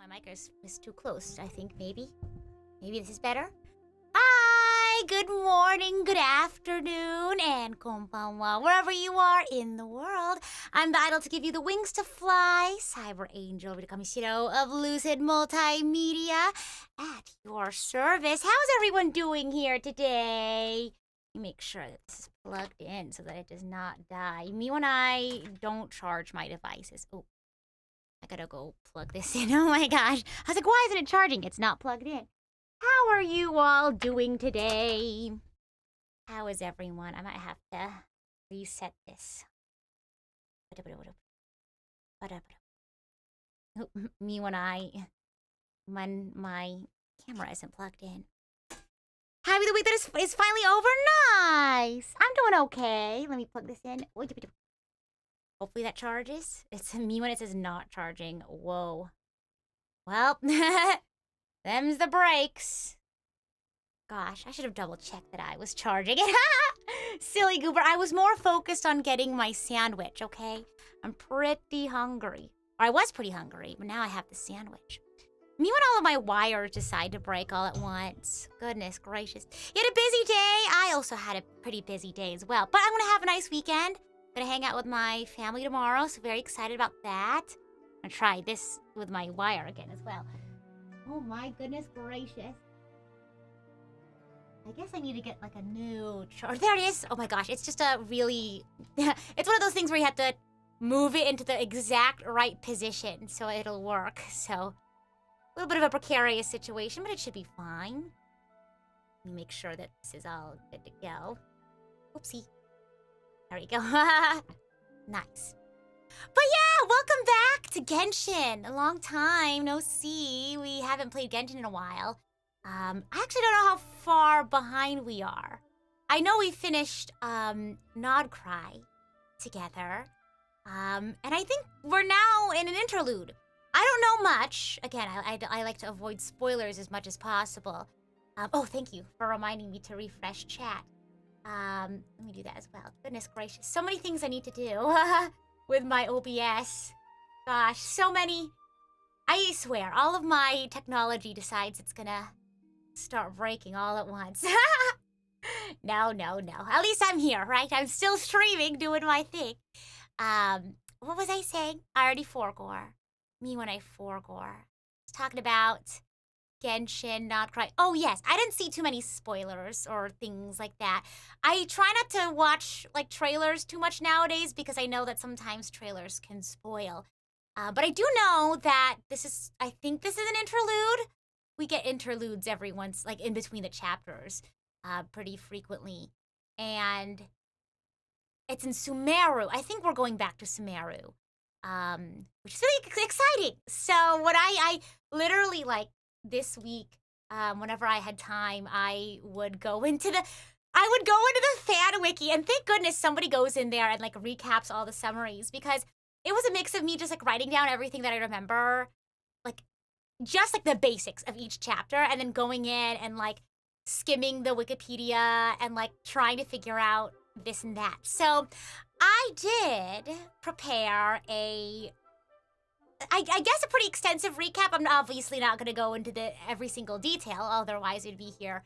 My mic is too close, I think, maybe. Maybe this is better? Hi! Good morning, good afternoon, and konbanwa, wherever you are in the world. I'm the idol to give you the wings to fly, Cyber Angel Rita Kamishiro of Lucid Multimedia at your service. How's everyone doing here today? Make sure that this is plugged in so that it does not die. Me when I don't charge my devices. Oh, I gotta go plug this in. Oh my gosh. I was like, why isn't it charging? It's not plugged in. How are you all doing today? How is everyone? I might have to reset this. Me when my camera isn't plugged in. Happy the week that is finally over. Nice. I'm doing okay. Let me plug this in. Hopefully that charges. It's me when it says not charging. Whoa. Well, them's the breaks. Gosh, I should have double checked that I was charging it. Silly goober. I was more focused on getting my sandwich, okay? I'm pretty hungry. Or I was pretty hungry, but now I have the sandwich. Me when all of my wires decide to break all at once. Goodness gracious. You had a busy day. I also had a pretty busy day as well. But I'm going to have a nice weekend. Gonna hang out with my family tomorrow, so very excited about that. I'm gonna try this with my wire again as well. Oh my goodness gracious. I guess I need to get like a new charger. There it is. Oh my gosh, it's just a really... it's one of those things where you have to move it into the exact right position so it'll work. So, a little bit of a precarious situation, but it should be fine. Let me make sure that this is all good to go. Oopsie. There we go. Nice. But yeah, welcome back to Genshin. A long time no see. We haven't played Genshin in a while. I actually don't know how far behind we are. I know we finished Krai together. And I think we're now in an interlude. I don't know much. Again, I like to avoid spoilers as much as possible. Oh, thank you for reminding me to refresh chat. Let me do that as well. Goodness gracious. So many things I need to do with my OBS. Gosh, so many. I swear, all of my technology decides it's gonna start breaking all at once. No. At least I'm here, right? I'm still streaming, doing my thing. What was I saying? I already forgore. Me when I forgore. I was talking about Genshin, not Krai. Oh yes, I didn't see too many spoilers or things like that. I try not to watch like trailers too much nowadays because I know that sometimes trailers can spoil. But I do know that I think this is an interlude. We get interludes every once, like in between the chapters, pretty frequently. And it's in Sumeru. I think we're going back to Sumeru, which is really exciting. So what I literally like, this week, whenever I had time, I would go into the fan wiki, and thank goodness somebody goes in there and like recaps all the summaries, because it was a mix of me just like writing down everything that I remember, like just like the basics of each chapter, and then going in and like skimming the Wikipedia and like trying to figure out this and that. So I did prepare I guess a pretty extensive recap. I'm obviously not going to go into every single detail, otherwise we'd be here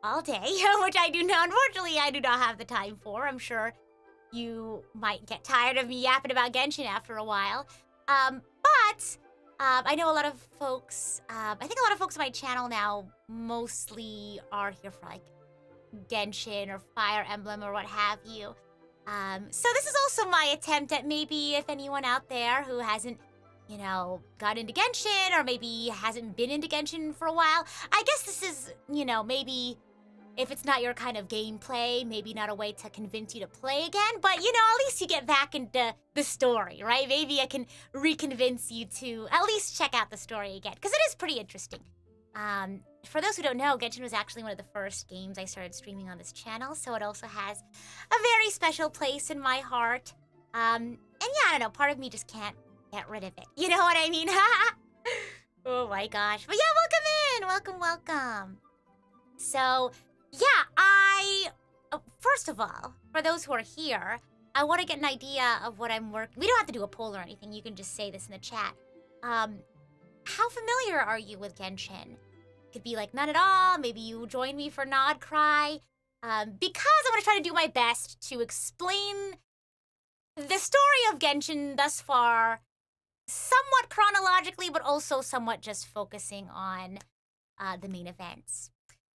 all day, which unfortunately, I do not have the time for. I'm sure you might get tired of me yapping about Genshin after a while. But I know a lot of folks, I think a lot of folks on my channel now mostly are here for like Genshin or Fire Emblem or what have you. So this is also my attempt at maybe if anyone out there who hasn't, got into Genshin or maybe hasn't been into Genshin for a while, I guess this is, maybe if it's not your kind of gameplay, maybe not a way to convince you to play again, but, at least you get back into the story, right? Maybe I can reconvince you to at least check out the story again, because it is pretty interesting. For those who don't know, Genshin was actually one of the first games I started streaming on this channel, so it also has a very special place in my heart. And yeah, I don't know, part of me just can't get rid of it. You know what I mean? Oh my gosh. But yeah, welcome in! Welcome. So, yeah, first of all, for those who are here, I want to get an idea of what I'm working... We don't have to do a poll or anything, you can just say this in the chat. how familiar are you with Genshin? Could be like none at all. Maybe you join me for Nod Cry. Because I'm going to try to do my best to explain the story of Genshin thus far, somewhat chronologically, but also somewhat just focusing on the main events.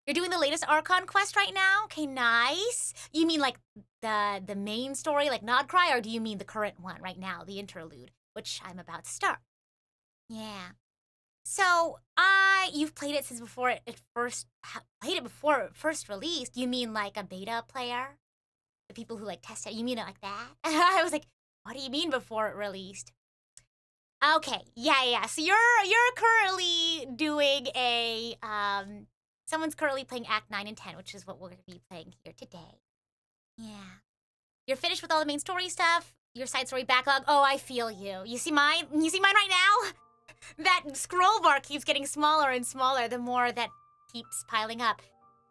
You're doing the latest Archon quest right now? Okay, nice. You mean like the main story, like Nod Cry, or do you mean the current one right now, the interlude, which I'm about to start? Yeah. So, you've played it since before it first released. You mean like a beta player? The people who like test it, you mean it like that? I was like, what do you mean before it released? Okay, yeah. So you're currently doing a someone's currently playing Act 9 and 10, which is what we're gonna be playing here today. Yeah. You're finished with all the main story stuff, your side story backlog. Oh, I feel you. You see mine right now? That scroll bar keeps getting smaller and smaller the more that keeps piling up.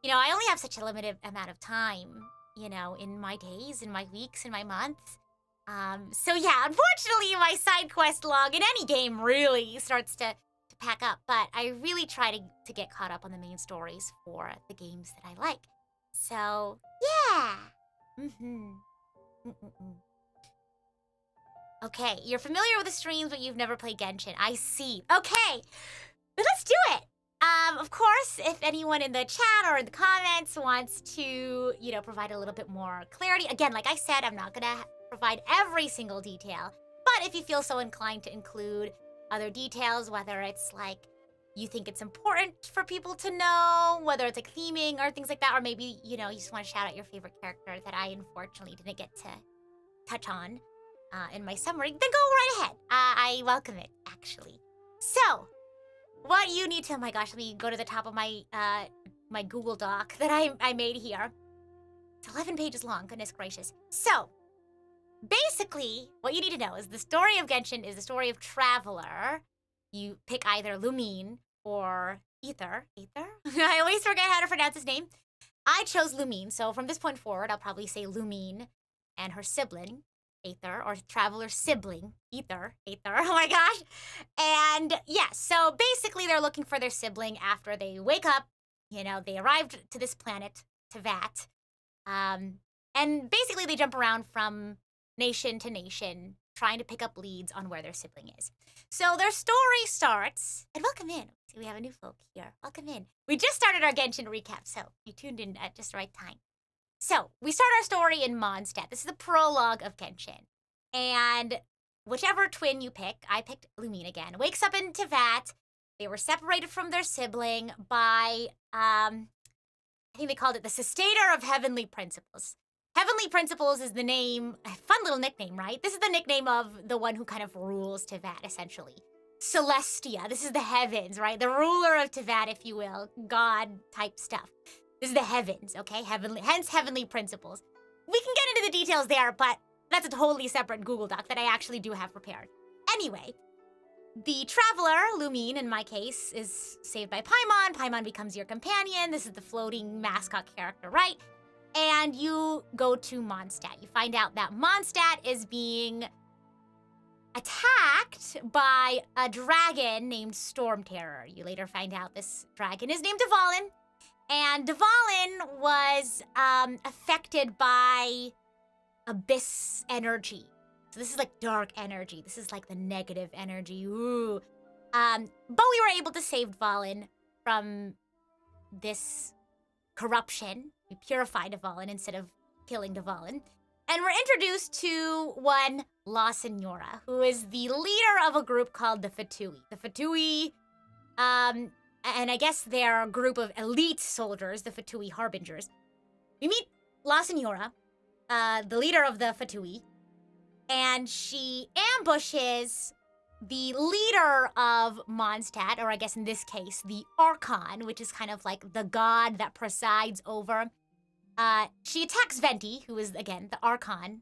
You know, I only have such a limited amount of time, you know, in my days, in my weeks, in my months. So yeah, unfortunately, my side quest log in any game really starts to pack up, but I really try to get caught up on the main stories for the games that I like. So, yeah. Okay, you're familiar with the streams, but you've never played Genshin. I see. Okay, but let's do it. Of course, if anyone in the chat or in the comments wants to, you know, provide a little bit more clarity. Again, like I said, I'm not gonna provide every single detail, but if you feel so inclined to include other details, whether it's like you think it's important for people to know, whether it's like theming or things like that, or maybe, you know, you just want to shout out your favorite character that I unfortunately didn't get to touch on in my summary, then go right ahead. I welcome it, actually. So, what you need to, oh my gosh, let me go to the top of my my Google Doc that I made here. It's 11 pages long, goodness gracious. So, basically, what you need to know is the story of Genshin is the story of Traveler. You pick either Lumine or Ether. Ether? I always forget how to pronounce his name. I chose Lumine, so from this point forward, I'll probably say Lumine and her sibling, Aether, or Traveler's sibling, Ether. Oh my gosh. And yeah, so basically they're looking for their sibling after they wake up. You know, they arrived to this planet, to Vat. And basically they jump around from nation to nation, trying to pick up leads on where their sibling is. So their story starts, and welcome in. See, we have a new folk here. Welcome in. We just started our Genshin recap, so you tuned in at just the right time. So, we start our story in Mondstadt. This is the prologue of Genshin. And whichever twin you pick, I picked Lumine again, wakes up in Teyvat. They were separated from their sibling by, I think they called it the Sustainer of Heavenly Principles. Heavenly Principles is the name, a fun little nickname, right? This is the nickname of the one who kind of rules Teyvat, essentially. Celestia, this is the heavens, right? The ruler of Teyvat, if you will, God-type stuff. This is the heavens, okay? Hence heavenly principles. We can get into the details there, but that's a totally separate Google Doc that I actually do have prepared. Anyway, the Traveler, Lumine in my case, is saved by Paimon. Paimon becomes your companion. This is the floating mascot character, right? And you go to Mondstadt. You find out that Mondstadt is being attacked by a dragon named Storm Terror. You later find out this dragon is named Dvalin. And Dvalin was affected by abyss energy. So this is like dark energy. This is like the negative energy. Ooh. But we were able to save Dvalin from this corruption. We purified Dvalin instead of killing Dvalin. And we're introduced to one La Senora, who is the leader of a group called the Fatui. The Fatui, and I guess they're a group of elite soldiers, the Fatui Harbingers. We meet La Senora, the leader of the Fatui, and she ambushes the leader of Mondstadt, or I guess in this case, the Archon, which is kind of like the god that presides over. She attacks Venti, who is, again, the Archon,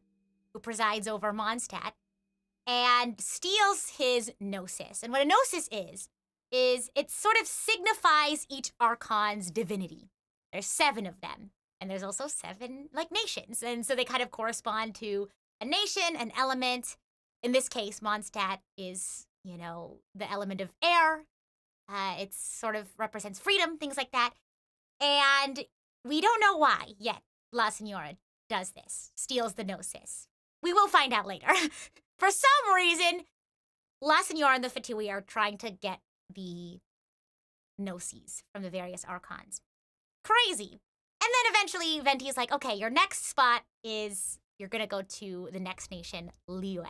who presides over Mondstadt, and steals his Gnosis. And what a Gnosis is it sort of signifies each Archon's divinity. There's 7 of them, and there's also 7, like, nations. And so they kind of correspond to a nation, an element. In this case, Mondstadt is, you know, the element of air. It sort of represents freedom, things like that. And we don't know why yet La Senora does this, steals the Gnosis. We will find out later. For some reason, La Senora and the Fatui are trying to get the Gnosis from the various Archons. Crazy. And then eventually Venti's like, okay, your next spot is you're gonna go to the next nation, Liyue.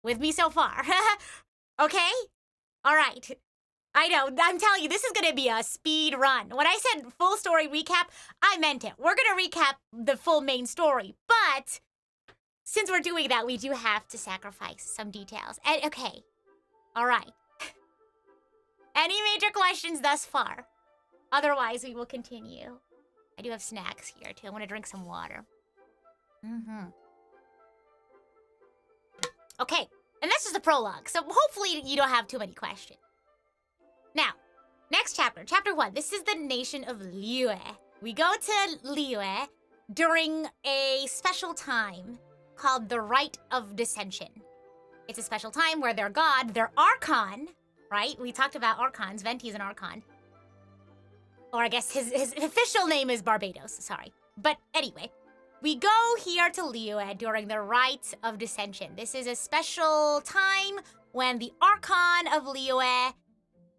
With me so far. Okay? All right. I know, I'm telling you, this is gonna be a speed run. When I said full story recap, I meant it. We're gonna recap the full main story, but since we're doing that, we do have to sacrifice some details. And okay, all right. Any major questions thus far? Otherwise, we will continue. I do have snacks here too. I want to drink some water. Okay, and this is the prologue, so hopefully you don't have too many questions. Now, next chapter, chapter 1. This is the nation of Liyue. We go to Liyue during a special time called the Rite of Dissension. It's a special time where their god, their Archon, right? We talked about Archons. Venti's an Archon. Or I guess his official name is Barbados, sorry. But anyway, we go here to Liyue during the Rite of Dissension. This is a special time when the Archon of Liyue,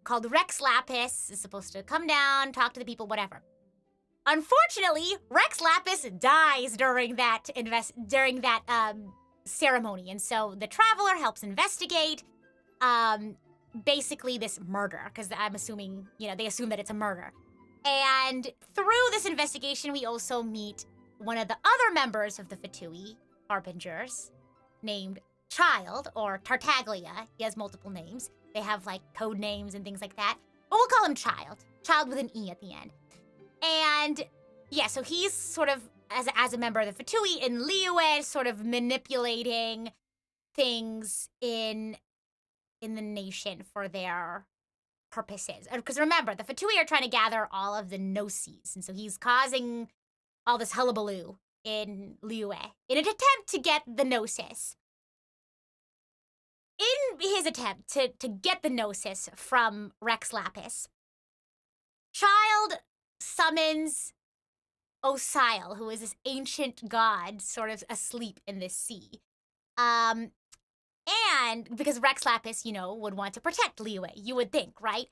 called Rex Lapis, is supposed to come down, talk to the people, whatever. Unfortunately, Rex Lapis dies during that ceremony, and so the traveler helps investigate basically this murder, because I'm assuming, you know, they assume that it's a murder. And through this investigation, we also meet one of the other members of the Fatui Harbingers, named Child, or Tartaglia. He has multiple names. They have, like, code names and things like that. But we'll call him Child. Child with an E at the end. And, yeah, so he's sort of, as a member of the Fatui in Liyue, sort of manipulating things in the nation for their purposes. Because remember, the Fatui are trying to gather all of the Gnosis, and so he's causing all this hullabaloo in Liyue in an attempt to get the Gnosis. In his attempt to get the Gnosis from Rex Lapis, Child summons Oneself, who is this ancient god sort of asleep in this sea. And because Rex Lapis, you know, would want to protect Liyue, you would think, right?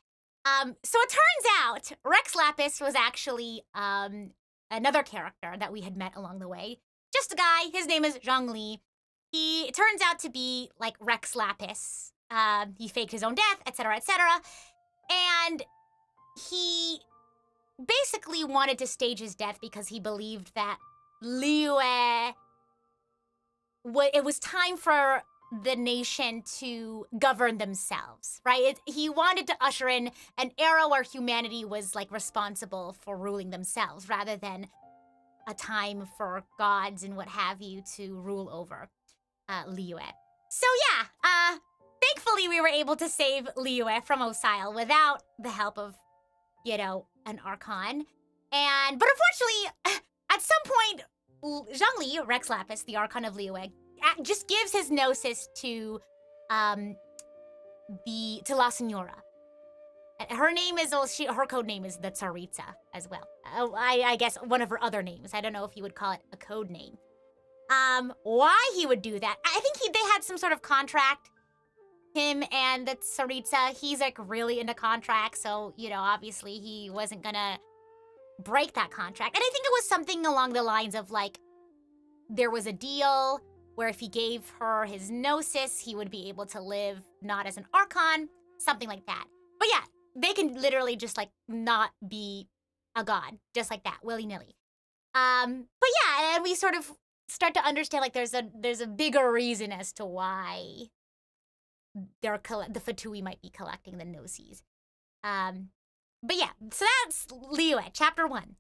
So it turns out Rex Lapis was actually another character that we had met along the way. Just a guy, his name is Zhongli. He turns out to be like Rex Lapis. He faked his own death, etc., etc. And he basically wanted to stage his death because he believed that Liyue, it was time for the nation to govern themselves, right? He wanted to usher in an era where humanity was like responsible for ruling themselves rather than a time for gods and what have you to rule over Liyue. So yeah, thankfully we were able to save Liyue from Oneself without the help of, you know, an Archon. But unfortunately, at some point, Zhongli, Rex Lapis, the Archon of Liyue, just gives his Gnosis to La Senora. Her name is, her code name is the Tsaritsa as well. I guess one of her other names. I don't know if you would call it a code name. Why he would do that? I think they had some sort of contract. Him and the Tsaritsa, he's like really into contracts, so, you know, obviously he wasn't gonna break that contract. And I think it was something along the lines of like, there was a deal where if he gave her his Gnosis, he would be able to live not as an Archon, something like that. But yeah, they can literally just like not be a god, just like that, willy-nilly. But yeah, and we sort of start to understand like there's a bigger reason as to why the Fatui might be collecting the Gnosis. But yeah, so that's Liyue, chapter 1.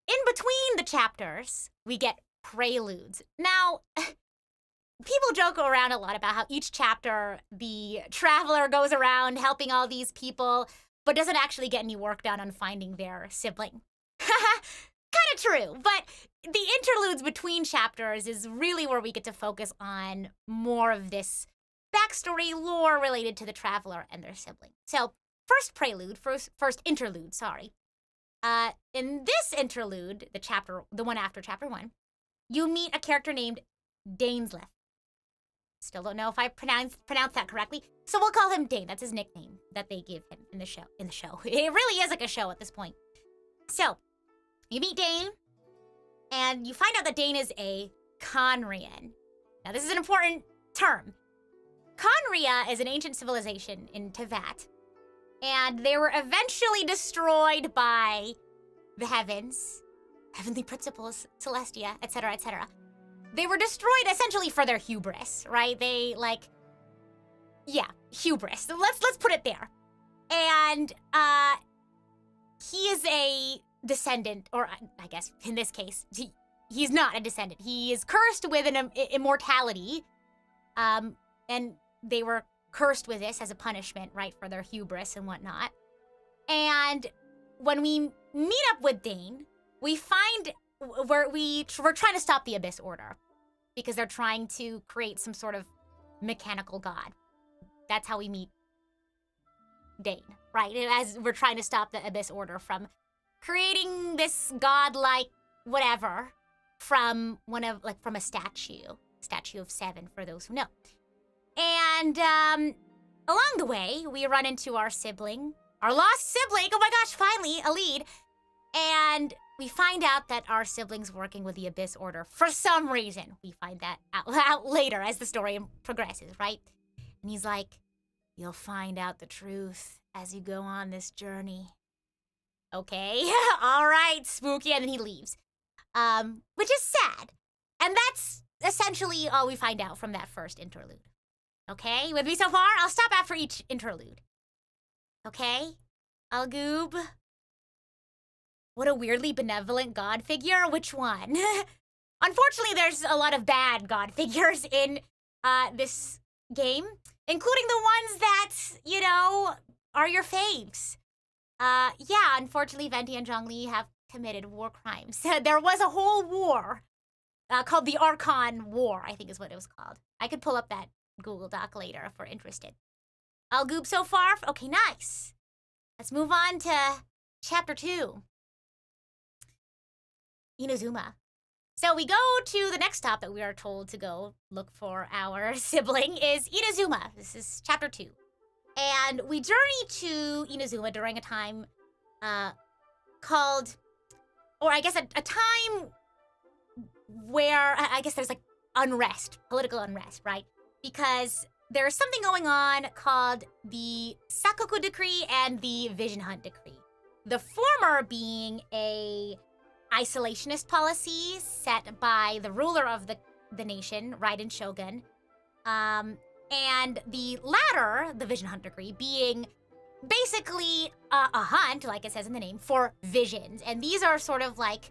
In between the chapters, we get preludes. Now, people joke around a lot about how each chapter, the traveler goes around helping all these people, but doesn't actually get any work done on finding their sibling. Kind of true, but the interludes between chapters is really where we get to focus on more of this backstory lore related to the traveler and their sibling. So, first interlude, sorry. In this interlude, the one after chapter 1, you meet a character named Dainsleif. Still don't know if I pronounced that correctly, so we'll call him Dane. That's his nickname that they give him in the show. It really is like a show at this point. So, you meet Dane, and you find out that Dane is a Conrian. Now, this is an important term. Conria is an ancient civilization in Teyvat, and they were eventually destroyed by the heavens, heavenly principles, Celestia, etc., etc. They were destroyed essentially for their hubris, right? They hubris. So let's put it there. And he is a descendant, or I guess in this case, he's not a descendant. He is cursed with an immortality, and they were cursed with this as a punishment, right, for their hubris and whatnot. And when we meet up with Dane, we find we're trying to stop the Abyss Order because they're trying to create some sort of mechanical god. That's how we meet Dane, right? As we're trying to stop the Abyss Order from creating this godlike whatever from a statue of 7 for those who know. And along the way, we run into our lost sibling. Oh my gosh, finally, a lead. And we find out that our sibling's working with the Abyss Order for some reason. We find that out later as the story progresses, right? And he's like, you'll find out the truth as you go on this journey. Okay, all right, spooky, and then he leaves. Which is sad. And that's essentially all we find out from that first interlude. Okay, with me so far? I'll stop after each interlude. Okay? Algub? What a weirdly benevolent god figure. Which one? Unfortunately, there's a lot of bad god figures in this game, including the ones that, are your faves. Unfortunately, Venti and Zhongli have committed war crimes. There was a whole war called the Archon War, I think is what it was called. I could pull up that Google Doc later if we're interested. Algub so far? Okay, nice. Let's move on to chapter 2. Inazuma. So we go to the next stop that we are told to go look for our sibling is Inazuma. This is chapter 2. And we journey to Inazuma during a time called, or I guess a time where I guess there's like unrest, political unrest, right? Because there's something going on called the Sakoku Decree and the Vision Hunt Decree. The former being a isolationist policy set by the ruler of the nation, Raiden Shogun. And the latter, the Vision Hunt Decree, being basically a hunt, like it says in the name, for visions. And these are sort of like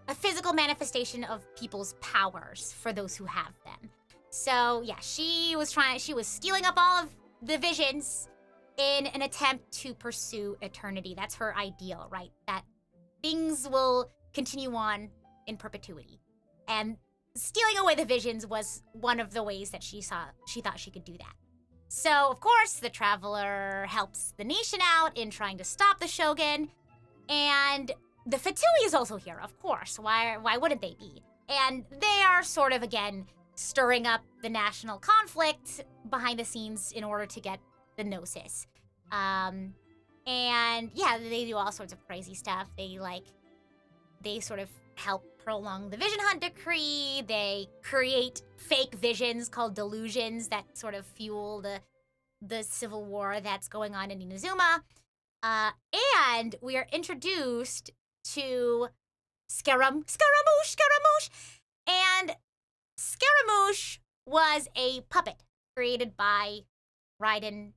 a physical manifestation of people's powers for those who have them. So yeah, she was stealing up all of the visions in an attempt to pursue eternity. That's her ideal, right? That things will continue on in perpetuity. And stealing away the visions was one of the ways that she thought she could do that. So, of course, the Traveler helps the nation out in trying to stop the Shogun. And the Fatui is also here, of course. Why wouldn't they be? And they are sort of, again, stirring up the national conflict behind the scenes in order to get the Gnosis. And yeah, they do all sorts of crazy stuff. They sort of help prolong the Vision Hunt Decree. They create fake visions called delusions that sort of fuel the civil war that's going on in Inazuma. And we are introduced to Scaramouche. And Scaramouche was a puppet created by Raiden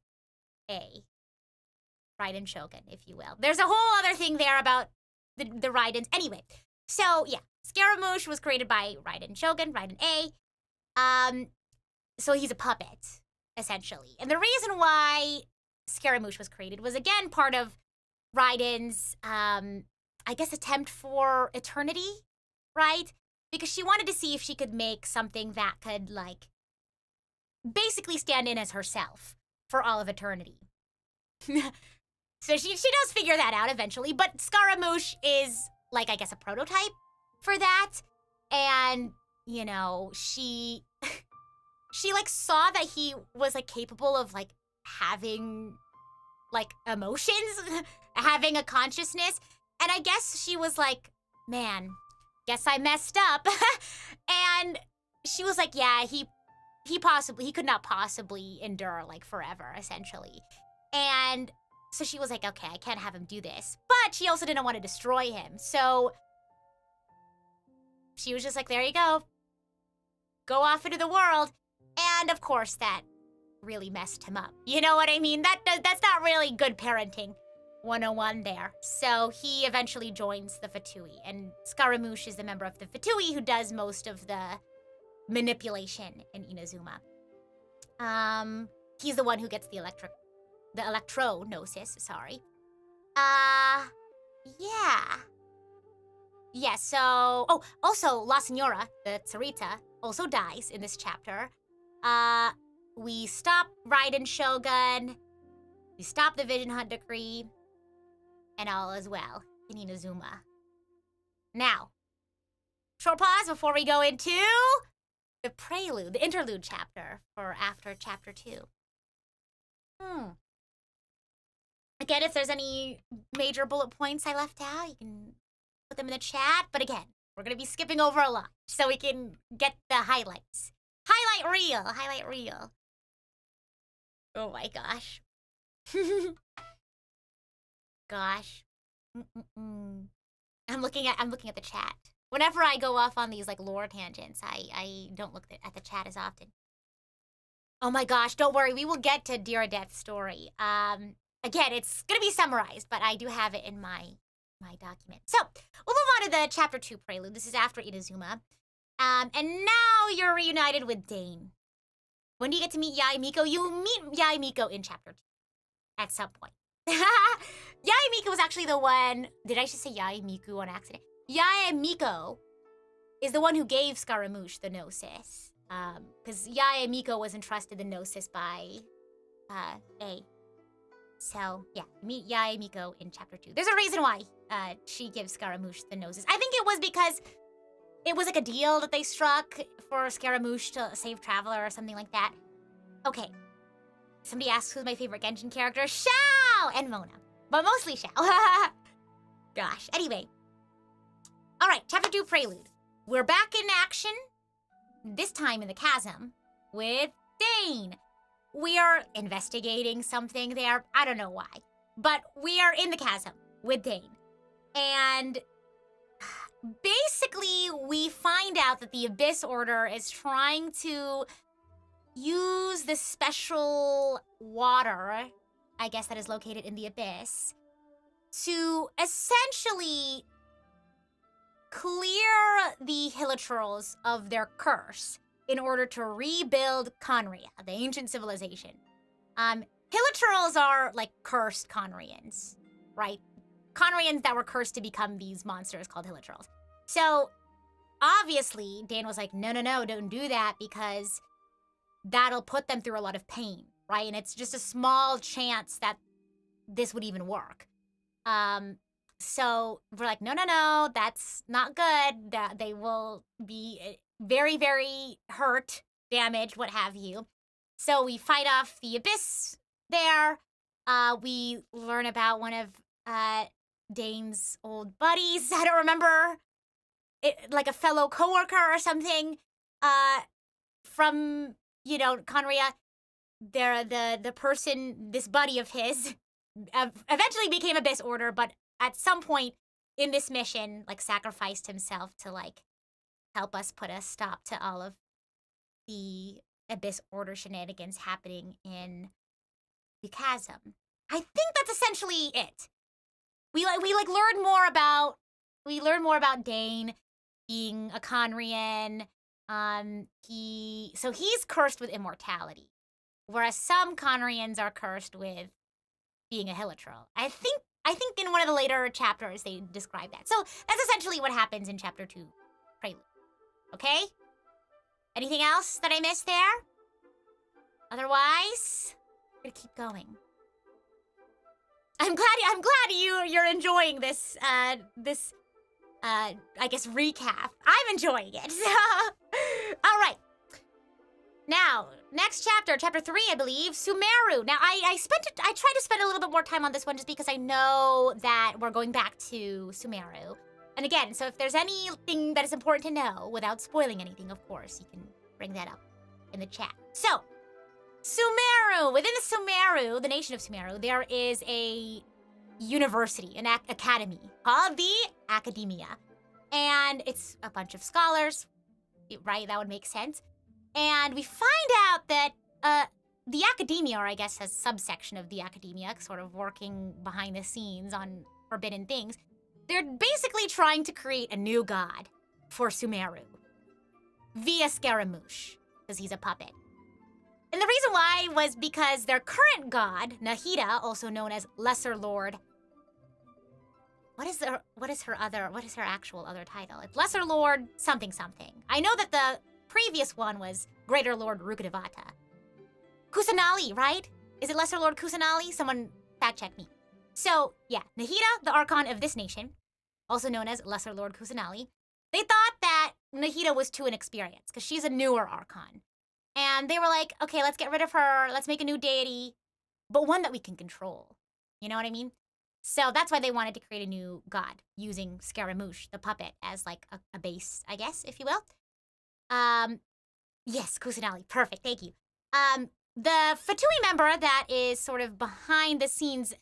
Shogun, if you will. There's a whole other thing there about the Raidens. Anyway, so yeah, Scaramouche was created by Raiden Shogun, Raiden A. So he's a puppet, essentially. And the reason why Scaramouche was created was, again, part of Raiden's, I guess, attempt for eternity, right? Because she wanted to see if she could make something that could, like, basically stand in as herself for all of eternity. So she does figure that out eventually, but Scaramouche is, like, I guess a prototype for that. And, you know, she like, saw that he was, like, capable of, like, having, like, emotions, having a consciousness. And I guess she was like, man, guess I messed up. And she was like, yeah, he could not possibly endure, like, forever, essentially. And so she was like, okay, I can't have him do this. But she also didn't want to destroy him. So she was just like, there you go. Go off into the world. And of course, that really messed him up. You know what I mean? That's not really good parenting 101 there. So he eventually joins the Fatui. And Scaramouche is the member of the Fatui who does most of the manipulation in Inazuma. He's the one who gets the electro-gnosis, sorry. Yeah. Yeah, so... Oh, also, La Senora, the Tsarita, also dies in this chapter. We stop Raiden Shogun. We stop the Vision Hunt Decree. And all is well in Inazuma. Now, short pause before we go into the prelude, the interlude chapter for after chapter 2. Again, if there's any major bullet points I left out, you can put them in the chat. But again, we're going to be skipping over a lot so we can get the highlights. Highlight reel. Oh my gosh. Gosh. I'm looking at the chat. Whenever I go off on these like lore tangents, I don't look at the chat as often. Oh my gosh, don't worry, we will get to Dear Death's story. Again, it's gonna be summarized, but I do have it in my document. So, we'll move on to the chapter 2 prelude. This is after Inazuma. And now you're reunited with Dane. When do you get to meet Yae Miko? You meet Yae Miko in chapter 2. At some point. Yae Miko was actually the one... Did I just say Yae Miku on accident? Yae Miko is the one who gave Scaramouche the Gnosis. Because Yae Miko was entrusted the Gnosis by A. So, yeah, meet Yae Miko in chapter 2. There's a reason why she gives Scaramouche the Gnosis. I think it was because it was like a deal that they struck for Scaramouche to save Traveler or something like that. Okay. Somebody asks who's my favorite Genshin character. Xiao! And Mona. But mostly Xiao. Gosh. Anyway. Alright, chapter 2 prelude. We're back in action. This time in the chasm. With Dane. We are investigating something there. I don't know why. But we are in the chasm with Dane. And basically, we find out that the Abyss Order is trying to use this special water, I guess that is located in the Abyss, to essentially clear the Hilichurls of their curse in order to rebuild Conria, the ancient civilization. Hilichurls are like cursed Conrians, right? Conrians that were cursed to become these monsters called Hilichurls. So, obviously, Dan was like, no, don't do that because that'll put them through a lot of pain, right? And it's just a small chance that this would even work. So we're like, no, that's not good. That they will be very, very hurt, damaged, what have you. So we fight off the Abyss there. We learn about one of Dane's old buddies. I don't remember, like a fellow coworker or something from, you know, Conria. They're the person, this buddy of his, eventually became Abyss Order, but at some point in this mission, like, sacrificed himself to, like, help us put a stop to all of the Abyss Order shenanigans happening in the chasm. I think that's essentially it. We learn more about Dane being a Conrian. He's cursed with immortality, whereas some Conrians are cursed with being a Hilichurl. I think in one of the later chapters they describe that. So that's essentially what happens in chapter 2 prelude. Okay? Anything else that I missed there? Otherwise, we're gonna keep going. I'm glad you're enjoying this I guess recap. I'm enjoying it. All right. Now, next chapter, chapter 3, I believe, Sumeru. Now, I tried to spend a little bit more time on this one just because I know that we're going back to Sumeru. And again, so if there's anything that is important to know without spoiling anything, of course, you can bring that up in the chat. So, Sumeru. Within the Sumeru, the nation of Sumeru, there is a university, an academy called the Academia. And it's a bunch of scholars, right? That would make sense. And we find out that the Academia, or I guess a subsection of the Academia, sort of working behind the scenes on forbidden things, they're basically trying to create a new god for Sumeru via Scaramouche, because he's a puppet. And the reason why was because their current god, Nahida, also known as Lesser Lord. What is her actual other title? It's Lesser Lord something something. I know that the previous one was Greater Lord Rukkhadevata. Kusanali, right? Is it Lesser Lord Kusanali? Someone fact check me. So, yeah, Nahida, the Archon of this nation, also known as Lesser Lord Kusanali, they thought that Nahida was too inexperienced because she's a newer Archon. And they were like, okay, let's get rid of her. Let's make a new deity, but one that we can control. You know what I mean? So that's why they wanted to create a new god using Scaramouche, the puppet, as like a base, I guess, if you will. Yes, Kusanali. Perfect. Thank you. The Fatui member that is sort of behind the scenes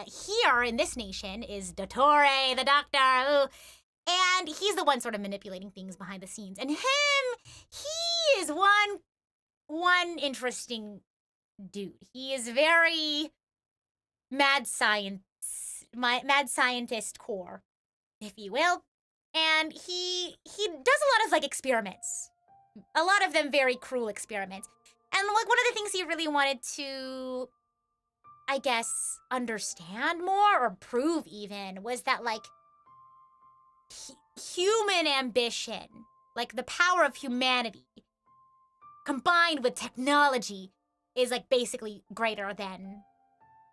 here in this nation is Dottore, the doctor. Ooh. And he's the one sort of manipulating things behind the scenes. And he is one interesting dude. He is very mad scientist core, if you will. And he does a lot of like experiments. A lot of them very cruel experiments. And like one of the things he really wanted to, I guess, understand more or prove even was that like human ambition, like the power of humanity combined with technology is like basically greater than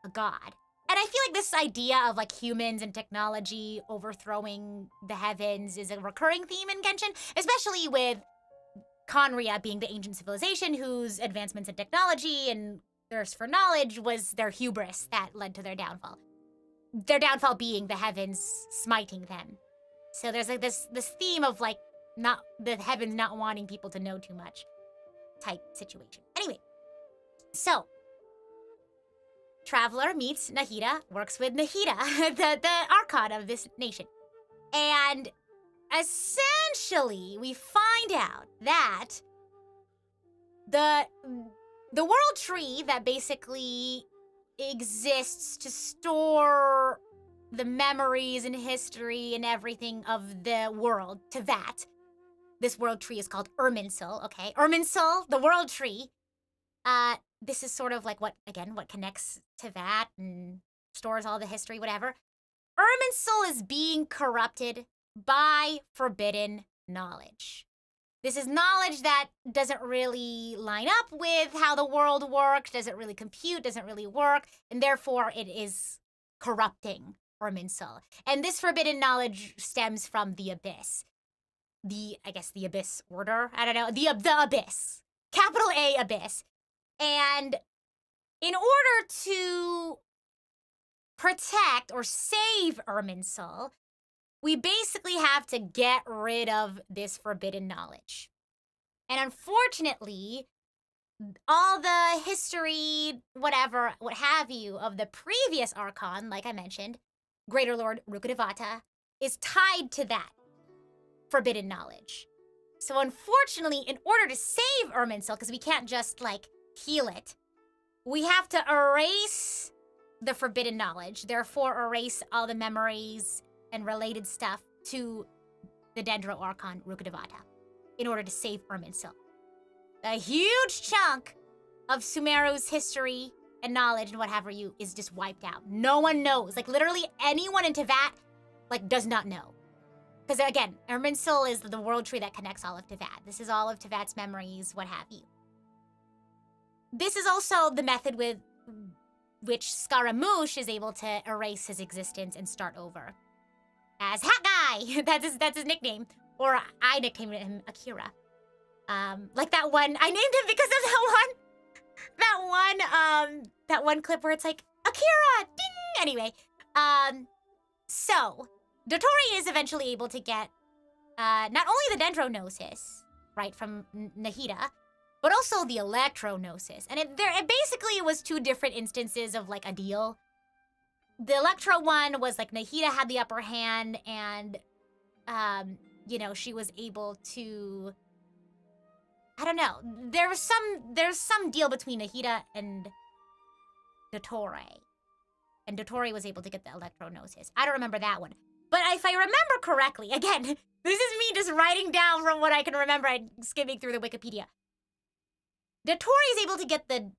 a god. And I feel like this idea of like humans and technology overthrowing the heavens is a recurring theme in Genshin, especially with Conria being the ancient civilization whose advancements in technology and thirst for knowledge was their hubris that led to their downfall. Their downfall being the heavens smiting them. So there's like this theme of like not the heavens not wanting people to know too much type situation. Anyway, so Traveler meets Nahida, works with Nahida, the Archon of this nation. And essentially, we find out that the world tree that basically exists to store the memories and history and everything of the world, Tevat. This world tree is called Irminsul, okay? Irminsul, the world tree. This is sort of like what connects Tevat and stores all the history, whatever. Irminsul is being corrupted by forbidden knowledge. This is knowledge that doesn't really line up with how the world works, doesn't really compute, doesn't really work, and therefore it is corrupting Irminsul. And this forbidden knowledge stems from the Abyss. The Abyss Order? I don't know. The Abyss. Capital A Abyss. And in order to protect or save Irminsul, we basically have to get rid of this forbidden knowledge. And unfortunately, all the history, whatever, what have you, of the previous Archon, like I mentioned, Greater Lord Rukkhadevata, is tied to that forbidden knowledge. So unfortunately, in order to save Irminsul, because we can't just, like, heal it, we have to erase the forbidden knowledge, therefore erase all the memories and related stuff to the Dendro Archon Rukkhadevata in order to save Irminsul. A huge chunk of Sumeru's history and knowledge and what have you is just wiped out. No one knows. Like, literally anyone in Tevat, like, does not know. Because, again, Irminsul is the world tree that connects all of Tevat. This is all of Tevat's memories, what have you. this is also the method with which Scaramouche is able to erase his existence and start over. As Hat Guy! That's his nickname. Or I nicknamed him Akira. Like that one, I named him because of that one clip where it's like, Akira! Ding! Anyway, so, Dotori is eventually able to get, not only the Dendronosis, right, from Nahida, but also the Electronosis. And it basically was two different instances of, like, a deal. The Electro one was, like, Nahida had the upper hand, and, you know, she was able to... I don't know. There's some deal between Nahida and Dotori. And Dotori was able to get the Electronosis. I don't remember that one. But if I remember correctly, again, this is me just writing down from what I can remember and skimming through the Wikipedia. Dotori is able to get the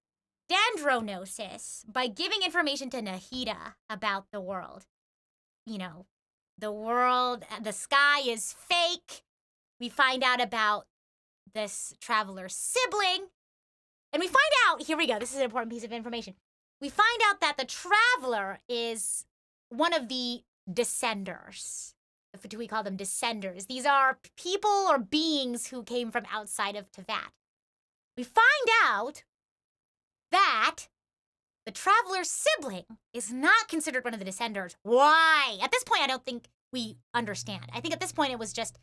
Dendronosis by giving information to Nahida about the world. You know, the world, the sky is fake. We find out about this traveler's sibling. And we find out, here we go, this is an important piece of information. We find out that the traveler is one of the descenders. Do we call them descenders? These are people or beings who came from outside of Teyvat. We find out that the traveler's sibling is not considered one of the descenders. Why? At this point, I don't think we understand. I think at this point it was just,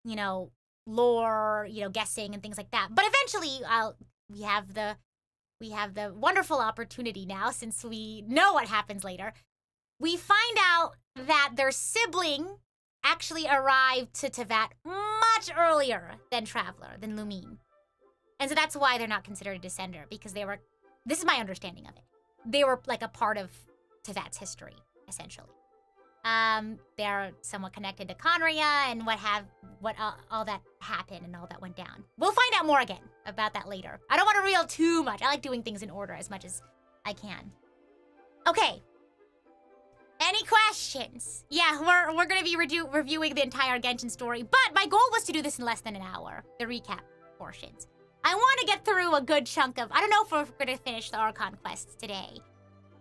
you know, lore, you know, guessing and things like that. But eventually, we have the wonderful opportunity now, since we know what happens later. We find out that their sibling actually arrived to Teyvat much earlier than Traveler, than Lumine. And so that's why they're not considered a descender, because they were, this is my understanding of it, they were like a part of Teyvat's history, essentially. They're somewhat connected to Conria and what all that happened and all that went down. We'll find out more again about that later. I don't want to reveal too much. I like doing things in order as much as I can. Okay. Any questions? Yeah, we're going to be reviewing the entire Genshin story, but my goal was to do this in less than an hour, the recap portions. I want to get through a good chunk of, I don't know if we're going to finish the Archon quests today,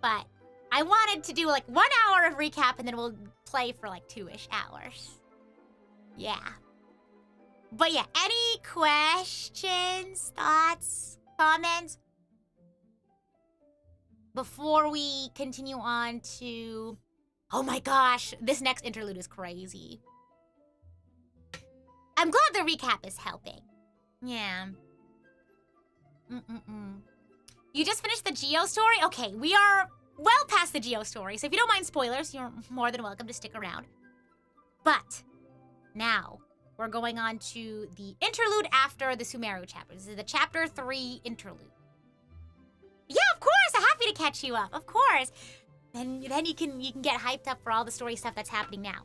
but I wanted to do like 1 hour of recap and then we'll play for like 2-ish hours. Yeah. But yeah, any questions, thoughts, comments? Before we continue on to... Oh my gosh, this next interlude is crazy. I'm glad the recap is helping. Yeah. You just finished the Geo story? Okay, we are well past the Geo story, so if you don't mind spoilers, you're more than welcome to stick around. But now we're going on to the interlude after the Sumeru chapter. This is the chapter 3 interlude. Yeah, of course, I'm happy to catch you up, of course. And then you can get hyped up for all the story stuff that's happening now.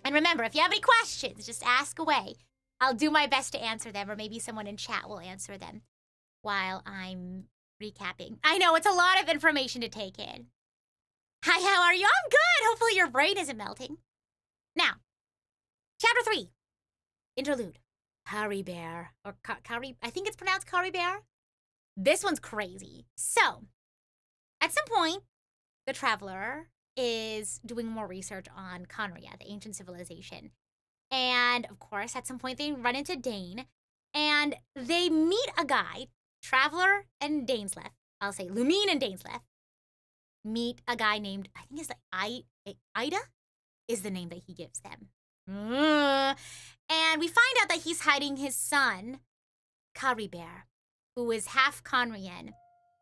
And remember, if you have any questions, just ask away. I'll do my best to answer them, or maybe someone in chat will answer them while I'm recapping. I know, it's a lot of information to take in. Hi, how are you? I'm good! Hopefully your brain isn't melting. Now, chapter 3, interlude. Kari Bear, or Kari, I think it's pronounced Kari Bear. This one's crazy. So, at some point, the traveler is doing more research on Conria, the ancient civilization. And, of course, at some point they run into Dane, and they meet a guy, Traveler and Dainsleif. I'll say Lumine and Dainsleif meet a guy named, I think it's like Ida is the name that he gives them. And we find out that he's hiding his son, Kari Bear, who is half Conrian,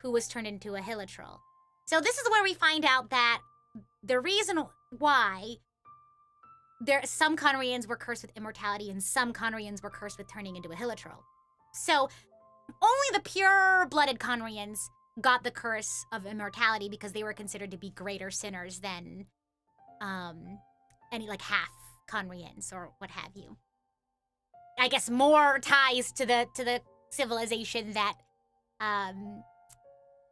who was turned into a Hilitrol. So this is where we find out that the reason why some Conrians were cursed with immortality and some Conrians were cursed with turning into a Hilitrol. So only the pure-blooded Conrians got the curse of immortality because they were considered to be greater sinners than any like half Conrians or what have you. I guess more ties to the civilization that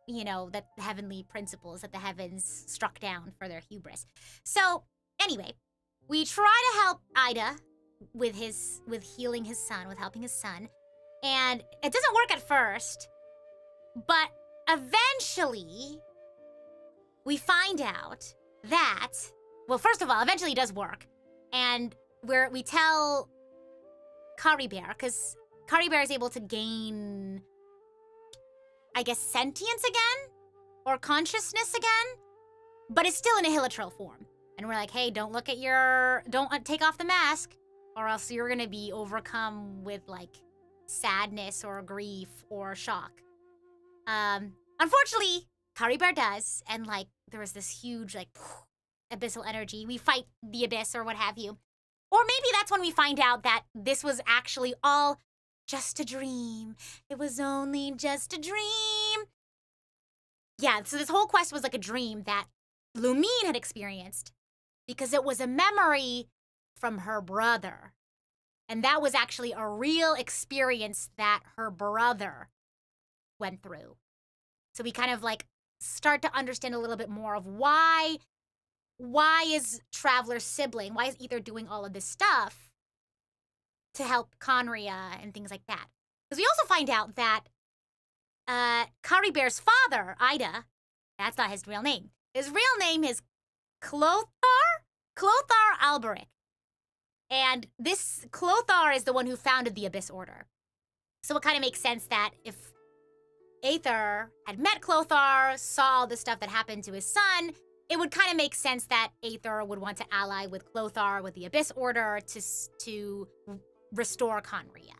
you know, that heavenly principles that the heavens struck down for their hubris. So anyway, we try to help Ida with healing his son, with helping his son. And it doesn't work at first. But eventually, we find out that, well, first of all, eventually it does work. And we tell Krai Bear, because Krai Bear is able to gain, I guess, sentience again? Or consciousness again? But it's still in a hilichurl form. And we're like, hey, don't take off the mask, or else you're gonna be overcome with, like, sadness or grief or shock. Unfortunately, Krai Bear does, and, like, there was this huge, like, abyssal energy. We fight the abyss or what have you. Or maybe that's when we find out that this was actually all just a dream. It was only just a dream. Yeah, so this whole quest was like a dream that Lumine had experienced because it was a memory from her brother. And that was actually a real experience that her brother went through. So we kind of like start to understand a little bit more of why is Traveler's sibling, why is Aether doing all of this stuff to help Conria and things like that? Because we also find out that Krai Bear's father, Ida, that's not his real name. His real name is Clothar Alberic. And this Clothar is the one who founded the Abyss Order. So it kind of makes sense that if Aether had met Clothar, saw all the stuff that happened to his son, it would kind of make sense that Aether would want to ally with Clothar, with the Abyss Order, to restore Conria.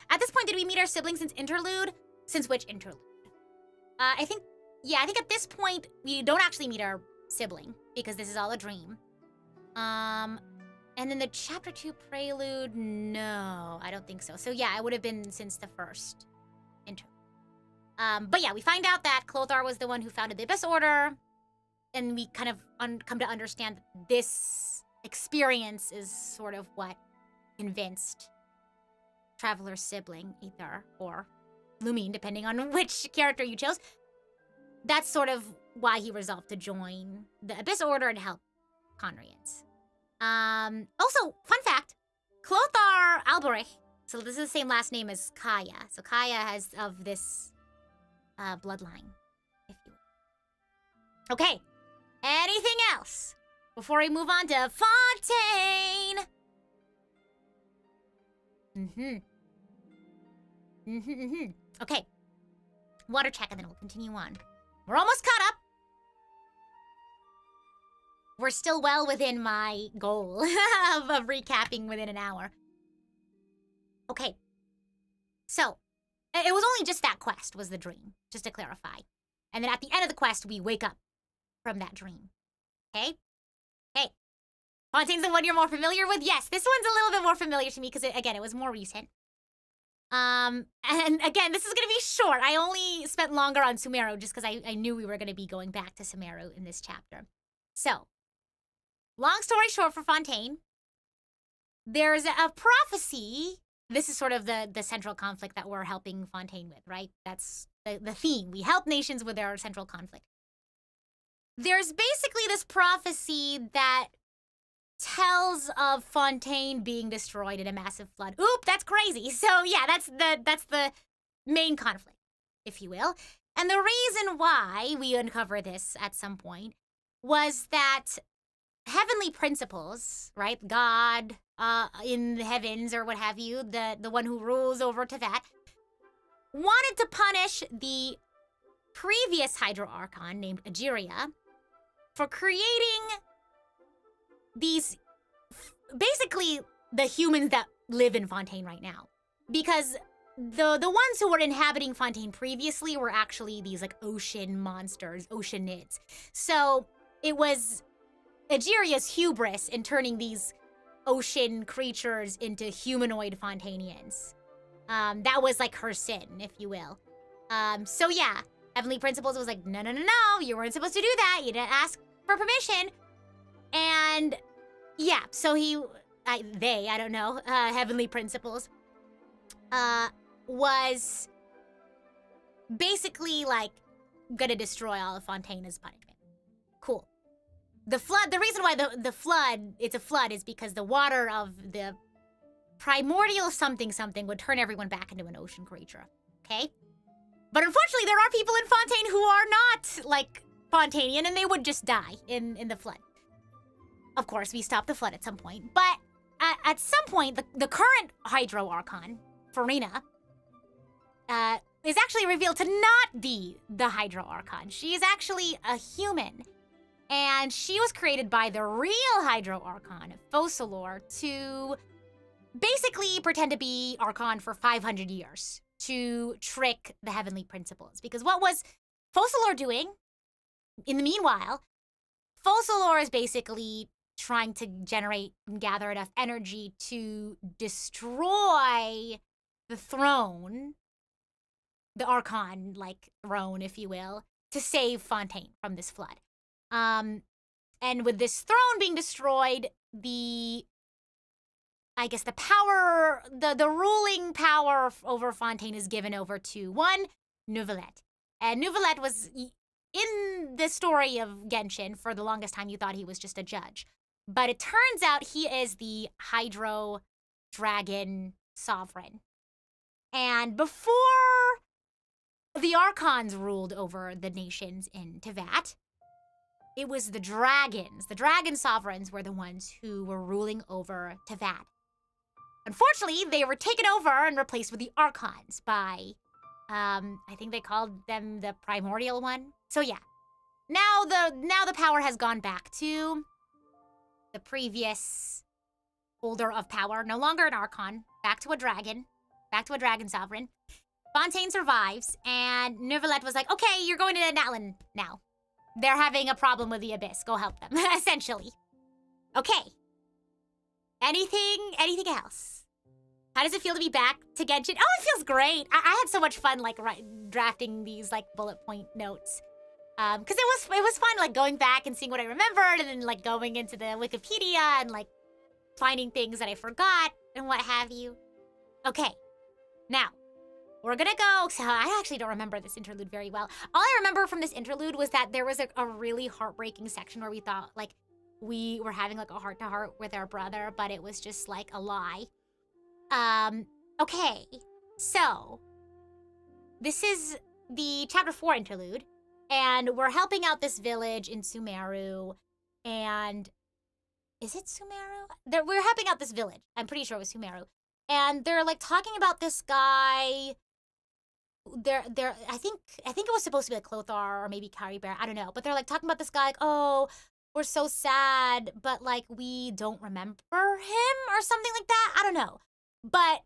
At this point, did we meet our siblings since interlude? Since which interlude? I think at this point, we don't actually meet our sibling, because this is all a dream. And then the chapter 2 prelude, no, I don't think so. So yeah, it would have been since the first interlude. But yeah, we find out that Clothar was the one who founded the Abyss Order, and we kind of come to understand that this experience is sort of what convinced Traveler's sibling, Aether, or Lumine, depending on which character you chose. That's sort of why he resolved to join the Abyss Order and help Conrians. Also, fun fact, Clothar Alberic, so this is the same last name as Kaya. So Kaya has of this bloodline, if you will. Okay, anything else before we move on to Fontaine? Okay, water check and then we'll continue on. We're almost caught up. We're still well within my goal of recapping within an hour. Okay, so it was only just that quest was the dream, just to clarify. And then at the end of the quest, we wake up from that dream. Okay? Hey, Fontaine's the one you're more familiar with? Yes, this one's a little bit more familiar to me because, again, it was more recent. And again, this is going to be short. I only spent longer on Sumeru just because I knew we were going to be going back to Sumeru in this chapter. So, long story short for Fontaine, there's a prophecy. This is sort of the central conflict that we're helping Fontaine with, right? That's the theme. We help nations with their central conflict. There's basically this prophecy that tells of Fontaine being destroyed in a massive flood. Oop, that's crazy. So yeah, that's the main conflict, if you will. And the reason why we uncover this at some point was that heavenly principles, right? God in the heavens or what have you, the one who rules over Teyvat, wanted to punish the previous Hydro Archon named Egeria for creating these, basically the humans that live in Fontaine right now. Because the ones who were inhabiting Fontaine previously were actually these like ocean monsters, oceanids. So it was Egeria's hubris in turning these ocean creatures into humanoid Fontainians. That was like her sin, if you will. So yeah, Heavenly Principles was like, no, you weren't supposed to do that. You didn't ask for permission. And yeah, so I don't know, Heavenly Principles, was basically like gonna destroy all of Fontaine as punishment. Cool. The flood, the reason why the flood, it's a flood is because the water of the primordial something would turn everyone back into an ocean creature. Okay? But unfortunately, there are people in Fontaine who are not, like, Fontainian, and they would just die in the flood. Of course, we stopped the flood at some point, but at some point, the current Hydro Archon, Farina, is actually revealed to not be the Hydro Archon. She is actually a human, and she was created by the real Hydro Archon, Focalor, to basically pretend to be Archon for 500 years to trick the Heavenly Principles. Because what was Focalor doing in the meanwhile? Focalor is basically trying to generate and gather enough energy to destroy the throne, the Archon, like, throne, if you will, to save Fontaine from this flood. And with this throne being destroyed, the power, the ruling power over Fontaine is given over to one, Neuvillette. And Neuvillette was, in the story of Genshin, for the longest time you thought he was just a judge. But it turns out he is the Hydro Dragon Sovereign. And before the Archons ruled over the nations in Teyvat, it was the dragons. The dragon sovereigns were the ones who were ruling over Teyvat. Unfortunately, they were taken over and replaced with the Archons by, I think they called them the Primordial One. So yeah, now the power has gone back to the previous holder of power, no longer an Archon, back to a dragon sovereign. Fontaine survives, and Neuvillette was like, okay, you're going to Natlan now. They're having a problem with the Abyss. Go help them, essentially. Okay. Anything else? How does it feel to be back to Genshin? Oh, it feels great. I had so much fun, like, drafting these, like, bullet point notes. Because it was fun, like, going back and seeing what I remembered, and then, like, going into the Wikipedia and, like, finding things that I forgot and what have you. Okay. Now, we're gonna go. So I actually don't remember this interlude very well. All I remember from this interlude was that there was a really heartbreaking section where we thought, like, we were having, like, a heart-to-heart with our brother, but it was just, like, a lie. Okay. So, this is the Chapter 4 interlude, and we're helping out this village in Sumeru, and... Is it Sumeru? We're helping out this village. I'm pretty sure it was Sumeru. And they're, like, talking about this guy... I think it was supposed to be like Clothar or maybe Carrie Bear. I don't know. But they're like talking about this guy like, oh, we're so sad, but like we don't remember him or something like that. I don't know. But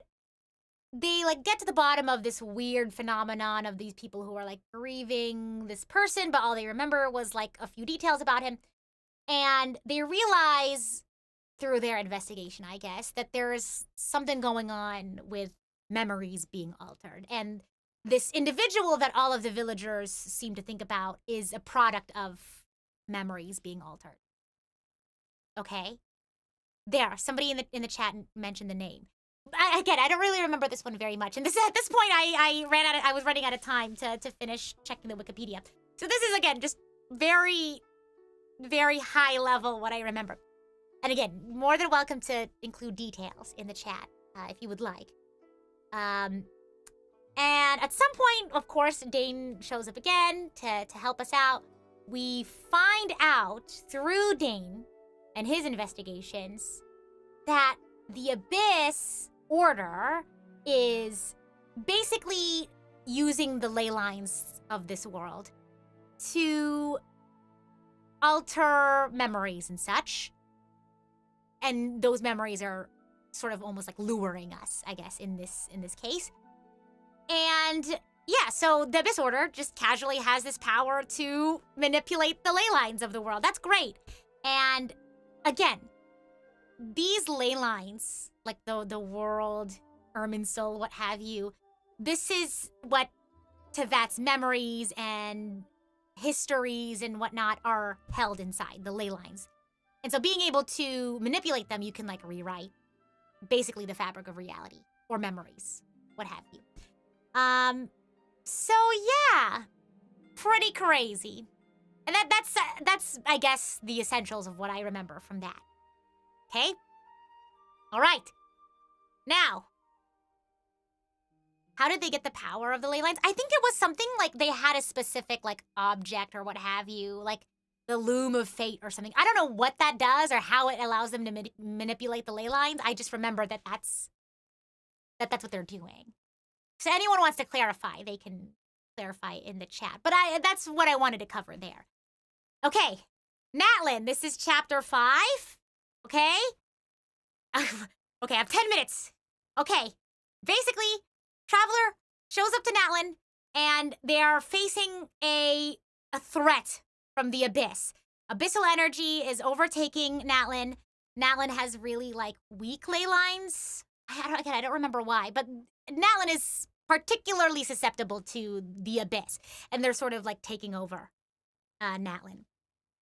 they like get to the bottom of this weird phenomenon of these people who are like grieving this person, but all they remember was like a few details about him. And they realize through their investigation, I guess, that there's something going on with memories being altered. And this individual that all of the villagers seem to think about is a product of memories being altered. Okay? There, somebody in the chat mentioned the name. I don't really remember this one very much. And at this point, I was running out of time to finish checking the Wikipedia. So this is, again, just very, very high level what I remember. And again, more than welcome to include details in the chat, if you would like. And at some point, of course, Dane shows up again to help us out. We find out through Dane and his investigations that the Abyss Order is basically using the ley lines of this world to alter memories and such. And those memories are sort of almost like luring us, I guess, in this case. And yeah, so the Abyss Order just casually has this power to manipulate the ley lines of the world. That's great. And again, these ley lines, like the world, Irminsul, what have you, this is what Teyvat's memories and histories and whatnot are held inside, the ley lines. And so being able to manipulate them, you can like rewrite basically the fabric of reality or memories, what have you. So yeah, pretty crazy. And that's I guess the essentials of what I remember from that. Okay? All right. Now, how did they get the power of the ley lines? I think it was something like they had a specific like object or what have you, like the loom of fate or something. I don't know what that does or how it allows them to manipulate the ley lines. I just remember that's what they're doing. So anyone wants to clarify, they can clarify in the chat. But that's what I wanted to cover there. Okay, Natlan, this is chapter 5. Okay? Okay, I have 10 minutes. Okay, basically, Traveler shows up to Natlan, and they are facing a threat from the Abyss. Abyssal energy is overtaking Natlan. Natlan has really, like, weak ley lines. I don't remember why, but Natlan is particularly susceptible to the Abyss, and they're sort of, like, taking over Natlan.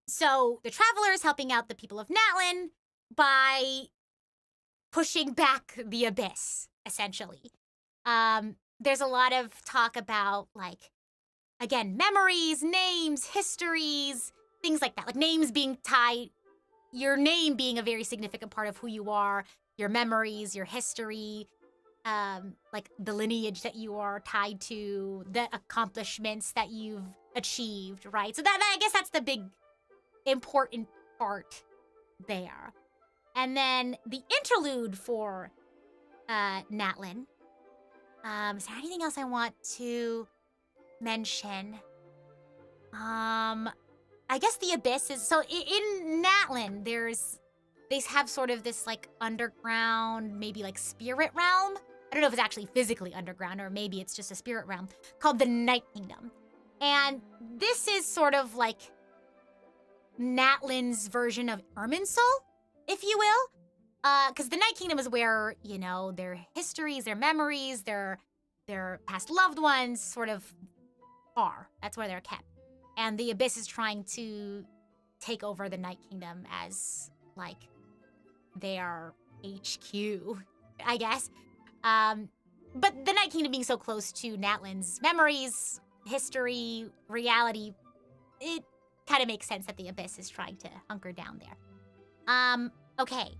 So the Traveler is helping out the people of Natlan by pushing back the Abyss, essentially. There's a lot of talk about, like, again, memories, names, histories, things like that. Like names being tied, your name being a very significant part of who you are, your memories, your history, like the lineage that you are tied to, the accomplishments that you've achieved, right? So that I guess that's the big important part there. And then the interlude for Natlan. Is there anything else I want to mention? I guess the Abyss is... So in Natlan, they have sort of this, like, underground, maybe, like, spirit realm. I don't know if it's actually physically underground, or maybe it's just a spirit realm, called the Night Kingdom. And this is sort of, like, Natlan's version of Irminsul, if you will. Because the Night Kingdom is where, you know, their histories, their memories, their past loved ones sort of are. That's where they're kept. And the Abyss is trying to take over the Night Kingdom as, like, their HQ, I guess. But the Night Kingdom being so close to Natlan's memories, history, reality, it kind of makes sense that the Abyss is trying to hunker down there. Okay.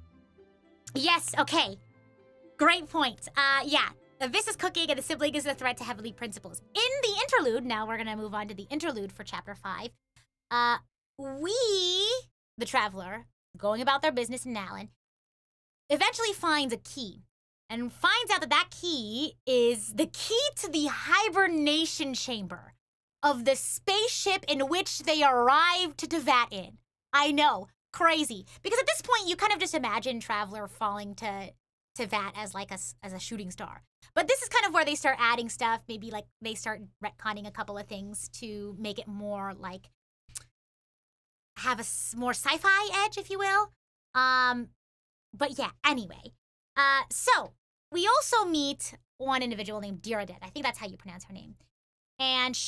Yes, okay. Great point. Yeah, Abyss is cooking and the sibling is a threat to Heavenly Principles. In the interlude, now we're gonna move on to the interlude for chapter 5. The Traveler, going about their business in Natlan, eventually finds a key and finds out that that key is the key to the hibernation chamber of the spaceship in which they arrived to Teyvat in. I know. Crazy. Because at this point, you kind of just imagine Traveler falling to Teyvat as like as a shooting star. But this is kind of where they start adding stuff. Maybe like they start retconning a couple of things to make it more like have a more sci-fi edge, if you will. But yeah, anyway. So we also meet one individual named Diradet. I think that's how you pronounce her name. And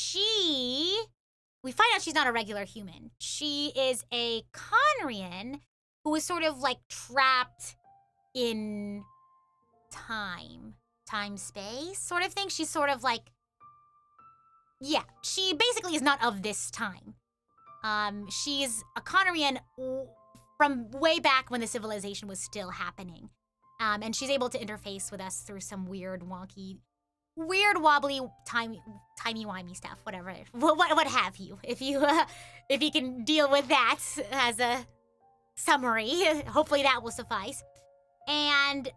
we find out she's not a regular human. She is a Conrian who is sort of like trapped in time-space sort of thing. She's sort of like, yeah, she basically is not of this time. She's a Conrian from way back when the civilization was still happening. And she's able to interface with us through some weird, wonky, wobbly, timey-wimey stuff, whatever, what have you. If you can deal with that as a summary, hopefully that will suffice. And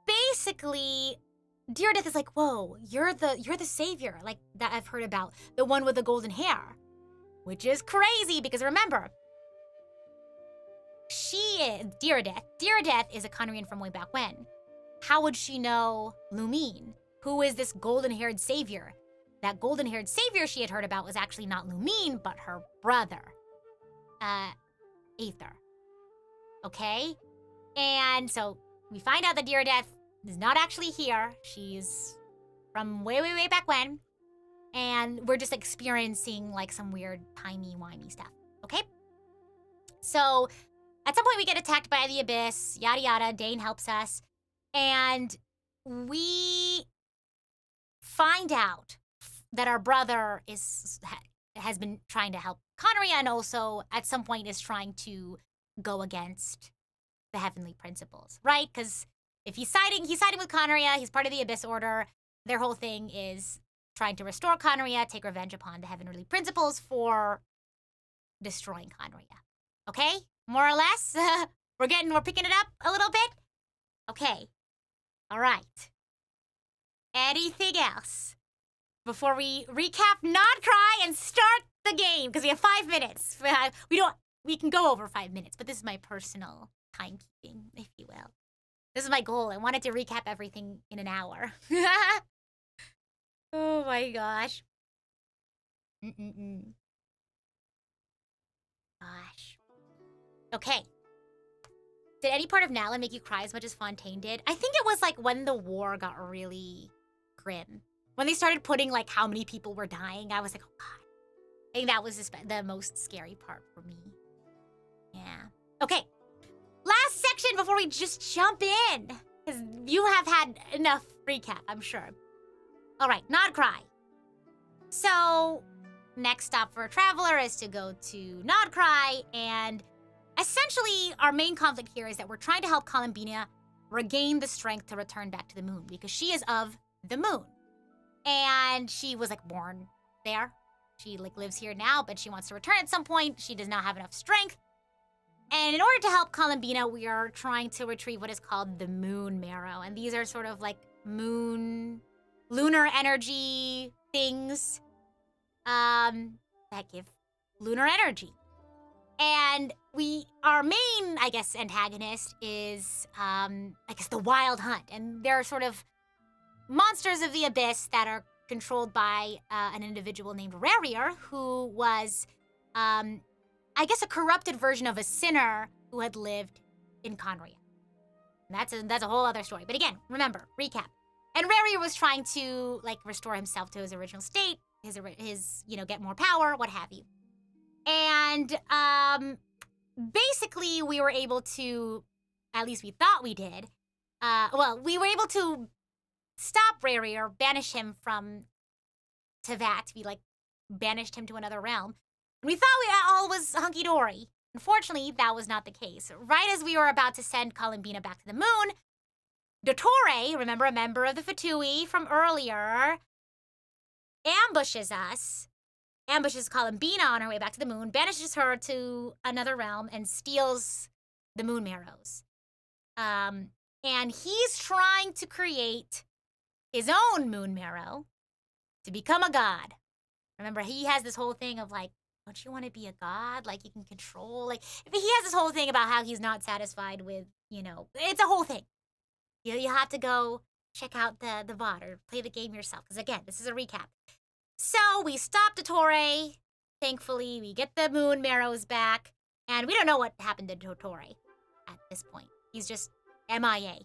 basically, Diradet is like, whoa, you're the savior, like that I've heard about, the one with the golden hair, which is crazy because remember, Diradet is a Conrian from way back when. How would she know Lumine? Who is this golden-haired savior? That golden-haired savior she had heard about was actually not Lumine, but her brother, Aether. Okay? And so we find out that Diradet is not actually here. She's from way, way, way back when. And we're just experiencing like some weird timey-wimey stuff. Okay? So at some point we get attacked by the Abyss, yada yada, Dane helps us. And we find out that our brother has been trying to help Connery and also at some point is trying to go against the Heavenly Principles, right? Because if he's siding with Connery, he's part of the Abyss Order. their whole thing is trying to restore Conria, take revenge upon the Heavenly Principles for destroying Conria. Okay? More or less? We're picking it up a little bit? Okay. All right. Anything else before we recap Krai and start the game? Because we have 5 minutes. We can go over 5 minutes, but this is my personal timekeeping, if you will. This is my goal. I wanted to recap everything in an hour. Oh my gosh. Gosh. Okay. Did any part of Natlan make you cry as much as Fontaine did? I think it was like when the war got really grim. When they started putting like how many people were dying, I was like, oh god. I think that was the most scary part for me. Yeah. Okay. Last section before we just jump in. Because you have had enough recap, I'm sure. All right, Krai. So, next stop for a traveler is to go to Krai, and essentially our main conflict here is that we're trying to help Columbina regain the strength to return back to the moon, because she is of the moon. And she was like born there. She like lives here now, but she wants to return at some point. She does not have enough strength. And in order to help Columbina, we are trying to retrieve what is called the moon marrow. And these are sort of like lunar energy things that give lunar energy. And our main, I guess, antagonist is, the Wild Hunt. And they're sort of monsters of the abyss that are controlled by an individual named Rarier, who was, a corrupted version of a sinner who had lived in Conria. And that's a whole other story. But again, remember, recap. And Rarier was trying to, restore himself to his original state, his get more power, what have you. And, basically, we were able to, at least we thought we did, we were able to stop Rarier, banish him from Teyvat. We, banished him to another realm. And we thought all was hunky-dory. Unfortunately, that was not the case. Right as we were about to send Columbina back to the moon, Dottore, remember a member of the Fatui from earlier, ambushes Columbina on her way back to the moon, banishes her to another realm, and steals the moon marrows. And he's trying to create his own moon marrow to become a god. Remember, he has this whole thing of don't you want to be a god? You can control, he has this whole thing about how he's not satisfied with, it's a whole thing. You have to go check out the VOD or play the game yourself. Because again, this is a recap. So we stop Dottore. Thankfully, we get the moon marrows back. And we don't know what happened to Dottore at this point. He's just MIA.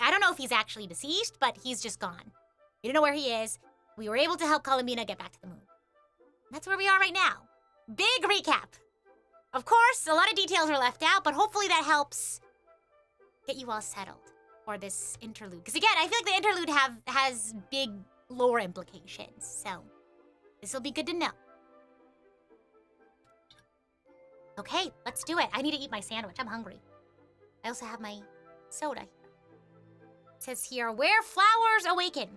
I don't know if he's actually deceased, but he's just gone. We don't know where he is. We were able to help Columbina get back to the moon. That's where we are right now. Big recap. Of course, a lot of details are left out, but hopefully that helps get you all settled for this interlude. Because again, I feel like the interlude has big lore implications, so this will be good to know. Okay, let's do it. I need to eat my sandwich. I'm hungry. I also have my soda here. It says here, where flowers awaken.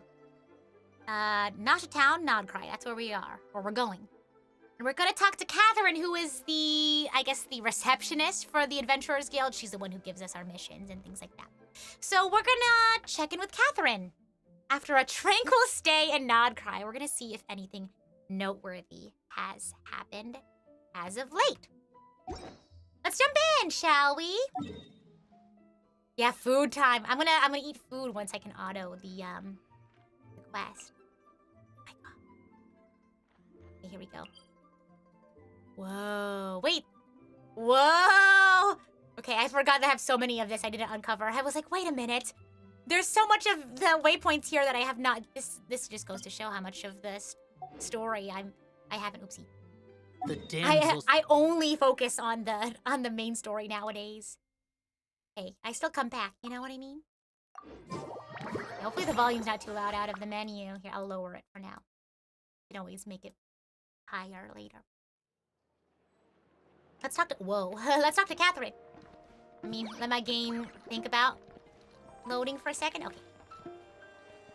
Nasha Town, Krai. That's where we are, or we're going. And we're gonna talk to Catherine, who is the receptionist for the Adventurers Guild. She's the one who gives us our missions and things like that. So we're gonna check in with Catherine. After a tranquil stay in Krai, we're gonna see if anything noteworthy has happened as of late. Let's jump in, shall we? Yeah, food time. I'm gonna eat food once I can auto the quest. Oh my god. Okay, here we go. Whoa, wait. Whoa! Okay, I forgot to have so many of this I didn't uncover. I was like, wait a minute. There's so much of the waypoints here that I have not. This just goes to show how much of the story I haven't. Oopsie. The damsels. I only focus on the main story nowadays. Hey, I still come back. You know what I mean? Hopefully the volume's not too loud out of the menu. Here, I'll lower it for now. You can always make it higher later. Let's talk to. Whoa. Let's talk to Catherine. Let my game think about loading for a second. Okay.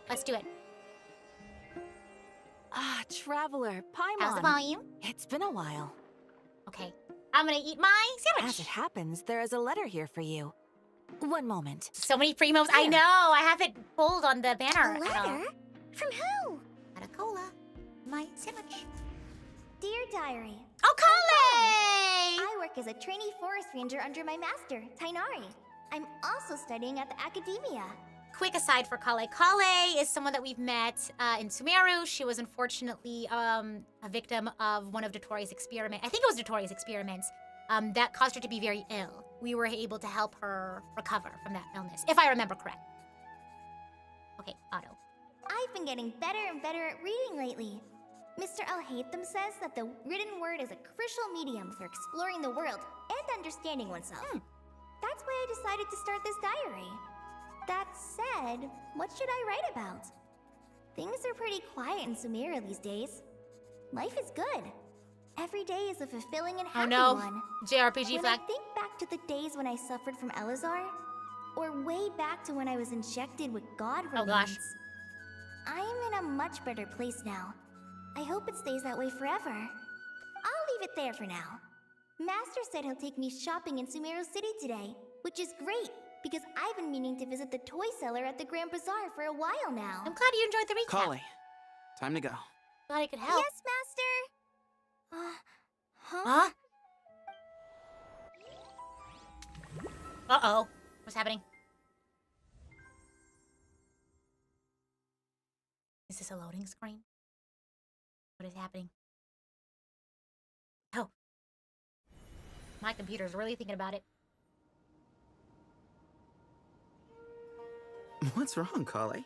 Let's do it. Ah, Traveler, How's the Paimon. volume? It's been a while. Okay. I'm gonna eat my As it sandwich. happens, there is a letter here for you. One moment. So many primos. I Here. know. I have it pulled on the banner. A letter? From who? Got a cola. My sandwich. Dear Diary, Oh, Kale! I work as a trainee forest ranger under my master, Tainari. I'm also studying at the academia. Quick aside for Kale. Kale is someone that we've met in Sumeru. She was unfortunately a victim of one of Dotori's experiments. I think it was Dotori's experiments that caused her to be very ill. We were able to help her recover from that illness, if I remember correct. Okay, Otto. I've been getting better and better at reading lately. Mr. Al-Haytham says that the written word is a crucial medium for exploring the world and understanding oneself. That's why I decided to start this diary. That said, what should I write about? Things are pretty quiet in Sumeru these days. Life is good. Every day is a fulfilling and happy Oh no, one. JRPG When flag. I think back to the days when I suffered from Elazar, or way back to when I was injected with God remains, Oh gosh. I am in a much better place now. I hope it stays that way forever. I'll leave it there for now. Master said he'll take me shopping in Sumeru City today, which is great, because I've been meaning to visit the toy seller at the Grand Bazaar for a while now. I'm glad you enjoyed the recap. Kale, time to go. Glad I could help. Yes, Master! Huh? Huh? Uh-oh. What's happening? Is this a loading screen? What is happening? Oh. My computer's really thinking about it. What's wrong, Kale?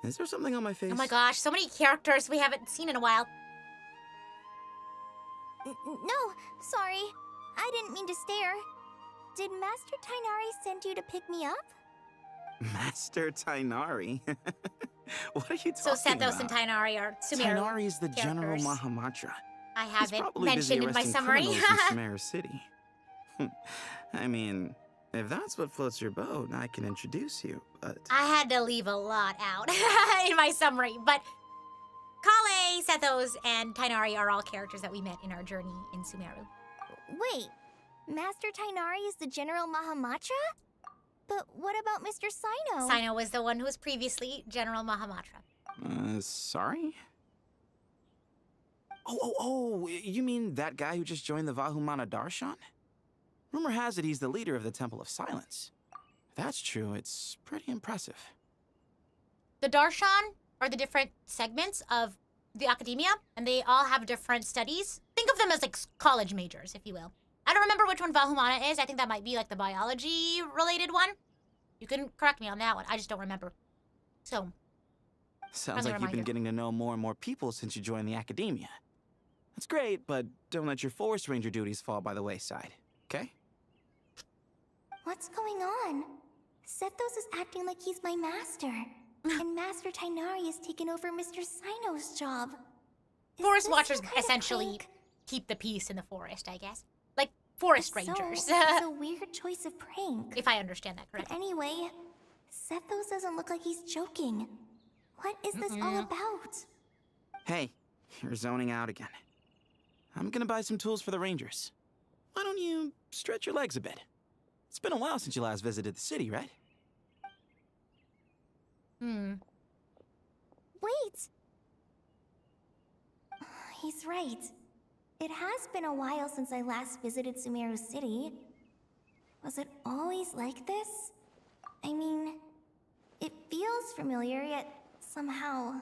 Is there something on my face? Oh my gosh, so many characters we haven't seen in a while. No, sorry. I didn't mean to stare. Did Master Tainari send you to pick me up? Master Tainari? What are you talking So Sethos about? and Tainari are Sumeru Tainari is the General characters. Mahamatra. I He's have it probably busy mentioned in my arresting summary. criminals in Sumeru City. I mean, if that's what floats your boat, I can introduce you, but... I had to leave a lot out in my summary, but Kale, Sethos, and Tainari are all characters that we met in our journey in Sumeru. Wait, Master Tainari is the General Mahamatra? But what about Mr. Sino? Sino was the one who was previously General Mahamatra. Sorry? Oh, you mean that guy who just joined the Vahumana Darshan? Rumor has it he's the leader of the Temple of Silence. If that's true, it's pretty impressive. The Darshan are the different segments of the academia, and they all have different studies. Think of them as like college majors, if you will. I don't remember which one Vahumana is. I think that might be like the biology-related one. You can correct me on that one. I just don't remember. So, Sounds friendly like you've been reminder. getting to know more and more people since you joined the academia. That's great, but don't let your forest ranger duties fall by the wayside, okay? What's going on? Sethos is acting like he's my master. And Master Tainari has taken over Mr. Sino's job. Is forest this watchers some kind of essentially prank? keep the peace in the forest, I guess. Like forest So, rangers, it's a weird choice of prank. if I understand that But correctly. anyway, Sethos doesn't look like he's joking. What is this all about? Hey, you're zoning out again. I'm gonna buy some tools for the rangers. Why don't you stretch your legs a bit? It's been a while since you last visited the city, right? Wait! He's right. It has been a while since I last visited Sumeru City. Was it always like this? I mean, it feels familiar, yet somehow...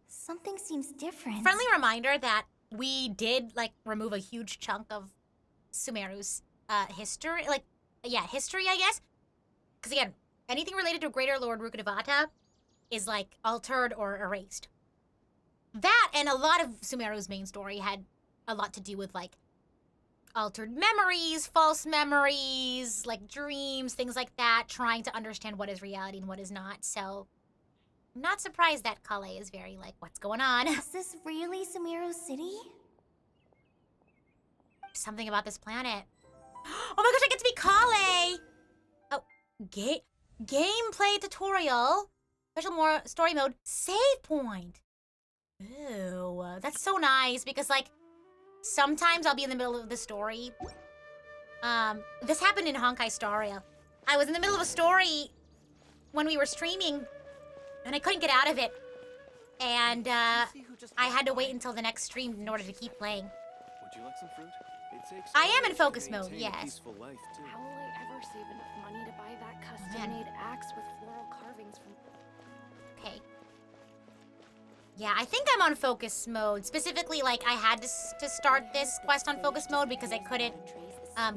something seems different. Friendly reminder that we did like remove a huge chunk of Sumeru's history, history, I guess. Because again, anything related to Greater Lord Rukkhadevata is like altered or erased. That and a lot of Sumeru's main story had a lot to do with like altered memories, false memories, like dreams, things like that, trying to understand what is reality and what is not. So I'm not surprised that Kale is very like, what's going on? Is this really Sumeru City? Something about this planet. Oh my gosh, I get to be Kale! Oh, gameplay tutorial. Special more story mode. Save point. Ooh, that's so nice because like sometimes I'll be in the middle of the story. This happened in Honkai Star Rail. I was in the middle of a story when we were streaming and I couldn't get out of it. And I had to wait until the next stream in order to keep playing. Would you like some fruit? It takes I am time in focus to mode, maintain a yes. peaceful life, too. How will I ever save enough money to buy that custom-made axe with floral carvings from... Okay. Yeah, I think I'm on focus mode. Specifically, like, I had to start this quest on focus mode because I couldn't...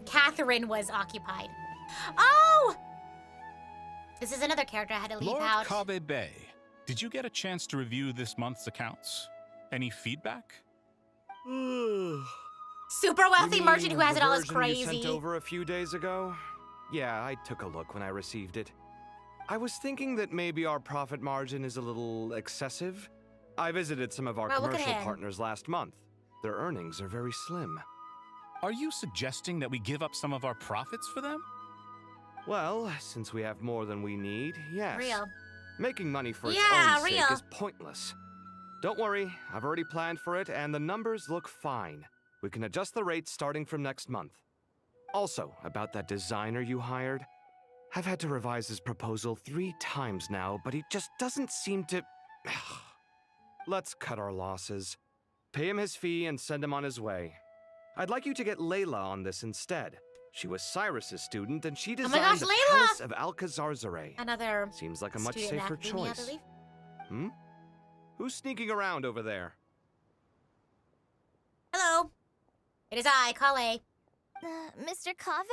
Catherine was occupied. Oh! This is another character I had to leave Lord out. Kaveh Bey, did you get a chance to review this month's accounts? Any feedback? Super wealthy merchant who has it all is You crazy. sent over a few days ago? Yeah, I took a look when I received it. I was thinking that maybe our profit margin is a little excessive. I visited some of our Wow, look at commercial him. partners last month. Their earnings are very slim. Are you suggesting that we give up some of our profits for them? Well, since we have more than we need, yes. Real. Making money for its Yeah, own real. sake is pointless. Don't worry, I've already planned for it, and the numbers look fine. We can adjust the rates starting from next month. Also, about that designer you hired, I've had to revise his proposal 3 times now, but he just doesn't seem to... Let's cut our losses. Pay him his fee and send him on his way. I'd like you to get Layla on this instead. She was Cyrus's student, and she my designed gosh, the Layla! Palace of Alcazarzaray. Another Seems like a much student safer academia, I choice. believe. Hmm? Who's sneaking around over there? Hello. It is I, Kale. Mr. Kaveh?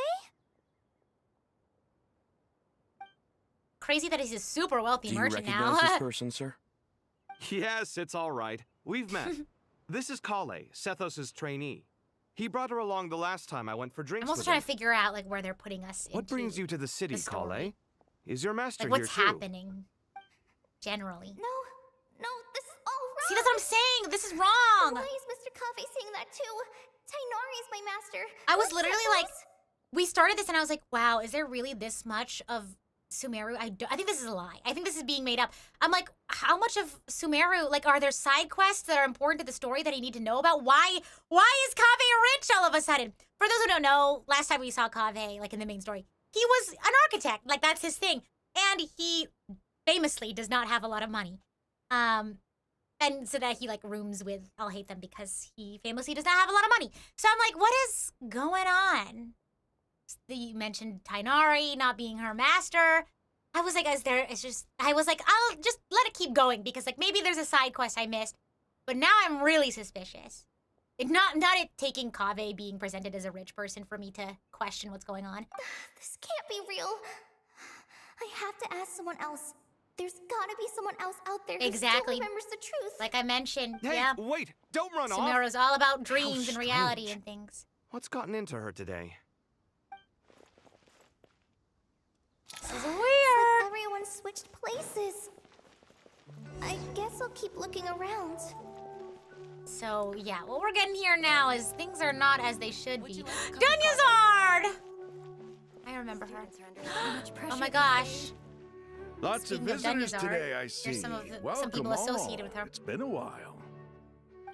Crazy that he's a super wealthy Do you merchant recognize now. this person, sir? Yes, it's all right. We've met. This is Kale, Sethos' trainee. He brought her along the last time I went for drinks I'm also with trying him. to figure out like where they're putting us. What brings you to the city, the story. Kale? Is your master Like what's here too? happening, generally. No, this is all wrong. See, that's what I'm saying. This is wrong. Why is Mr. Kaveh saying that too? Tainari is my master. I was What's literally Sethos? like, we started this and I was like, wow, is there really this much of Sumeru? I think this is a lie. I think this is being made up. I'm like, how much of Sumeru, like, are there side quests that are important to the story that I need to know about? Why is Kaveh rich all of a sudden? For those who don't know, last time we saw Kaveh, like in the main story, he was an architect. Like, that's his thing. And he famously does not have a lot of money. And so that he, like, rooms with I'll Hate Them because he famously does not have a lot of money. So I'm like, what is going on? You mentioned Tainari not being her master. I was like, I was like, I'll just let it keep going because, like, maybe there's a side quest I missed. But now I'm really suspicious. Not it taking Kaveh being presented as a rich person for me to question what's going on. This can't be real. I have to ask someone else. There's gotta be someone else out there who Exactly. still remembers the truth. Like I mentioned, Hey, yeah. wait! Don't run off! Sumeru's all about dreams and strange. reality and things. What's gotten into her today? This is Like weird. everyone switched places. I guess I'll keep looking around. So, yeah, what we're getting here now is things are not as they should be. Dunyazard! I remember her. Oh my gosh. Lots Speaking of of visitors Dunyazard, today, I see. there's some Welcome people associated with her. It's been a while.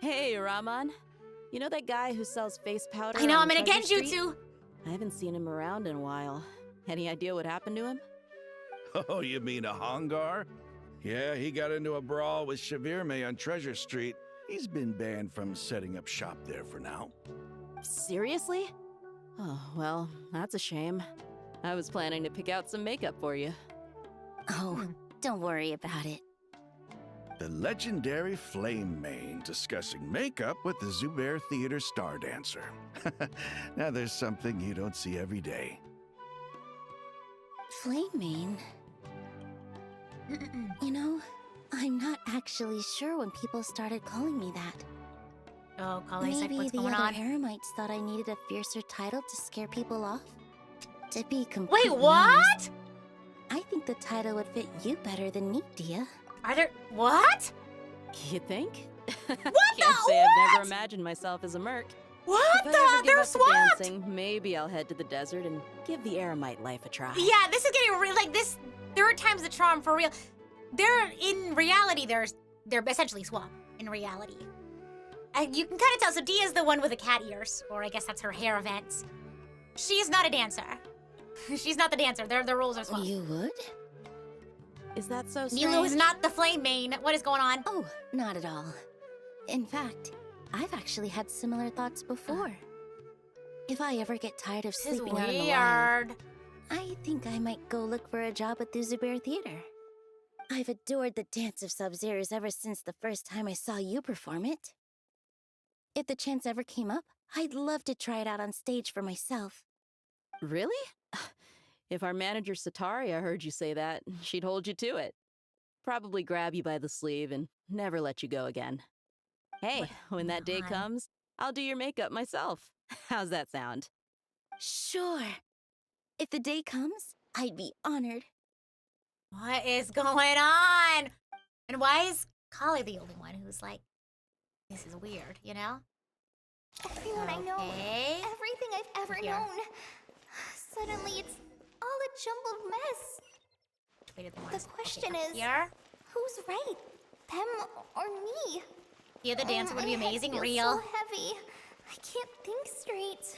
Hey, Raman. You know that guy who sells face powder? I know, on I'm in a Treasure Street? genjutsu. I haven't seen him around in a while. Any idea what happened to him? Oh, you mean a Hongar? Yeah, he got into a brawl with Shavirme on Treasure Street. He's been banned from setting up shop there for now. Seriously? Oh, well, that's a shame. I was planning to pick out some makeup for you. Oh, don't worry about it. The legendary Flame Mane discussing makeup with the Zubair Theater star dancer. Now there's something you don't see every day. Flame-mane? You know, I'm not actually sure when people started calling me that. Oh, Kale's like, Maybe what's the going other on? eremites thought I needed a fiercer title to scare people off. To be completely Wait, what? honest, I think the title would fit you better than me, Dia. Are there... What? You think? What Can't the... say I've what? never imagined myself as a merc. What If the... I ever give They're up the swapped! dancing, maybe I'll head to the desert and give the eremite life a try. Yeah, this is getting real. Like, this... There are times the charm for real. They're... In reality, they're essentially swapped. in reality. You can kind of tell. So Dia is the one with the cat ears, or I guess that's her hair events. She is not a dancer. She's not the dancer. Their roles are swapped. You would? Is that so strange? Milu is not the flame main. What is going on? Oh, not at all. In fact, I've actually had similar thoughts before. If I ever get tired of This is sleeping out in the wild, weird. I think I might go look for a job at the Zubair Theater. I've adored the dance of Sub-Zeros ever since the first time I saw you perform it. If the chance ever came up, I'd love to try it out on stage for myself. Really? If our manager Sataria heard you say that, she'd hold you to it. Probably grab you by the sleeve and never let you go again. Hey, when that day comes, I'll do your makeup myself. How's that sound? Sure. If the day comes, I'd be honored. What is going on? And why is Kali the only one who's like, this is weird, you know? Everyone I know, everything I've ever known. Suddenly it's all a jumbled mess. The question is, who's right? Them or me? Yeah, the dancer would be amazing. My head feels Real. so heavy. I can't think straight.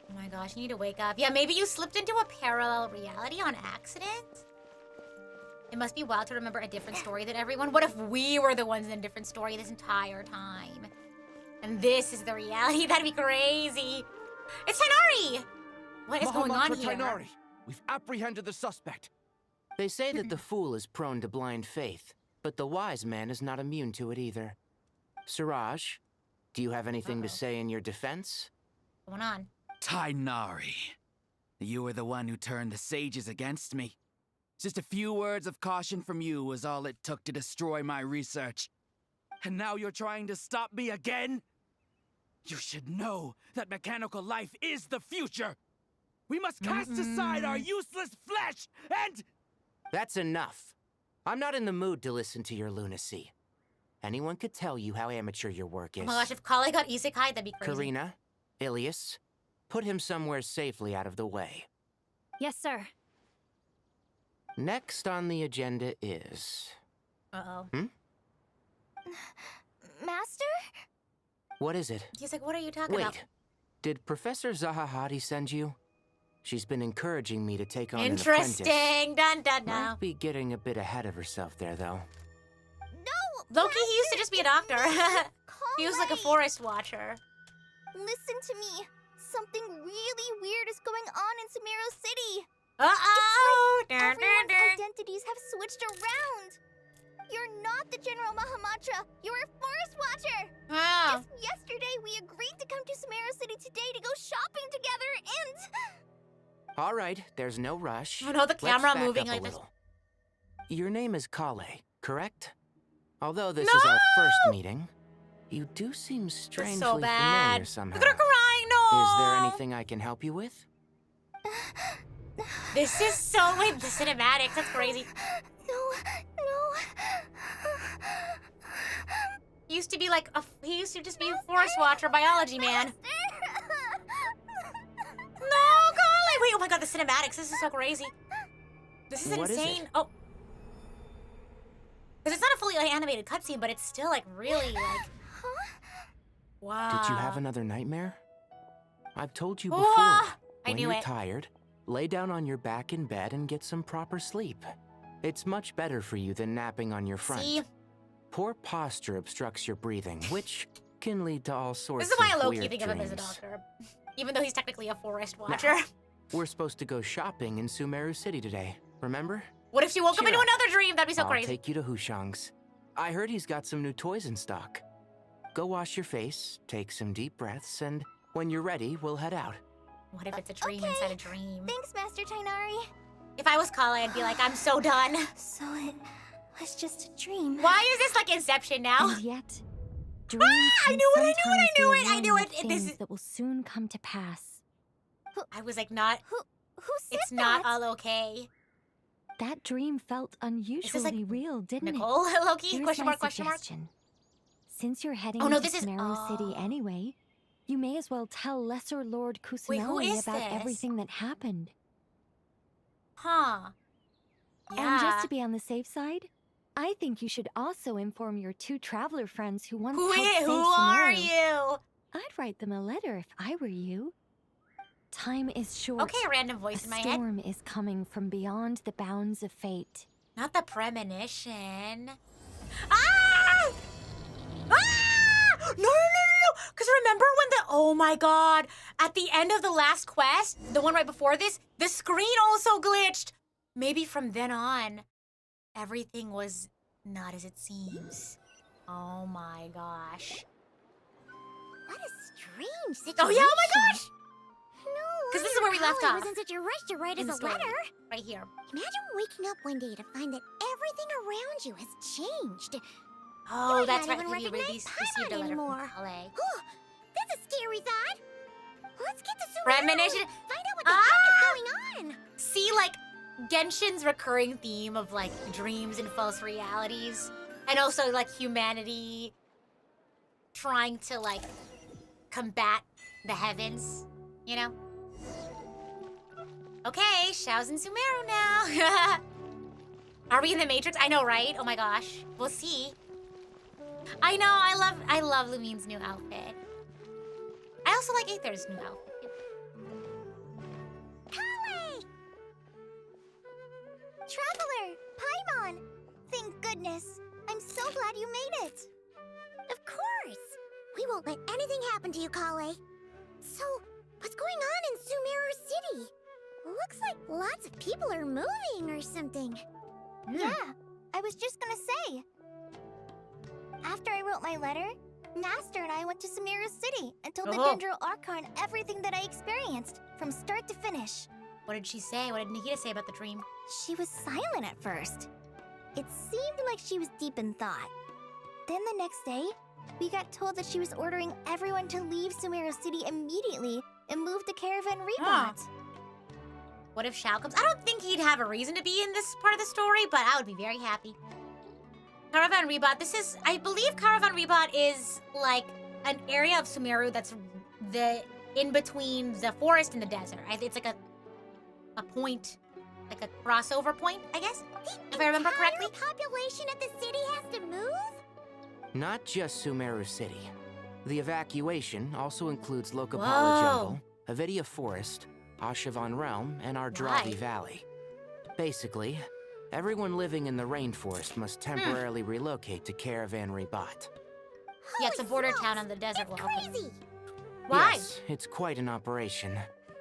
Oh my gosh, you need to wake up. Yeah, maybe you slipped into a parallel reality on accident? It must be wild to remember a different story than everyone. What if we were the ones in a different story this entire time? And this is the reality? That'd be crazy. It's Tainari! What is going on here? Tainari. We've apprehended the suspect. They say that the fool is prone to blind faith, but the wise man is not immune to it either. Siraj, do you have anything to say in your defense? What's going on? Tainari, you were the one who turned the sages against me. Just a few words of caution from you was all it took to destroy my research. And now you're trying to stop me again? You should know that mechanical life is the future. We must cast aside our useless flesh and... That's enough. I'm not in the mood to listen to your lunacy. Anyone could tell you how amateur your work is. Oh my gosh, if Kali got isekai, that'd be crazy. Karina, Ilias, put him somewhere safely out of the way. Yes, sir. Next on the agenda is... Uh-oh. Master? What is it? He's like, what are you talking about? Wait, did Professor Zahahati send you? She's been encouraging me to take on Interesting. an apprentice. Dun dun dun. Might be getting a bit ahead of herself there, though. No! Loki, he used to just be a doctor. He was like a forest watcher. Listen to me. Something really weird is going on in Sumeru City. Uh-oh! It's like everyone's identities have switched around. You're not the General Mahamatra. You're a forest watcher. Wow. Just yesterday, we agreed to come to Sumeru City today to go shopping together and... All right, there's no rush. Oh no, the camera Let's back moving up like a this. little. Your name is Kale, correct? Although this is our first meeting, you do seem strangely so bad. familiar somehow. Look at her crying, no! Is there anything I can help you with? This is so wait, the cinematics, that's crazy. No. He used to be like he used to just be a forest watcher, biology man. No, Kale! Wait, oh my god, the cinematics, this is so crazy. This is What is insane. it? Oh. Because it's not a fully animated cutscene, but it's still like really like wow. Did you have another nightmare? I've told you before. I when knew you're it. tired, lay down on your back in bed and get some proper sleep. It's much better for you than napping on your front. See? Poor posture obstructs your breathing, which can lead to all sorts This is why I of low-key weird think of him as a dreams. doctor. Even though he's technically a forest watcher. We're supposed to go shopping in Sumeru City today, remember? What if she woke up Cheer into up. another dream? That'd be so I'll crazy. take you to Hushang's. I heard he's got some new toys in stock. Go wash your face, take some deep breaths, and when you're ready, we'll head out. What if it's a dream inside a dream? Thanks, Master Tainari. If I was Kale, I'd be like, I'm so done. So it was just a dream. Why is this like Inception now? And yet, dreams I knew it, I knew it, I sometimes knew be it, I a knew warning it. of This things is... that will soon come to pass. I was like, not... Who said It's that? not all okay. That dream felt unusually real, didn't Nicole? it? Loki? Here's Question my mark, question mark? suggestion. Since you're heading Oh, no, to this is- Sumeru City anyway, you may as well tell Lesser Lord Wait, who Kusanagi is about this? everything that happened. Huh. And just Yeah. to be on the safe side, I think you should also inform your 2 traveler friends who once Who helped save are Sumeru. you? I'd write them a letter if I were you. Time is short. Okay, a random voice in my A head. storm is coming from beyond the bounds of fate. Not the premonition. Ah! Ah! No! Because remember when oh my god, at the end of the last quest, the one right before this, the screen also glitched. Maybe from then on, everything was not as it seems. Oh my gosh. What a strange situation. Oh yeah, oh my gosh! No, Because this is where we left Krai off. was in such a rush to write us In the a story. letter. Right here. Imagine waking up one day to find that everything around you has changed. Oh, You that's might right. not even You recognize received a Paimon letter anymore. from Krai. Oh, that's a scary thought. Let's get to Sumeru. Premonition. Find out what the heck is going on. See, like, Genshin's recurring theme of, like, dreams and false realities. And also, like, humanity trying to, like, combat the heavens, you know? Okay, Xiao's in Sumeru now. Are we in the Matrix? I know, right? Oh my gosh. We'll see. I know, I love Lumine's new outfit. I also like Aether's new outfit. Krai! Traveler, Paimon. Thank goodness. I'm so glad you made it. Of course. We won't let anything happen to you, Krai. So, what's going on in Sumeru City? Looks like lots of people are moving or something. Yeah, I was just gonna say. After I wrote my letter, Master and I went to Sumeru City and told the Dendro Archon everything that I experienced, from start to finish. What did she say? What did Nikita say about the dream? She was silent at first. It seemed like she was deep in thought. Then the next day, we got told that she was ordering everyone to leave Sumeru City immediately and move to Caravan Rebot. What if Xiao comes? I don't think he'd have a reason to be in this part of the story, but I would be very happy. Caravan Rebot. This is, I believe Caravan Rebot is like an area of Sumeru that's in between the forest and the desert. It's like a point, like a crossover point, I guess, if I remember correctly. The population of the city has to move? Not just Sumeru City. The evacuation also includes Lokapala Whoa. Jungle, Avidia Forest, Ashavan Realm, and Ardravi Valley. Basically, everyone living in the rainforest must temporarily relocate to Caravan Rebot. Yeah, it's a border town on the desert. That's crazy. Why? Yes, it's quite an operation.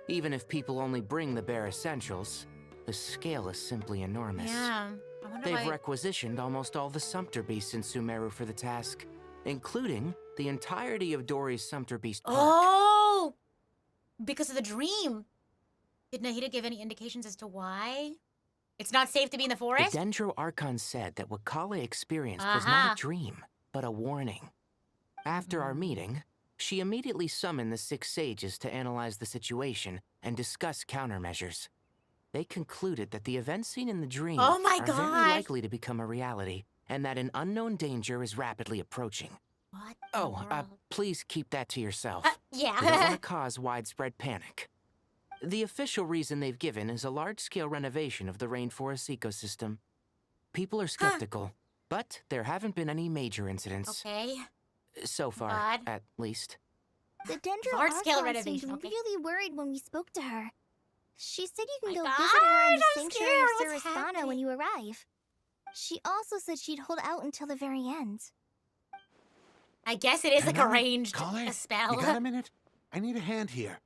Even if people only bring the bare essentials, the scale is simply enormous. Yeah. I wonder They've why. requisitioned almost all the Sumpter Beasts in Sumeru for the task, including the entirety of Dori's Sumpter Beast Park. Oh! Because of the dream. Did Nahida give any indications as to why? It's not safe to be in the forest? The Dendro Archon said that what Kale experienced was not a dream, but a warning. After our meeting, she immediately summoned the 6 sages to analyze the situation and discuss countermeasures. They concluded that the events seen in the dream Oh my are God. very likely to become a reality, and that an unknown danger is rapidly approaching. What? Please keep that to yourself. Yeah. We don't want to cause widespread panic. The official reason they've given is a large-scale renovation of the rainforest ecosystem. People are skeptical, but there haven't been any major incidents. Okay. So far, God. at least. The Dendro Large-scale Archon renovation, seemed okay. really worried when we spoke to her. She said you can My go God, visit her in the I'm sanctuary of scared. What's Surastana when you arrive. She also said she'd hold out until the very end. I guess it is like Hello? arranged Kale, a spell. You got a minute? I need a hand here.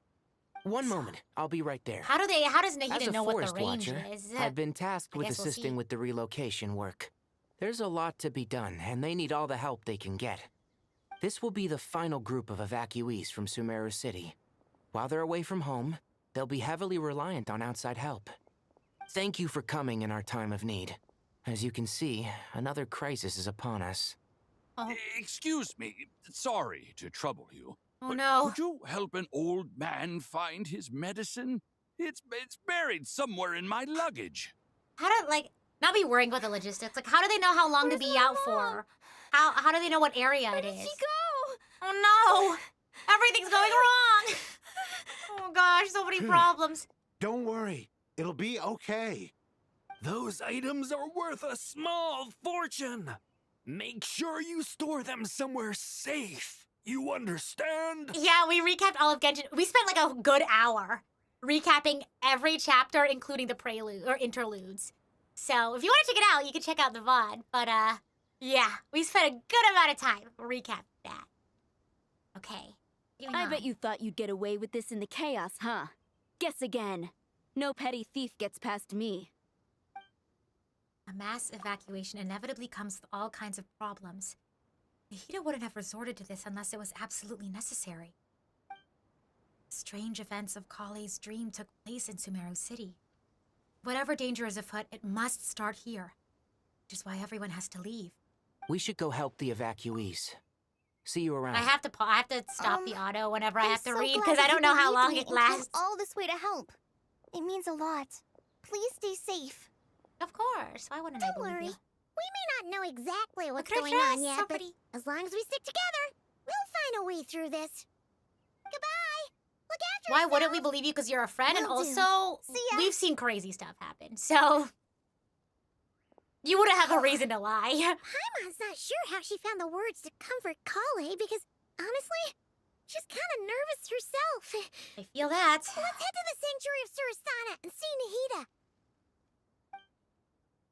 One moment, I'll be right there. How does As Nahida a know what the forest range watcher, is? I've been tasked I with guess we'll assisting see. with the relocation work. There's a lot to be done, and they need all the help they can get. This will be the final group of evacuees from Sumeru City. While they're away from home, they'll be heavily reliant on outside help. Thank you for coming in our time of need. As you can see, another crisis is upon us. Excuse me. Sorry to trouble you. Oh but no. Could you help an old man find his medicine? It's buried somewhere in my luggage. How do, like, not be worrying about the logistics. Like, how do they know how long to be out for? How do they know what area it is? Where did she go? Oh no! Everything's going wrong! Oh gosh, so many problems. Don't worry. It'll be okay. Those items are worth a small fortune. Make sure you store them somewhere safe. You understand? Yeah, we recapped all of Genshin. We spent like a good hour recapping every chapter, including the prelude or interludes. So if you want to check it out, you can check out the VOD. But yeah, we spent a good amount of time recapping that. Okay. I bet you thought you'd get away with this in the chaos, huh? Guess again. No petty thief gets past me. A mass evacuation inevitably comes with all kinds of problems. Rita wouldn't have resorted to this unless it was absolutely necessary. Strange events of Kale's dream took place in Sumeru City. Whatever danger is afoot, it must start here. Which is why everyone has to leave. We should go help the evacuees. See you around. I have to stop the auto whenever I have to read glad because I that don't you know how believed long me it and came lasts. all this way to help. It means a lot. Please stay safe. Of course. Why wouldn't I Don't believe worry. you? We may not know exactly what's Look at her going on dress, yet, so but pretty. as long as we stick together, we'll find a way through this. Goodbye. Look after Why yourself. wouldn't we believe you because you're a friend? And Will do. also, See ya. we've seen crazy stuff happen. So, you wouldn't have a reason to lie. Paimon's not sure how she found the words to comfort Kale because, honestly, she's kind of nervous herself. I feel that. Let's head to the Sanctuary of Surasana and see Nahida.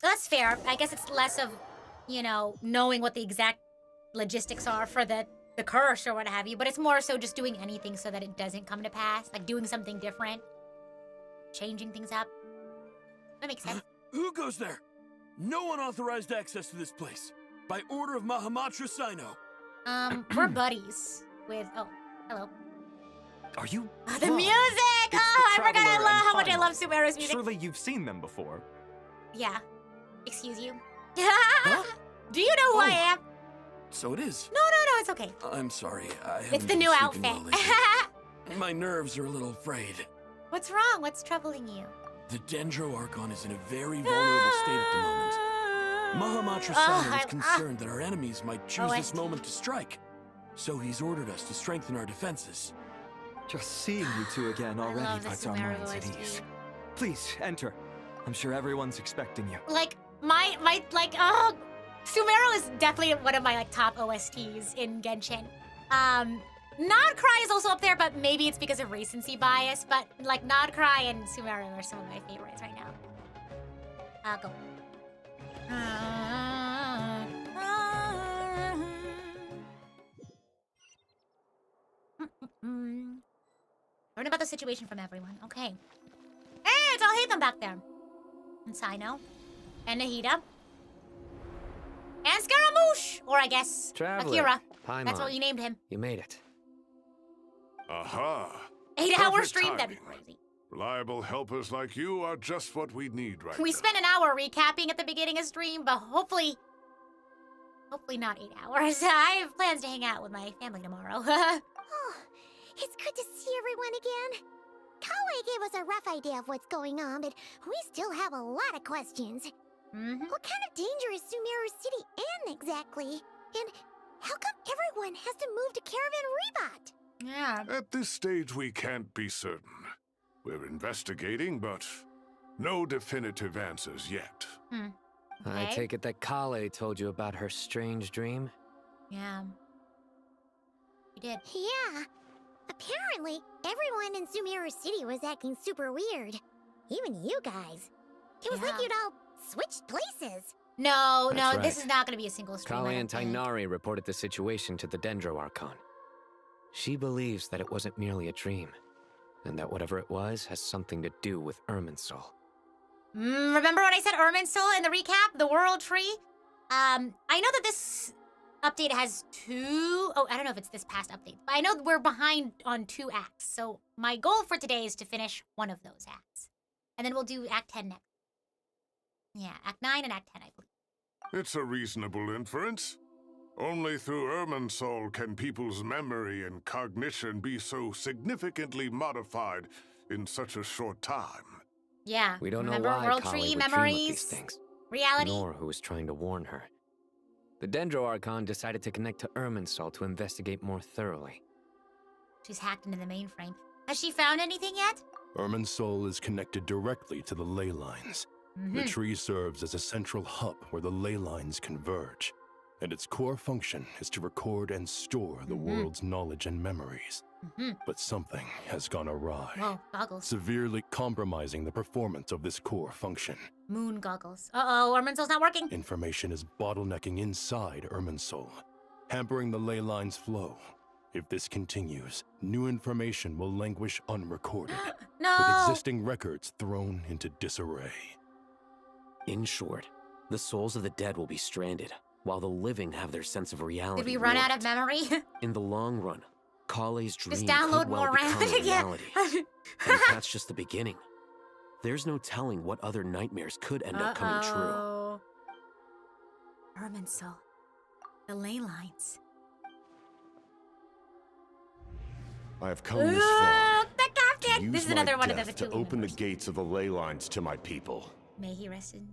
That's fair. I guess it's less of, you know, knowing what the exact logistics are for the curse or what have you, but it's more so just doing anything so that it doesn't come to pass. Like doing something different. Changing things up. That makes sense. Who goes there? No one authorized access to this place. By order of Mahamatra Sino. We're buddies with... Oh, hello. Are you? The music! It's Oh, the I forgot Traveler and how much I Final. love Sumeru's music. Surely you've seen them before. Yeah. Excuse you. Do you know who I am? So it is. No, it's okay. I'm sorry. I It's the new outfit. My nerves are a little frayed. What's wrong? What's troubling you? The Dendro Archon is in a very vulnerable state at the moment. Mahamatra Sino is concerned that our enemies might choose this moment to strike. So he's ordered us to strengthen our defenses. Just seeing you two again already love the puts our Sumeru minds at OST. ease. Please, enter. I'm sure everyone's expecting you. Like, Sumeru is definitely one of my, top OSTs in Genshin. Nod Krai is also up there, but maybe it's because of recency bias, but, Nod Krai and Sumeru are some of my favorites right now. Go. Learn about the situation from everyone. Okay. Hey, it's all Hatham back there. And Sino. And Nahida. And Scaramouche! Or I guess, Traveler. Akira. Paimon. That's what you named him. You made it. Aha! 8-hour Perfect stream, that'd be timing. crazy. Reliable helpers like you are just what we need right We now. spent an hour recapping at the beginning of stream, but hopefully not 8 hours. I have plans to hang out with my family tomorrow. Oh, it's good to see everyone again. Kale gave us a rough idea of what's going on, but we still have a lot of questions. What kind of danger is Sumeru City in exactly? And how come everyone has to move to Caravan Rebot? Yeah. At this stage, we can't be certain. We're investigating, but no definitive answers yet. I Okay. take it that Kale told you about her strange dream? Yeah. You did. Yeah. Apparently, everyone in Sumeru City was acting super weird. Even you guys. It was like Yeah. you'd all switched places. No, That's this right. is not going to be a single stream. Kale I don't and think. Tainari reported the situation to the Dendro Archon. She believes that it wasn't merely a dream, and that whatever it was has something to do with Irminsul. Remember when I said Irminsul in the recap? The World Tree? I know that this update has I don't know if it's this past update, but I know we're behind on 2 acts. So my goal for today is to finish one of those acts. And then we'll do Act 10 next. Yeah, Act 9 and Act 10, I believe. It's a reasonable inference. Only through Irminsul can people's memory and cognition be so significantly modified in such a short time. Yeah. We don't Remember know why World Kale Tree, would memories, dream of these things, reality. nor who was trying to warn her. The Dendro Archon decided to connect to Irminsul to investigate more thoroughly. She's hacked into the mainframe. Has she found anything yet? Irminsul is connected directly to the ley lines. The tree serves as a central hub where the ley lines converge, and its core function is to record and store the world's knowledge and memories. But something has gone awry, Whoa, goggles. severely compromising the performance of this core function. Moon goggles. Uh-oh, Irminsul's not working. Information is bottlenecking inside Irminsul, hampering the ley line's flow. If this continues, new information will languish unrecorded, No! with existing records thrown into disarray. In short, the souls of the dead will be stranded, while the living have their sense of reality. Did we run out warped. of memory? In the long run, Kale's dream Just download could well more become RAM a again. reality. And that's just the beginning. There's no telling what other nightmares could end up coming true. Irminsul. The ley lines. I have come this far. The captain! To This use is another my one of death the to two open the universe. gates of the ley lines to my people. May he rest in.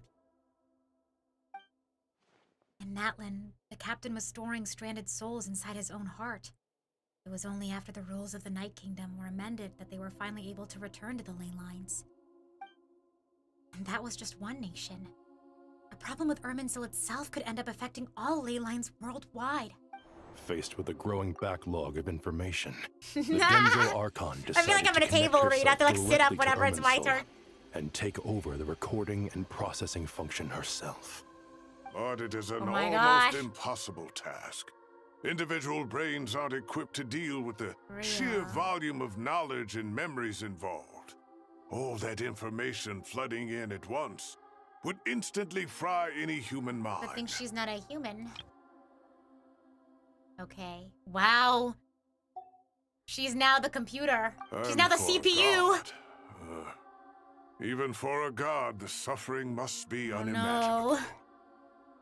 In Natlan, the captain was storing stranded souls inside his own heart. It was only after the rules of the Night Kingdom were amended that they were finally able to return to the ley lines. And that was just one nation. A problem with Irminsul itself could end up affecting all ley lines worldwide. Faced with a growing backlog of information, the Dendro Archon decided I feel like I'm at a table where you'd have to like sit up whenever it's my turn. And take over the recording and processing function herself. But it is an my almost gosh. impossible task. Individual brains aren't equipped to deal with the sheer volume of knowledge and memories involved. All that information flooding in at once would instantly fry any human mind. Good thing she's not a human. Okay. Wow. She's now the computer. She's now the And for a CPU. god, even for a god, the suffering must be unimaginable. No.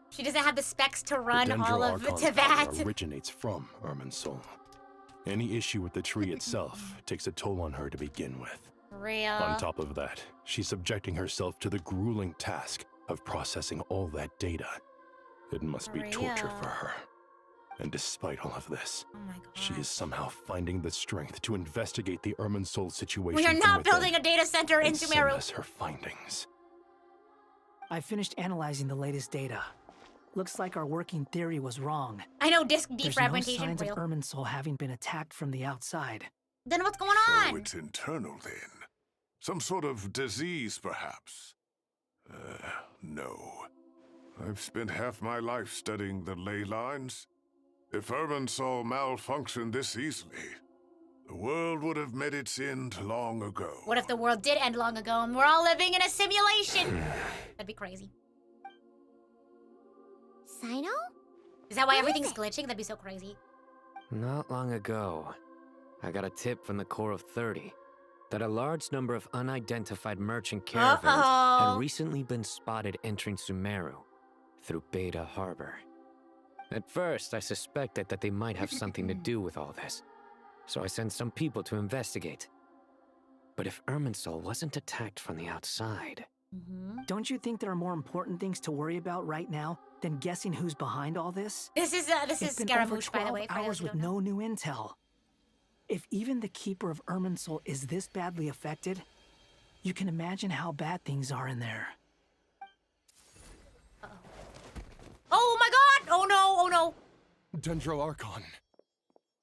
She doesn't have the specs to run The all Dendro of Archon's to that. power originates from Irminsul. Any issue with the tree itself takes a toll on her to begin with. Real. On top of that, she's subjecting herself to the grueling task of processing all that data. It must be torture for her. And despite all of this, she is somehow finding the strength to investigate the Irminsul situation. We are from not within building a data center in and send Sumeru. us her findings. I finished analyzing the latest data. Looks like our working theory was wrong. I know disk There's defragmentation. no signs real. of Irminsul having been attacked from the outside. Then what's going So on? it's internal then. Some sort of disease, perhaps. No. I've spent half my life studying the ley lines. If Irminsul malfunctioned this easily, the world would have met its end long ago. What if the world did end long ago and we're all living in a simulation? That'd be crazy. Sino? Is that why everything's glitching? That'd be so crazy. Not long ago, I got a tip from the Core of 30 that a large number of unidentified merchant caravans had recently been spotted entering Sumeru through Beta Harbor. At first, I suspected that they might have something to do with all this, so I sent some people to investigate. But if Irminsul wasn't attacked from the outside... Don't you think there are more important things to worry about right now than guessing who's behind all this? This is It's been over Scaramouche, by the 12 way. For hours those who with don't know. no new intel. If even the Keeper of Irminsul is this badly affected, you can imagine how bad things are in there. Oh my god! Oh no, oh no. Dendro Archon.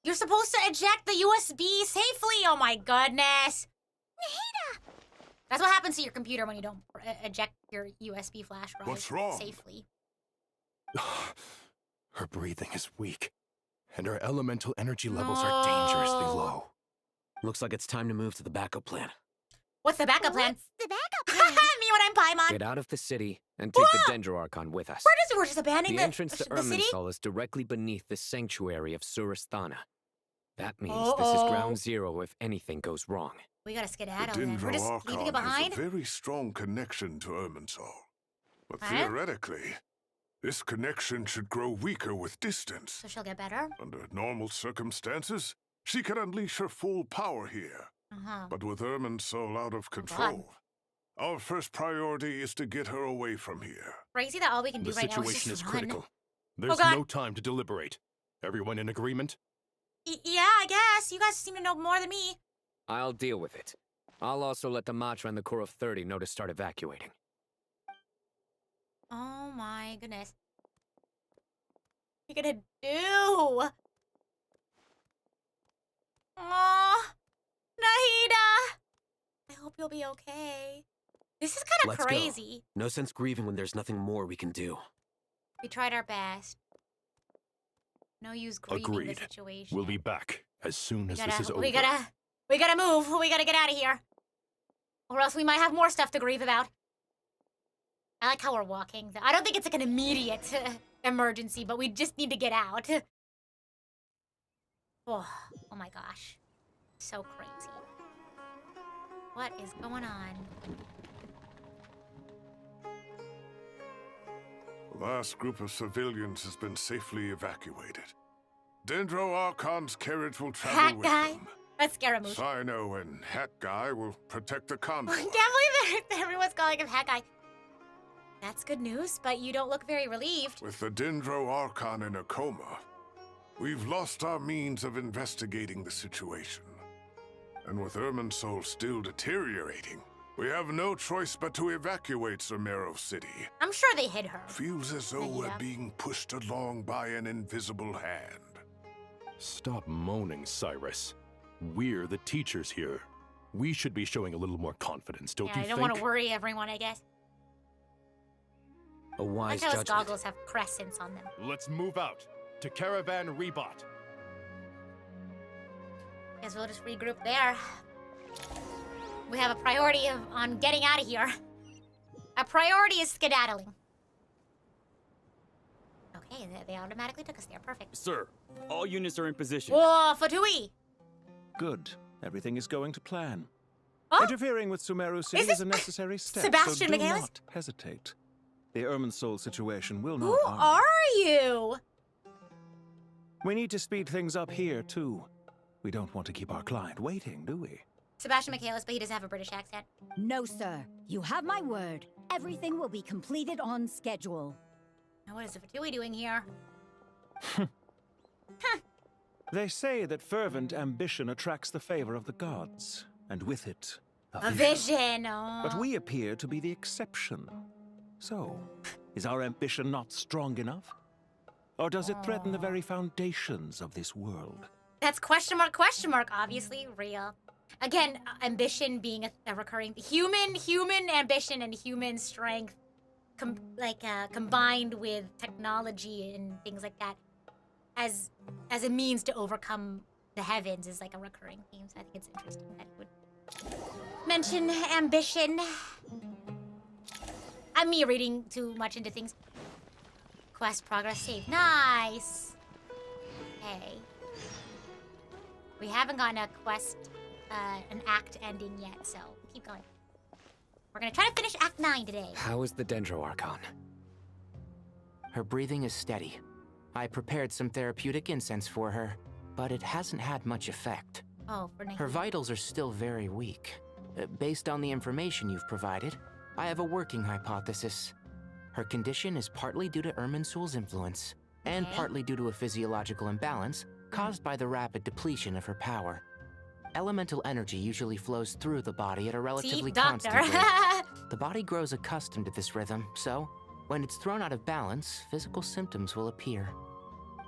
You're supposed to eject the USB safely! Oh my goodness! Nahida! That's what happens to your computer when you don't eject your USB flash drive What's wrong? safely. Her breathing is weak, and her elemental energy levels are dangerously low. Looks like it's time to move to the backup plan. What's the backup plan? The backup plan? Me when I'm Paimon! Get out of the city and take the Dendro Archon with us. We're just abandoning The entrance to the city? Irminsul is directly beneath the sanctuary of Surasthana. That means this is ground zero if anything goes wrong. We gotta The skedaddle then. We're Dendro just leaving it Archon has behind? a very strong connection to Irminsul. But Huh? theoretically, this connection should grow weaker with distance. So she'll get better? Under normal circumstances, she can unleash her full power here. Uh-huh. But with Irminsul out of control, our first priority is to get her away from here. Crazy that all we can do The right now is situation just is run. critical. There's God. no time to deliberate. Everyone in agreement? Yeah, I guess. You guys seem to know more than me. I'll deal with it. I'll also let the Matra and the Core of 30 know to start evacuating. my goodness. What are you gonna do? Aw, Nahida! I hope you'll be okay. This is kind of Let's crazy. Go. No sense grieving when there's nothing more we can do. We tried our best. No use grieving Agreed. the situation. We'll be back as soon as this is over. We gotta move. We gotta get out of here. Or else we might have more stuff to grieve about. I like how we're walking. I don't think it's like an immediate emergency, but we just need to get out. Oh my gosh. So crazy. What is going on? The last group of civilians has been safely evacuated. Dendro Archon's carriage will travel Hat with guy? them. That's Scaramouche. Sino and Hat Guy will protect the convoy. I can't believe that everyone's calling him Hat Guy. That's good news, but you don't look very relieved. With the Dendro Archon in a coma, we've lost our means of investigating the situation. And with Irminsul still deteriorating, we have no choice but to evacuate Sumeru City. I'm sure they hid her. Feels as though we're being pushed along by an invisible hand. Stop moaning, Cyrus. We're the teachers here. We should be showing a little more confidence, don't you think? I don't want to worry everyone, I guess. A wise Like how his judgment. goggles have crescents on them. Let's move out to Caravan Rebot. Guess we'll just regroup there. We have a priority on getting out of here. Our priority is skedaddling. Okay, they automatically took us there. Perfect. Sir, all units are in position. Whoa, Fatui! Good. Everything is going to plan. Oh? Interfering with Sumeru City is a necessary step, Sebastian so do Michaelis? not hesitate. The Irminsul situation will not Who harm are you? We need to speed things up here, too. We don't want to keep our client waiting, do we? Sebastian Michaelis, but he doesn't have a British accent. No, sir. You have my word. Everything will be completed on schedule. Now what is the Fatui doing here? They say that fervent ambition attracts the favor of the gods, and with it, A vision. Oh. But we appear to be the exception. So, is our ambition not strong enough? Or does it threaten the very foundations of this world? That's question mark, obviously real. Again, ambition being a recurring human ambition and human strength, combined with technology and things like that, as a means to overcome the heavens is like a recurring theme. So I think it's interesting that it would mention ambition. I'm me reading too much into things. Quest progress saved. Nice. Okay. We haven't gotten a quest, an act ending yet, so keep going. We're gonna try to finish Act 9 today. How is the Dendro Archon? Her breathing is steady. I prepared some therapeutic incense for her, but it hasn't had much effect. Oh, for Her vitals are still very weak. Based on the information you've provided, I have a working hypothesis. Her condition is partly due to Irminsul's influence, and partly due to a physiological imbalance caused by the rapid depletion of her power. Elemental energy usually flows through the body at a relatively constant rate. The body grows accustomed to this rhythm, so when it's thrown out of balance, physical symptoms will appear.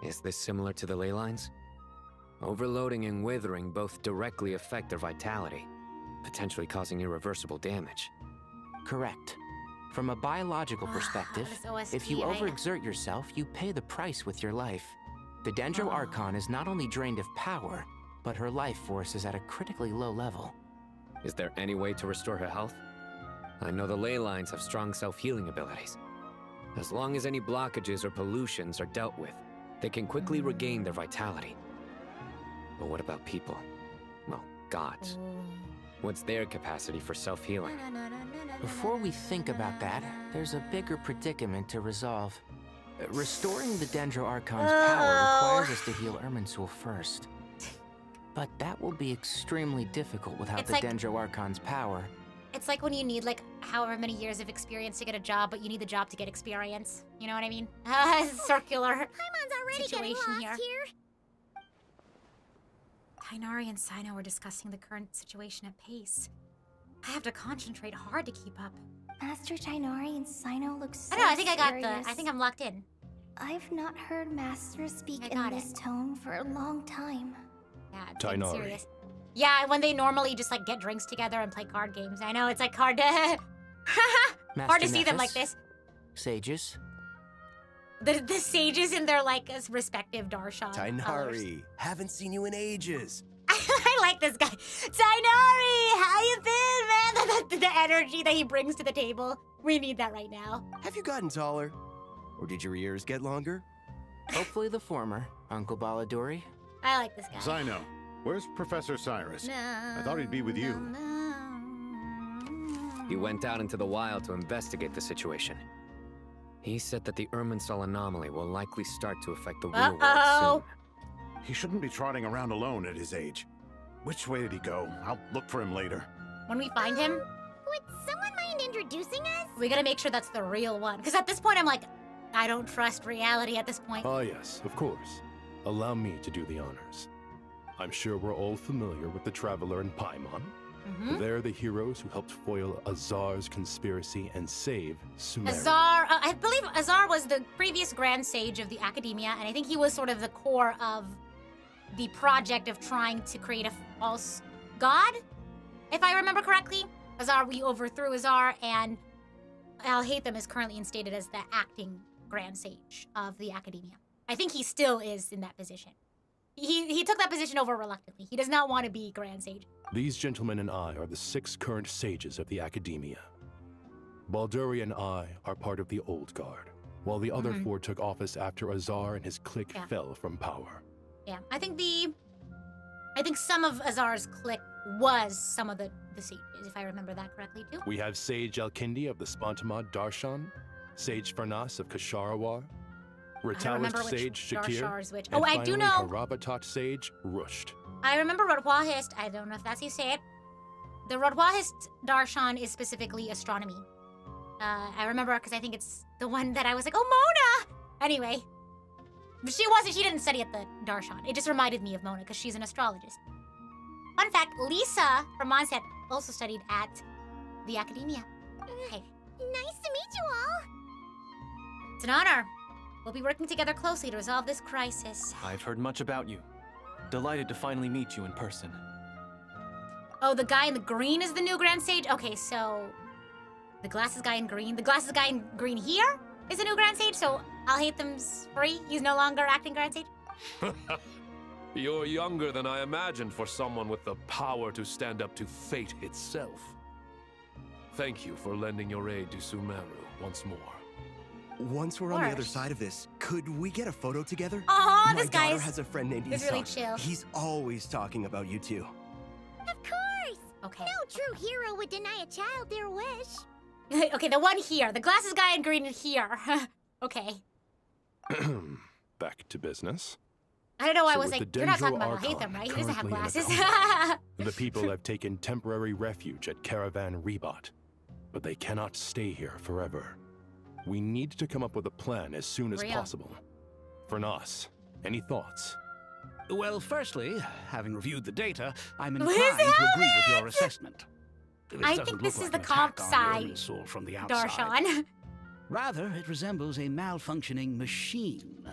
Is this similar to the ley lines? Overloading and withering both directly affect their vitality, potentially causing irreversible damage. Correct. From a biological perspective, if you overexert yourself, you pay the price with your life. The Dendro Archon is not only drained of power, but her life force is at a critically low level. Is there any way to restore her health? I know the ley lines have strong self-healing abilities. As long as any blockages or pollutions are dealt with, they can quickly regain their vitality. But what about people? Well, gods. What's their capacity for self-healing? Before we think about that, there's a bigger predicament to resolve. Restoring the Dendro Archon's power requires us to heal Irminsul first. But that will be extremely difficult without It's the like- Dendro Archon's power. It's like when you need like however many years of experience to get a job, but you need the job to get experience. You know what I mean? Circular situation here. Kainari and Sino were discussing the current situation at pace. I have to concentrate hard to keep up. Master Tighnari and Sino look so I don't know, I think I got serious. I think I'm locked in. I've not heard Master speak in this tone for a long time. Yeah, it's getting Tighnari. serious. Yeah, when they normally just like get drinks together and play card games. I know, it's like hard to hard to see them like this. Sages? The sages in their like respective darshan. Tighnari, haven't seen you in ages. I like this guy. Tighnari, how you been, man? The energy that he brings to the table. We need that right now. Have you gotten taller? Or did your ears get longer? Hopefully the former, Uncle Baladuri. I like this guy. Sino, where's Professor Cyrus? I thought he'd be with you. He went out into the wild to investigate the situation. He said that the Irminsul anomaly will likely start to affect the real world soon. He shouldn't be trotting around alone at his age. Which way did he go? I'll look for him later. When we find him, Would someone mind introducing us? we gotta make sure that's the real one. Because at this point, I'm like, I don't trust reality at this point. Ah, yes, of course. Allow me to do the honors. I'm sure we're all familiar with the Traveler and Paimon. Mhm. They're the heroes who helped foil Azar's conspiracy and save Sumeru. Azar, I believe Azar was the previous Grand Sage of the Academia, and I think he was sort of the core of the project of trying to create a false god, if I remember correctly. Azar, we overthrew Azar, and Al-Haytham is currently instated as the acting Grand Sage of the Academia. I think he still is in that position. He took that position over reluctantly. He does not want to be Grand Sage. These gentlemen and I are the 6 current sages of the Academia. Balduri and I are part of the Old Guard, while the other 4 took office after Azar and his clique fell from power. Yeah, I think some of Azar's clique was some of the sages, if I remember that correctly too. We have Sage Alkindi of the Spontamad Darshan, Sage Farnas of Kasharawar, remember Ritalis which Sage Darshar Shakir, is which. and Oh, I do finally know. Harabatot Sage Rusht. I remember Rodwahist. I don't know if that's how you say it. The Rodwahist Darshan is specifically astronomy. I remember because I think it's the one that I was like, oh, Mona! Anyway. She didn't study at the Darshan. It just reminded me of Mona because she's an astrologist. Fun fact, Lisa from Mondstadt also studied at the Academia. Hey. Nice to meet you all. It's an honor. We'll be working together closely to resolve this crisis. I've heard much about you. Delighted to finally meet you in person. Oh, the guy in the green is the new Grand Sage? Okay, so the glasses guy in green. The glasses guy in green here is the new Grand Sage, so Al-Haytham's free? He's no longer acting Grand Sage? You're younger than I imagined for someone with the power to stand up to fate itself. Thank you for lending your aid to Sumeru once more. Once we're on the other side of this, could we get a photo together? Aw, My this guy daughter is- has a friend named is Isak. really chill. He's always talking about you two. Of course. Okay. No true hero would deny a child their wish. Okay, the one here. The glasses guy in green here. Okay. Back to business. I don't know why I So was with like, the you're not Dendro talking about Archon Al-Haytham, right? He doesn't have currently in glasses. combat, the people have taken temporary refuge at Caravan Rebot, but they cannot stay here forever. We need to come up with a plan as soon as Real. possible. Farnas, any thoughts? Well, firstly, having reviewed the data, I'm What is inclined to agree with your it? assessment. This I doesn't think look this is like the an comp attack on side Irminsul from the outside. Darshan. Rather, it resembles a malfunctioning machine.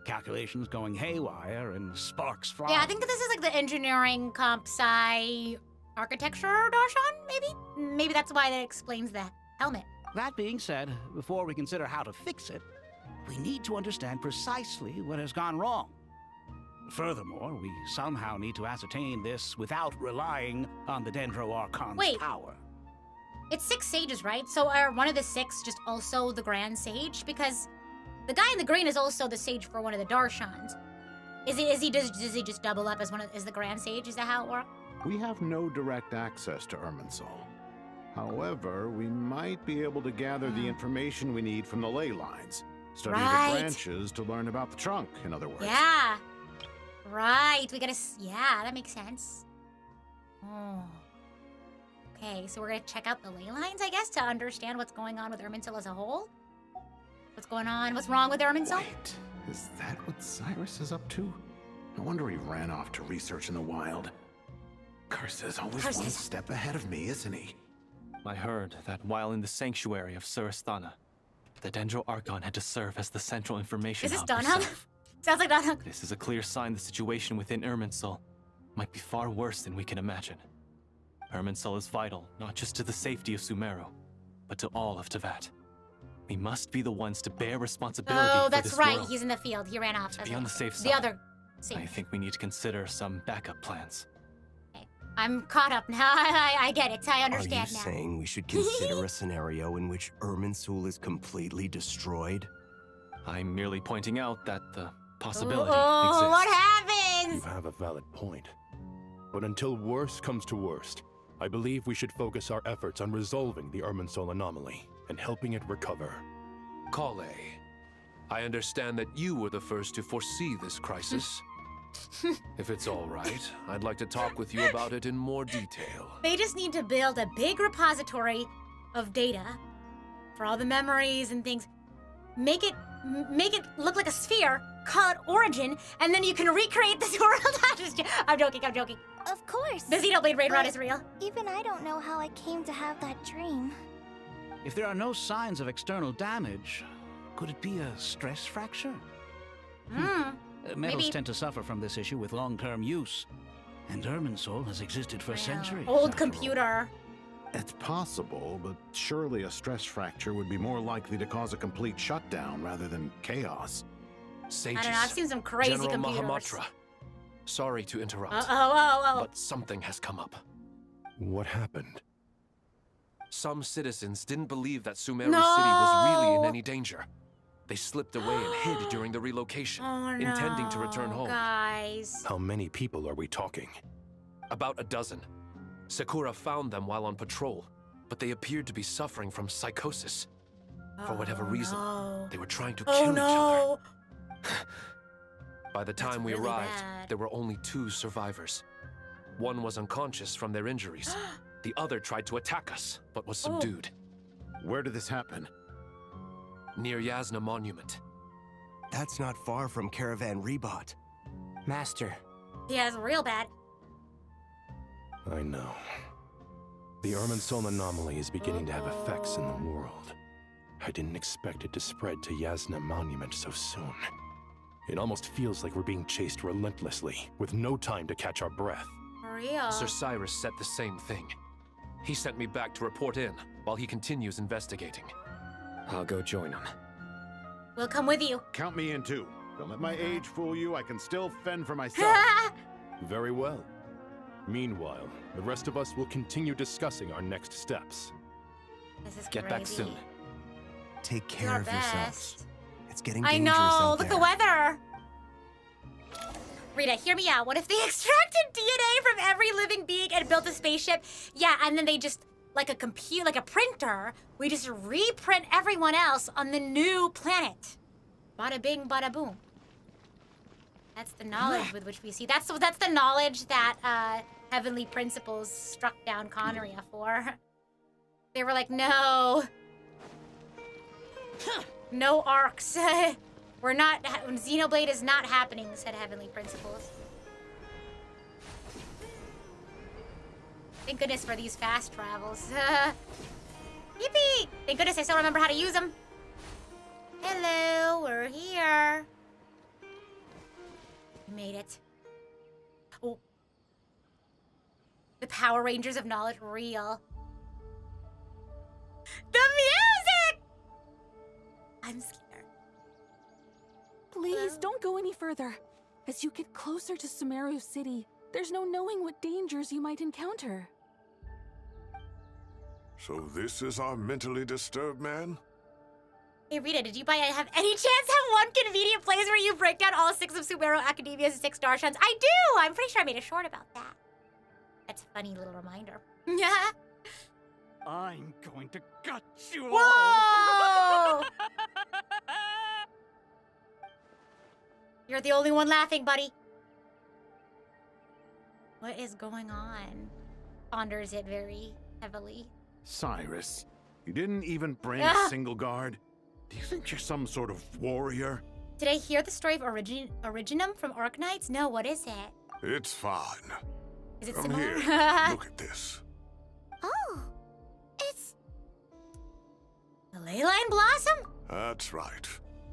Calculations going haywire and sparks flying. Yeah, I think this is like the engineering comp sci architecture Darshan, maybe? Maybe that's why that explains the helmet. That being said, before we consider how to fix it, we need to understand precisely what has gone wrong. Furthermore, we somehow need to ascertain this without relying on the Dendro Archon's Wait. power. It's 6 sages, right? So are one of the 6 just also the Grand Sage? Because the guy in the green is also the sage for one of the Darshans. Does he just double up as the Grand Sage? Is that how it works? We have no direct access to Irminsul. However, we might be able to gather the information we need from the ley lines. Study Right. the branches to learn about the trunk, in other words. Yeah. Right. We gotta. Yeah, that makes sense. Oh. Okay, so we're gonna check out the ley lines, I guess, to understand what's going on with Irminsul as a whole. What's going on? What's wrong with Irminsul? Wait, is that what Cyrus is up to? No wonder he ran off to research in the wild. Curse is always one step ahead of me, isn't he? I heard that while in the sanctuary of Surasthana, the Dendro Archon had to serve as the central information Is this hub Donhug? herself. Sounds like Donhug. This is a clear sign the situation within Irminsul might be far worse than we can imagine. Irminsul is vital, not just to the safety of Sumeru, but to all of Teyvat. We must be the ones to bear responsibility Oh, for that's this right. world. He's in the field. He ran off. To be on the safe side, The other safe. I think we need to consider some backup plans. I'm caught up now. I get it. I Are understand you now. saying we should consider a scenario in which Irminsul is completely destroyed? I'm merely pointing out that the possibility Oh, exists. what You happens? have a valid point. But until worst comes to worst, I believe we should focus our efforts on resolving the Irminsul anomaly and helping it recover. Kale, I understand that you were the first to foresee this crisis. If it's all right, I'd like to talk with you about it in more detail. They just need to build a big repository of data for all the memories and things. Make it look like a sphere. Call it Origin, and then you can recreate this world. I'm joking. Of course. The Xenoblade Raid Rod But is real. Even I don't know how I came to have that dream. If there are no signs of external damage, could it be a stress fracture? Metals maybe. tend to suffer from this issue with long-term use, and Irminsul has existed for centuries. Old computer. It's possible, but surely a stress fracture would be more likely to cause a complete shutdown rather than chaos. Sages, I don't know. I've seen some crazy General computers. Mahamatra. Sorry to interrupt. But something has come up. What happened? Some citizens didn't believe that Sumeru No! City was really in any danger. They slipped away and hid during the relocation, intending to return home. Guys. How many people are we talking? About a dozen. Sakura found them while on patrol, but they appeared to be suffering from psychosis. For whatever reason, they were trying to kill each other. By the time we really arrived, bad. there were only 2 survivors. One was unconscious from their injuries. The other tried to attack us, but was subdued. Where did this happen? Near Yasna Monument. That's not far from Caravan Rebot. Master. Yeah, it's real bad. I know. The Irminsul anomaly is beginning to have effects in the world. I didn't expect it to spread to Yasna Monument so soon. It almost feels like we're being chased relentlessly, with no time to catch our breath. For real. Sir Cyrus said the same thing. He sent me back to report in, while he continues investigating. I'll go join him. We'll come with you. Count me in too. Don't let my age fool you. I can still fend for myself. Very well. Meanwhile, the rest of us will continue discussing our next steps. This is Get back soon. Take care Our of yourselves. best. It's getting I dangerous know. out Look there. the weather. Rita, hear me out. What if they extracted DNA from every living being and built a spaceship? Yeah, and then they just, like a computer, like a printer, we just reprint everyone else on the new planet. Bada bing, bada boom. That's the knowledge with which we see. That's the knowledge that Heavenly Principles struck down Conria for. They were like, no. No arcs. We're not, Xenoblade is not happening, said Heavenly Principles. Thank goodness for these fast travels. Yippee! Thank goodness I still remember how to use them. Hello, we're here. We made it. Oh. The Power Rangers of knowledge, real. The music! I'm scared. Please, don't go any further. As you get closer to Sumeru City, there's no knowing what dangers you might encounter. So this is our mentally disturbed man? Hey Rita, did you have any chance have one convenient place where you break down all 6 of Sumeru Academia's 6 Darshans? I do! I'm pretty sure I made a short about that. That's a funny little reminder. Yeah. I'm going to gut you Whoa! all. You're the only one laughing, buddy. What is going on? Ponders it very heavily. Cyrus, you didn't even bring Ah! a single guard? Do you think you're some sort of warrior? Did I hear the story of Originum from Arknights? No, what is it? It's fine. Is it Come similar? here. Look at this. Oh, it's Leyline blossom? That's right.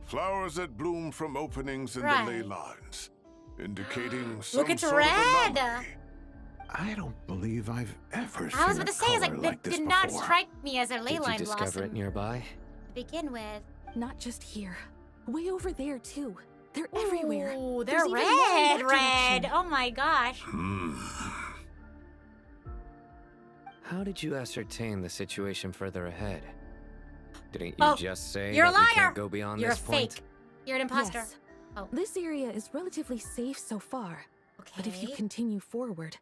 Flowers that bloom from openings in Right. the ley lines, indicating some Look, it's sort red. of anomaly. I don't believe I've ever I was seen about a to say, it's color like, like that this did not before. strike me as a Did you leyline discover blossom it nearby? to begin with. Not just here. Way over there, too. They're everywhere. Ooh, There's they're even more in red, that red. direction. Oh my gosh. How did you ascertain the situation further ahead? Didn't you Oh, just say you're a that we liar. can't go beyond You're this point? fake. You're an imposter. Yes. Oh. This area is relatively safe so far. Okay. But if you continue forward,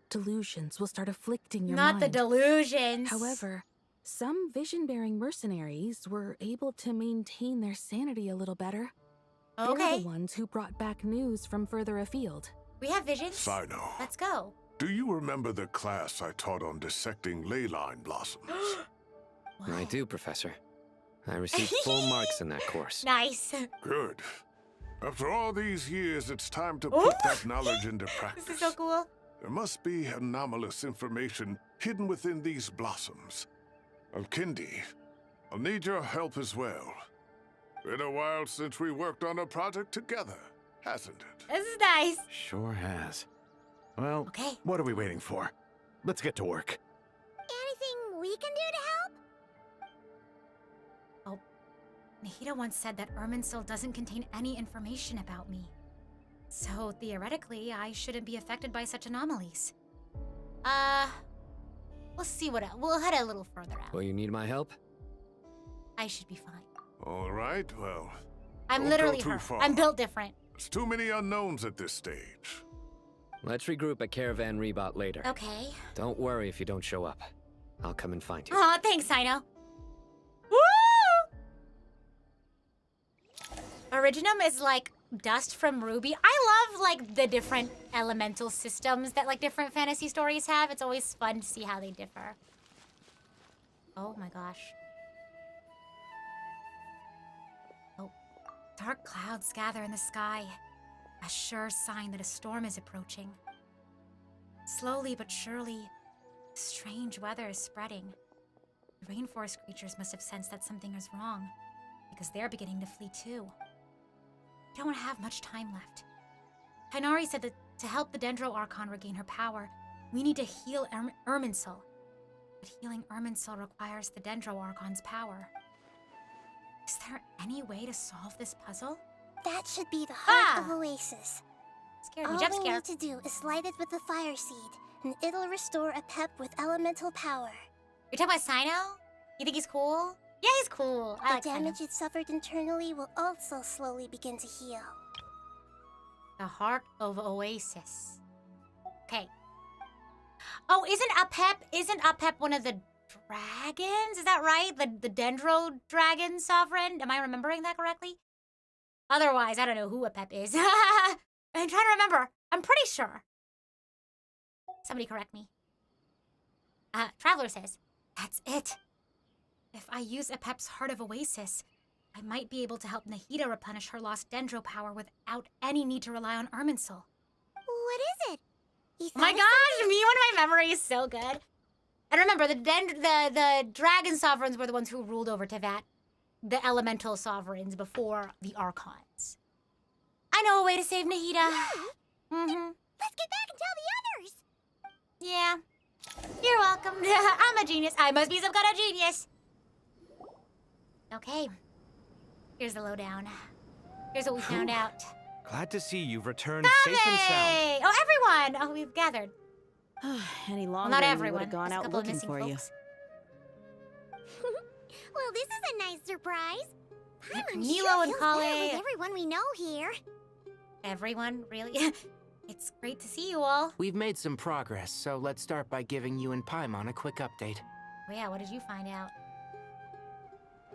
delusions will start afflicting your Not mind. the delusions. However, some vision-bearing mercenaries were able to maintain their sanity a little better. They're Okay. the ones who brought back news from further afield. We have visions. Sino, Let's go. do you remember the class I taught on dissecting ley line blossoms? I do, Professor. I received full marks in that course. Nice. Good. After all these years, it's time to Ooh. put that knowledge into practice. This is so cool. There must be anomalous information hidden within these blossoms. Alkindi, I'll need your help as well. Been a while since we worked on a project together, hasn't it? This is nice. Sure has. Well, Okay. what are we waiting for? Let's get to work. Anything we can do to help? Nahida once said that Irminsul doesn't contain any information about me. So theoretically, I shouldn't be affected by such anomalies. We'll see what we'll head a little further out. Will you need my help? I should be fine. All right, well, I'm don't literally go too her. far. I'm built different. There's too many unknowns at this stage. Let's regroup at Caravan Rebot later. Okay. Don't worry if you don't show up. I'll come and find you. Aw, thanks, Sino. Woo! Originum is like dust from Ruby. I love like the different elemental systems that like different fantasy stories have. It's always fun to see how they differ. Oh my gosh. Oh, dark clouds gather in the sky. A sure sign that a storm is approaching. Slowly but surely, strange weather is spreading. The rainforest creatures must have sensed that something is wrong, because they're beginning to flee too. We don't have much time left. Tainari said that to help the Dendro Archon regain her power, we need to heal Irminsul. But healing Irminsul requires the Dendro Archon's power. Is there any way to solve this puzzle? That should be the heart Ah! of Oasis. Scared me, All jump we scare. need to do is light it with the fire seed, and it'll restore a pep with elemental power. You're talking about Sino? You think he's cool? Yeah, he's cool. I The like Sino. damage it suffered internally will also slowly begin to heal. The heart of Oasis. Okay. Oh, isn't Apep one of the dragons? Is that right? The Dendro dragon sovereign? Am I remembering that correctly? Otherwise, I don't know who Apep is. I'm trying to remember. I'm pretty sure. Somebody correct me. Traveler says, that's it. If I use Apep's Heart of Oasis, I might be able to help Nahida replenish her lost Dendro power without any need to rely on Irminsul. What is it? You Oh my thought of gosh, me when my memory is so good. And remember, the dragon sovereigns were the ones who ruled over Tevat, the elemental sovereigns before the Archons. I know a way to save Nahida. Mm-hmm. Let's get back and tell the others! Yeah. You're welcome. I'm a genius. I must be some kind of genius. Okay. Here's the lowdown. Here's what we found out. Glad to see you've returned safe and sound. Hey! Oh, everyone! Oh, we've gathered. Any Well, longer, not and we everyone. would have gone Just a out couple of looking missing for you. folks. Well, this is a nice surprise. I'm Nilo sure and feels better Kale. with everyone we know here. Everyone? Really? It's great to see you all. We've made some progress, so let's start by giving you and Paimon a quick update. Oh, yeah, what did you find out?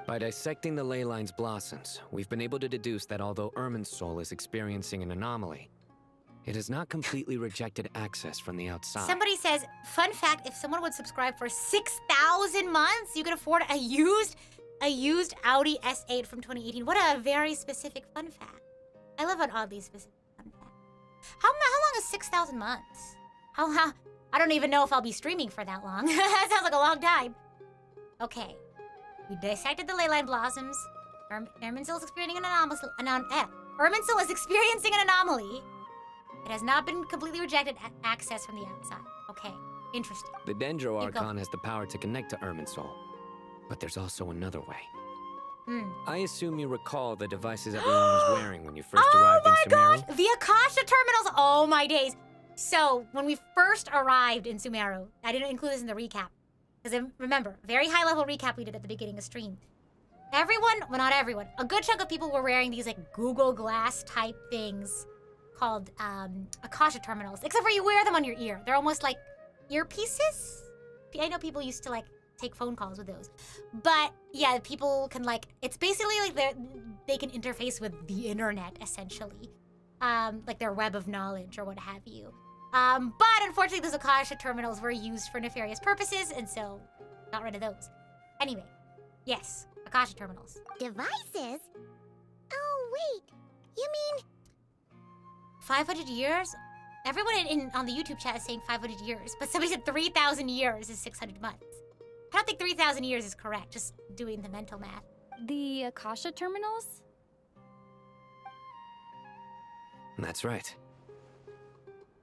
By dissecting the ley line's blossoms, we've been able to deduce that although Irminsul is experiencing an anomaly, it has not completely rejected access from the outside. Somebody says, fun fact, if someone would subscribe for 6,000 months, you could afford a used Audi S8 from 2018. What a very specific fun fact. I love an oddly specific fun fact. How long is 6,000 months? How? I don't even know if I'll be streaming for that long. That sounds like a long time. Okay. We dissected the leyline blossoms. Irminsul is experiencing an anomaly. Irminsul is experiencing an anomaly. It has not been completely rejected access from the outside. Okay, interesting. The Dendro Archon has the power to connect to Irminsul, but there's also another way. I assume you recall the devices everyone was wearing when you first arrived in Sumeru? Oh my gosh! The Akasha terminals! Oh my days! So, when we first arrived in Sumeru, I didn't include this in the recap. Because remember, very high level recap we did at the beginning of stream. Everyone, well not everyone, a good chunk of people were wearing these like Google Glass type things called Akasha terminals. Except for you wear them on your ear. They're almost like earpieces? I know people used to like take phone calls with those. But yeah, people can like, it's basically like they can interface with the internet essentially. Like their web of knowledge or what have you. But unfortunately those Akasha terminals were used for nefarious purposes and so got rid of those. Anyway, yes, Akasha terminals. Devices? Oh wait, you mean 500 years? Everyone on the YouTube chat is saying 500 years, but somebody said 3,000 years is 600 months. I don't think 3,000 years is correct, just doing the mental math. The Akasha terminals? That's right.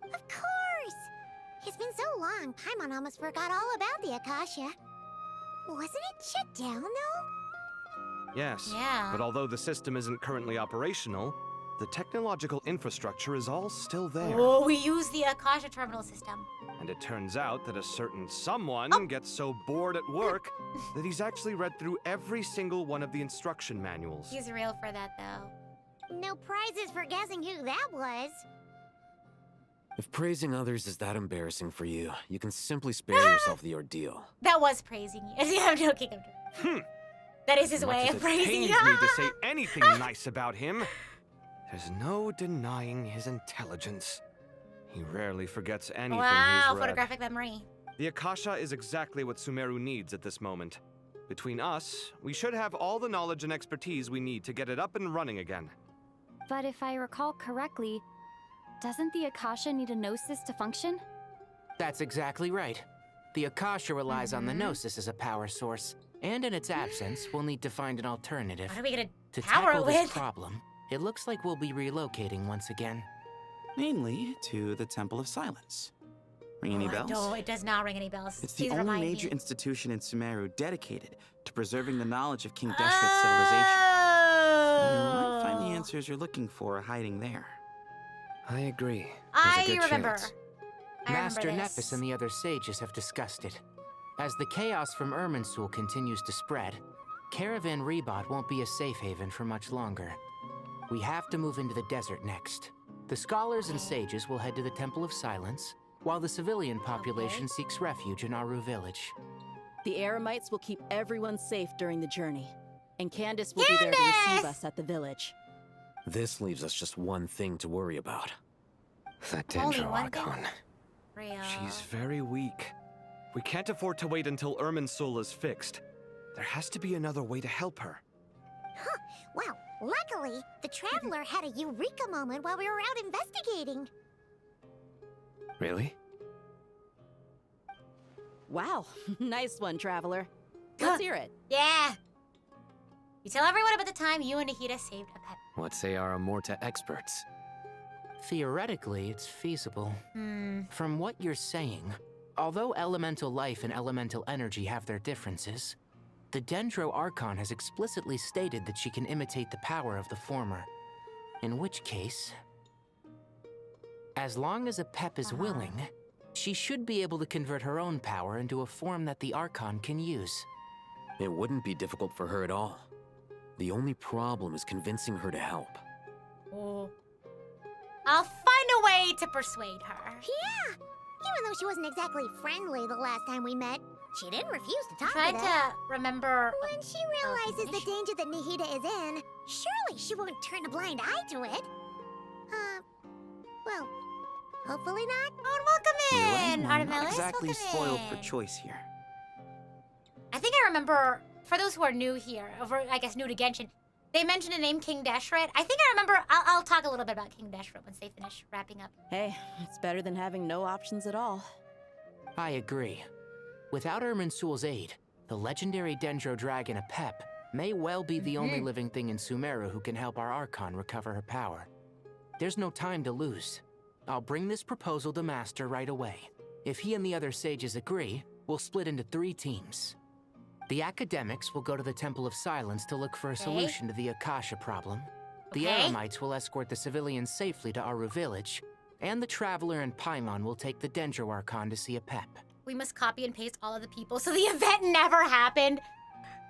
Of course! It's been so long, Paimon almost forgot all about the Akasha. Wasn't it shut down, though? Yes. Yeah. But although the system isn't currently operational, the technological infrastructure is all still there. Oh, we use the Akasha terminal system. And it turns out that a certain someone gets so bored at work that he's actually read through every single one of the instruction manuals. He's real for that, though. No prizes for guessing who that was. If praising others is that embarrassing for you, you can simply spare yourself the ordeal. That was praising you. I'm joking. That is his way of praising you. you. It pains me to say anything nice about him. There's no denying his intelligence. He rarely forgets anything he's read. Photographic memory. The Akasha is exactly what Sumeru needs at this moment. Between us, we should have all the knowledge and expertise we need to get it up and running again. But if I recall correctly, doesn't the Akasha need a Gnosis to function? That's exactly right. The Akasha relies on the Gnosis as a power source, and in its absence, we'll need to find an alternative. What are we gonna to power tackle it this with? problem, it looks like we'll be relocating once again. Namely, to the Temple of Silence. Ring any bells? No, it does not ring any bells. It's the Please only remind major me. institution in Sumeru dedicated to preserving the knowledge of King Deshret's civilization. You might find the answers you're looking for hiding there. I agree. I remember. Master Nepis and the other sages have discussed it. As the chaos from Irminsul continues to spread, Caravan Rebot won't be a safe haven for much longer. We have to move into the desert next. The scholars and sages will head to the Temple of Silence, while the civilian population seeks refuge in Aru village. The Eremites will keep everyone safe during the journey, and Candace will be there to receive us at the village. This leaves us just one thing to worry about. That Only Dendro one thing? Archon. Real. She's very weak. We can't afford to wait until Irminsul is fixed. There has to be another way to help her. Huh. Well, luckily, the Traveler had a eureka moment while we were out investigating. Really? Wow, nice one, Traveler. Let's hear it. Yeah. You tell everyone about the time you and Nahida saved a pet. What say our Amorta experts? Theoretically, it's feasible. From what you're saying, although elemental life and elemental energy have their differences, the Dendro Archon has explicitly stated that she can imitate the power of the former. In which case, as long as a Pep is willing, she should be able to convert her own power into a form that the Archon can use. It wouldn't be difficult for her at all. The only problem is convincing her to help. Oh. I'll find a way to persuade her. Yeah! Even though she wasn't exactly friendly the last time we met, she didn't refuse to talk Tried to us. to remember. When she realizes the danger that Nahida is in, surely she won't turn a blind eye to it. Well, hopefully not. Oh, welcome in, Not Artemis. exactly Welcome spoiled in. for choice here. I think I remember, for those who are new here, or I guess new to Genshin, they mentioned a name, King Deshret. I think I remember, I'll talk a little bit about King Deshret once they finish wrapping up. Hey, it's better than having no options at all. I agree. Without Irminsul's aid, The legendary Dendro Dragon Apep may well be the only living thing in Sumeru who can help our Archon recover her power. There's no time to lose. I'll bring this proposal to Master right away. If he and the other sages agree, we'll split into 3 teams. The academics will go to the Temple of Silence to look for a solution to the Akasha problem. The Eremites will escort the civilians safely to Aru Village, and the Traveler and Paimon will take the Dendro Archon to see Apep. We must copy and paste all of the people so the event never happened.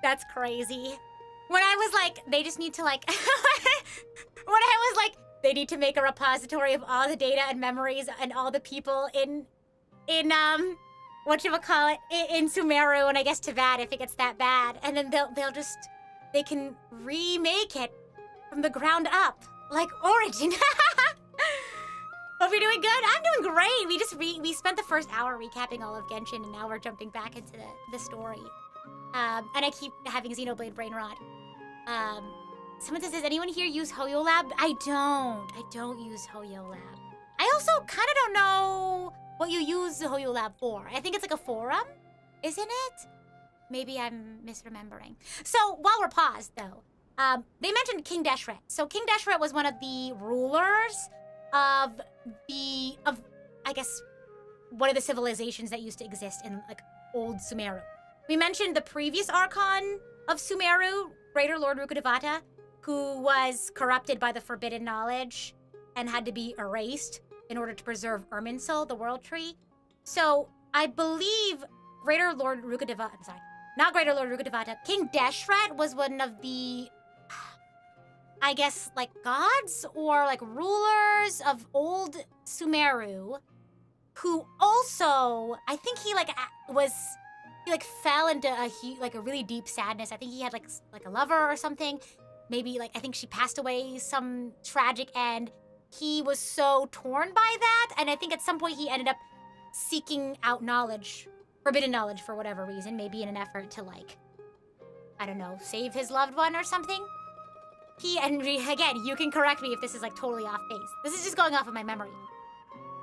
That's crazy. When I was like, they just need to like... when I was like, they need to make a repository of all the data and memories and all the people in whatchamacallit, in Sumeru, and I guess Teyvat if it gets that bad. And then they can remake it from the ground up, like Origin. Hope you're doing good. I'm doing great. We spent the first hour recapping all of Genshin, and now we're jumping back into the story. And I keep having Xenoblade Brain Rot. Someone says, does anyone here use Hoyo Lab? I don't use Hoyo Lab. I also kind of don't know what you use the Hoyo Lab for. I think it's like a forum, isn't it? Maybe I'm misremembering. So while we're paused, though, they mentioned King Deshret. So King Deshret was one of the rulers of I guess one of the civilizations that used to exist in like old Sumeru. We mentioned the previous Archon of Sumeru, Greater Lord Rukkhadevata, who was corrupted by the forbidden knowledge and had to be erased in order to preserve Irminsul, the World Tree. So I believe Greater Lord Rukkhadevata, I'm sorry, not Greater Lord Rukkhadevata, King Deshret was one of the, I guess, like gods or like rulers of old Sumeru, who also, I think he fell into a really deep sadness. I think he had like a lover or something. Maybe like, I think she passed away some tragic end. He was so torn by that, and I think at some point he ended up seeking out knowledge, forbidden knowledge for whatever reason, maybe in an effort to like, I don't know, save his loved one or something. Again, you can correct me if this is like totally off base. This is just going off of my memory.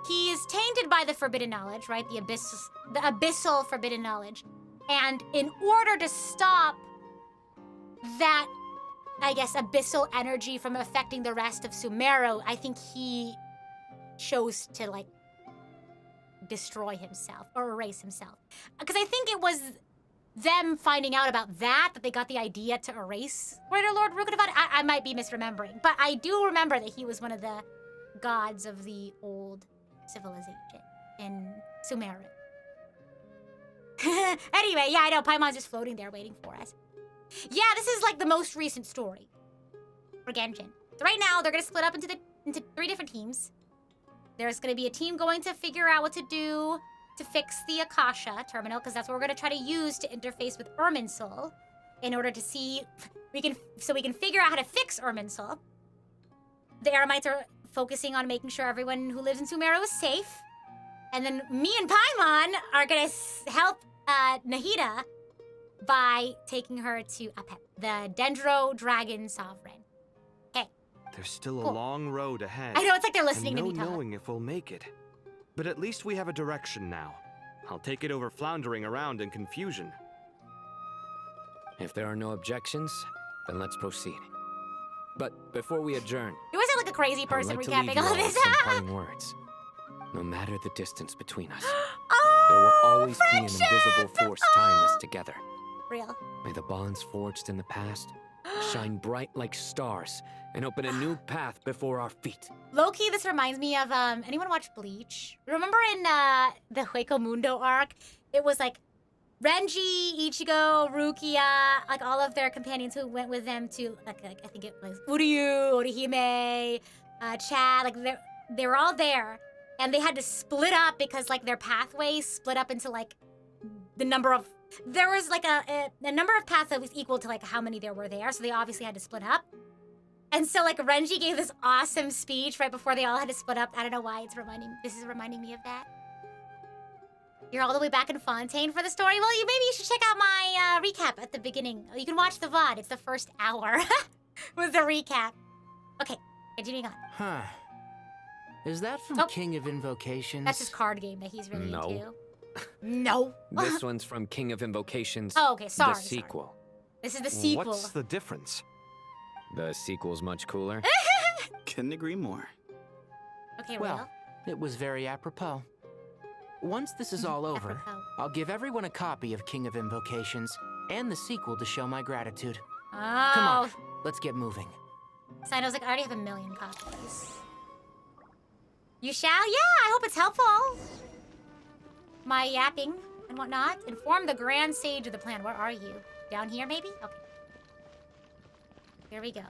He is tainted by the forbidden knowledge, right? The abyssal forbidden knowledge. And in order to stop that, I guess, abyssal energy from affecting the rest of Sumeru, I think he chose to like destroy himself or erase himself. Because I think it was them finding out about that they got the idea to erase Greater Lord Rukkhadevata. I might be misremembering, but I do remember that he was one of the gods of the old civilization in Sumeru. Anyway, yeah, I know, Paimon's just floating there waiting for us. Yeah, this is like the most recent story for Genshin. So right now, they're gonna split up into 3 different teams. There's gonna be a team going to figure out what to do to fix the Akasha terminal, because that's what we're gonna try to use to interface with Irminsul in order to see we can figure out how to fix Irminsul. The Eremites are focusing on making sure everyone who lives in Sumeru is safe. And then me and Paimon are gonna help Nahida by taking her to Apep, the Dendro Dragon Sovereign. Okay. There's still a long road ahead. I know, it's like they're listening and to me talk. No knowing if we'll make it. But at least we have a direction now. I'll take it over floundering around in confusion. If there are no objections, then let's proceed. But before we adjourn, You always sound like a crazy person I'd like recapping to leave you all all this. with some parting words. No matter the distance between us, Oh, there will always be an invisible force tying us together. Real. May the bonds forged in the past shine bright like stars and open a new path before our feet. Low-key, this reminds me of, anyone watch Bleach? Remember in the Hueco Mundo arc, it was like Renji, Ichigo, Rukia, like all of their companions who went with them to, like I think it was Uryu, Orihime, Chad, like they were all there. And they had to split up because like their pathways split up into like the number of, there was like a number of paths that was equal to like how many there were there. So they obviously had to split up. And so like Renji gave this awesome speech right before they all had to split up. I don't know why this is reminding me of that. You're all the way back in Fontaine for the story? Well, maybe you should check out my recap at the beginning. You can watch the VOD. It's the first hour with the recap. Okay, continuing on. Huh. Is that from King of Invocations? That's his card game that he's really into. No. This one's from King of Invocations. Oh, okay, sorry. The sequel. This is the sequel. What's the difference? The sequel's much cooler. Couldn't agree more. Okay, well, it was very apropos. Once this is all over, I'll give everyone a copy of King of Invocations and the sequel to show my gratitude. Oh. Come on, let's get moving. Sino's like, I already have 1 million copies. You shall? Yeah, I hope it's helpful. My yapping and whatnot. Inform the Grand Sage of the plan. Where are you? Down here, maybe? Okay. Here we go.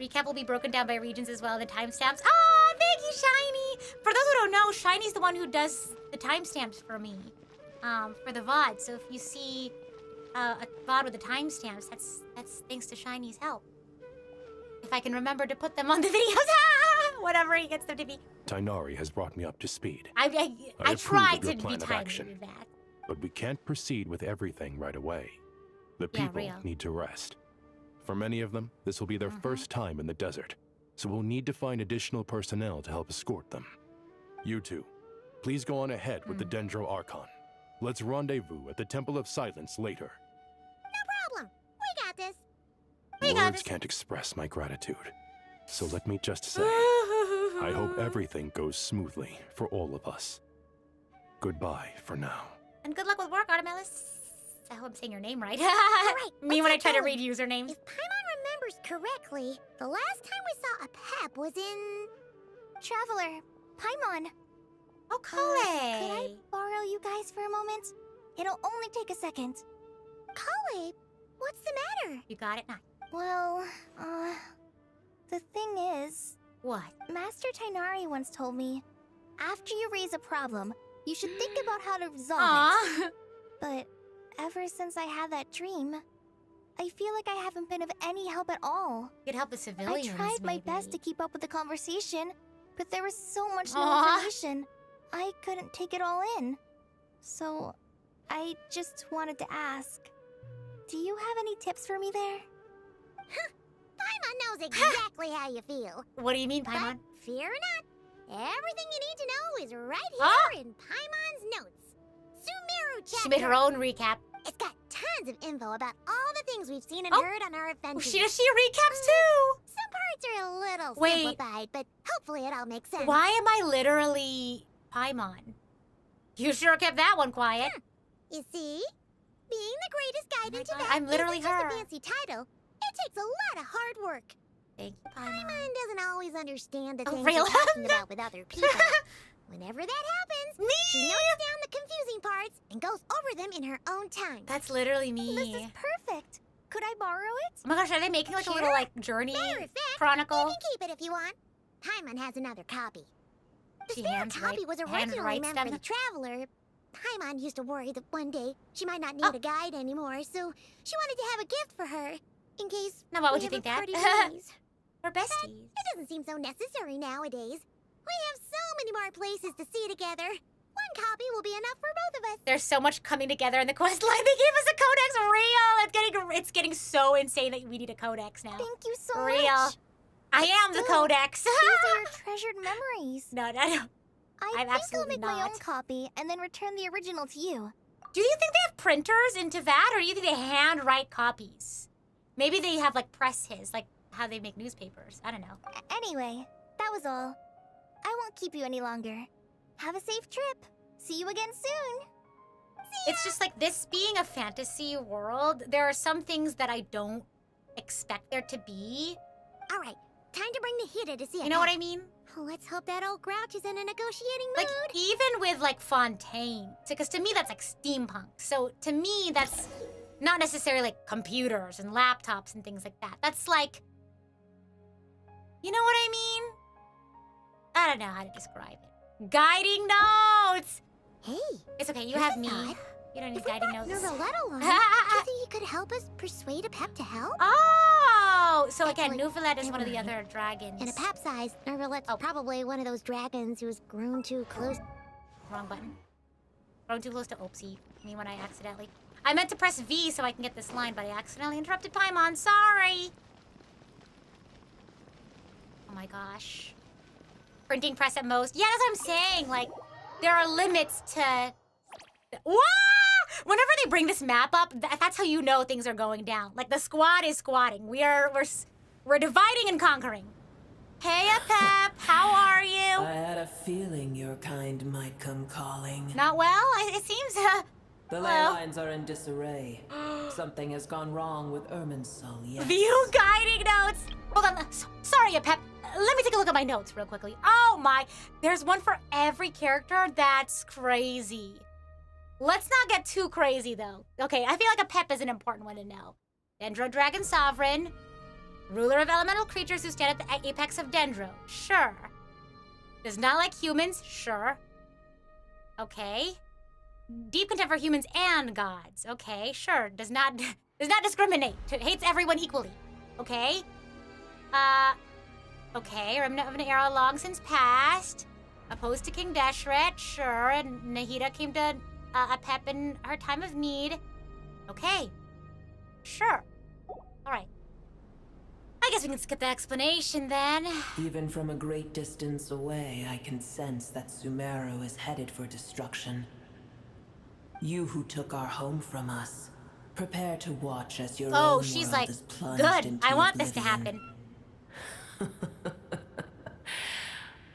Recap will be broken down by regions as well, the timestamps. Oh, thank you, Shiny! For those who don't know, Shiny's the one who does the timestamps for me. For the VOD. So if you see a VOD with the timestamps, that's thanks to Shiny's help. If I can remember to put them on the videos, whatever he gets them to be. Tainari has brought me up to speed. I approve tried of your to be plan of timely action, with that. but we can't proceed with everything right away. The Yeah, people real. need to rest. For many of them, this will be their first time in the desert, so we'll need to find additional personnel to help escort them. You two, please go on ahead with the Dendro Archon. Let's rendezvous at the Temple of Silence later. No problem. We got this. Words can't express my gratitude, so let me just say, I hope everything goes smoothly for all of us. Goodbye for now. And good luck with work, Artemis. I hope I'm saying your name right. Alright, Me when I try to read usernames. If Paimon remembers correctly, the last time we saw a pep was in... Traveler, Paimon. Oh, Could I borrow you guys for a moment? It'll only take a second. Kale, what's the matter? You got it now. Well, the thing is... What? Master Tainari once told me, after you raise a problem, you should think about how to resolve it. But ever since I had that dream, I feel like I haven't been of any help at all. You'd help the civilians, I tried my maybe. best to keep up with the conversation, but there was so much new Aw. information, I couldn't take it all in. So, I just wanted to ask, do you have any tips for me there? Paimon knows exactly how you feel. What do you mean, Paimon? But fear not, everything you need to know is right here in Paimon's notes. Sumeru chapter. She made her own recap. It's got tons of info about all the things we've seen and Oh. heard on our adventures. She recaps too. Some parts are a little Wait. simplified, but hopefully it all makes sense. Why am I literally Paimon? You sure kept that one quiet. You see? Being the greatest guide into God, that I'm literally isn't just her. a fancy title. It takes a lot of hard work. Thank you, Paimon doesn't always understand the Oh, things really? we're talking about with other people. Whenever that happens, she notes down the confusing parts and goes over them in her own time. That's literally me. This is perfect. Could I borrow it? Oh my gosh, are they making like a little like journey Matter of fact, chronicle? you can keep it if you want. Paimon has another copy. The She spare copy was originally handwrites meant them. for the traveler. Paimon used to worry that one day she might not need a guide anymore, so she wanted to have a gift for her in case. Now, why would we you ever think that? parted ways. We're besties. It doesn't seem so necessary nowadays. We have so many more places to see together. One copy will be enough for both of us. There's so much coming together in the quest line. They gave us a codex real. It's getting so insane that we need a codex now. Thank you so real. much. I am the Still, codex. These are your treasured memories. No. I I'm think I'll absolutely make my not. own copy and then return the original to you. Do you think they have printers in Teyvat, or do you think they handwrite copies? Maybe they have like presses, like how they make newspapers. I don't know. Anyway, that was all. I won't keep you any longer. Have a safe trip. See you again soon. It's just like this being a fantasy world, there are some things that I don't expect there to be. All right, time to bring the Hida to see You know what I mean? Let's hope that old grouch is in a negotiating Like, mood. even with like Fontaine, because to me that's like steampunk. So to me, that's not necessarily like computers and laptops and things like that. That's like, you know what I mean? I don't know how to describe it. Guiding notes! Hey, it's okay, you here's have a me. thought. You don't need If we guiding brought notes. Neuvillette along, do you think he could help us persuade a Pep to help? Oh! So again, Actually, Neuvillette is never one of the mind. other dragons. In a Pep size, Neuvillette's probably one of those dragons who's grown too close. Wrong button. Thrown too close to Oopsie. Me when I accidentally. I meant to press V so I can get this line, but I accidentally interrupted Paimon. Sorry! Oh my gosh. Printing press at most. Yeah, that's what I'm saying. Like, there are limits to Wah! Whenever they bring this map up, that's how you know things are going down. Like the squad is squatting. We're dividing and conquering. Hey, Pep, how are you? I had a feeling your kind might come calling. Not well? It seems, The ley lines are in disarray. Something has gone wrong with Irminsul, yes. View guiding notes! Hold on, sorry, Pep. Let me take a look at my notes real quickly. Oh my, there's one for every character? That's crazy. Let's not get too crazy, though. Okay, I feel like a Pep is an important one to know. Dendro Dragon Sovereign. Ruler of elemental creatures who stand at the apex of Dendro. Sure. Does not like humans. Sure. Okay. Deep contempt for humans and gods. Okay, sure. Does not discriminate. Hates everyone equally. Okay. Okay. Remnant of an era long since past. Opposed to King Deshret. Sure. And Nahida came to a Pep in her time of need. Okay. Sure. All right. I guess we can skip the explanation then. Even from a great distance away, I can sense that Sumeru is headed for destruction. You who took our home from us, prepare to watch as your own she's world like, is plunged good, into I want this to oblivion. happen.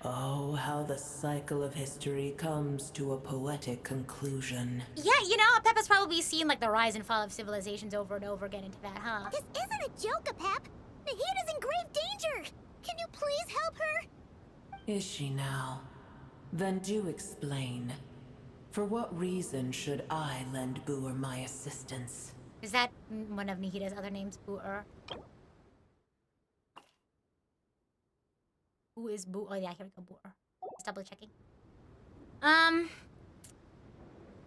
Oh, how the cycle of history comes to a poetic conclusion. Yeah, you know, Peppa's probably seen like the rise and fall of civilizations over and over again into that, huh? This isn't a joke, Pep. Nahida's in grave danger. Can you please help her? Is she now? Then do explain. For what reason should I lend Boer my assistance? Is that one of Nahida's other names, Boer? Who is Boer? Oh yeah, here we go, Boer. Just double checking.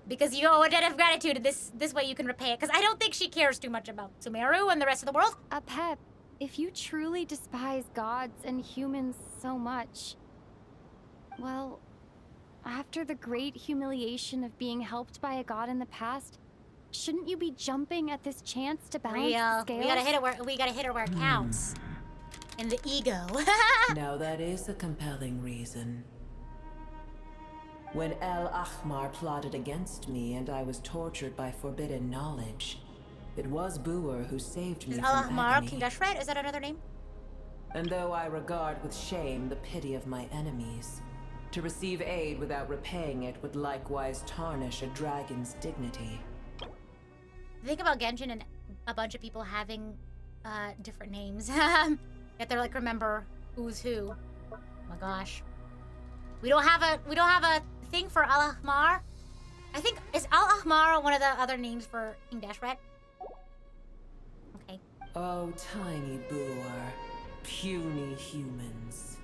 Because you owe a debt of gratitude. This way you can repay it. Because I don't think she cares too much about Sumeru and the rest of the world. Pep, if you truly despise gods and humans so much, well, after the great humiliation of being helped by a god in the past, shouldn't you be jumping at this chance to balance the scales? We gotta hit her where it counts. In the ego. Now that is a compelling reason. When El Ahmar plotted against me and I was tortured by forbidden knowledge, it was Boer who saved me Is from El Ahmar agony. King Deshret? Is that another name? And though I regard with shame the pity of my enemies, to receive aid without repaying it would likewise tarnish a dragon's dignity. Think about Genshin and a bunch of people having different names. Yet they're like, remember who's who. Oh my gosh. We don't have a thing for Al Ahmar. I think is Al Ahmar one of the other names for King Deshret? Okay. Oh, tiny Boer, puny humans.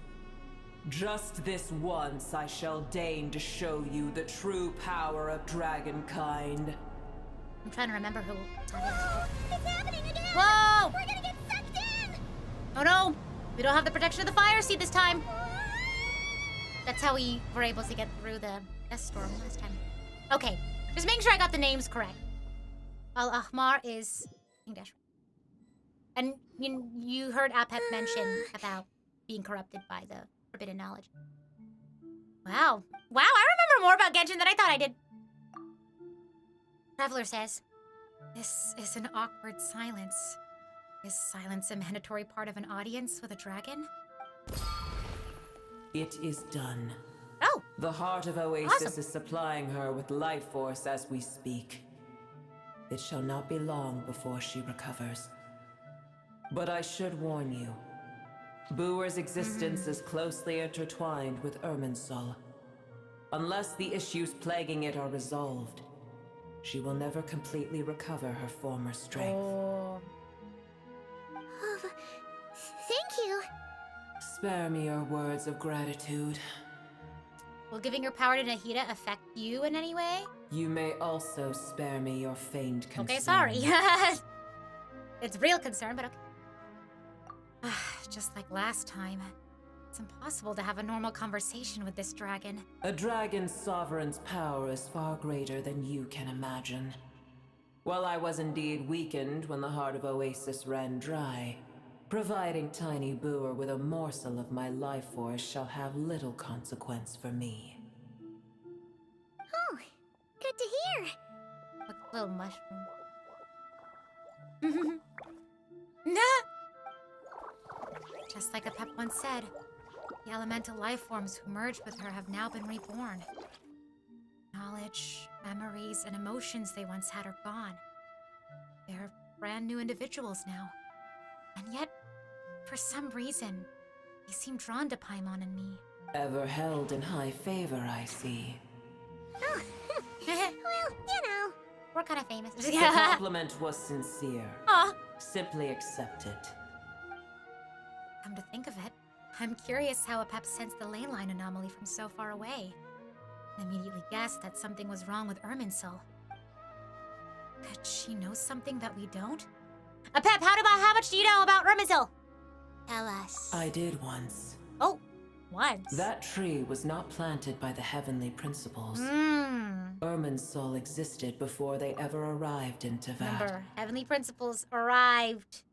Just this once I shall deign to show you the true power of dragonkind. I'm trying to remember who that is. It's happening again! Whoa! We're gonna get sucked in! Oh no! We don't have the protection of the fire seed this time. That's how we were able to get through the S-storm last time. Okay, just making sure I got the names correct. Al Ahmar is King Deshret. And you heard Apep mention about being corrupted by the forbidden knowledge. Wow. Wow, I remember more about Genshin than I thought I did. Traveler says, this is an awkward silence. Is silence a mandatory part of an audience with a dragon? It is done. Oh! The heart of Oasis Awesome. is supplying her with life force as we speak. It shall not be long before she recovers. But I should warn you, Boer's existence is closely intertwined with Irminsul. Unless the issues plaguing it are resolved, she will never completely recover her former strength. Oh, thank you. Spare me your words of gratitude. Will giving your power to Nahida affect you in any way? You may also spare me your feigned concern. Okay, sorry. It's real concern, but okay. Just like last time, it's impossible to have a normal conversation with this dragon. A dragon's sovereign's power is far greater than you can imagine. While I was indeed weakened when the heart of Oasis ran dry, providing tiny Boer with a morsel of my life force shall have little consequence for me. Oh, good to there? Like a little mushroom. Nah! Just like Apep once said, the elemental life forms who merged with her have now been reborn. Knowledge, memories, and emotions they once had are gone. They're brand new individuals now. And yet, for some reason, they seem drawn to Paimon and me. Ever held in high favor, I see. Oh, well, you know. We're kind of famous. The compliment was sincere. Aw. Simply accept it. Come to think of it, I'm curious how Apep sensed the ley line anomaly from so far away. And immediately guessed that something was wrong with Irminsul. Could she know something that we don't? Apep, how much do you know about Irminsul? Tell us. I did once. Oh, once. That tree was not planted by the heavenly principles. Irminsul existed before they ever arrived in Teyvat. Remember, heavenly principles arrived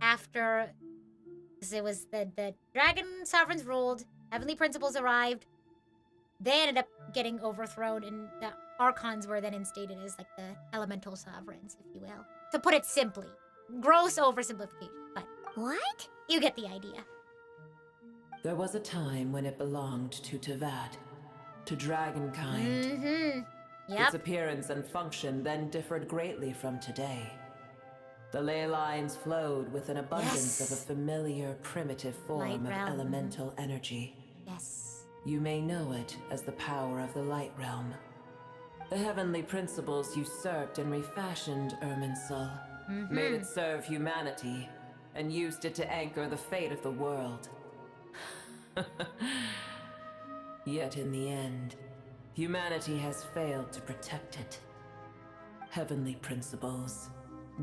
after... It was the dragon sovereigns ruled, heavenly principles arrived, they ended up getting overthrown, and the Archons were then instated as like the elemental sovereigns, if you will. To put it simply. Gross oversimplification, but... What? You get the idea. There was a time when it belonged to Teyvat, to dragonkind. Yep. Its appearance and function then differed greatly from today. The ley lines flowed with an abundance of a familiar, primitive form of elemental energy. Yes. You may know it as the power of the Light Realm. The heavenly principles usurped and refashioned Irminsul, made it serve humanity, and used it to anchor the fate of the world. Yet in the end, humanity has failed to protect it. Heavenly principles.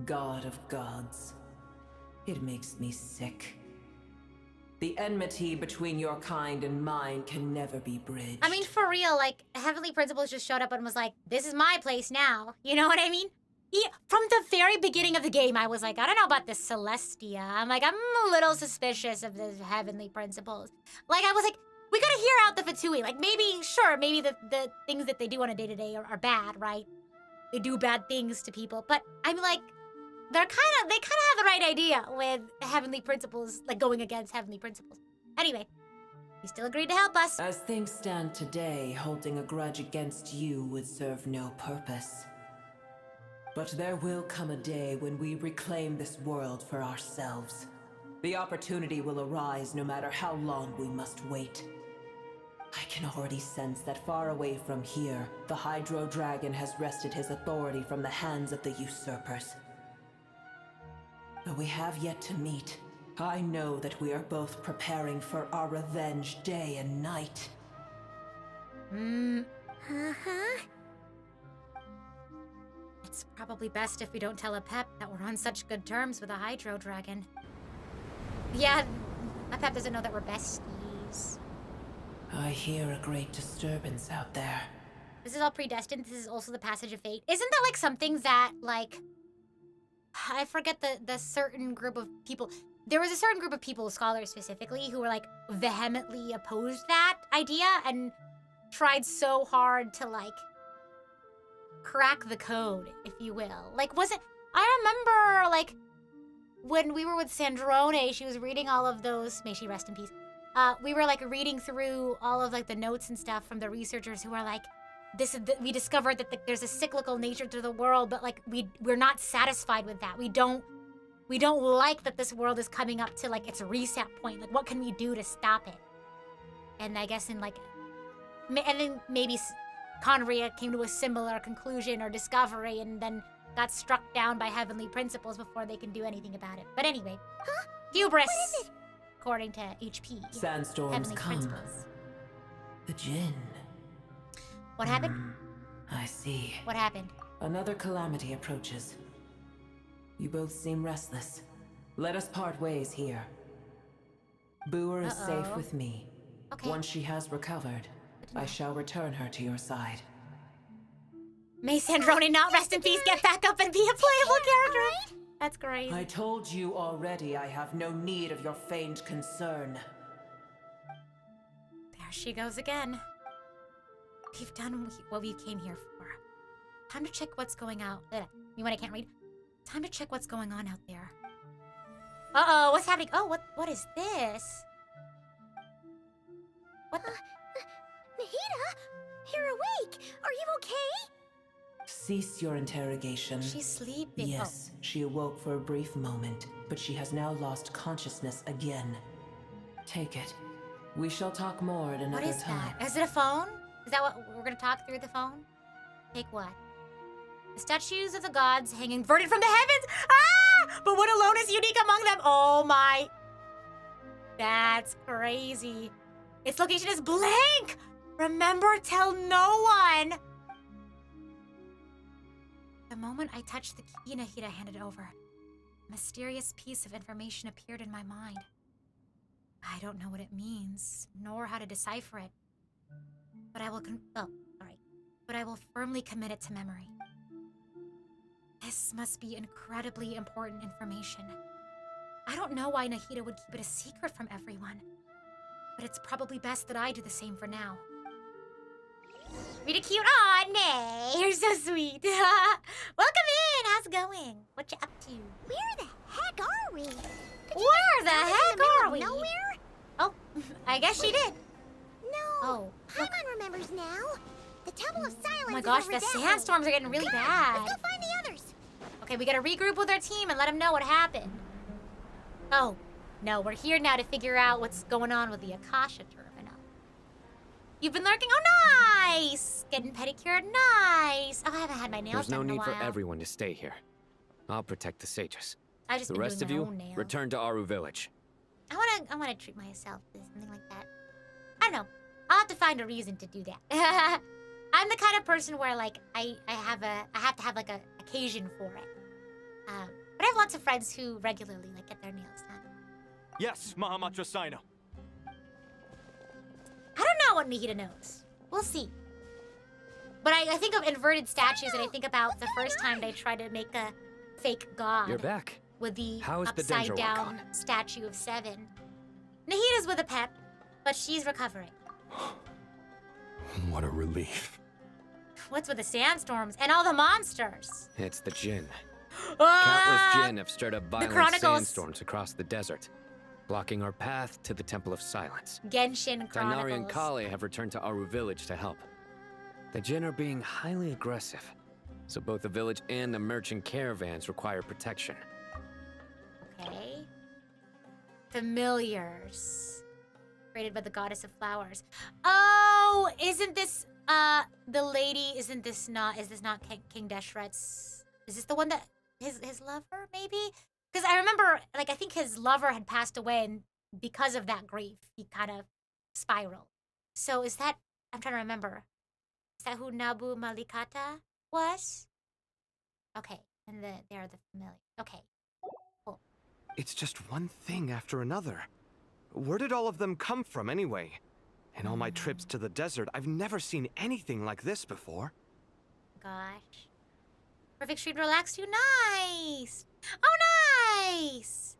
God of gods. It makes me sick. The enmity between your kind and mine can never be bridged. I mean, for real, like, Heavenly Principles just showed up and was like, this is my place now. You know what I mean? Yeah, from the very beginning of the game, I was like, I don't know about this Celestia. I'm a little suspicious of the Heavenly Principles. Like, I was like, we gotta hear out the Fatui. Like, maybe the things that they do on a day-to-day are bad, right? They do bad things to people, but I'm like, they kind of have the right idea with Heavenly Principles, like going against Heavenly Principles. Anyway, he still agreed to help us. As things stand today, holding a grudge against you would serve no purpose. But there will come a day when we reclaim this world for ourselves. The opportunity will arise no matter how long we must wait. I can already sense that far away from here, the Hydro Dragon has wrested his authority from the hands of the usurpers. Though we have yet to meet, I know that we are both preparing for our revenge day and night. It's probably best if we don't tell Apep that we're on such good terms with the Hydro Dragon. Yeah, Apep doesn't know that we're besties. I hear a great disturbance out there. This is all predestined. This is also the passage of fate. Isn't that like something that, like... I forget the certain group of people. There was a certain group of people, scholars specifically, who were like vehemently opposed that idea and tried so hard to like crack the code, if you will. Like, was it... I remember, like, when we were with Sandrone, she was reading all of those... May she rest in peace. We were like reading through all of like the notes and stuff from the researchers who were like, we discovered that there's a cyclical nature to the world, but like we're not satisfied with that. We don't like that this world is coming up to like its reset point. Like, what can we do to stop it? And I guess and then maybe Conria came to a similar conclusion or discovery, and then got struck down by heavenly principles before they can do anything about it. But anyway, hubris. What is it? According to HP. Sandstorms heavenly come. principles. The Jinn. What happened? I see. What happened? Another calamity approaches. You both seem restless. Let us part ways here. Booer is safe with me. Okay. Once she has recovered, I shall return her to your side. May Sandrone not rest in peace, get back up and be a playable character. That's great. I told you already I have no need of your feigned concern. There she goes again. We've done what we came here for. Time to check what's going out. You when I can't read. Time to check what's going on out there. Uh-oh, what's happening? Oh, what is this? What the? Nahida, you're awake. Are you okay? Cease your interrogation. She's sleeping. Yes, she awoke for a brief moment, but she has now lost consciousness again. Take it. We shall talk more at another What is time. that? Is it a phone? Is that what we're gonna talk through the phone? Take what? The statues of the gods hang inverted from the heavens. Ah! But one alone is unique among them. Oh my. That's crazy. Its location is blank. Remember, tell no one. The moment I touched the key Nahida handed over, a mysterious piece of information appeared in my mind. I don't know what it means, nor how to decipher it. But I will But I will firmly commit it to memory. This must be incredibly important information. I don't know why Nahida would keep it a secret from everyone, but it's probably best that I do the same for now. Rita cute. Aw, Nay, you're so sweet. Welcome in. How's it going? What you up to? Where the heck are we? Where the heck are we? Nowhere? Oh, I guess she did. No. Oh, Paimon remembers now. The Temple of Silence. Oh my gosh, is over the that way. sandstorms are getting really Come, bad. Let's go find the others. Okay, we gotta regroup with our team and let them know what happened. Oh, no, we're here now to figure out what's going on with the Akasha terminal. You've been lurking? Oh, nice! Getting pedicured, nice! Oh, I haven't had my nails There's no done in a need for while. everyone to stay here. I'll protect the sages. I've just The been rest of doing my you, own nails. return to Aru Village. I wanna treat myself to something like that. I don't know. I'll have to find a reason to do that. I'm the kind of person where like I have to have like a occasion for it. But I have lots of friends who regularly like get their nails done. Yes, Mahamatra Sino. I don't know what Nahida knows. We'll see. But I think of inverted statues and I think about the first time they tried to make a fake god. You're back. With the How is the upside Dendro down Archon? statue of 7. Nahida's with a pep, but she's recovering. What a relief. What's with the sandstorms and all the monsters? It's the Jinn. Ah! Countless Jinn have stirred up violent Chronicles. sandstorms across the desert, blocking our path to the Temple of Silence. Genshin Tainari and Chronicles. Kale have returned to Aru Village to help. The Jinn are being highly aggressive, so both the village and the merchant caravans require protection. Okay. Familiars. Created by the goddess of flowers. Oh, isn't this the lady? Is this not King Deshret's? Is this the one that his lover maybe? Because I remember, like, I think his lover had passed away, and because of that grief, he kind of spiraled. So is that? I'm trying to remember. Is that who Nabu Malikata was? Okay, and they are the familiar. Okay. It's just one thing after another. Where did all of them come from anyway? In all my trips to the desert, I've never seen anything like this before. Gosh. Perfect street relaxed you. Nice. Oh, nice.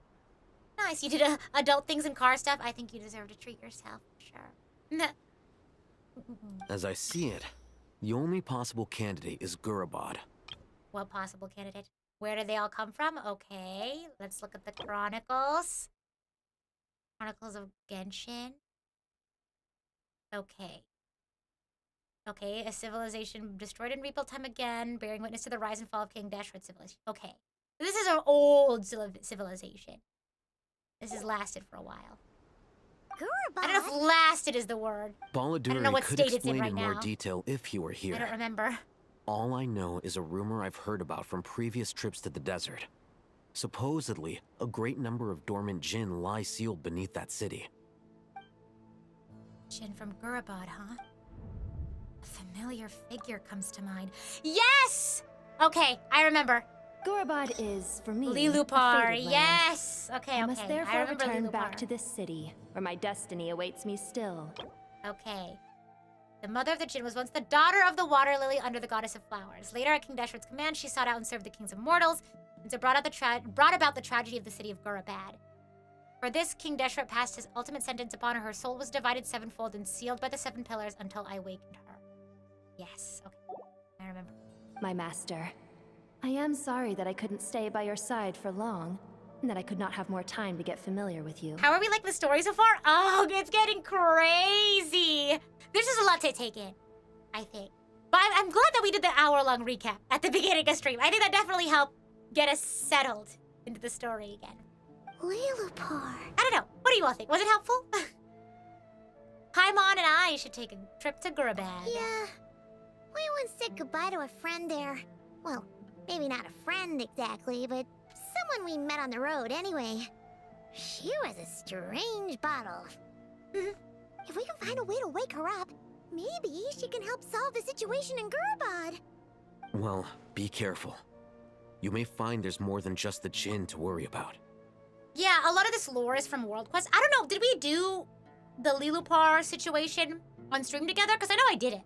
Nice. You did adult things and car stuff. I think you deserve to treat yourself. Sure. As I see it, the only possible candidate is Gurabad. What possible candidate? Where did they all come from? Okay. Let's look at the chronicles. Chronicles of Genshin. Okay. Okay, a civilization destroyed and rebuilt time again, bearing witness to the rise and fall of King Deshret's civilization. Okay. This is an old civilization. This has lasted for a while. Gurabad? I don't know if lasted is the word. I don't know Baladuri what could state it's in explain right in more now. detail if he were here. I don't remember. All I know is a rumor I've heard about from previous trips to the desert. Supposedly, a great number of dormant Jinn lie sealed beneath that city. Jinn from Gurabad, huh? A familiar figure comes to mind. Yes! Okay, I remember. Gurabad is, for me, a Lilupar, fated land. yes! Okay, I must I therefore remember return back Lilupar. to this city, where my destiny awaits me still. Okay. The mother of the Jinn was once the daughter of the water lily under the goddess of flowers. Later, at King Deshret's command, she sought out and served the kings of mortals, and so brought about the tragedy of the city of Gurabad. For this, King Deshret passed his ultimate sentence upon her. Her soul was divided sevenfold and sealed by the 7 pillars until I awakened her. Yes, okay. I remember. my master. I am sorry that I couldn't stay by your side for long, and that I could not have more time to get familiar with you. How are we liking the story so far? Oh, it's getting crazy. There's just a lot to take in, I think. But I'm glad that we did the hour-long recap at the beginning of stream. I think that definitely helped get us settled into the story again. Lilupar. I don't know. What do you all think? Was it helpful? Paimon and I should take a trip to Gurabad. Yeah. We once said goodbye to a friend there. Well, maybe not a friend exactly, but someone we met on the road anyway. She was a strange bottle. If we can find a way to wake her up, maybe she can help solve the situation in Gurabad. Well, be careful. You may find there's more than just the Jinn to worry about. Yeah, a lot of this lore is from World Quest. I don't know, did we do the Lilupar situation on stream together? Because I know I did it.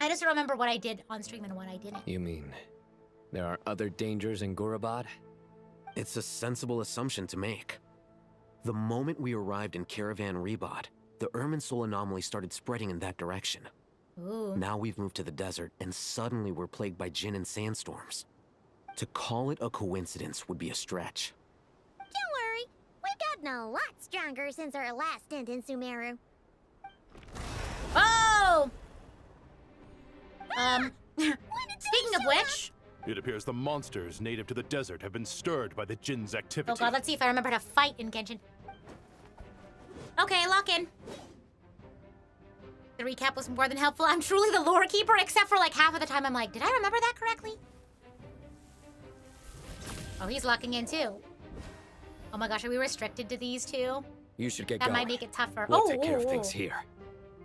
I just don't remember what I did on stream and what I didn't. You mean there are other dangers in Gurabad? It's a sensible assumption to make. The moment we arrived in Caravan Rebod, the Irminsul anomaly started spreading in that direction. Ooh. Now we've moved to the desert, and suddenly we're plagued by Jinn and sandstorms. To call it a coincidence would be a stretch. Don't worry, we've gotten a lot stronger since our last stint in Sumeru. Oh! Speaking of which... It appears the monsters native to the desert have been stirred by the Jinn's activity. Oh god, let's see if I remember how to fight in Genshin. Okay, lock in. The recap was more than helpful. I'm truly the lore keeper, except for like half of the time I'm like, did I remember that correctly? Oh, he's locking in too. Oh my gosh, are we restricted to these two? You should get That going. might make it tougher. We'll take care of things here.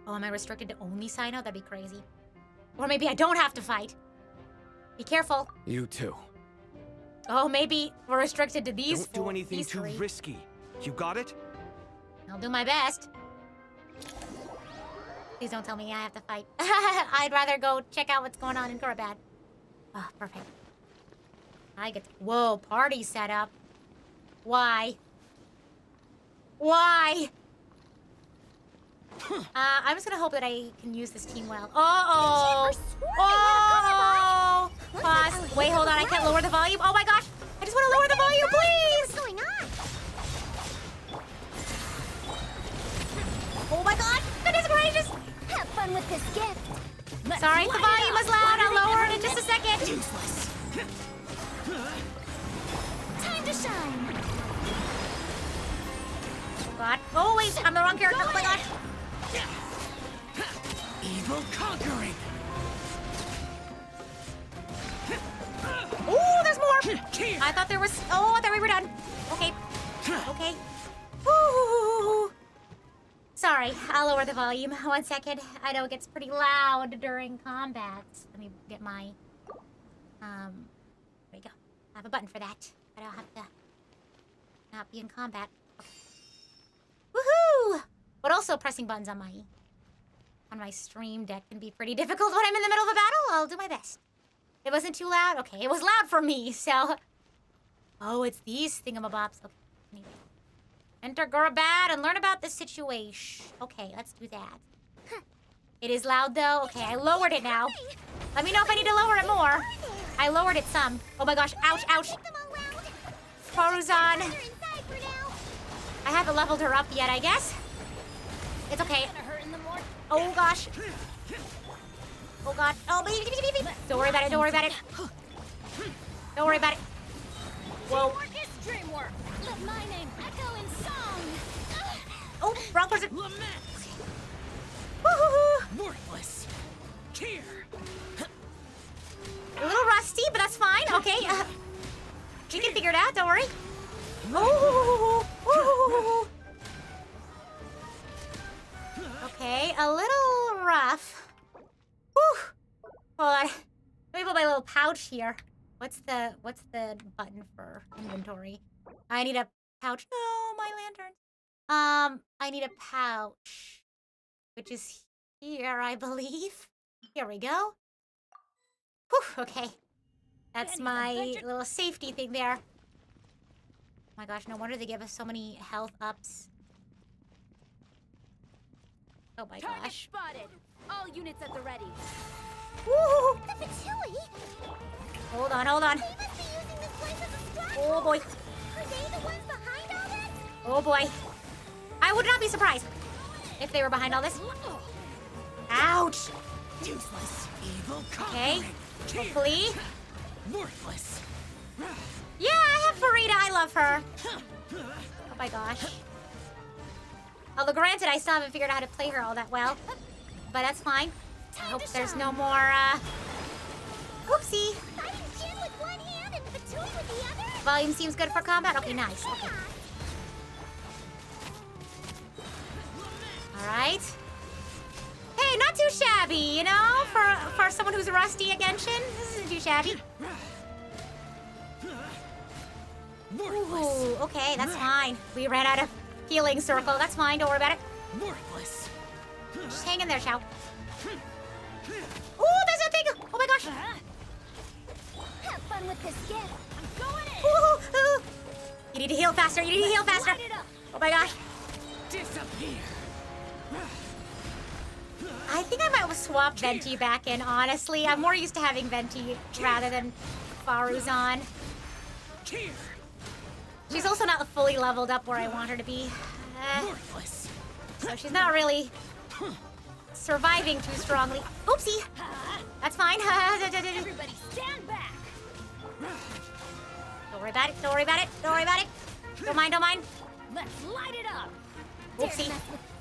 Oh, am I restricted to only Sino? That'd be crazy. Or maybe I don't have to fight. Be careful. You too. Oh, maybe we're restricted to these Don't do anything these too three. risky. You got it? I'll do my best. Please don't tell me I have to fight. I'd rather go check out what's going on in Gurabad. Oh, perfect. I get to... Whoa, party setup. Why? Why? I'm just gonna hope that I can use this team well. Uh-oh! Oh! Pause. Wait, hold on. I can't lower the volume. Oh my gosh! I just want to lower the volume, please! What's going on? Oh my god! Goodness gracious! Have fun with this gift. Sorry, the volume was loud. I'll lower it in just a second. Useless. Time to shine. Oh god. Oh wait, I'm the wrong character. Oh my gosh. Evil conquering. Oh, there's more. I thought there was. Oh, I thought we were done. Okay. Okay. Ooh. Sorry, I'll lower the volume. 1 second. I know it gets pretty loud during combat. Let me get my. There we go. I have a button for that. I don't have to not be in combat. Okay. Woohoo! But also pressing buttons on my stream deck can be pretty difficult when I'm in the middle of a battle. I'll do my best. It wasn't too loud? Okay, it was loud for me, so... Oh, it's these thingamabobs. Okay, anyway. Enter Gurabad and learn about the situation. Okay, let's do that. It is loud, though. Okay, I lowered it now. Let me know if I need to lower it more. I lowered it some. Oh my gosh, ouch, ouch. Faruzan. I haven't leveled her up yet, I guess. It's okay. Oh gosh. Oh god. Oh, baby. Don't worry about it. Don't worry about it. Don't worry about it. Whoa. Dreamwork. Let my name echo in song. Oh, wrong person. Worthless. Here. A little rusty, but that's fine. Okay. We can figure it out. Don't worry. Oh. Okay, a little rough. Whew. Hold on. Let me put my little pouch here. What's the button for inventory? I need a pouch. No, my lantern. I need a pouch, which is here, I believe. Here we go. Whew, okay. That's my little safety thing there. Oh my gosh, no wonder they give us so many health ups. Oh my gosh. Spotted. All units at the ready. Woo! The Fatui? Hold on, hold on. They must be using this place as a stronghold. Oh boy. Are they the ones behind all this? Oh boy. I would not be surprised if they were behind all this. Ouch! Useless, evil, Okay. Hopefully. worthless. Yeah, I have for Rita. I love her. Oh my gosh. Although granted, I still haven't figured out how to play her all that well. But that's fine. I hope there's no more, whoopsie. Fighting Jin with one hand and Fatui with the other? Volume seems good for combat. Okay, nice. Okay. Alright. Hey, not too shabby, you know? For someone who's rusty at Genshin. This isn't too shabby. Ooh, okay, that's fine. We ran out of healing circle. That's fine, don't worry about it. Worthless. Just hang in there, Shao. Ooh, there's a thing! Oh my gosh! Have fun with this gift. I'm going in. Ooh, ooh. You need to heal faster, you need to heal faster! Light it up. Oh my gosh. Disappear. I think I might swap Venti back in, honestly. I'm more used to having Venti rather than Faruzan. She's also not fully leveled up where I want her to be. So she's not really surviving too strongly. Oopsie! That's fine. Everybody stand back. Don't worry about it, don't worry about it, don't worry about it. Don't mind, don't mind. Let's light it up. Oopsie.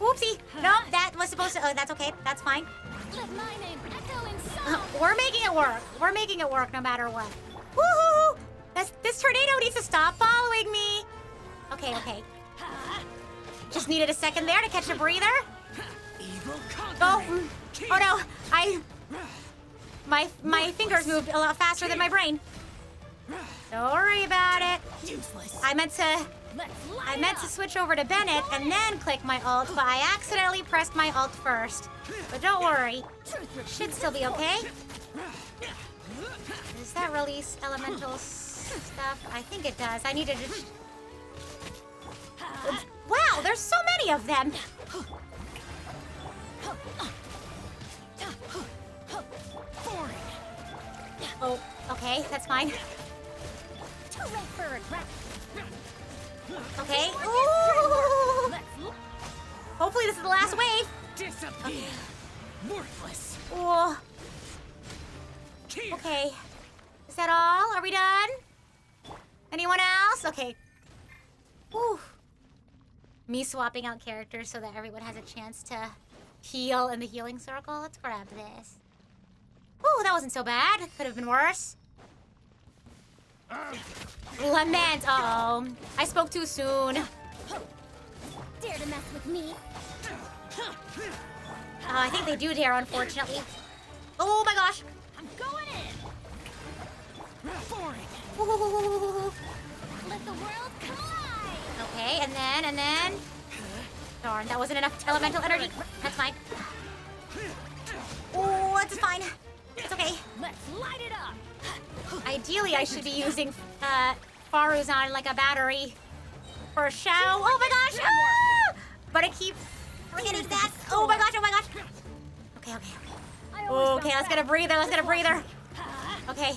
Oopsie. No, that was supposed to... Oh, that's okay. That's fine. Let my name echo in song. We're making it work. We're making it work no matter what. Woohoo! This tornado needs to stop following me. Okay, okay. Just needed a second there to catch a breather. Oh, oh no. My fingers moved a lot faster than my brain. Don't worry about it. I meant to switch over to Bennett and then click my ult, but I accidentally pressed my ult first. But don't worry. Should still be okay. Does that release elemental stuff? I think it does. I need to just... Wow, there's so many of them. Oh, okay, that's fine. Okay. Ooh. Hopefully this is the last wave. Disappear. Worthless. Ooh. Okay. Is that all? Are we done? Anyone else? Okay. Ooh. Me swapping out characters so that everyone has a chance to heal in the healing circle. Let's grab this. Ooh, that wasn't so bad. Could have been worse. Lament. Uh-oh. I spoke too soon. Dare to mess with me? I think they do dare, unfortunately. Oh my gosh. I'm going in. Ooh. Let the world collide. Okay, and then... Darn, that wasn't enough elemental energy. That's fine. Oh, that's fine. It's okay. Let's light it up. Ideally, I should be using Faruzan like a battery for a show. Oh my gosh! Ah! But I keep forgetting that. Oh my gosh! Oh my gosh! Okay, okay. Okay, let's get a breather. Let's get a breather. Okay.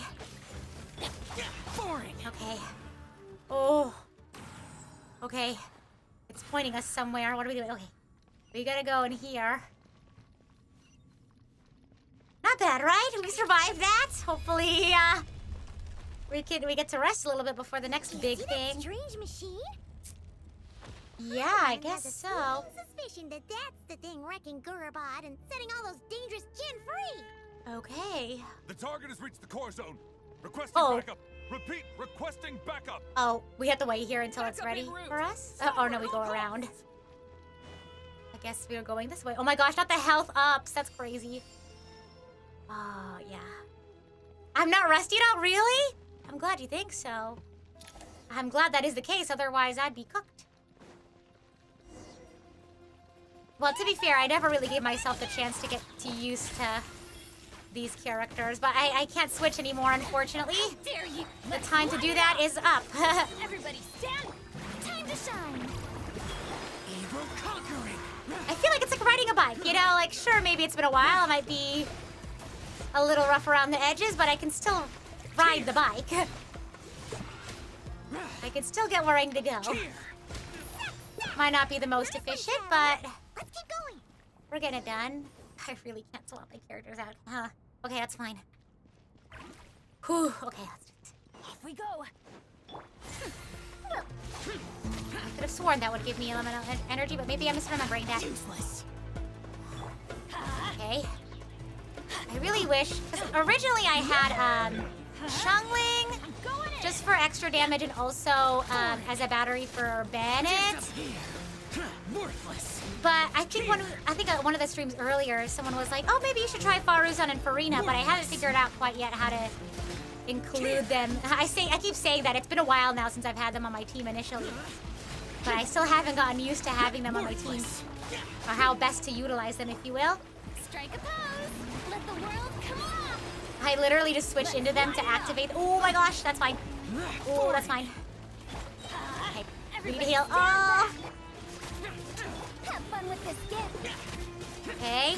Okay. Oh. Okay. It's pointing us somewhere. What are we doing? Okay. We gotta go in here. Not bad, right? We survived that. Hopefully, we get to rest a little bit before the next big thing. Strange machine? Yeah, I guess so. Suspicion that that's the thing wrecking Gurubot and setting all those dangerous Jin free. Okay. The target has reached the core zone. Requesting backup. Repeat, requesting backup. Oh, we have to wait here until it's ready for us? Oh no, we go around. I guess we are going this way. Oh my gosh, not the health ups. That's crazy. Oh, yeah. I'm not rusty at all, really? I'm glad you think so. I'm glad that is the case, otherwise I'd be cooked. Well, to be fair, I never really gave myself the chance to get used to these characters, but I can't switch anymore, unfortunately. Dare you? The time to do that is up. Everybody stand. Time to shine. Evil conquering. I feel like it's like riding a bike, you know? Like, sure, maybe it's been a while. It might be a little rough around the edges, but I can still ride the bike. I can still get where I need to go. Might not be the most efficient, but Let's keep going. we're getting it done. I really can't swap my characters out. Okay, that's fine. Whew, okay, let's do it. Off we go. I could have sworn that would give me elemental energy, but maybe I'm misremembering that. Useless. Okay. I really wish, because originally I had Shungling just for extra damage and also as a battery for Bennett. But I think one of the streams earlier, someone was like, "Oh, maybe you should try Faruzan and Farina," but I haven't figured out quite yet how to include them. I keep saying that it's been a while now since I've had them on my team initially, but I still haven't gotten used to having them on my team, or how best to utilize them, if you will. Strike a pose. Let the world come on. I literally just switch into them to activate. Oh my gosh, that's fine. Oh, that's fine. Okay, need to heal. Oh. Have fun with this gift. Okay.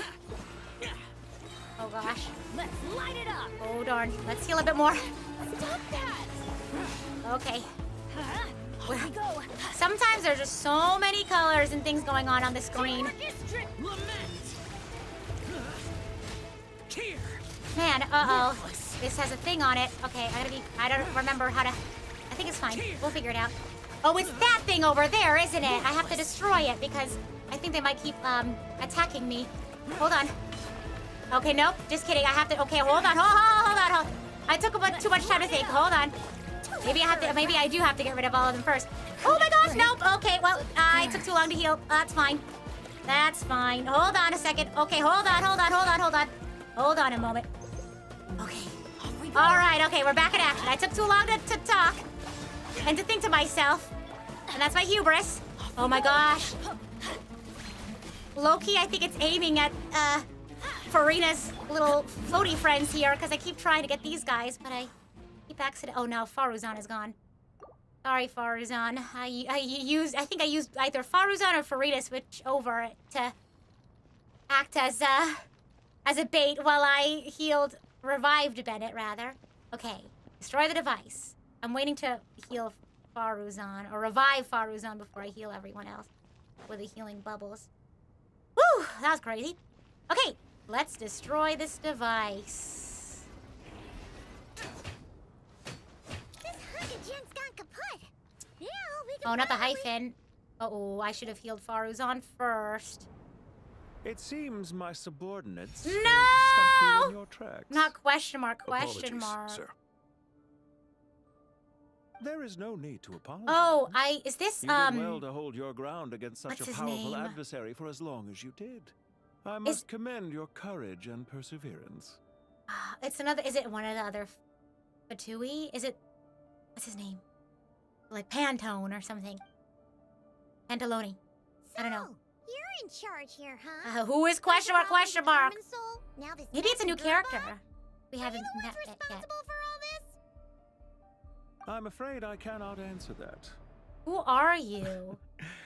Oh gosh. Let's light it up. Oh darn. Let's heal a bit more. Stop that. Okay. Here we go. Sometimes there's just so many colors and things going on the screen. Man, uh-oh. This has a thing on it. Okay, I don't remember how to, I think it's fine. We'll figure it out. Oh, it's that thing over there, isn't it? I have to destroy it because I think they might keep attacking me. Hold on. Okay, nope, just kidding. I have to, okay, hold on, hold on. I took too much time to think, hold on. Maybe I do have to get rid of all of them first. Oh my gosh, nope, okay, well, I took too long to heal. That's fine. That's fine. Hold on a second. Okay, hold on. Hold on a moment. Okay. All right, okay, we're back in action. I took too long to talk and to think to myself, and that's my hubris. Oh my gosh. Low-key, I think it's aiming at, Farina's little floaty friends here, because I keep trying to get these guys, but I keep accident. Oh no, Faruzan is gone. Sorry, Faruzan. I think I used either Faruzan or Farina switch over to act as a bait while I revived Bennett, rather. Okay, destroy the device. I'm waiting to heal Faruzan, or revive Faruzan before I heal everyone else with the healing bubbles. Woo, that was crazy. Okay, let's destroy this device. This hunted gen's gone kaput. Yeah, we can Oh, not the hyphen. Uh-oh, I should have healed Faruzan first. It seems my subordinates No! stuck you in your tracks. Not question mark. Apologies, sir. There is no need to apologize. Oh, is this, You did well to hold your ground against such what's a his powerful name? adversary for as long as you did. I must commend your courage and perseverance. It's another, is it one of the other Fatui? Is it, what's his name? Like Pantone or something. Pantalone. I don't know. You're in charge here, huh? Who is question mark? Now this Maybe it's a new mess in character. Gerba? We haven't met it yet. Responsible for all this? I'm afraid I cannot answer that. Who are you?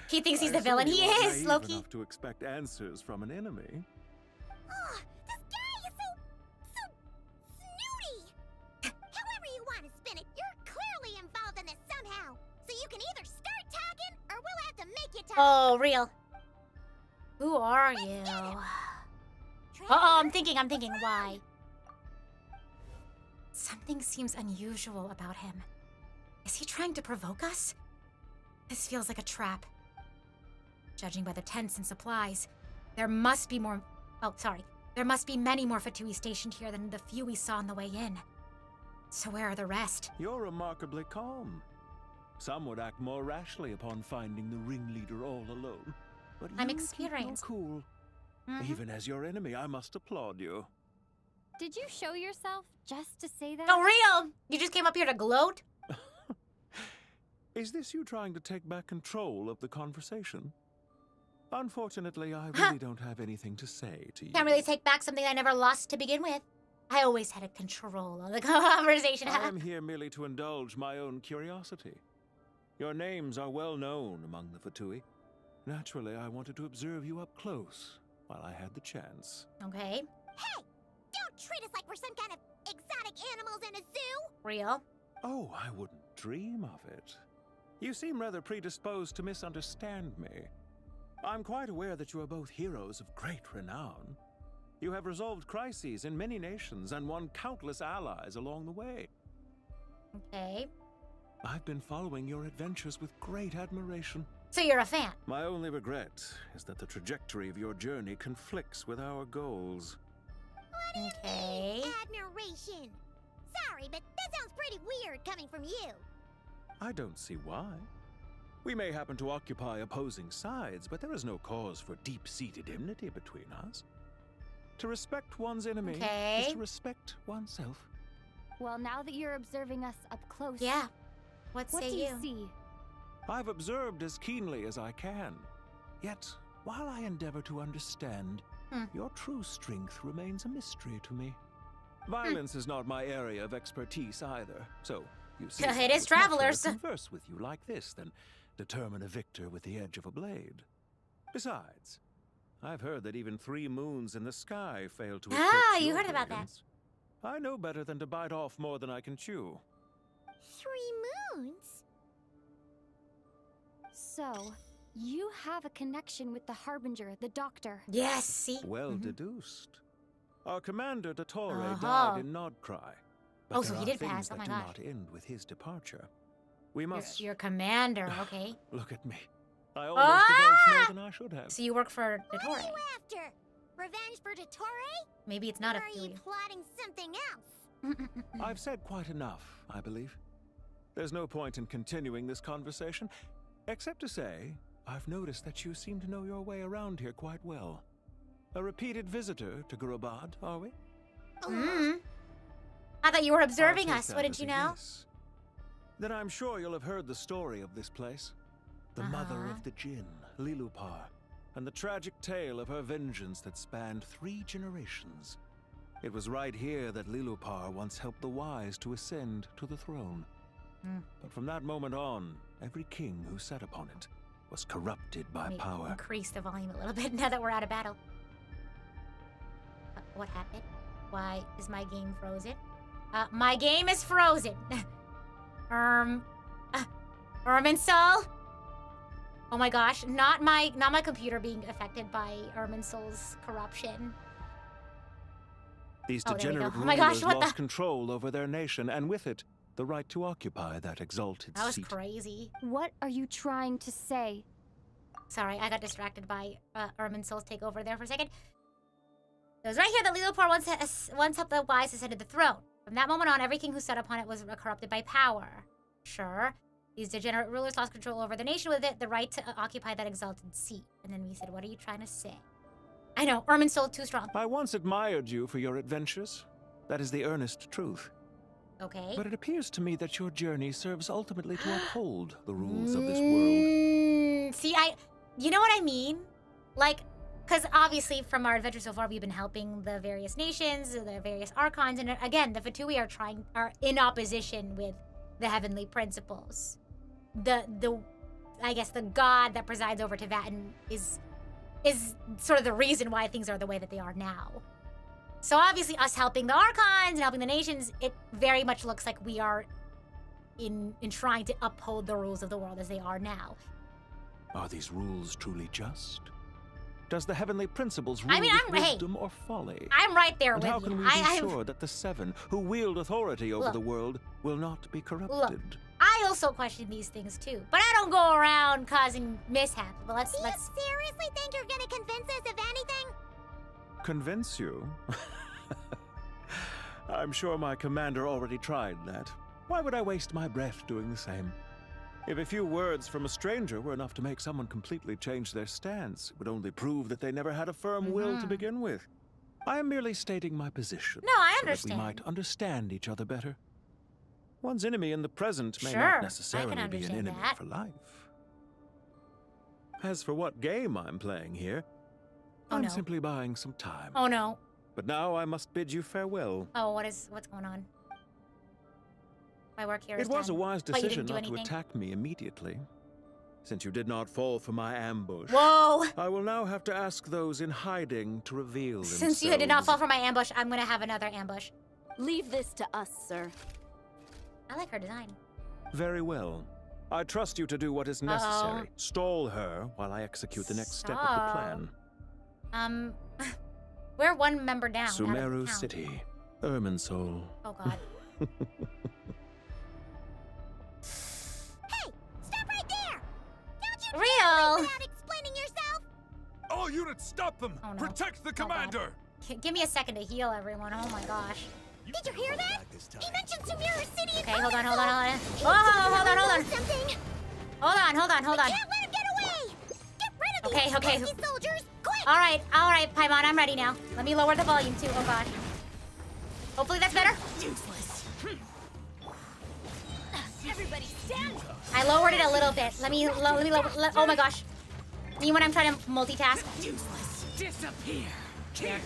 He thinks he's I the villain. assume He you are is, naive Loki. enough to expect answers from an enemy. Oh, this guy is so snooty. However you want to spin it, you're clearly involved in this somehow. So you can either start talking, or we'll have to make you talk. Oh, real. Who are you? Uh-oh, I'm thinking, why? Something seems unusual about him. Is he trying to provoke us? This feels like a trap. Judging by the tents and supplies, there must be more... Oh, sorry. There must be many more Fatui stationed here than the few we saw on the way in. So where are the rest? You're remarkably calm. Some would act more rashly upon finding the ringleader all alone. But I'm you keep experienced. your cool. Even as your enemy, I must applaud you. Did you show yourself just to say that? Oh, real! You just came up here to gloat? Is this you trying to take back control of the conversation? Unfortunately, I really don't have anything to say to you. Can't really take back something I never lost to begin with. I always had a control of the conversation. I am here merely to indulge my own curiosity. Your names are well known among the Fatui. Naturally, I wanted to observe you up close while I had the chance. Okay. Hey! Don't treat us like we're some kind of exotic animals in a zoo? Real? Oh, I wouldn't dream of it. You seem rather predisposed to misunderstand me. I'm quite aware that you are both heroes of great renown. You have resolved crises in many nations and won countless allies along the way. Okay. I've been following your adventures with great admiration. So you're a fan? My only regret is that the trajectory of your journey conflicts with our goals. What do you mean, admiration? Sorry, but that sounds pretty weird coming from you. I don't see why. We may happen to occupy opposing sides, but there is no cause for deep-seated enmity between us. To respect one's enemy is to respect oneself. Well, now that you're observing us up close... Yeah. What do you see? I've observed as keenly as I can. Yet, while I endeavor to understand, your true strength remains a mystery to me. Violence is not my area of expertise either, so you see, it is travelers. Converse with you like this than determine a victor with the edge of a blade. Besides, I've heard that even 3 moons in the sky fail to eclipse you your heard about that. brilliance. I know better than to bite off more than I can chew. 3 moons? So, you have a connection with the Harbinger, the Doctor. Yes, see? Well deduced. Our commander, Dottore, died in Krai. But so there he are did things pass. Oh that my do gosh. not end with his departure. We must... Your commander, okay. Look at me. I almost divulged more than I should have. So you work for Dottore. What are you after? Revenge for Dottore? Maybe it's not or a are you Fatui. plotting something else? I've said quite enough, I believe. There's no point in continuing this conversation, except to say, I've noticed that you seem to know your way around here quite well. A repeated visitor to Gurubad, are we? I thought you were observing I'll take us. that Wouldn't as you a know? yes. Then I'm sure you'll have heard the story of this place. The mother of the Jinn, Lilupar, and the tragic tale of her vengeance that spanned 3 generations. It was right here that Lilupar once helped the wise to ascend to the throne. But from that moment on, every king who sat upon it was corrupted by Let me power. increase the volume a little bit now that we're out of battle. What happened? Why is my game frozen? My game is frozen. Irminsul? Oh my gosh, not my computer being affected by Irminsul's corruption. These Oh, there we degenerate go. Oh my gosh, rulers what lost the- control over their nation, and with it, the right to occupy that exalted That was seat. crazy. What are you trying to say? Sorry, I got distracted by Irminsul's takeover there for a second. It was right here that Lilupar once helped the wise ascend to the throne. From that moment on, every king who sat upon it was corrupted by power. Sure, these degenerate rulers lost control over the nation, with it the right to occupy that exalted seat. And then we said, what are you trying to say? I know, Irminsul too strong. I once admired you for your adventures. That is the earnest truth. Okay. But it appears to me that your journey serves ultimately to uphold the rules of this world. See, you know what I mean? Like, because obviously from our adventure so far, we've been helping the various nations, the various Archons, and again, the Fatui are in opposition with the heavenly principles. I guess the god that presides over Tivatin is sort of the reason why things are the way that they are now. So obviously us helping the Archons and helping the nations, it very much looks like we are in trying to uphold the rules of the world as they are now. Are these rules truly just? Does the heavenly principles rule I mean, with wisdom or folly? I'm right there And with how you. can we be sure that the 7 who wield authority over Look. the world will not be corrupted? Look, I also question these things too, but I don't go around causing mishaps. But let's. Do you seriously think you're gonna convince us of anything? Convince you? I'm sure my commander already tried that. Why would I waste my breath doing the same? If a few words from a stranger were enough to make someone completely change their stance, it would only prove that they never had a firm will to begin with. I am merely stating my position. No, I so understand. that we might understand each other better. One's enemy in the present may Sure, not I necessarily can be an understand enemy that. for life. As for what game I'm playing here, Oh, I'm no. simply buying some time. Oh no. But now I must bid you farewell. Oh, what's going on? My work here is It was a done. wise But you decision didn't do not to anything? attack me immediately. Since you did not fall for my ambush, Whoa! I will now have to ask those in hiding to reveal themselves. Since you did not fall for my ambush, I'm gonna have another ambush. Leave this to us, sir. I like her design. Very well. I trust you to do what is necessary. Stall her while I execute the next step of the plan. We're one member down. Sumeru City, Irminsul. Oh god. Hey, stop right there! Don't you Real! without explaining yourself? All units, stop them! Oh, no. Protect the commander! Give me a second to heal everyone. Oh my gosh. Did you hear that? He mentioned Sumeru City. Okay, hold on. Hold Something. on. Can't let him get away. Get rid of these Okay. pesky soldiers, quick! All right, Paimon, I'm ready now. Let me lower the volume too. Oh gosh. Hopefully that's better. Useless. Everybody stand. I lowered it a little bit. Let me lower. Oh my gosh. Me when I'm trying to multitask. Useless. Disappear. Here.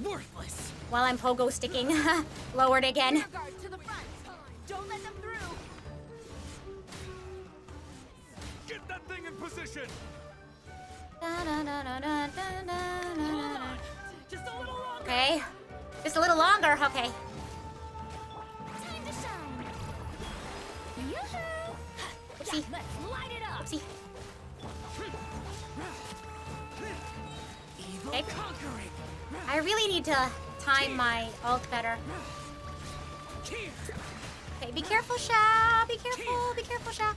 Worthless. While I'm pogo sticking. Lowered again. Guard to the front. Don't let them through. Get that thing in position! Just a little longer. Okay. Just a little longer. Okay. Time to shine. Yoo-hoo! Oopsie. Let's light it up. Oopsie. Evil Okay. conquering. I really need to time my ult better. Okay, be careful, Sha. Be careful, Sha.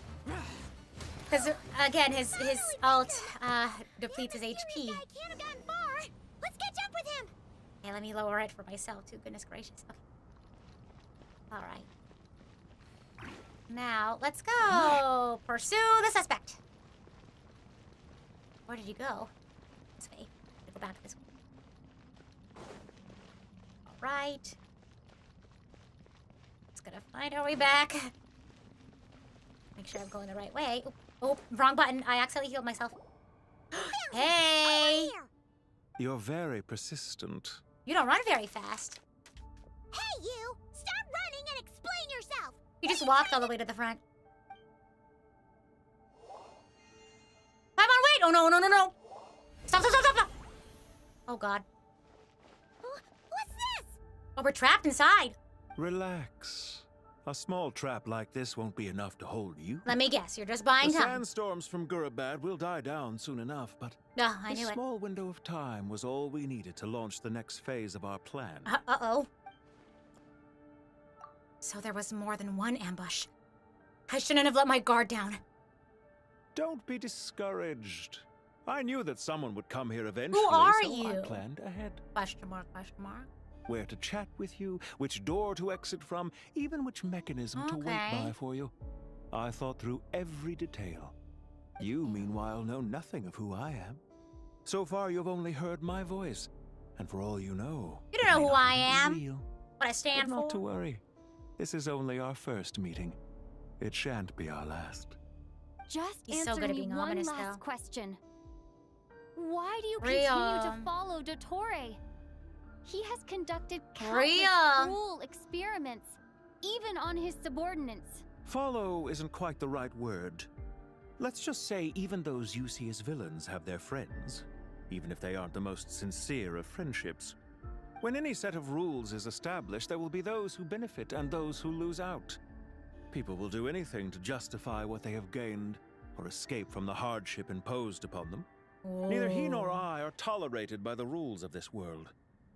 Because again, his ult depletes his HP. Can't have gotten far. Let's catch up with him. Okay, let me lower it for myself too. Goodness gracious. Okay. All right. Now let's go pursue the suspect. Where did you go? This way. Go back this way. All right. Just gonna find our way back. Make sure I'm going the right way. Oh, wrong button. I accidentally healed myself. Hey! You're very persistent. You don't run very fast. Hey, you! Stop running and explain yourself. You just walked all the way to the front. Paimon, wait! Oh, no. Stop. Oh, God. What's this? Oh, we're trapped inside. Relax. A small trap like this won't be enough to hold you. Let me guess, you're just buying the time. sandstorms from Gurabad will die down soon enough, but No, I knew this it. small window of time was all we needed to launch the next phase of our plan. Uh-oh. So there was more than one ambush. I shouldn't have let my guard down. Don't be discouraged. I knew that someone would come here eventually, Who are so you? I planned ahead. Question mark. Where to chat with you, which door to exit from, even which mechanism to wait by for you. I thought through every detail. You, meanwhile, know nothing of who I am. So far, you've only heard my voice, and for all you know, You don't know who I am. real. What I stand But not for. to worry. This is only our first meeting. It shan't be our last. Just He's so answer good at me being one ominous, last though. question. Why do you Rhea. continue to follow Dottore? He has conducted countless Rhea. cruel experiments, even on his subordinates. Follow isn't quite the right word. Let's just say even those you see as villains have their friends, even if they aren't the most sincere of friendships. When any set of rules is established, there will be those who benefit and those who lose out. People will do anything to justify what they have gained or escape from the hardship imposed upon them. Neither he nor I are tolerated by the rules of this world.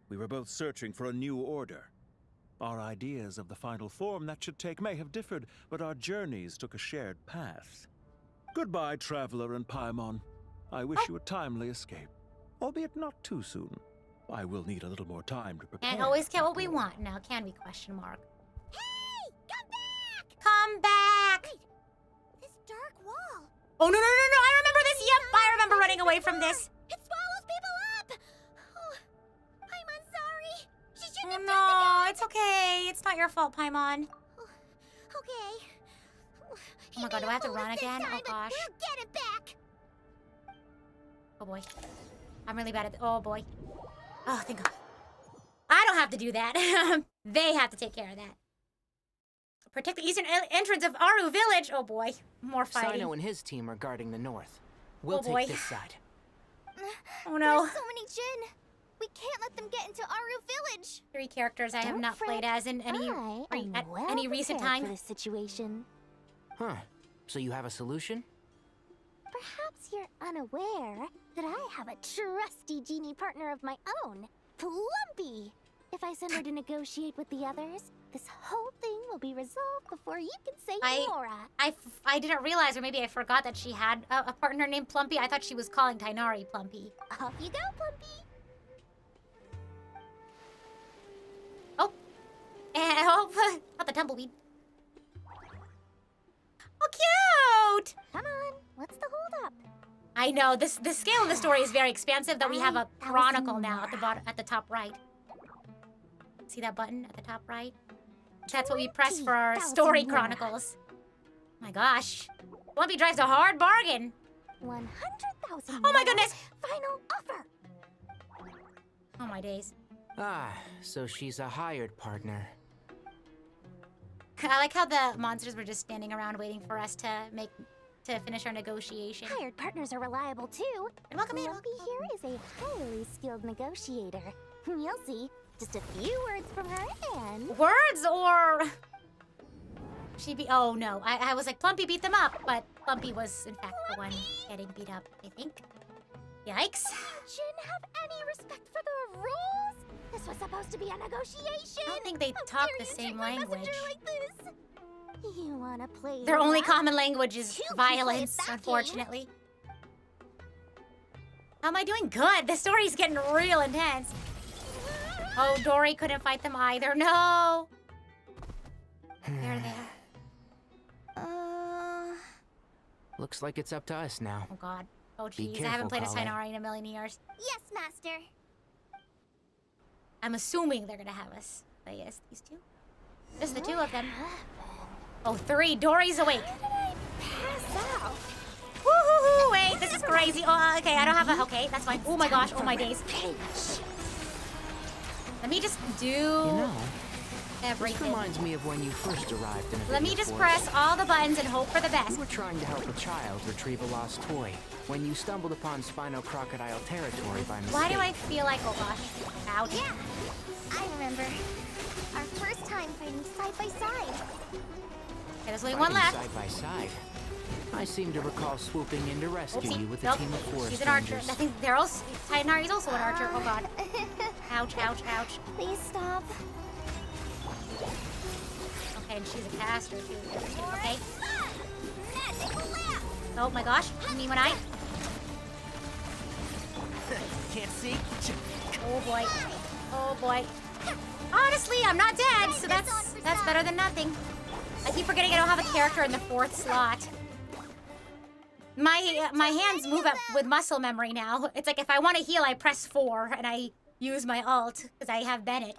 We were both searching for a new order. Our ideas of the final form that should take may have differed, but our journeys took a shared path. Goodbye, Traveler and Paimon. I wish you a timely escape, albeit not too soon. I will need a little more time to prepare. Can't always get what we want now, can we? Question mark. Hey! Come back! Come back! Wait, this dark wall. Oh, no. I remember this. Yep, I remember running away from this. It swallows people up! Oh, I'm sorry. She shouldn't have No, it's okay. It's not your fault, Paimon. Okay. Oh my god, do I have to run again? Oh gosh. We'll get it back. Oh boy. I'm really bad at oh boy. Oh, thank god. I don't have to do that. They have to take care of that. Protect the eastern entrance of Aru Village. Oh boy, more fighting. Sino and his team are guarding the north. We'll boy. take this side. Oh no. There's so many Jin. We can't let them get into Aru Village. 3 characters I have not played as in any any recent time. For this situation. Huh. So you have a solution? Perhaps you're unaware that I have a trusty genie partner of my own, Plumpy. If I send her to negotiate with the others, this whole thing will be resolved before you can say Nora. I didn't realize, or maybe I forgot that she had a partner named Plumpy. I thought she was calling Tighnari Plumpy. Off you go, Plumpy. Oh. And oh, not the tumbleweed. Oh, cute! Come on, what's the holdup? I know, the scale of the story is very expansive that we have a chronicle now at the bottom, at the top right. See that button at the top right? That's what we press for our story chronicles. Oh my gosh. Plumpy drives a hard bargain. 100,000. Oh my goodness! Final offer. Oh my days. Ah, so she's a hired partner. I like how the monsters were just standing around waiting for us to finish our negotiation. Hired partners are reliable too. And welcome in. Plumpy here is a highly skilled negotiator. You'll see. Just a few words from her and... Words or... Oh no, I was like, Plumpy beat them up, but Plumpy was in fact the one getting beat up, I think. Yikes. Jin have any respect for the rules? This was supposed to be a negotiation. I don't think they talk the same language. Like this? You wanna play Their only rough? common language is You can violence, play it back, unfortunately. How am I doing? Good. The story's getting real intense. Oh, Dory couldn't fight them either. No. There. Looks like it's up to us now. Oh God. Oh Be jeez, I haven't careful, played as Krai. Tighnari in a million years. Yes, Master. I'm assuming they're gonna have us play as these two. Just the 2 of them. Oh, 3. Dory's awake. Pass out. Woo-hoo-hoo, wait, this is crazy. Oh, okay, I don't have a... Okay, that's fine. Oh my gosh, oh my days. Let me just do You know, this everything. reminds me of when you first arrived in a Let me video just forest. press all the buttons and hope for the best. You were trying to help a child retrieve a lost toy when you stumbled upon Spino Crocodile territory by mistake. Why do I feel like... Oh gosh. Ouch. Yeah, I remember. Our first time fighting side by side. Okay, there's only one Fighting left. side by side. I seem to recall swooping in to rescue Oopsie. you with Nope. a team of forest She's an archer. rangers. I think they're also... Tighnari's also an archer. Oh god. Ouch, ouch, ouch. Please stop. Okay, and she's a caster too. Okay. Magic lamp. Oh my gosh. Me when I... Can't see? Oh boy. Oh boy. Honestly, I'm not dead, so that's better than nothing. I keep forgetting I don't have a character in the 4th slot. My hands move up with muscle memory now. It's like if I want to heal, I press 4 and I use my ult because I have Bennett.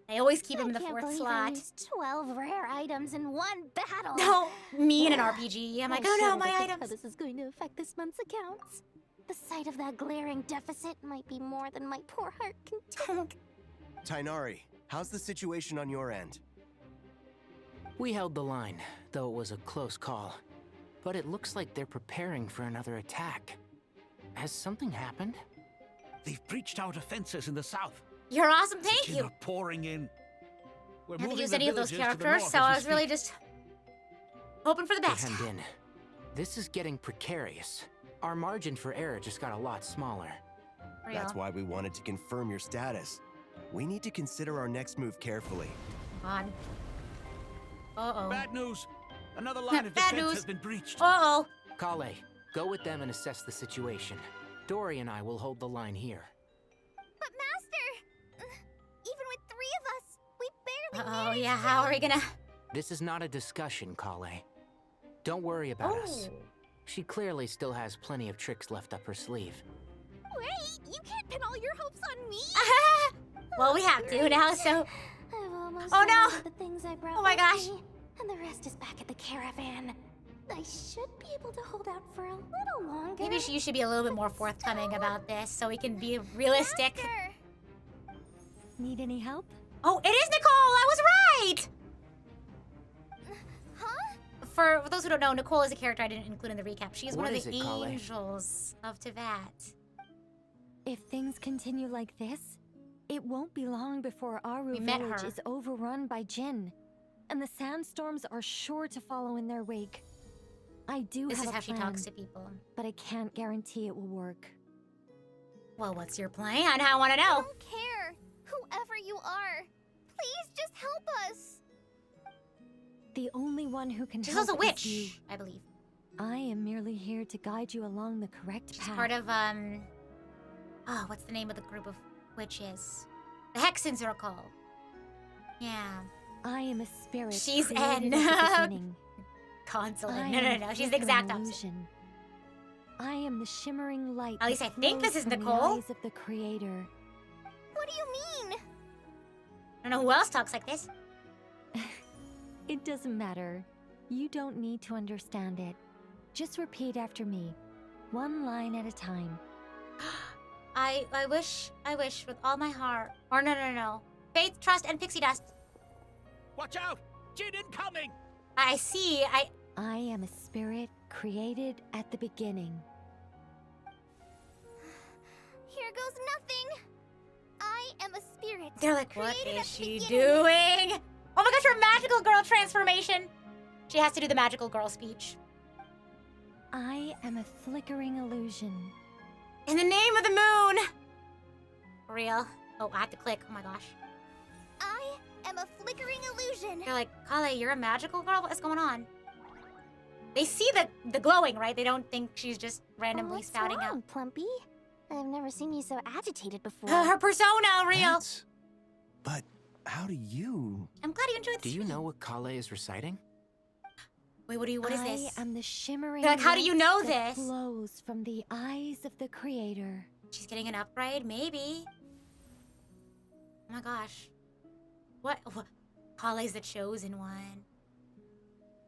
I always keep him in the 4th slot. I used 12 rare items in one battle. No, me in an RPG. I'm like, oh no, my How items. this is going to affect this month's accounts. The sight of that glaring deficit might be more than my poor heart can take. Tighnari, how's the situation on your end? We held the line, though it was a close call. But it looks like they're preparing for another attack. Has something happened? They've breached our defenses in the south. You're awesome, thank Jin you. are pouring in. We're I haven't moving used the any of those villagers to the characters, north so as we I was really speak. just hoping for the They best. hemmed in. This is getting precarious. Our margin for error just got a lot smaller. That's why we wanted to confirm your status. We need to consider our next move carefully. On. Uh-oh. Bad news. Another line of Bad defense news. has been breached. Uh-oh. Kale, go with them and assess the situation. Dory and I will hold the line here. But Master, even with 3 of us, we barely Uh-oh, managed yeah, to- how are we gonna... This is not a discussion, Kale. Don't worry about us. She clearly still has plenty of tricks left up her sleeve. Wait, you can't pin all your hopes on me. Well, we have to now, so... I've almost Oh, run no. out of the things I brought Oh my with gosh. me, and the rest is back at the caravan. I should be able to hold out for a little longer. Maybe you should be a little bit more forthcoming about this so we can be realistic. Master. Need any help? Oh, it is Nicole! I was right! for those who don't know, Nicole is a character I didn't include in the recap. She is one What of is the it, Kale? angels of Teyvat. If things continue like this, it won't be long before Aru We met village her. is overrun by Jinn, and the sandstorms are sure to follow in their wake. I do This have is a how she plan, talks to people. but I can't guarantee it will work. Well, what's your plan? I want to know. I don't care. Whoever you are, please just help us. The only one who can She's help also a witch, is you. I believe. I am merely here to guide you along the correct She's path. part of, oh, what's the name of the group of witches? The Hexen Circle. Yeah. I am a spirit. She's created N. at the beginning. Consulate. I No. am a She's the exact flickering opposite. illusion. I am the shimmering light. At least that I think this flows is from Nicole. The eyes of the creator. What do you mean? I don't know who else talks like this. It doesn't matter. You don't need to understand it. Just repeat after me, one line at a time. I wish with all my heart. Or no. Faith, trust, and pixie dust. Watch out! Jin incoming! I see. I am a spirit created at the beginning. Here goes nothing. I am a spirit. They're like, what created is at the she beginning." doing? Oh my gosh, her magical girl transformation. She has to do the magical girl speech. I am a flickering illusion. In the name of the moon. For real. Oh, I have to click. Oh my gosh. I am a flickering illusion. They're like, Kale, you're a magical girl? What is going on? They see the glowing, right? They don't think she's just randomly What's spouting wrong, Plumpy? I've never seen you so agitated before. out. Her persona, real. That's- But how do you... I'm glad you enjoyed the Do you stream. know what Kale is reciting? Wait, what is this? I am the shimmering They're like, how do you light know that this? flows from the eyes of the creator. She's getting an upgrade? Maybe. Oh my gosh. What? Kale's the chosen one.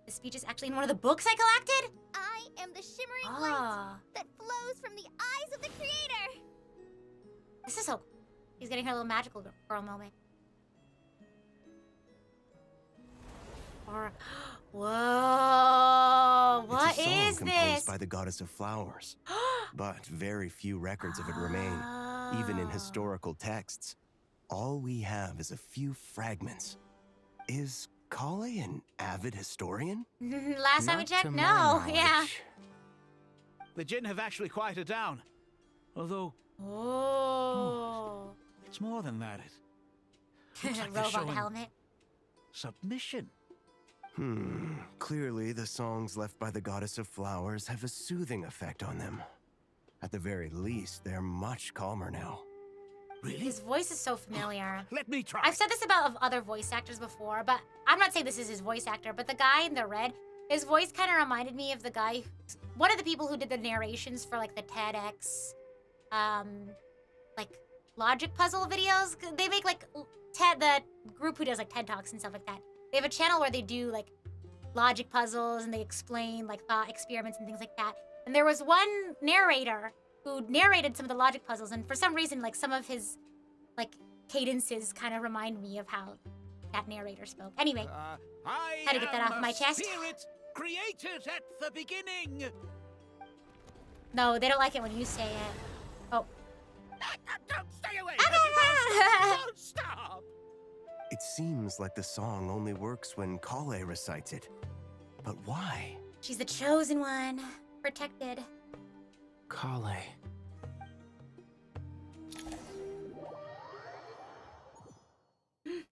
The speech is actually in one of the books I collected? I am the shimmering Ah. light that flows from the eyes of the creator. This is so cool. She's getting her little magical girl moment. Or, whoa, what it's a song is composed this? by the goddess of flowers. But very few records of it remain, even in historical texts. All we have is a few fragments. Is Kale an avid historian? Last time we Not checked, to my no. Yeah. knowledge. The Jinn have actually quieted down. Although, Oh. it's more than that. It looks like they're Robot showing helmet. submission. Clearly, the songs left by the goddess of flowers have a soothing effect on them. At the very least, they're much calmer now. Really? His voice is so familiar. Let me try. I've said this about other voice actors before, but I'm not saying this is his voice actor, but the guy in the red, his voice kind of reminded me of the guy, one of the people who did the narrations for like the TEDx, like logic puzzle videos. They make like the group who does like TED Talks and stuff like that. They have a channel where they do like logic puzzles and they explain like thought experiments and things like that. And there was one narrator who narrated some of the logic puzzles, and for some reason, like some of his like cadences kind of remind me of how that narrator spoke. Anyway, I had to get that am off a my chest. Spirit created at the beginning. No, they don't like it when you say it. Oh. Don't stay away. Don't stop. It seems like the song only works when Kale recites it. But why? She's the chosen one. Protected. Kale.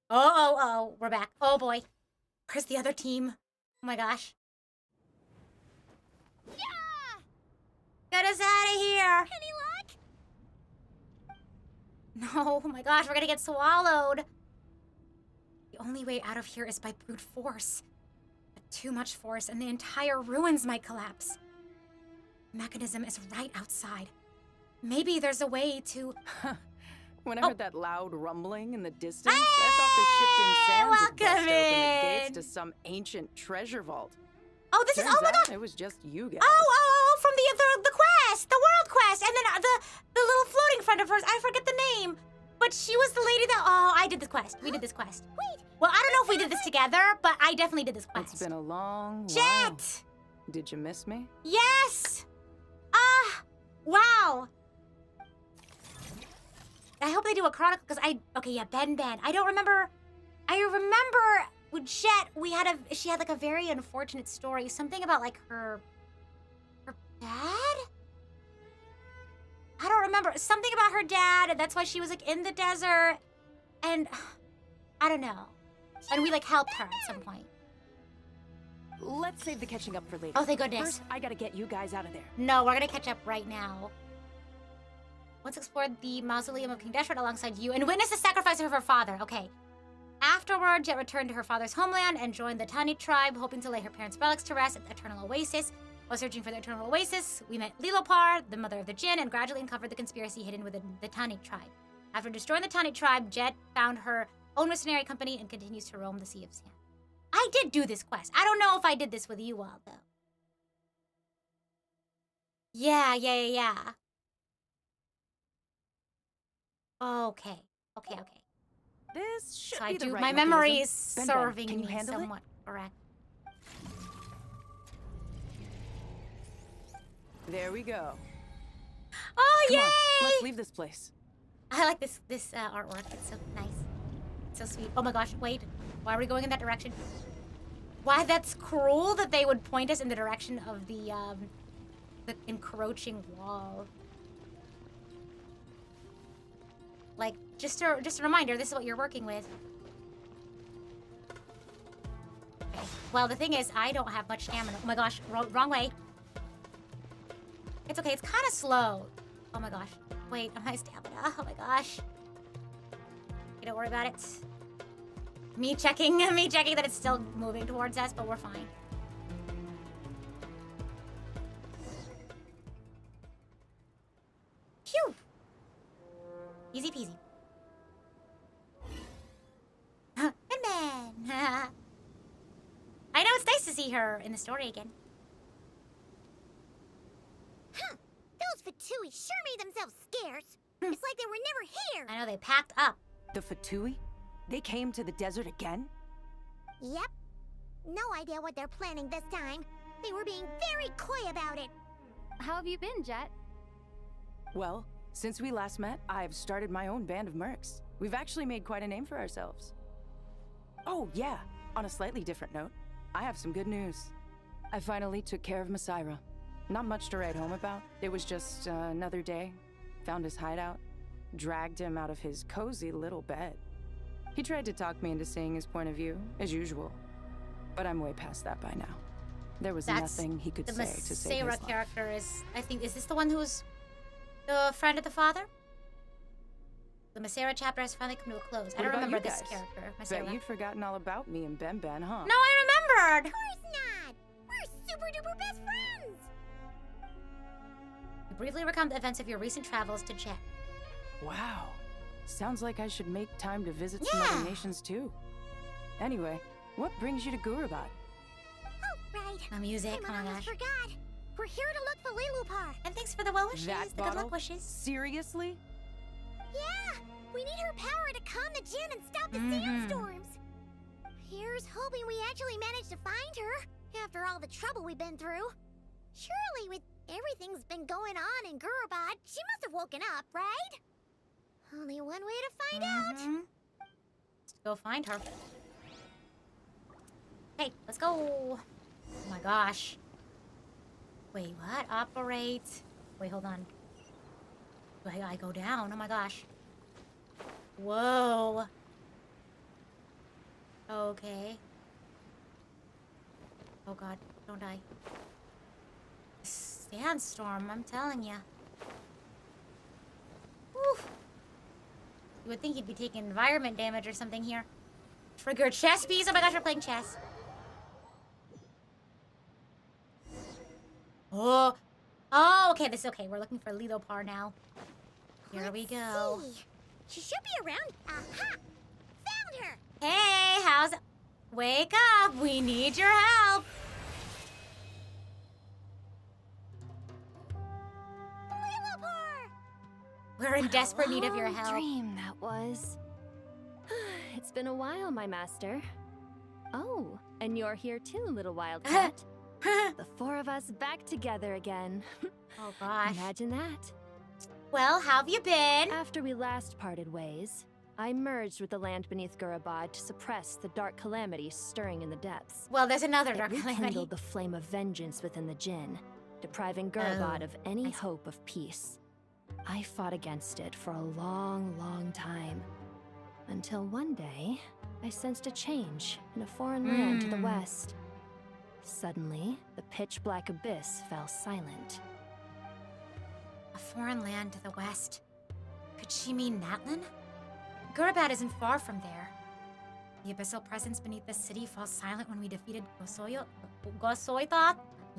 Oh, we're back. Oh boy. Where's the other team? Oh my gosh. Yeah! Get us out of here. Any luck? No, oh my gosh, we're gonna get swallowed. The only way out of here is by brute force. But too much force and the entire ruins might collapse. The mechanism is right outside. Maybe there's a way to... When I heard that loud rumbling in the distance, I thought the shifting sands had burst welcome open the gates in. to some ancient treasure vault. Oh, this is... Turns Oh my out god! It was just you guys. Oh, from the quest! The world quest! And then the little floating friend of hers, I forget the name. But she was the lady that. Oh, I did this quest. We did this quest. Wait. Well, I don't know if we did this together, but I definitely did this quest. It's been a long while. Jet! Did you miss me? Yes! Ah! Wow! I hope they do a chronicle, because okay, yeah, Ben. I don't remember. I remember with Jet, she had like a very unfortunate story. Something about like her dad? I don't remember. Something about her dad, and that's why she was like in the desert. And I don't know. And we like helped her at some point. Let's save the catching up for later. Oh, thank goodness. First, I gotta get you guys out of there. No, we're gonna catch up right now. Once explored the mausoleum of King Deshret alongside you and witnessed the sacrifice of her father. Okay. Afterward, Jet returned to her father's homeland and joined the Tani tribe, hoping to lay her parents' relics to rest at the Eternal Oasis. While searching for the Eternal Oasis, we met Liyue, the mother of the Jinn, and gradually uncovered the conspiracy hidden within the Tani tribe. After destroying the Tani tribe, Jet found her own mercenary company and continues to roam the Sea of Sand. I did do this quest. I don't know if I did this with you all, though. Yeah. Okay. This should so be I the do. right My memory is mechanism. serving can you me handle somewhat correct. There we go. Oh, Come yay! on, let's leave this place. I like this artwork. It's so nice. It's so sweet. Oh my gosh, wait. Why are we going in that direction? Why, that's cruel that they would point us in the direction of the encroaching wall. Like, just a reminder, this is what you're working with. Okay. Well, the thing is, I don't have much stamina. Oh my gosh, wrong way. It's okay, it's kind of slow. Oh my gosh. Wait, my stamina. Oh my gosh. Okay, don't worry about it. Me checking that it's still moving towards us, but we're fine. Phew! Easy peasy. Ben. I know, it's nice to see her in the story again. Huh. Those Fatui sure made themselves scarce. It's like they were never here. I know, they packed up. The Fatui? They came to the desert again? Yep. No idea what they're planning this time. They were being very coy about it. How have you been, Jet? Well, since we last met, I've started my own band of mercs. We've actually made quite a name for ourselves. Oh, yeah. On a slightly different note, I have some good news. I finally took care of Masira. Not much to write home about. It was just another day. Found his hideout. Dragged him out of his cozy little bed. He tried to talk me into seeing his point of view, as usual. But I'm way past that by now. There was nothing he could say to save his life. The Masira character is, I think, is this the one who's the friend of the father? The Masira chapter has finally come to a close. I don't remember this character, Masira. Bet you'd forgotten all about me and Ben, huh? No, I remembered! Of course not! We're super duper best friends! You briefly recount the events of your recent travels to Jet. Wow. Sounds like I should make time to visit some other nations too. Anyway, what brings you to Gurabat? Oh, right. The music, I almost forgot. We're here to look for Liyue. And thanks for the well wishes, the good luck wishes. Seriously? Yeah! We need her power to calm the Jinn and stop the sandstorms. Here's hoping we actually manage to find her, after all the trouble we've been through. Surely, with everything's been going on in Gurabat, she must have woken up, right? Only one way to find out. Let's go find her. Hey, let's go. Oh my gosh. Wait, what? Operate. Wait, hold on. Wait, I go down. Oh my gosh. Whoa. Okay. Oh god, don't die. Sandstorm, I'm telling ya. Whew. You would think you'd be taking environment damage or something here. Trigger chess piece? Oh my gosh, we're playing chess. Oh. Oh, okay, this is okay. We're looking for Liyue now. Here we go. See. She should be around. Aha! Found her! Hey, how's it? Wake up! We need your help! We're in desperate need of your Long help. dream that was. It's been a while, my master. Oh, and you're here too, little wildcat. The four of us back together again. Oh gosh. Imagine that. Well, how have you been? After we last parted ways, I merged with the land beneath Gurabad to suppress the dark calamity stirring in the depths. Well, there's another It dark calamity. rekindled the flame of vengeance within the Jinn, depriving Gurabad of any hope of peace. I fought against it for a long, long time. Until one day, I sensed a change in a foreign land to the west. Suddenly, the pitch-black abyss fell silent. A foreign land to the west. Could she mean Natlan? Gurabad isn't far from there. The abyssal presence beneath the city falls silent when we defeated Gosoithoth?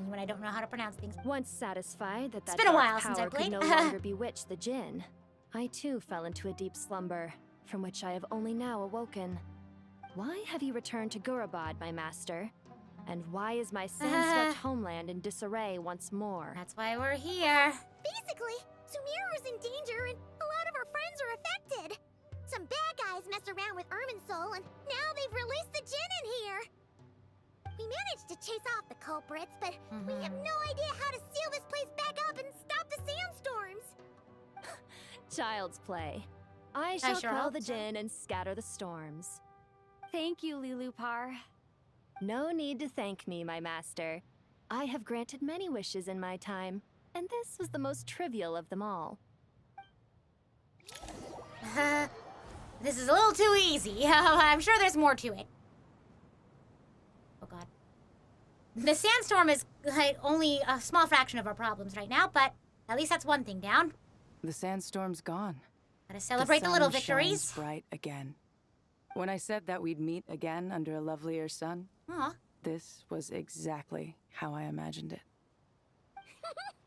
When I don't know how to pronounce things. Once satisfied that It's been a while since I power played. could no longer bewitch the Jinn, I too fell into a deep slumber, from which I have only now awoken. Why have you returned to Gurabad, my master? And why is my sand-swept homeland in disarray once more? That's why we're here. Basically, Sumeru's in danger and a lot of our friends are affected. Some bad guys messed around with Soul, and now they've released the Jinn in here. We managed to chase off the culprits, but we have no idea how to seal this place back up and stop the sandstorms. Child's play. I shall sure quell hope the so. Jinn and scatter the storms. Thank you, Liyue. No need to thank me, my master. I have granted many wishes in my time, and this was the most trivial of them all. This is a little too easy. I'm sure there's more to it. Oh god. The sandstorm is like only a small fraction of our problems right now, but at least that's one thing down. The sandstorm's gone. Gotta celebrate the little sun victories. shines bright again. When I said that we'd meet again under a lovelier sun, Aw. this was exactly how I imagined it.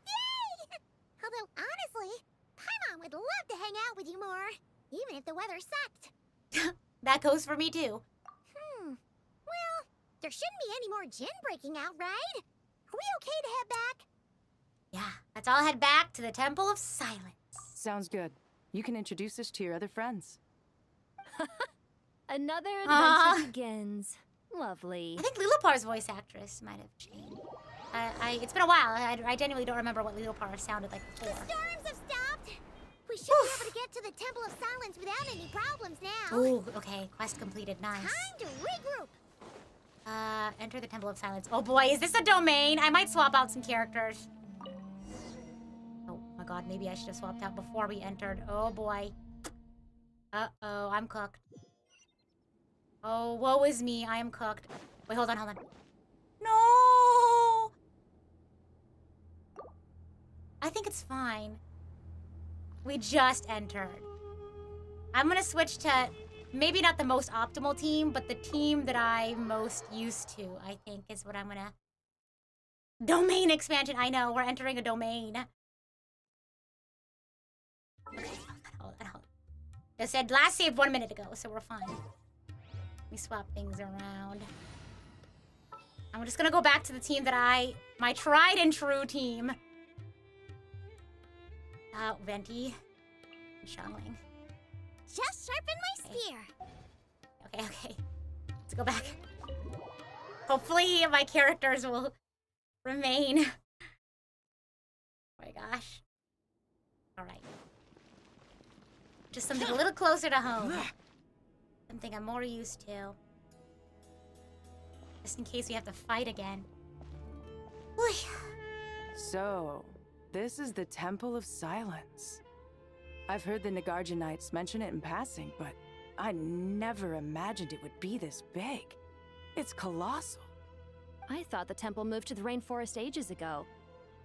Yay! Although, honestly, Paimon would love to hang out with you more, even if the weather sucked. That goes for me too. Well, there shouldn't be any more Jinn breaking out, right? Are we okay to head back? Yeah, let's all head back to the Temple of Silence. Sounds good. You can introduce us to your other friends. Another adventure begins. Lovely. I think Lilupar's voice actress might have changed. It's been a while. I genuinely don't remember what Lilupar sounded like before. Storms have stopped! We should be able to get to the Temple of Silence without any problems now. Ooh, okay. Quest completed. Nice. Time to regroup. Enter the Temple of Silence. Oh boy, is this a domain? I might swap out some characters. Oh my god, maybe I should have swapped out before we entered. Oh boy. Uh-oh, I'm cooked. Oh, woe is me, I am cooked. Wait, hold on. No! I think it's fine. We just entered. I'm gonna switch to maybe not the most optimal team, but the team that I'm most used to, I think, is what I'm gonna... Domain expansion, I know, we're entering a domain. Okay, hold on. They said last saved 1 minute ago, so we're fine. Let me swap things around. I'm just gonna go back to the team that my tried and true team. Venti and Xiangling. Just sharpen my spear. Okay. Let's go back. Hopefully my characters will remain. Oh my gosh. Alright. Just something a little closer to home. Something I'm more used to. Just in case we have to fight again. So, this is the Temple of Silence. I've heard the Nagarjanites mention it in passing, but I never imagined it would be this big. It's colossal. I thought the temple moved to the rainforest ages ago.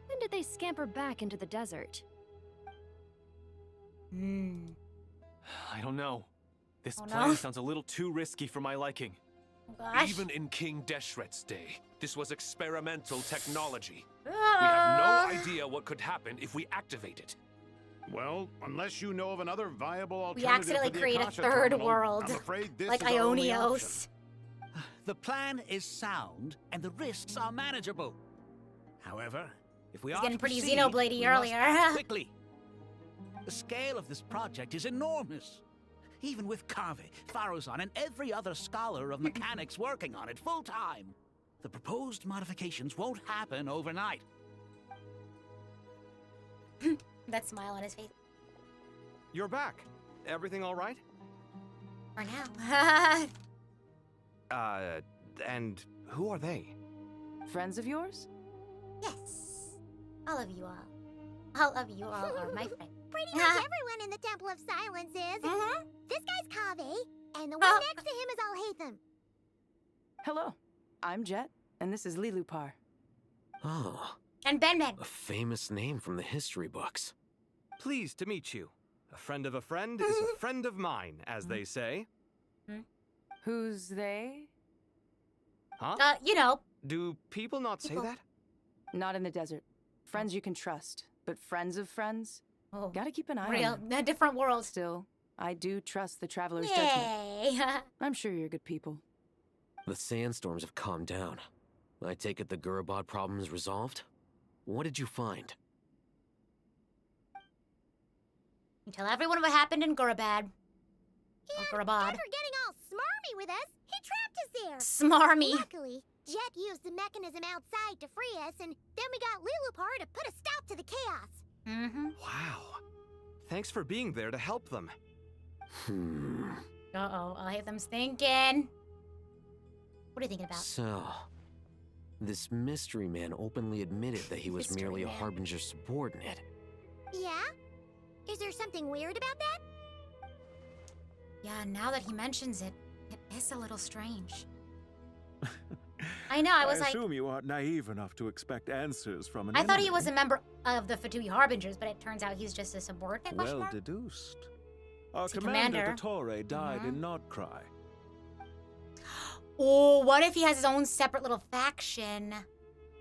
When did they scamper back into the desert? I don't know. This Oh, plan no. sounds a little too risky for my liking. Oh gosh. Even in King Deshret's day, this was experimental technology. We have no idea what could happen if we activate it. Well, unless you know of another viable We alternative accidentally for the create a Akasha third terminal, world. I'm afraid this Like is our only Ionios. The plan is sound, and the risks are manageable. However, if we He's are getting to pretty proceed, Xenobladey we must earlier. act quickly. The scale of this project is enormous. Even with Kave, Faruzan, and every other scholar of mechanics working on it full-time, the proposed modifications won't happen overnight. That smile on his face. You're back. Everything all right? For now. And who are they? Friends of yours? Yes. All of you all. All of you all are my friends. Pretty much everyone in the Temple of Silence is. This guy's Kave, and the one next to him is Alhaitham. Hello, I'm Jet, and this is Liyue. Oh. And Ben. A famous name from the history books. Pleased to meet you. A friend of a friend is a friend of mine, as they say. Who's they? Huh? You know. Do people not say that? Not in the desert. Friends you can trust, but friends of friends? Oh, gotta keep an eye real, on them. a different world. Still, I do trust the traveler's Yay. judgment. I'm sure you're good people. The sandstorms have calmed down. I take it the Gurabad problem is resolved? What did you find? You tell everyone what happened in Gurabad. Gurabad. After getting all smarmy with us, he trapped us there. Smarmy. Luckily, Jet used the mechanism outside to free us, and then we got Liyue to put a stop to the chaos. Wow. Thanks for being there to help them. Uh-oh, Alhaitham's thinking. What are you thinking about? So, this mystery man openly admitted that he was merely a Harbinger subordinate. Yeah? Is there something weird about that? Yeah, now that he mentions it, it is a little strange. I know, I was like... I assume you aren't naive enough to expect answers from an I thought he enemy. was a member of the Fatui Harbingers, but it turns out he's just a subordinate, question Well mark? deduced. Our He's a commander, commander. Dottore, died in Krai. Oh, what if he has his own separate little faction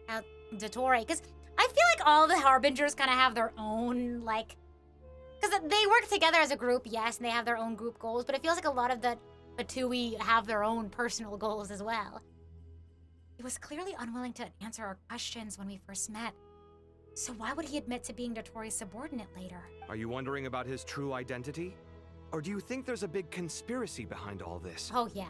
out Dottore? Because I feel like all the Harbingers kind of have their own, like... Because they work together as a group, yes, and they have their own group goals, but it feels like a lot of the Fatui have their own personal goals as well. He was clearly unwilling to answer our questions when we first met. So why would he admit to being Dottore's subordinate later? Are you wondering about his true identity? Or do you think there's a big conspiracy behind all this? Oh, yeah.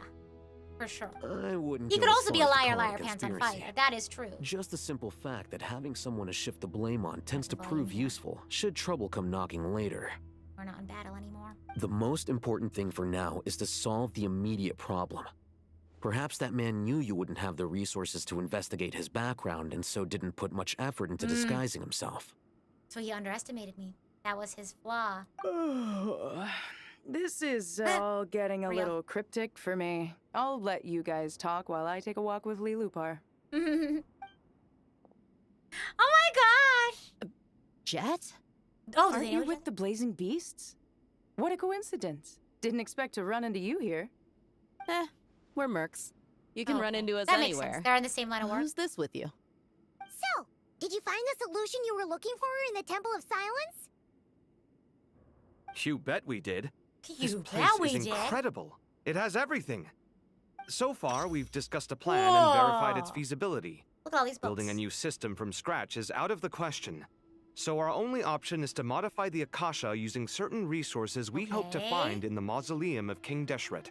For sure. I wouldn't He go could as also be a far as to liar, call it liar, a pants on conspiracy. fire. That is true. Just the simple fact that having someone to shift the blame on tends to prove useful should trouble come knocking later. We're not in battle anymore. The most important thing for now is to solve the immediate problem. Perhaps that man knew you wouldn't have the resources to investigate his background and so didn't put much effort into disguising himself. So he underestimated me. That was his flaw. This is all getting a Real. little cryptic for me. I'll let you guys talk while I take a walk with Liyue. Oh my gosh! Jet? Oh, Aren't you with the Blazing Beasts? What a coincidence. Didn't expect to run into you here. We're mercs. You can Oh, run into us that makes anywhere. sense. They're in the same line of work. Who's this with you? So, did you find the solution you were looking for in the Temple of Silence? You bet we did. This You place bet we is did. incredible. It has everything. So far, we've discussed a plan and verified its Whoa. feasibility. Look at all these books. Building a new system from scratch is out of the question. So our only option is to modify the Akasha using certain resources we hope to Okay. find in the mausoleum of King Deshret.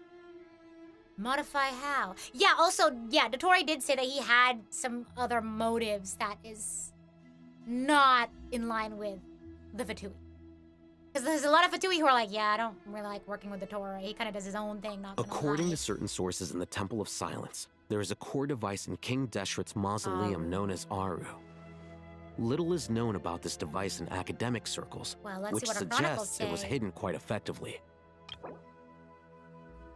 Modify how? Yeah, also, yeah, Dottore did say that he had some other motives that is not in line with the Fatui. Because there's a lot of Fatui who are like, yeah, I don't really like working with Dottore. He kind of does his own thing, not gonna According lie. to certain sources in the Temple of Silence, there is a core device in King Deshret's mausoleum known as Aru. Little is known about this device in academic circles, Well, let's which see what our chronicles suggests it was say. hidden quite effectively.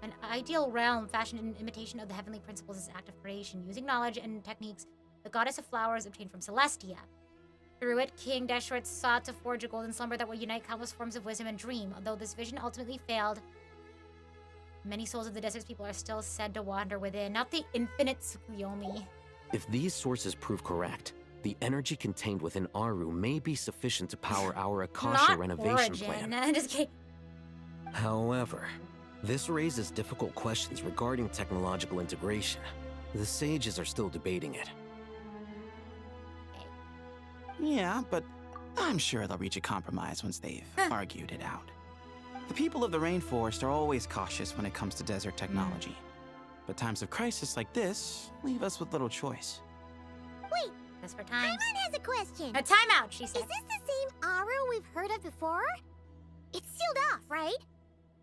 An ideal realm fashioned in imitation of the heavenly principles is act of creation, using knowledge and techniques the goddess of flowers obtained from Celestia. Through it, King Deshret sought to forge a golden slumber that would unite countless forms of wisdom and dream. Although this vision ultimately failed, many souls of the desert's people are still said to wander within, not the infinite Tsukuyomi. If these sources prove correct, the energy contained within Aru may be sufficient to power our Akasha Not renovation origin. plan. Just kidding. However, this raises difficult questions regarding technological integration. The sages are still debating it. Yeah, but I'm sure they'll reach a compromise once they've argued it out. The people of the rainforest are always cautious when it comes to desert technology. But times of crisis like this leave us with little choice. Wait, Just for time. Paimon has a question. A timeout, she said. Is this the same Aru we've heard of before? It's sealed off, right?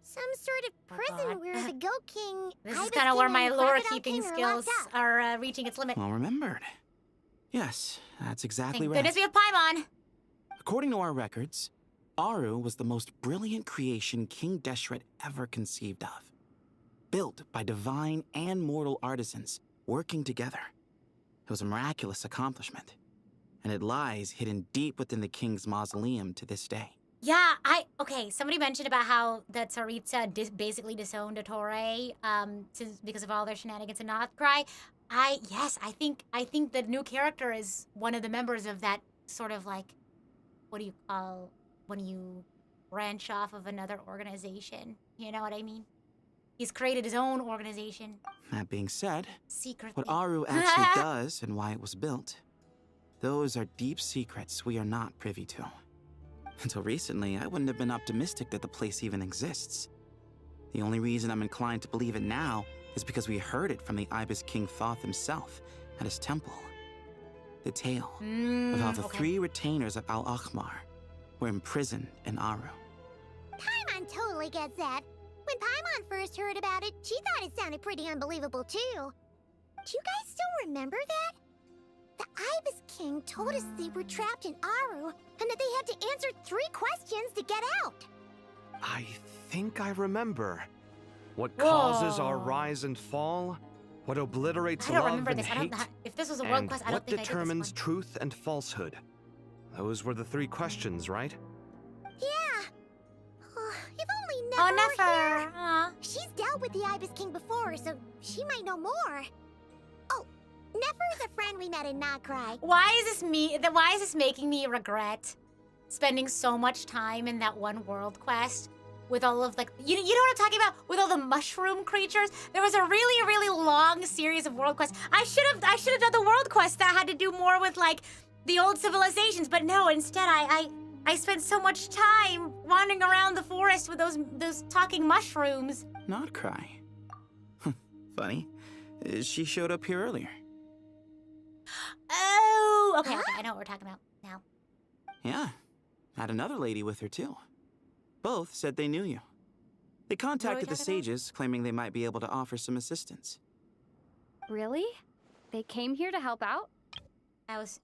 Some sort of prison where the Goat King... This is Ibis kind of where King, my and lore Crocodile keeping King skills locked up. are reaching its limit. Well remembered. Yes, that's exactly Thank right. goodness we have Paimon. According to our records, Aru was the most brilliant creation King Deshret ever conceived of. Built by divine and mortal artisans working together. It was a miraculous accomplishment, and it lies hidden deep within the king's mausoleum to this day. Yeah, okay, somebody mentioned about how the Tsaritsa basically disowned Ettore because of all their shenanigans and not Krai. I think the new character is one of the members of that sort of like, what do you call when you branch off of another organization? You know what I mean? He's created his own organization. That being said, Secretly. what Aru actually does and why it was built, those are deep secrets we are not privy to. Until recently, I wouldn't have been optimistic that the place even exists. The only reason I'm inclined to believe it now is because we heard it from the Ibis King Thoth himself at his temple. The tale of how the 3 retainers of Al-Akhmar were imprisoned in Aru. Paimon totally gets that. When Paimon first heard about it, she thought it sounded pretty unbelievable too. Do you guys still remember that? The Ibis King told us they were trapped in Aru and that they had to answer 3 questions to get out. I think I remember. What causes our Whoa. rise and fall? What obliiterates I don't love remember and this. hate? If this was a world And quest, I don't what think I did this determines one. truth and falsehood? Those were the 3 questions, right? Yeah. Oh, if only Oh, Nefer were Nefer. here. Aw. She's dealt with the Ibis King before, so she might know more. Oh, Nefer's a friend we met in Krai. Why is this making me regret spending so much time in that one world quest with all of like you know what I'm talking about, with all the mushroom creatures? There was a really, really long series of world quests. I should have done the world quest that had to do more with like the old civilizations, but no, instead I spent so much time wandering around the forest with those talking mushrooms. Not Krai. Funny. She showed up here earlier. Oh, okay, I know what we're talking about now. Yeah. Had another lady with her too. Both said they knew you. They contacted the sages, claiming they might be able to offer some assistance. Really? They came here to help out? I was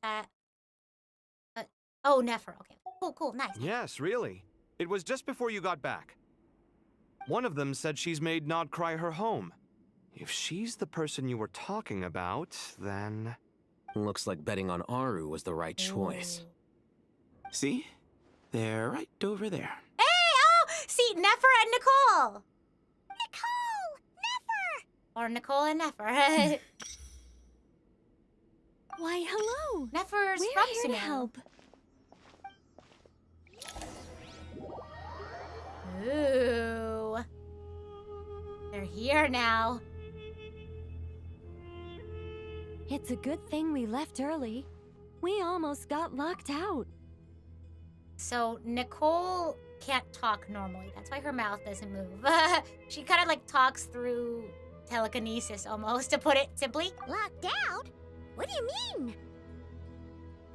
oh, Nefer. Okay. Cool, nice. Yes, really. It was just before you got back. One of them said she's made Nodcry her home. If she's the person you were talking about, then... Looks like betting on Aru was the right choice. See? They're right over there. Hey, oh, see, Nefer and Nicole. Or Nicole and Nefer. Why, hello. Nefer's We're from here to Sumeru. help. Ooh. They're here now. It's a good thing we left early. We almost got locked out. So Nicole can't talk normally. That's why her mouth doesn't move. She kind of like talks through telekinesis almost, to put it simply. Locked out? What do you mean?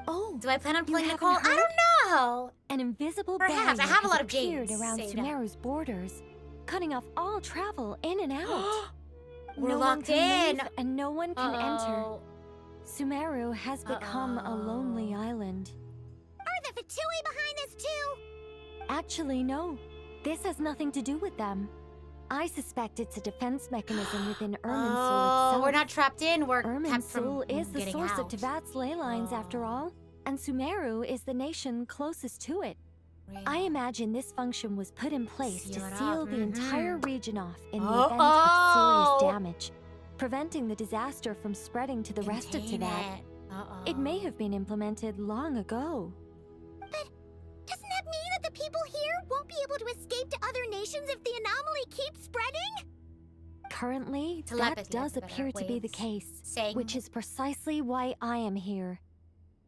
Oh, do I plan on playing you Nicole? haven't I heard? don't know. An invisible Perhaps. barrier I have a has lot of appeared James around saved up. Sumeru's borders, cutting off all travel in and out. We're no locked one can in. leave and no one can enter. Uh-oh. Sumeru has become a lonely island. Are the Fatui behind this too? Actually, no. This has nothing to do with them. I suspect it's a defense mechanism within Irminsul itself. We're not trapped in. We're kept from Irminsul is the getting source out. of Tevat's ley lines, after all, and Sumeru is the nation closest to it. I imagine this function was put in place to seal the entire region off in the event of serious damage, preventing the disaster from spreading to the rest of Tevat. It may have been implemented long ago. But doesn't that mean that the people here won't be able to escape to other nations if the anomaly keeps spreading? Currently, Telepathy, that does that's a better appear to way be of the case, saying which is precisely why I am here.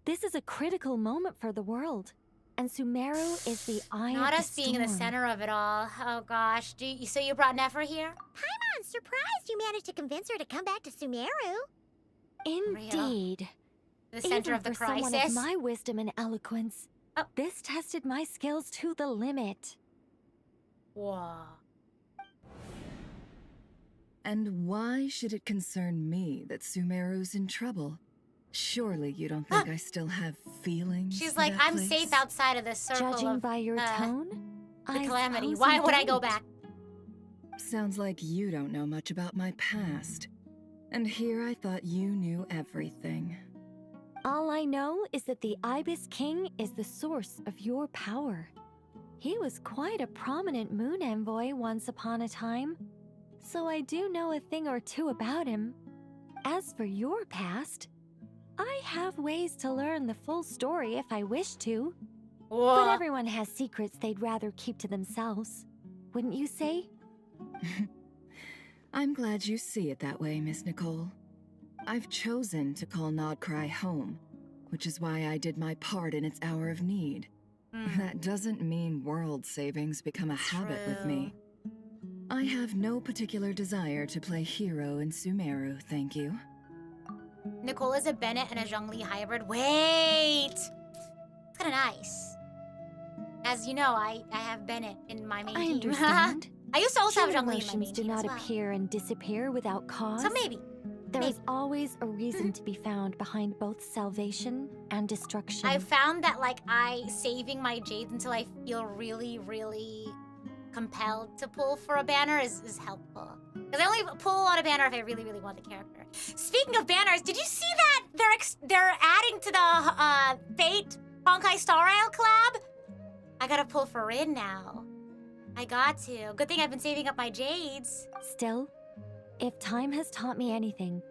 This is a critical moment for the world. and Sumeru is the eye Not of us the being in the storm. center of it all. Oh gosh. So you brought Nefer here? I'm surprised you managed to convince her to come back to Sumeru. Indeed. The center Even of the for someone crisis. of my wisdom and eloquence, this tested my skills to the limit. Whoa. And why should it concern me that Sumeru's in trouble? Surely you don't think I still have feelings? She's for like, that I'm place? safe outside of this circle Judging of by your tone, the I calamity. suppose Why you would I go don't. back? Sounds like you don't know much about my past. And here I thought you knew everything. All I know is that the Ibis King is the source of your power. He was quite a prominent moon envoy once upon a time, so I do know a thing or two about him. As for your past, I have ways to learn the full story if I wish to. Whoa. But everyone has secrets they'd rather keep to themselves. Wouldn't you say? I'm glad you see it that way, Miss Nicole. I've chosen to call Krai home, which is why I did my part in its hour of need. That doesn't mean world savings become a habit with me. I have no particular desire to play hero in Sumeru, thank you. Nicole is a Bennett and a Zhongli hybrid. Wait! It's kind of nice. As you know, I have Bennett in my main I team. understand. I used to also have Human Zhongli in my emotions main do team not as well. appear and disappear without cause. So maybe. There is always a reason to be found behind both salvation and destruction. I found that like saving my jades until I feel really, really compelled to pull for a banner is helpful. Because I only pull on a banner if I really, really want the character. Speaking of banners, did you see that they're adding to the Fate Honkai Star Isle collab? I gotta pull for Rin now. I got to. Good thing I've been saving up my jades. Still, if time has taught me anything,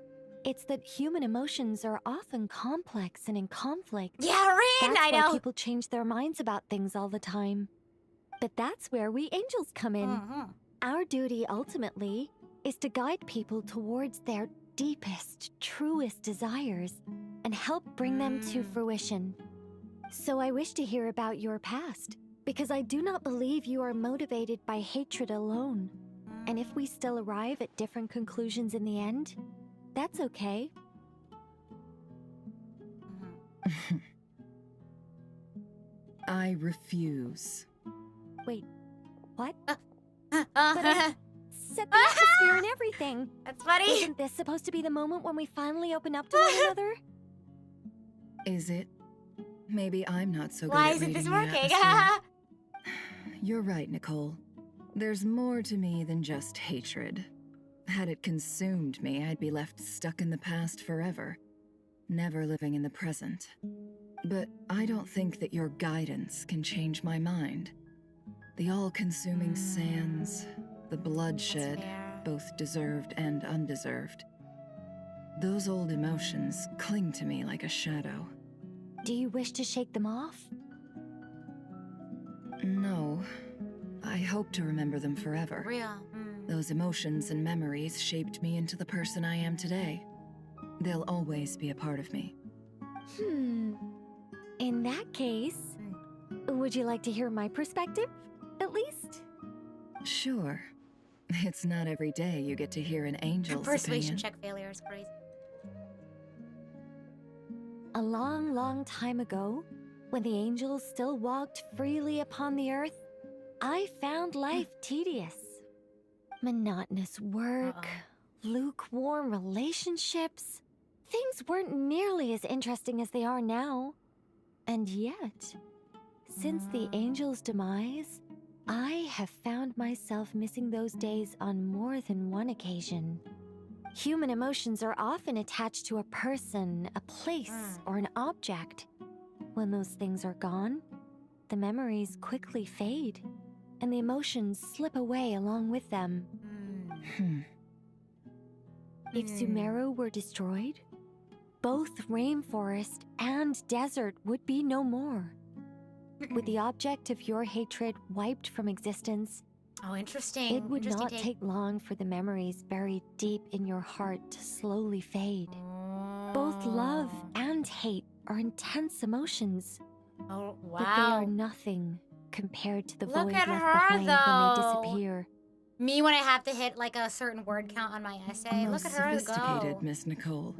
it's that human emotions are often complex and in conflict. Yeah, Rin, That's I why know. people change their minds about things all the time. But that's where we angels come in. Our duty, ultimately, is to guide people towards their deepest, truest desires and help bring them to fruition. So I wish to hear about your past, because I do not believe you are motivated by hatred alone. And if we still arrive at different conclusions in the end, that's okay. I refuse. Wait, what? But I set the atmosphere and everything. That's funny. Isn't this supposed to be the moment when we finally open up to one another? Is it? Maybe I'm not so good Why at isn't reading this the working? atmosphere. You're right, Nicole. There's more to me than just hatred. Had it consumed me, I'd be left stuck in the past forever, never living in the present. But I don't think that your guidance can change my mind. The all-consuming sands, the bloodshed, both deserved and undeserved. Those old emotions cling to me like a shadow. Do you wish to shake them off? No. I hope to remember them forever. Real. Those emotions and memories shaped me into the person I am today. They'll always be a part of me. In that case, would you like to hear my perspective, at least? Sure. It's not every day you get to hear an angel's Persuasion opinion. check failure is crazy. A long, long time ago, when the angels still walked freely upon the earth, I found life tedious. Monotonous work, lukewarm relationships. Things weren't nearly as interesting as they are now. And yet, since the angel's demise, I have found myself missing those days on more than one occasion. Human emotions are often attached to a person, a place, or an object. When those things are gone, the memories quickly fade, and the emotions slip away along with them. If Sumeru were destroyed, both rainforest and desert would be no more. With the object of your hatred wiped from existence, Oh, interesting. it would Interesting not take. take long for the memories buried deep in your heart to slowly fade. Both love and hate are intense emotions, Oh, wow. But they are nothing compared to the Look void at left her, behind when they though. disappear. Me when I have to hit like a certain word count on my essay. Most Look at her sophisticated, go. Miss Nicole.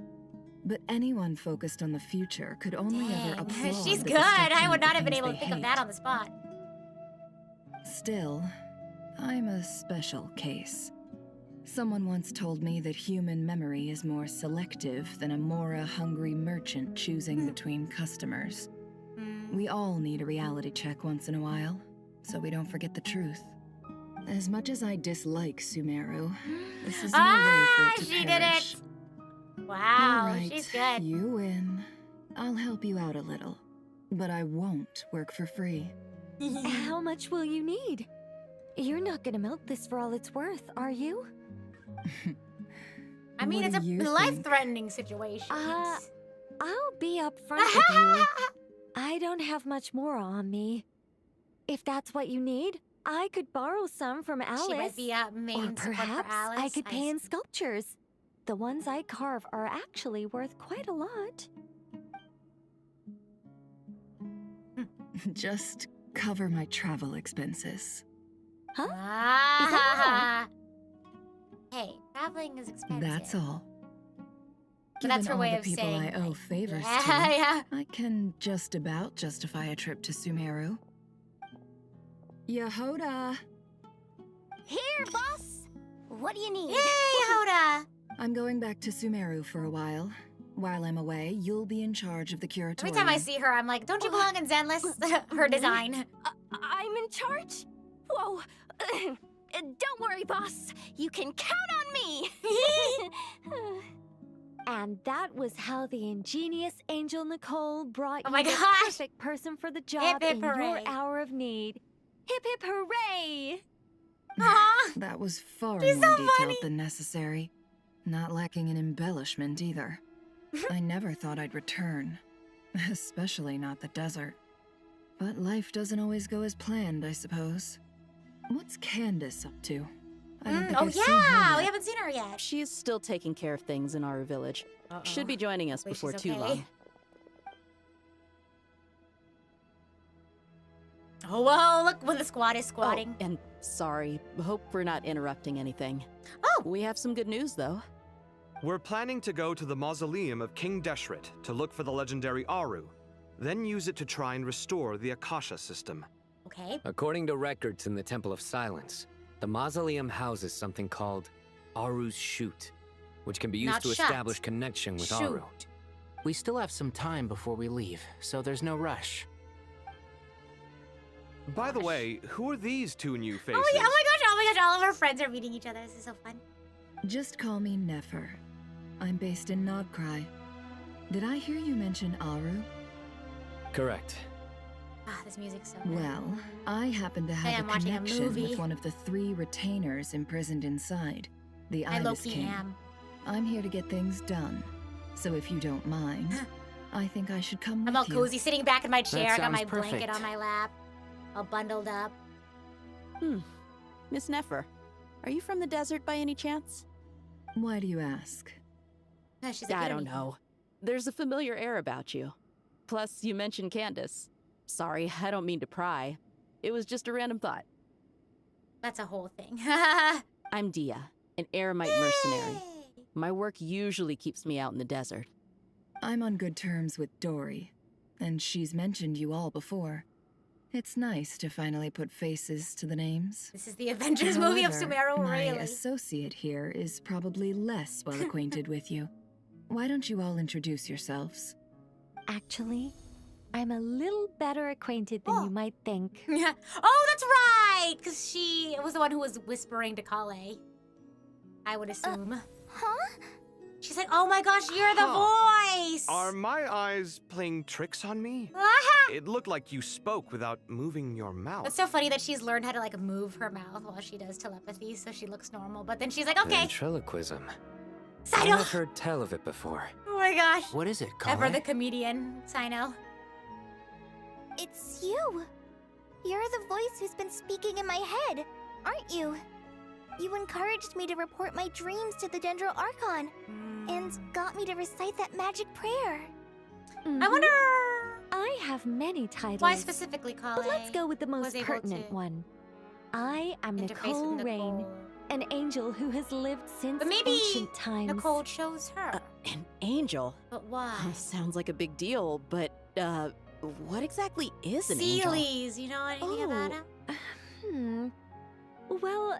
But anyone focused on the future could only ever Dang. applaud She's the good. I destruction would of the not have been things able to they think of hate. that on the spot. Still, I'm a special case. Someone once told me that human memory is more selective than a Mora-hungry merchant choosing between customers. We all need a reality check once in a while, so we don't forget the truth. As much as I dislike Sumeru, this is no way for it to she perish. did it. Wow, All right, she's good. you win. I'll help you out a little, but I won't work for free. How much will you need? You're not gonna milk this for all it's worth, are you? I mean, What it's a do you think? life-threatening situation. I'll be upfront with you. I don't have much more on me. If that's what you need, I could borrow some from Alice. She might be main or support for perhaps Alice. I could pay in sculptures. The ones I carve are actually worth quite a lot. Just cover my travel expenses. Huh? Ah. Hey, traveling is expensive. That's all. But that's her Given way all of the people saying, I owe favors yeah, to, yeah. I can just about justify a trip to Sumeru. Yehoda! Here, boss! What do you need? Yay, Hoda! I'm going back to Sumeru for a while. While I'm away, you'll be in charge of the curatorium. Every time I see her, I'm like, don't you belong in Zenless? Her design. I'm in charge? Whoa. Don't worry, boss. You can count on me. And that was how the ingenious Angel Nicole brought Oh my you the gosh. perfect person for the job hip, in hooray. your hour of need. Hip hip hooray! That was far She's more so detailed funny. than necessary. Not lacking in embellishment either. I never thought I'd return. Especially not the desert. But life doesn't always go as planned, I suppose. What's Candace up to? I don't think Oh I've seen her yeah, yet. we haven't seen her yet. She's still taking care of things in our village. Should be joining us Wait, before she's too okay? long. Oh, whoa, look when the squad is squatting. Oh, and sorry, hope we're not interrupting anything. Oh! We have some good news, though. We're planning to go to the mausoleum of King Deshret to look for the legendary Aru, then use it to try and restore the Akasha system. Okay. According to records in the Temple of Silence, the mausoleum houses something called Aru's Chute, which can be used Not to shut. establish connection with Aru. Shoot. We still have some time before we leave, so there's no rush. By the way, who are these two new faces? Oh my gosh, all of our friends are meeting each other. This is so fun. Just call me Nefer. I'm based in Krai. Did I hear you mention Aru? Correct. Ah, this music's so good. Well, I happen to I have am a watching a connection movie. with one of the 3 retainers imprisoned inside, the I Ibis low-key King. am. I'm here to get things done. So if you don't mind, I think I should come I'm with all you. cozy, sitting back in my chair. I got sounds my blanket perfect. on my lap, all bundled up. Miss Nefer, are you from the desert by any chance? Why do you ask? No, she's like, I "You don't need know. There's a familiar air about you. Plus, you mentioned Candace. Sorry, I don't mean to pry. It was just a random thought. That's a whole thing. I'm Dia, an eremite mercenary. My work usually keeps me out in the desert. I'm on good terms with Dory, and she's mentioned you all before. It's nice to finally put faces to the names. This is the Avengers movie of However, Sumeru, my really. associate here is probably less well acquainted with you. Why don't you all introduce yourselves? Actually, I'm a little better acquainted than you might think. Oh, that's right! Because she was the one who was whispering to Kale. I would assume. Huh? She's like, oh my gosh, you're the voice! Are my eyes playing tricks on me? It looked like you spoke without moving your mouth. It's so funny that she's learned how to like move her mouth while she does telepathy, so she looks normal. But then she's like, okay. Ventriloquism. Sino. I have heard tell of it before. Oh my gosh. What is it, Ever Kale? the comedian, Sino. It's you. You're the voice who's been speaking in my head, aren't you? You encouraged me to report my dreams to the Dendro Archon, and got me to recite that magic prayer. I wonder. I have many titles. Why specifically Kale? But let's go with the most was able pertinent to one. I am interface Nicole with Rain, Nicole. an angel who has lived since But maybe ancient times. Nicole chose her. An angel? But why? Sounds like a big deal, but, what exactly is an angel? Sealies, you know anything about him? Well,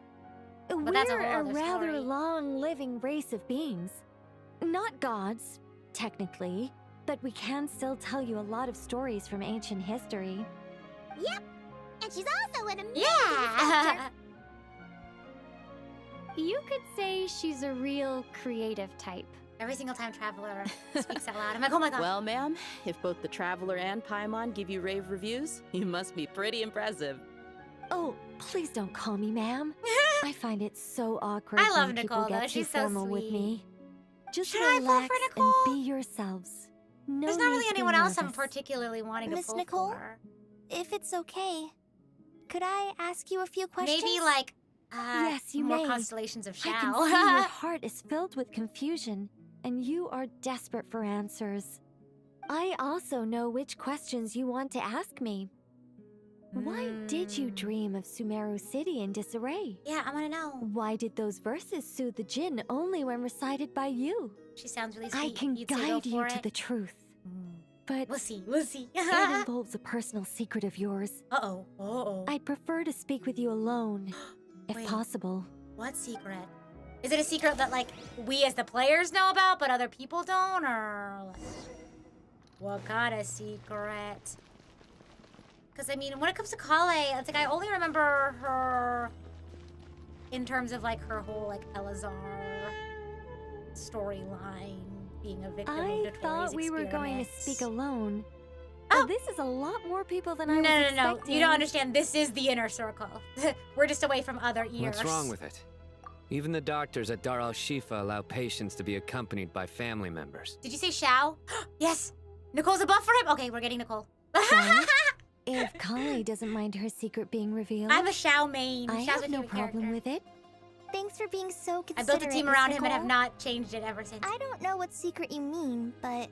But that's a we're whole a other rather story. long-living race of beings. Not gods, technically, but we can still tell you a lot of stories from ancient history. Yep. And she's also an amazing Yeah. sculptor. You could say she's a real creative type. Every single time Traveler speaks out loud, I'm like, oh my god. Well, ma'am, if both the Traveler and Paimon give you rave reviews, you must be pretty impressive. Oh, please don't call me ma'am. I find it so awkward I love when Nicole, people though. get too She's so formal with sweet. me. Just Should I vote relax for and Nicole? be yourselves. No There's not need really to be anyone else I'm nervous. particularly wanting to Miss pull Nicole? for. If it's okay, could I ask you a few questions? Maybe like, Yes, you more may. constellations of I Shao. can see your heart is filled with confusion, and you are desperate for answers. I also know which questions you want to ask me. Why did you dream of Sumeru City in disarray? Yeah, I want to know. Why did those verses soothe the djinn only when recited by you? She sounds really sweet. I can You'd say go guide you for to it? the truth. But We'll see, we'll see. it involves a personal secret of yours. Uh-oh, uh-oh. I'd prefer to speak with you alone, if Wait. possible. What secret? Is it a secret that, like, we as the players know about, but other people don't? Or, like, what kind of secret? Because, I mean, when it comes to Kale, it's like I only remember her in terms of, like, her whole, like, Elazar storyline, being a victim of I Notorious thought we were going to experiments. speak alone. Oh. But this is a lot more people than I No, was no, no. expecting. You don't understand. This is the inner circle. We're just away from other ears. What's wrong with it? Even the doctors at Dar al-Shifa allow patients to be accompanied by family members. Did you say Shao? Yes. Nicole's a buff for him? Okay, we're getting Nicole. Well, if Kale doesn't mind her secret being revealed, I'm a Shao main. I Shao's have my no favorite problem character. with it. Thanks for being so I considerate, built a team Miss around him and have Nicole. not changed it ever since. I don't know what secret you mean, but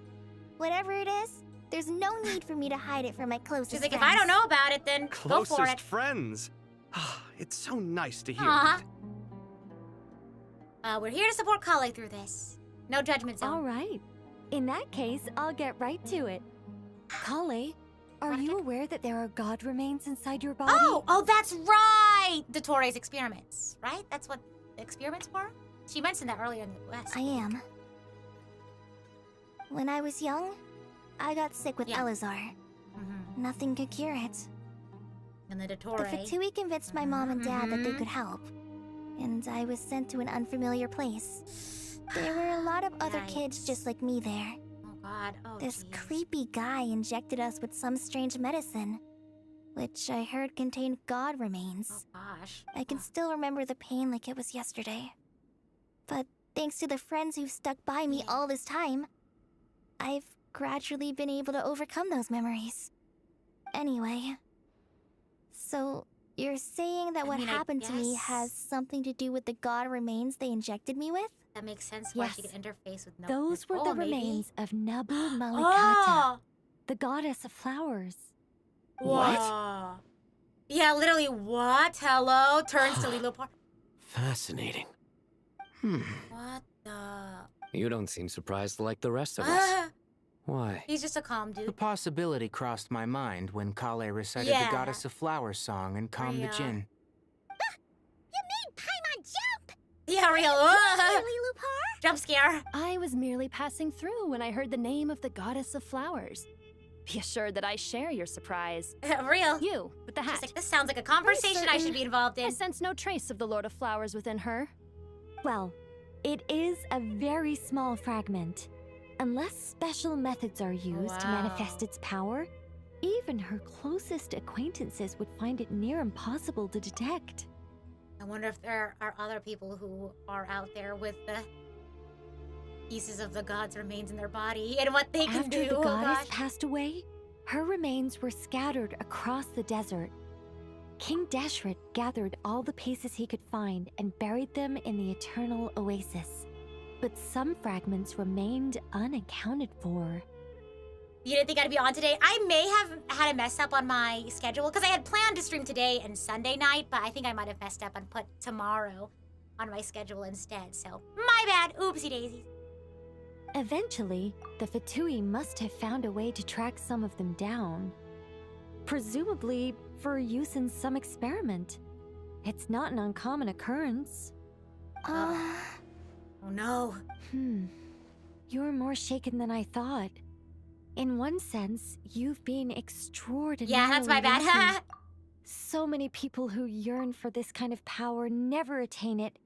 whatever it is, there's no need for me to hide it from my closest She's like, if friends. I don't know about it, then go for Closest it. friends. It's so nice to hear Aw. that. We're here to support Kale through this. No judgment zone. All right. In that case, I'll get right to it. Kale, are you aware that there are god remains inside your body? Oh, that's right! Dottores experiments, right? That's what the experiments were? She mentioned that earlier in the quest. I am. When I was young, I got sick with Elazar. Nothing could cure it. And the The Dottore. Fatui convinced my mom and dad that they could help, and I was sent to an unfamiliar place. There were a lot of other kids just like me there. Oh god, oh This jeez. creepy guy injected us with some strange medicine, which I heard contained god remains. Oh gosh. I can still remember the pain like it was yesterday. But thanks to the friends who've stuck by me all this time, I've gradually been able to overcome those memories. Anyway, so you're saying that I what mean, I happened to me guess- has something to do with the god remains they injected me with? That makes sense why Yes. she could interface with Those were Nicole, the maybe. remains of Nabu Malikata, Oh! the goddess of flowers. What? Yeah, literally, what? Hello? Turns to Liyue. Fascinating. What the? You don't seem surprised like the rest of us. Why? He's just a calm The dude. possibility crossed my mind when Kale recited Yeah. the Goddess of Flowers song and calmed the Rhea. djinn. You made Paimon jump! Yeah, real. Lilupar? Jump scare. I was merely passing through when I heard the name of the goddess of flowers. Be assured that I share your surprise. Real. You, with the hat. She's like, this sounds like a conversation I should be involved I in. sense no trace of the Lord of Flowers within her. Well, it is a very small fragment. Unless special methods are used to manifest its power, even her closest acquaintances would find it near impossible to detect. I wonder if there are other people who are out there with the pieces of the god's remains in their body and what they can After do. the Oh, goddess gosh. passed away, her remains were scattered across the desert. King Deshret gathered all the pieces he could find and buried them in the eternal oasis. But some fragments remained unaccounted for. You didn't think I'd be on today? I may have had a mess up on my schedule because I had planned to stream today and Sunday night, but I think I might have messed up and put tomorrow on my schedule instead. So, my bad. Oopsie daisies. Eventually, the Fatui must have found a way to track some of them down. Presumably for use in some experiment. It's not an uncommon occurrence. Oh no. You're more shaken than I thought. In one sense, you've been extraordinarily Yeah, that's my bad. lucky. So many people who yearn for this kind of power never attain it,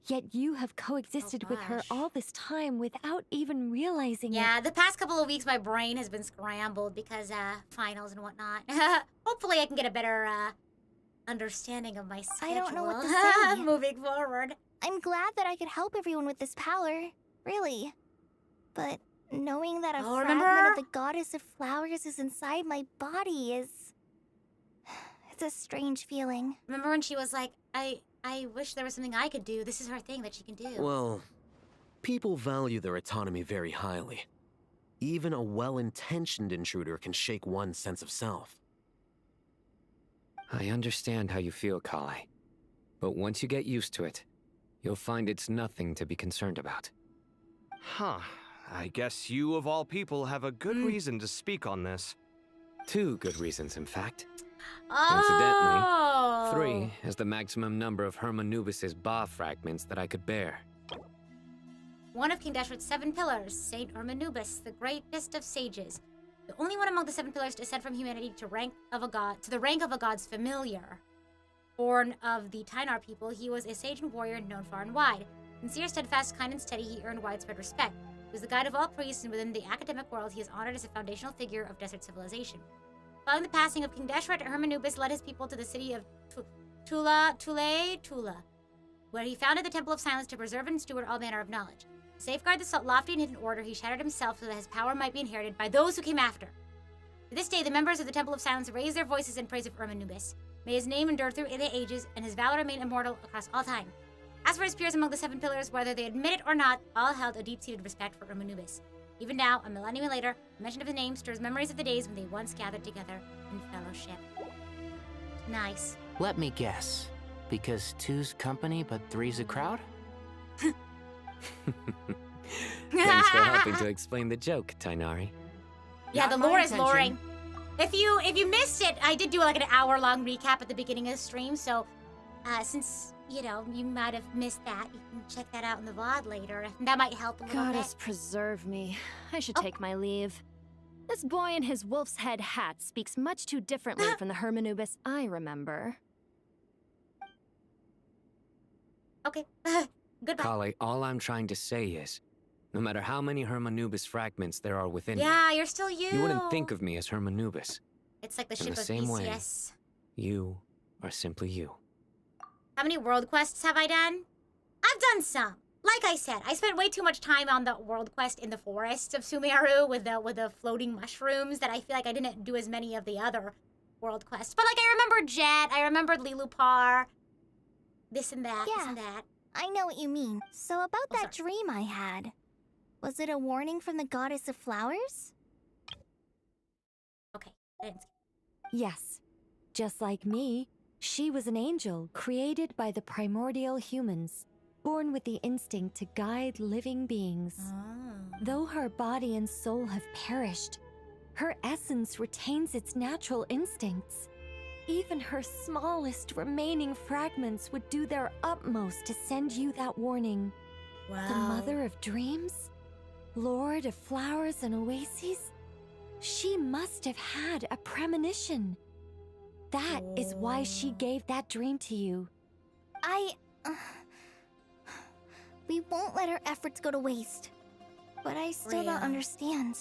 yet you have coexisted with her all this time without even realizing it. Yeah, the past couple of weeks my brain has been scrambled because finals and whatnot. Hopefully I can get a better understanding of my schedule. I don't know what to say. Moving forward. I'm glad that I could help everyone with this power, really. But knowing that a fragment of the goddess of flowers is inside my body is... It's a strange feeling. Remember when she was like, I wish there was something I could do. This is her thing that she can do. Well, people value their autonomy very highly. Even a well-intentioned intruder can shake one's sense of self. I understand how you feel, Krai. But once you get used to it, you'll find it's nothing to be concerned about. Huh. I guess you, of all people, have a good reason to speak on this. 2 good reasons, in fact. Oh. Incidentally, 3 is the maximum number of Hermanubis's Ba fragments that I could bear. One of King Deshret's 7 pillars, Saint Hermanubis, the greatest of sages. The only one among the 7 pillars to ascend from humanity to the rank of a god's familiar. Born of the Tynar people, he was a sage and warrior known far and wide. Sincere, steadfast, kind, and steady, he earned widespread respect. He was the guide of all priests, and within the academic world, he is honored as a foundational figure of desert civilization. Following the passing of King Deshret, Hermanubis led his people to the city of Tula, where he founded the Temple of Silence to preserve and steward all manner of knowledge. To safeguard this lofty and hidden order, he shattered himself so that his power might be inherited by those who came after. To this day, the members of the Temple of Silence raise their voices in praise of Hermanubis. May his name endure through the ages, and his valor remain immortal across all time. As for his peers among the 7 pillars, whether they admit it or not, all held a deep-seated respect for Hermanubis. Even now, a millennium later, the mention of his name stirs memories of the days when they once gathered together in fellowship. Nice. Let me guess. Because 2's company, but 3's a crowd? Thanks for helping to explain the joke, Tainari. Yeah, the lore is loring. If you missed it, I did do like an hour-long recap at the beginning of the stream, so since, you know, you might have missed that, you can check that out in the VOD later. That might help a little bit. Goddess preserve me. I should take my leave. This boy in his wolf's head hat speaks much too differently from the Hermanubis I remember. Okay. Goodbye. Kali, all I'm trying to say is, no matter how many Hermanubis fragments there are within me, Yeah, you're still you. you wouldn't think of me as Hermanubis. It's like the In ship the of same way, BCS. you are simply you. How many world quests have I done? I've done some. Like I said, I spent way too much time on the world quest in the forests of Sumeru with the floating mushrooms that I feel like I didn't do as many of the other world quests. But like I remember Jet, I remembered Liyue, this and that, this and that. I know what you mean. So about that dream I had, was it a warning from the goddess of flowers? Okay, Yes. Just like me, she was an angel created by the primordial humans, born with the instinct to guide living beings. Though her body and soul have perished, her essence retains its natural instincts. Even her smallest remaining fragments would do their utmost to send you that warning. The mother of dreams? Lord of flowers and oases? She must have had a premonition. That is why she gave that dream to you. We won't let her efforts go to waste. But I still don't understand.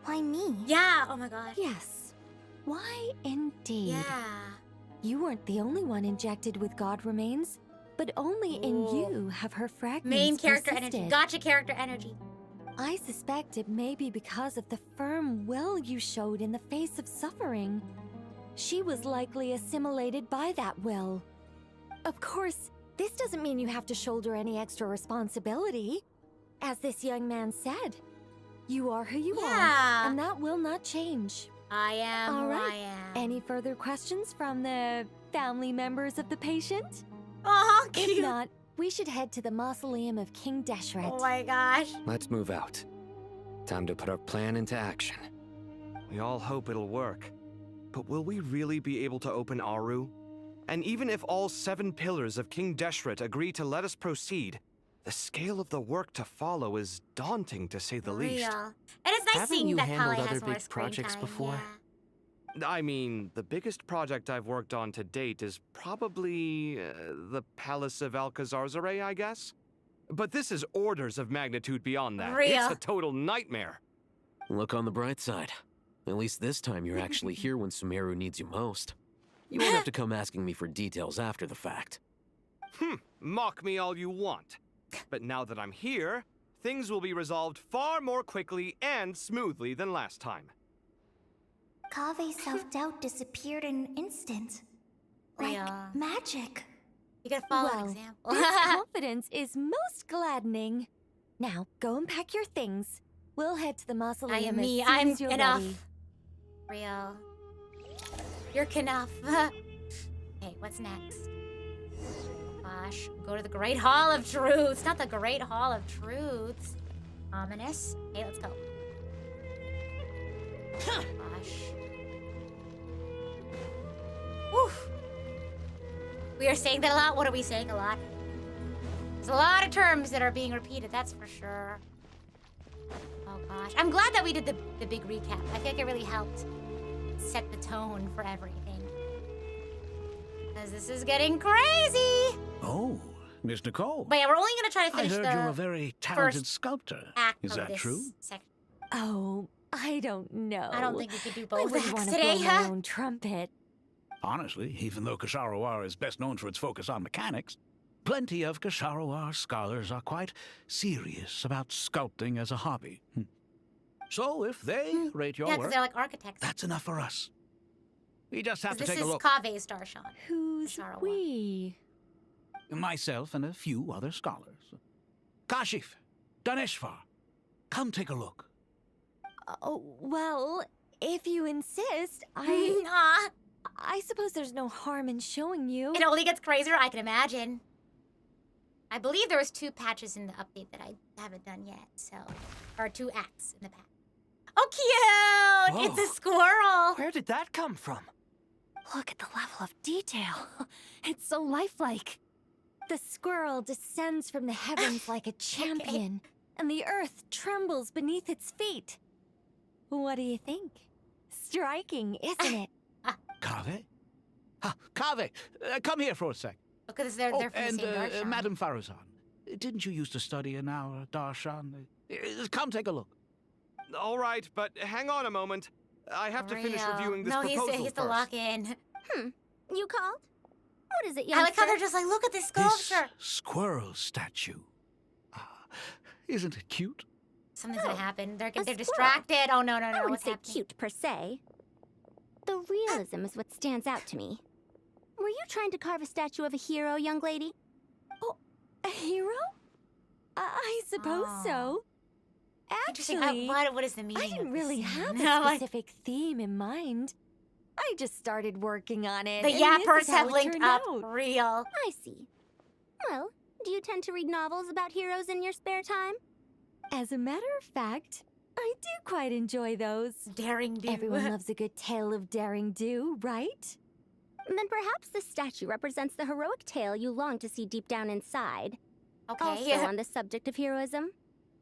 Why me? Yeah, oh my god. Yes. Why indeed? Yeah. You weren't the only one injected with god remains, but only in you have her fragments Main character persisted. energy. Gotcha character energy. I suspect it may be because of the firm will you showed in the face of suffering. She was likely assimilated by that will. Of course, this doesn't mean you have to shoulder any extra responsibility. As this young man said, You are who you Yeah. are, and that will not change. I am All who right. I am. Any further questions from the family members of the patient? Aw, If cute. not, we should head to the mausoleum of King Deshret. Oh my gosh. Let's move out. Time to put our plan into action. We all hope it'll work. But will we really be able to open Aru? And even if all 7 pillars of King Deshret agree to let us proceed, the scale of the work to follow is daunting, to say the least. Real. And it's nice Haven't seeing you that handled Kali other has more big screen projects time, before? yeah. I mean, the biggest project I've worked on to date is probably the Palace of Alcazarzaray, I guess? But this is orders of magnitude beyond that. Real. It's a total nightmare. Look on the bright side. At least this time you're actually here when Sumeru needs you most. You won't have to come asking me for details after the fact. Mock me all you want. But now that I'm here, things will be resolved far more quickly and smoothly than last time. Kave's self-doubt disappeared in an instant. Like Yeah. magic. You gotta follow an Well, example. this confidence is most gladdening. Now, go and pack your things. We'll head to the mausoleum I am as me. soon I'm as you're enough. ready. Real. You're enough. Okay, what's next? Oh gosh, go to the Great Hall of Truths. Not the Great Hall of Truths. Ominous. Okay, let's go. Oh gosh. Woof. We are saying that a lot. What are we saying a lot? There's a lot of terms that are being repeated, that's for sure. Oh gosh. I'm glad that we did the big recap. I feel like it really helped set the tone for everything. Because this is getting crazy. Oh, Miss Nicole. But yeah, we're only going to try to I finish heard the you're a very talented first sculptor. act Is of that this true? section. Oh, I don't know. I don't think we could do I both wouldn't acts want to today, blow my own trumpet. Honestly, even though Kasharawar is best known for its focus on mechanics, plenty of Kasharawar scholars are quite serious about sculpting as a hobby. So if they rate your Yeah, because work, they're like architects. that's enough for us. We just have to This take is a look. Kave's Darshan. Who's we? Myself and a few other scholars. Kashif, Daneshvar, come take a look. Oh, well, if you insist, Aw. I suppose there's no harm in showing you. It only gets crazier, I can imagine. I believe there was 2 patches in the update that I haven't done yet, so... Or 2 acts in the pack. Oh, cute! Whoa. It's a squirrel! Where did that come from? Look at the level of detail. It's so lifelike. The squirrel descends from the heavens like a champion, and the earth trembles beneath its feet. What do you think? Striking, isn't it? Kave? Kave, come here for a sec. Because they're from and, the same Darshan. Madam Farazan, didn't you used to study in our Darshan? Come take a look. All right, but hang on a moment. I have to finish Real. reviewing this no, proposal he's first. to lock in. You called? What is it, I like how youngster? they're just like, look at this This sculpture. squirrel statue. Isn't it cute? Something's gonna happen. They're squirrel. distracted. Oh, no, no, I no. wouldn't What's say happening? cute per se. The realism is what stands out to me. Were you trying to carve a statue of a hero, young lady? Oh, a hero? I suppose so. Interesting. Actually, What is the meaning I of didn't this really scene? have No, a like- specific theme in mind. I just started working on it. The and yappers this is how have it linked turned up. out. Real. I see. Well, do you tend to read novels about heroes in your spare time? As a matter of fact, I do quite enjoy those. Daring do. Everyone loves a good tale of daring do, right? Then perhaps this statue represents the heroic tale you long to see deep down inside. Okay. Also, on the subject of heroism,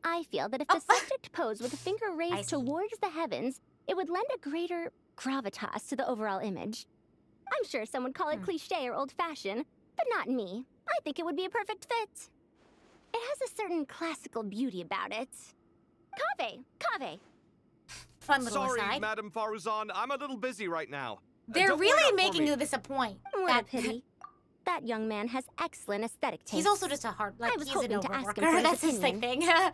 I feel that if the subject posed with a finger raised towards the heavens, it would lend a greater gravitas to the overall image. I'm sure some would call it cliché or old-fashioned, but not me. I think it would be a perfect fit. It has a certain classical beauty about it. Kave! Fun little Sorry, aside. Madam Faruzan, I'm a little busy right now. They're Don't wait really up for making me. you this a point. What a pity. That young man has excellent aesthetic taste. He's also just a hard, like, I was he's an hoping to ask him overworker. for his That's his opinion. thing.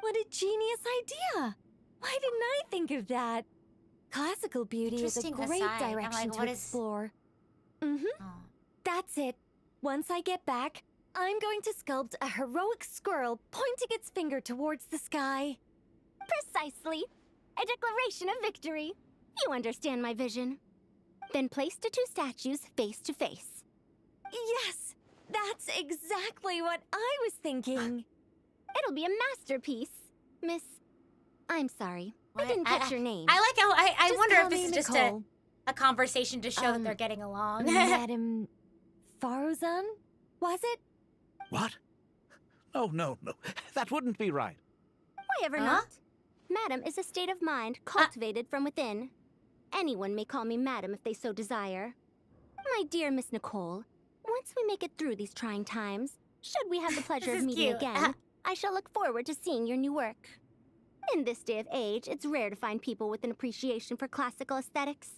What a genius idea! Why didn't I think of that? Classical beauty is a Interesting great aside. I'm direction like, to what is- explore. Mm-hmm. That's it. Once I get back, I'm going to sculpt a heroic squirrel pointing its finger towards the sky. Precisely. A declaration of victory. You understand my vision. Then place the two statues face to face. Yes, that's exactly what I was thinking. It'll be a masterpiece, Miss... I'm sorry. I didn't catch your name. I like how I Just wonder call if this me is just Nicole. a conversation to show that they're getting along. Madam Faruzan, was it? What? Oh, no. That wouldn't be right. Why ever not? Madam is a state of mind cultivated from within. Anyone may call me Madam if they so desire. My dear Miss Nicole, once we make it through these trying times, should we have the pleasure This of is meeting cute. again, I shall look forward to seeing your new work. In this day of age, it's rare to find people with an appreciation for classical aesthetics.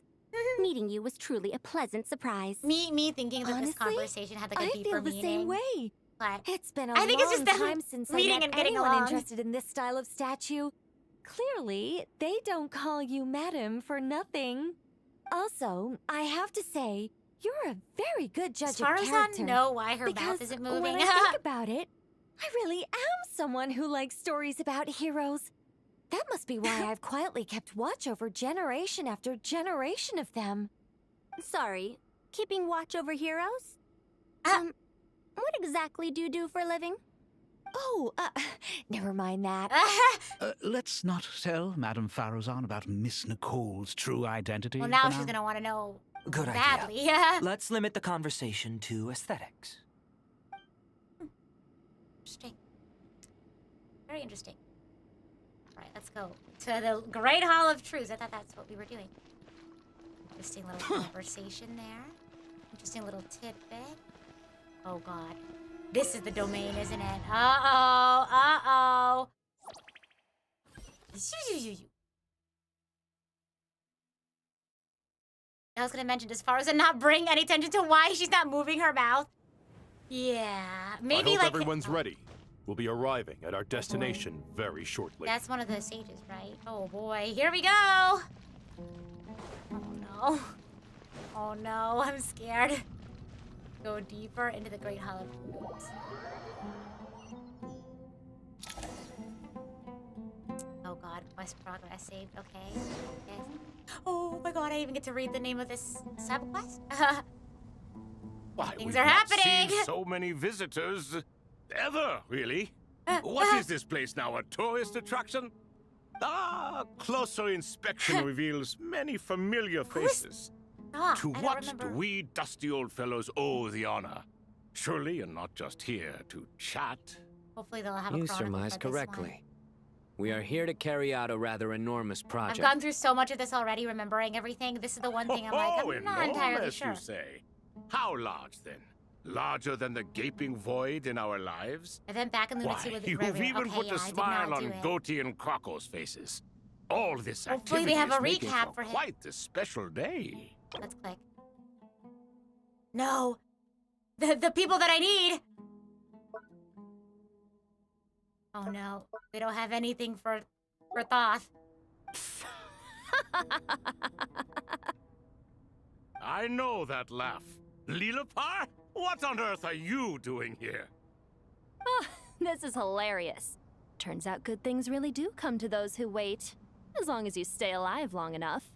Meeting you was truly a pleasant surprise. Me thinking that Honestly, this conversation had like a I deeper feel the meaning. same way. But It's been a I think it's long just them time since I meeting met and getting anyone along. interested in this style of statue. Clearly, they don't call you Madam for nothing. Also, I have to say, you're a very good judge Does of Faruzan character. know why her because mouth isn't moving? when I think about it, I really am someone who likes stories about heroes. That must be why I've quietly kept watch over generation after generation of them. Sorry, keeping watch over heroes? What exactly do you do for a living? Oh, never mind that. Let's not tell Madame Faruzan about Miss Nicole's true identity. Well, now for she's gonna want to know Good badly. idea. Let's limit the conversation to aesthetics. Interesting. Very interesting. All right, let's go to the Great Hall of Truths. I thought that's what we were doing. Interesting little conversation there. Interesting little tidbit. Oh God, this is the domain, isn't it? Uh-oh. I was gonna mention, as far as not bring any attention to why she's not moving her mouth. Yeah, maybe I hope like everyone's ready. We'll be arriving at our destination very shortly. that's one of the sages, right? Oh boy, here we go. Oh no. Oh no, I'm scared. Go deeper into the Great Hall of Truths. Oh God, quest progress saved. Okay. Yes. Oh my God, I even get to read the name of this sub-quest? Why, Things we've are not happening. seen so many visitors ever, really. What is this place now, a tourist attraction? Closer inspection reveals many familiar faces. To I don't what remember. do we dusty old fellows owe the honor? Surely you're not just here to chat. Hopefully they'll have a You chronicle surmise for this one. correctly. We are here to carry out a rather enormous I've project. gone through so much of this already, remembering everything. This is the one thing I'm like, I'm not entirely enormous, sure. you say? How large, then? Larger than the gaping void in our lives? And then back in Lunacy Why, with you've Reverend. even Okay, put yeah, a I did smile not do on it. Goatee and Crocco's faces. All this Hopefully activity they have is a making recap for him. quite the special day. Let's click. No! The people that I need! Oh no. They don't have anything for Thoth. I know that laugh. Lilipar? What on earth are you doing here? Oh, this is hilarious. Turns out good things really do come to those who wait. As long as you stay alive long enough.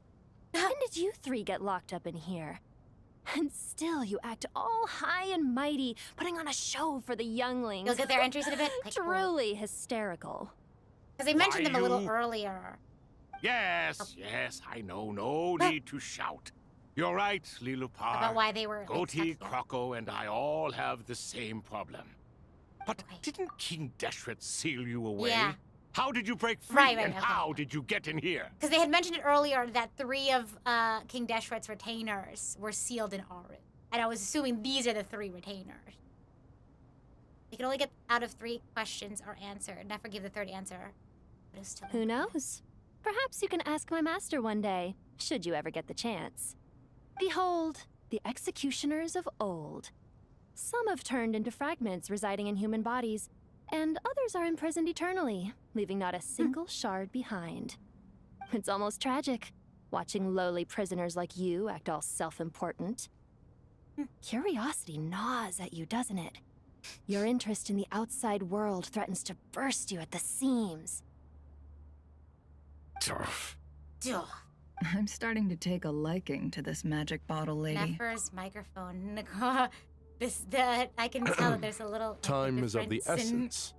When did you three get locked up in here? And still you act all high and mighty, putting on a show for the younglings. You'll get their entries in a bit? Truly hysterical. Because they mentioned Why, them a little you- earlier. Yes, yes, I know. No need to shout. You're right, Lilipar. About why they were, like, Goatee, stuck Crocco, and I all have the same problem. But didn't King Deshret seal you away? Yeah. How did you break free? Right, and okay. how did you get in here? Because they had mentioned it earlier that 3 of King Deshret's retainers were sealed in Aru. And I was assuming these are the 3 retainers. You can only get out of 3 questions or answered. Never give the 3rd answer. But it was still Who knows? Perhaps you can ask my master one day, should you ever get the chance. Behold, the executioners of old. Some have turned into fragments residing in human bodies, and others are imprisoned eternally, leaving not a single shard behind. It's almost tragic, watching lowly prisoners like you act all self-important. Curiosity gnaws at you, doesn't it? Your interest in the outside world threatens to burst you at the seams. I'm starting to take a liking to this magic bottle lady. Nefer's microphone. I can tell that there's a little Time is of the difference in- essence.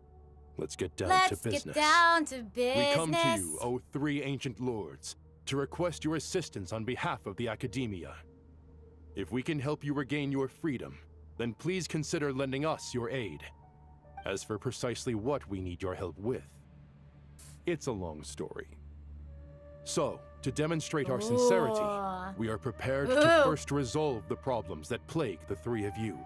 Let's get down Let's to business. get down to business. We come to you, O three ancient lords, to request your assistance on behalf of the Academia. If we can help you regain your freedom, then please consider lending us your aid. As for precisely what we need your help with, it's a long story. So, to demonstrate our sincerity, we are prepared to first resolve the problems that plague the three of you.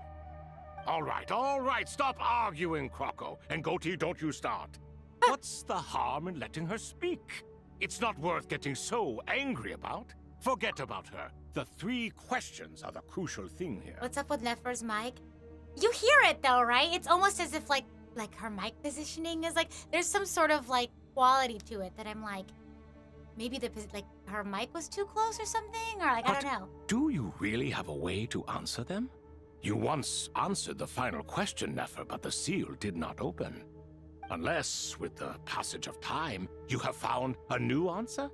All right, stop arguing, Croco. And Goatee, don't you start. What's the harm in letting her speak? It's not worth getting so angry about. Forget about her. The 3 questions are the crucial thing here. What's up with Nefer's mic? You hear it though, right? It's almost as if like her mic positioning is like, there's some sort of like quality to it that I'm like, maybe her mic was too close or something, or like, I don't know. Do you really have a way to answer them? You once answered the final question, Nefer, but the seal did not open. Unless, with the passage of time, you have found a new answer?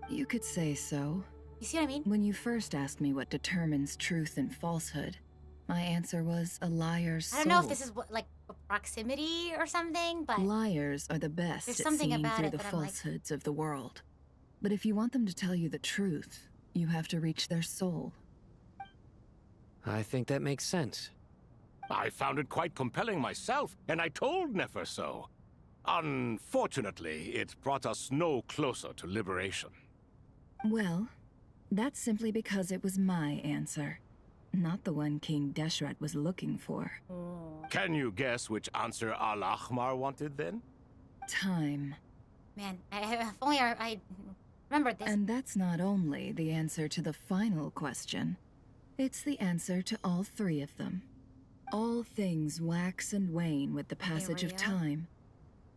You could say so. You see what I mean? When you first asked me what determines truth and falsehood, my answer was a liar's soul. I don't know if this is like a proximity or something, but liars are the best there's at something seeing about through it the that I'm like, falsehoods of the world. But if you want them to tell you the truth, you have to reach their soul. I think that makes sense. I found it quite compelling myself, and I told Nefer so. Unfortunately, it brought us no closer to liberation. Well, that's simply because it was my answer, not the one King Deshret was looking for. Can you guess which answer Al-Ahmar wanted then? Time. man, if only I remembered this. And that's not only the answer to the final question. It's the answer to all 3 of them. All things wax and wane with the passage of time.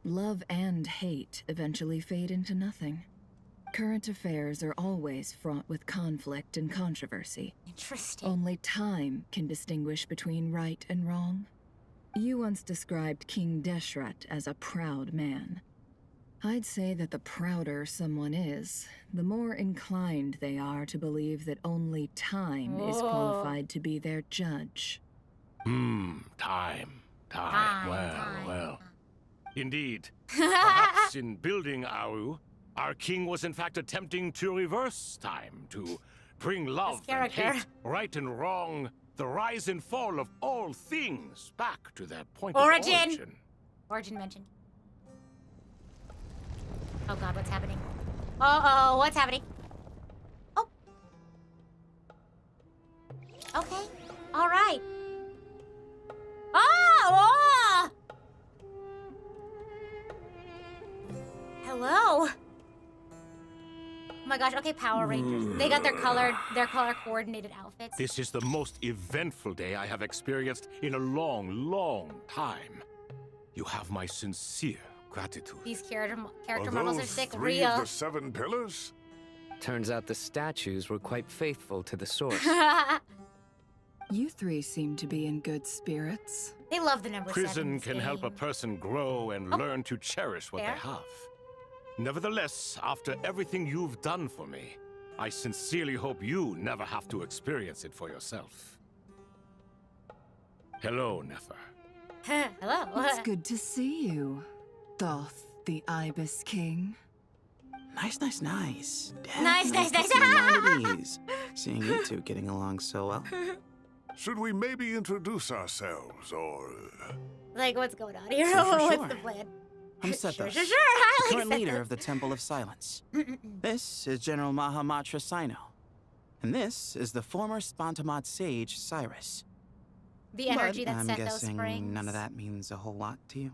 Love and hate eventually fade into nothing. Current affairs are always fraught with conflict and controversy. Interesting. Only time can distinguish between right and wrong. You once described King Deshret as a proud man. I'd say that the prouder someone is, the more inclined they are to believe that only time is qualified to be their judge. Time. Well. Indeed. Perhaps in building Aru, our king was in fact attempting to reverse time, to bring love and hate, right and wrong, the rise and fall of all things back to their point of origin. Origin mentioned. Oh god, what's happening? Uh-oh, what's happening? Oh. Okay, all right. Oh! Hello. Oh my gosh, okay, Power Rangers. They got their color coordinated outfits. This is the most eventful day I have experienced in a long, long time. You have my sincere gratitude. These character models are sick, three real. of the 7 pillars? Turns out the statues were quite faithful to the source. You 3 seem to be in good spirits. They love the number 7. Prison can help a person grow and learn to cherish what they have. Nevertheless, after everything you've done for me, I sincerely hope you never have to experience it for yourself. Hello, Nefer. Hello. It's good to see you, Thoth, the Ibis King. Nice. Nice. Seeing you 2 getting along so well. Should we maybe introduce ourselves, or... Like, what's going on here? Sure. What's the plan? I'm Sethos, Sure. the current leader of the Temple of Silence. This is General Mahamatra Sino. And this is the former Spantamad sage, Cyrus. The energy that I'm Sethos guessing brings. none of that means a whole lot to you.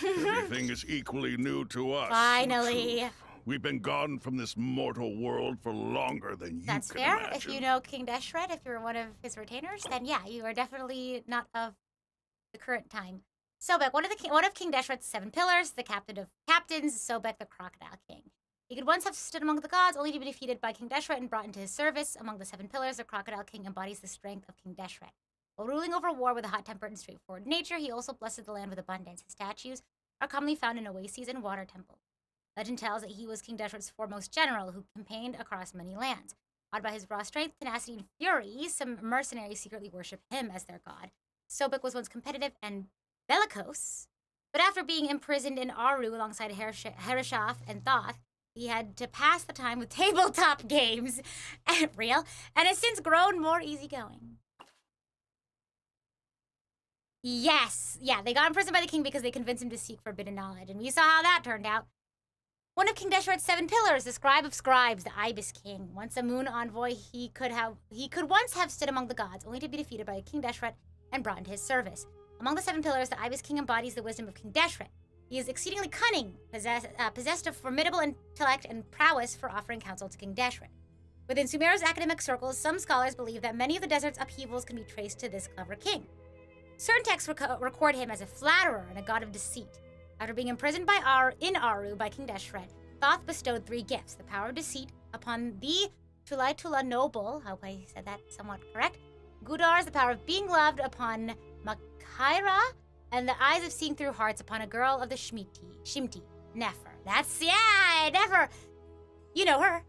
Everything is equally new to us. Finally. We've been gone from this mortal world for longer than you That's can fair. imagine. If you know King Deshret, if you're one of his retainers, then yeah, you are definitely not of the current time. Sobek, one of King Deshret's 7 pillars, the captain of captains, Sobek the Crocodile King. He could once have stood among the gods, only to be defeated by King Deshret and brought into his service. Among the 7 pillars, the Crocodile King embodies the strength of King Deshret. While ruling over war with a hot-tempered and straightforward nature, he also blessed the land with abundance. His statues are commonly found in oases and water temples. Legend tells that he was King Deshret's foremost general who campaigned across many lands. Awed by his raw strength, tenacity, and fury, some mercenaries secretly worship him as their god. Sobek was once competitive and bellicose, but after being imprisoned in Aru alongside Hereshaf and Thoth, he had to pass the time with tabletop games, real, and has since grown more easygoing. Yes, yeah, they got imprisoned by the king because they convinced him to seek forbidden knowledge, and we saw how that turned out. One of King Deshret's 7 pillars, the scribe of scribes, the Ibis King. Once a moon envoy, he could once have stood among the gods, only to be defeated by King Deshret and brought into his service. Among the 7 pillars, the Ibis King embodies the wisdom of King Deshret. He is exceedingly cunning, possessed of formidable intellect and prowess for offering counsel to King Deshret. Within Sumeru's academic circles, some scholars believe that many of the desert's upheavals can be traced to this clever king. Certain texts record him as a flatterer and a god of deceit. After being imprisoned in Aru by King Deshret, Thoth bestowed 3 gifts: the power of deceit upon the Tulaitula noble, I hope I said that somewhat correct, Gudar's the power of being loved upon Makaira, and the eyes of seeing through hearts upon a girl of the Shimti, Nefer. That's, yeah, Nefer. You know her.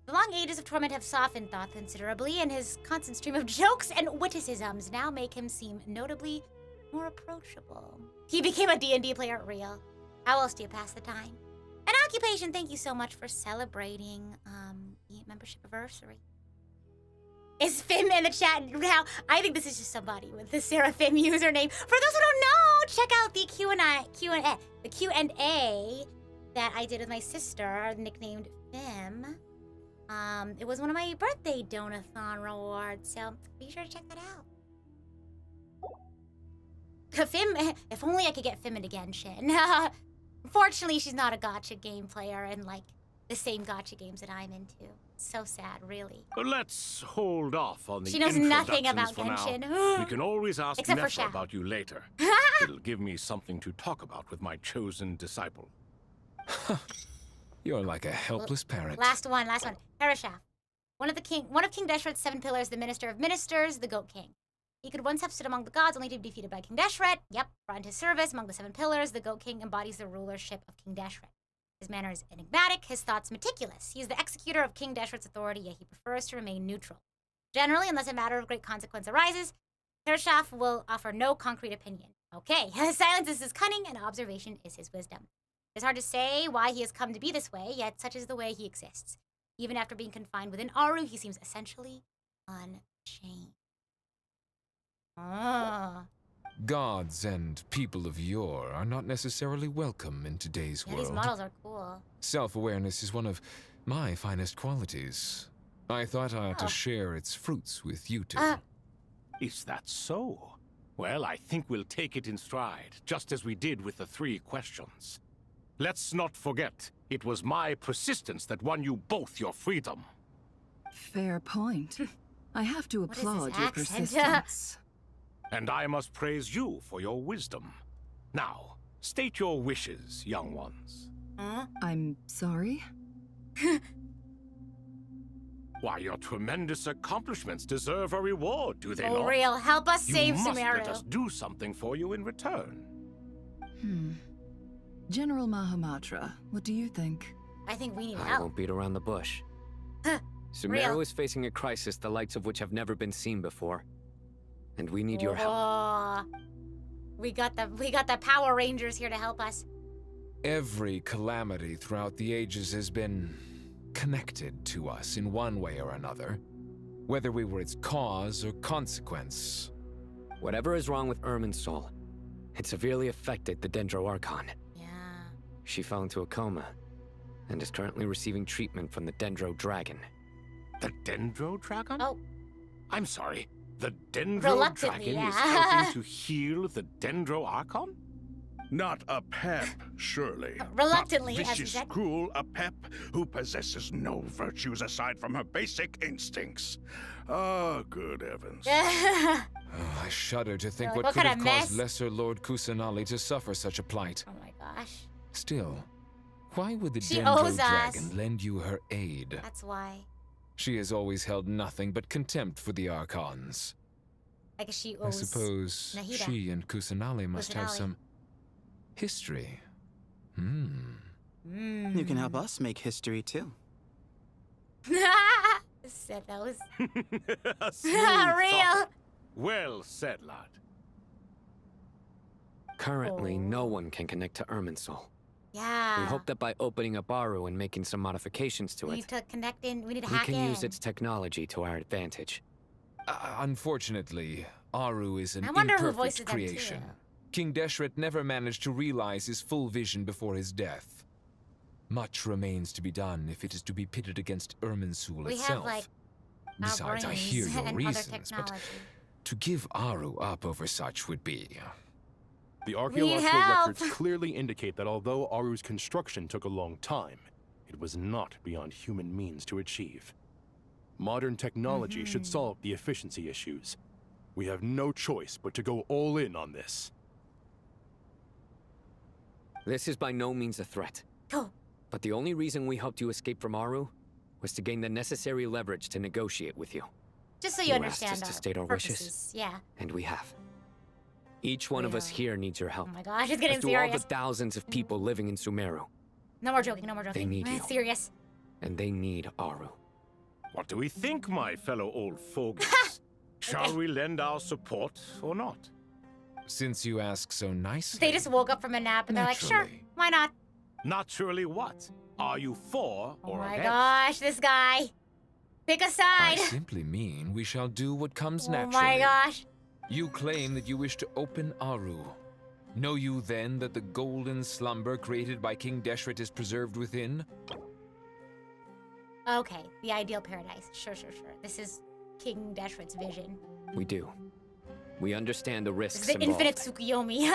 The long ages of torment have softened Thoth considerably, and his constant stream of jokes and witticisms now make him seem notably more approachable. He became a D&D player at real. How else do you pass the time? An occupation, thank you so much for celebrating the membership anniversary. Is Fim in the chat now? I think this is just somebody with the Seraphim username. For those who don't know, check out the Q&A that I did with my sister, nicknamed Fim. It was one of my birthday donathon rewards, so be sure to check that out. Fim, if only I could get Fim into Genshin. Unfortunately, she's not a gacha game player and like the same gacha games that I'm into. So sad, really. Let's hold off on the She knows nothing about Genshin. Genshin. We can always ask Except for Nefer Shao. about you later. It'll give me something to talk about with my chosen disciple. You're like a helpless parrot. Last one. Hereshaf. One of King Deshret's 7 pillars, the Minister of Ministers, the Goat King. He could once have stood among the gods, only to be defeated by King Deshret. Yep, brought into service among the 7 pillars, the Goat King embodies the rulership of King Deshret. His manner is enigmatic, his thoughts meticulous. He is the executor of King Deshret's authority, yet he prefers to remain neutral. Generally, unless a matter of great consequence arises, Hereshaf will offer no concrete opinion. Okay, silence is his cunning, and observation is his wisdom. It's hard to say why he has come to be this way, yet such is the way he exists. Even after being confined within Aru, he seems essentially unchanged. Gods and people of yore are not necessarily welcome in today's world. These models are cool. Self-awareness is one of my finest qualities. I thought I ought to share its fruits with you two. Is that so? Well, I think we'll take it in stride, just as we did with the 3 questions. Let's not forget, it was my persistence that won you both your freedom. Fair point. I have to What is this applaud your accent? persistence. And I must praise you for your wisdom. Now, state your wishes, young ones. I'm sorry? Why, your tremendous accomplishments deserve a reward, do they not? For real, help us save You must Sumeru. let us do something for you in return. General Mahamatra, what do you think? I think we need I help. won't beat around the bush. Real. Sumeru is facing a crisis the likes of which have never been seen before. And we need your help. Oh, we got the Power Rangers here to help us. Every calamity throughout the ages has been connected to us in one way or another, whether we were its cause or consequence. Whatever is wrong with Irminsul, it severely affected the Dendro Archon. Yeah. She fell into a coma and is currently receiving treatment from the Dendro Dragon. The Dendro Dragon? Oh. I'm sorry. The Dendro Reluctantly, Dragon is yeah. helping to heal the Dendro Archon? Not a pep, surely. Reluctantly, Not as you vicious, said. cruel, a pep who possesses no virtues aside from her basic instincts. Ah, good heavens. I shudder to think Like, what what could kind have of caused mess? Lesser Lord Kusanali to suffer such a plight. Oh my gosh. Still, why would the She Dendro owes Dragon us. lend you her aid? That's why. She has always held nothing but contempt for the Archons. I guess she I owes suppose Nahida. she and Kusanali must have Kusanali. some history. You can help us make history too. Said that was Smooth real. talk. Well said, lad. Currently, no one can connect to Irminsul. Yeah. We hope that by opening up Aru and making some modifications to We it, need to connect in. We need to we hack can in. use its technology to our advantage. Unfortunately, Aru is an I wonder who voices imperfect them, too. creation. King Deshret never managed to realize his full vision before his death. Much remains to be done if it is to be pitted against Irminsul We itself. have like our Besides, I brains hear your and other reasons, but technology. to give Aru up over such would be... The archaeological help. records clearly indicate that although Aru's construction took a long time, it was not beyond human means to achieve. Modern technology should solve the efficiency issues. We have no choice but to go all in on this. This is by no means a threat. Oh. But the only reason we helped you escape from Aru was to gain the necessary leverage to negotiate with you. Just so you You understand asked us to our state our purposes. wishes. Yeah. And we have. Each one of us here needs your help. Oh my gosh, it's getting As do all the serious. thousands of people living in Sumeru. No more joking. No more joking. They need you. It's serious. And they need Aru. What do we think, my fellow old fogies? Shall we lend our support or not? Since you ask so nicely... They just woke up from a nap and they're like, sure, why not? Naturally what? Are you for Oh or my against? gosh, this guy. Pick a I side. simply mean we shall do what comes Oh naturally. my gosh. You claim that you wish to open Aru. Know you then that the golden slumber created by King Deshret is preserved within? Okay, the ideal paradise. Sure. This is King Deshret's vision. We do. We understand the This risks is the involved. infinite Tsukuyomi.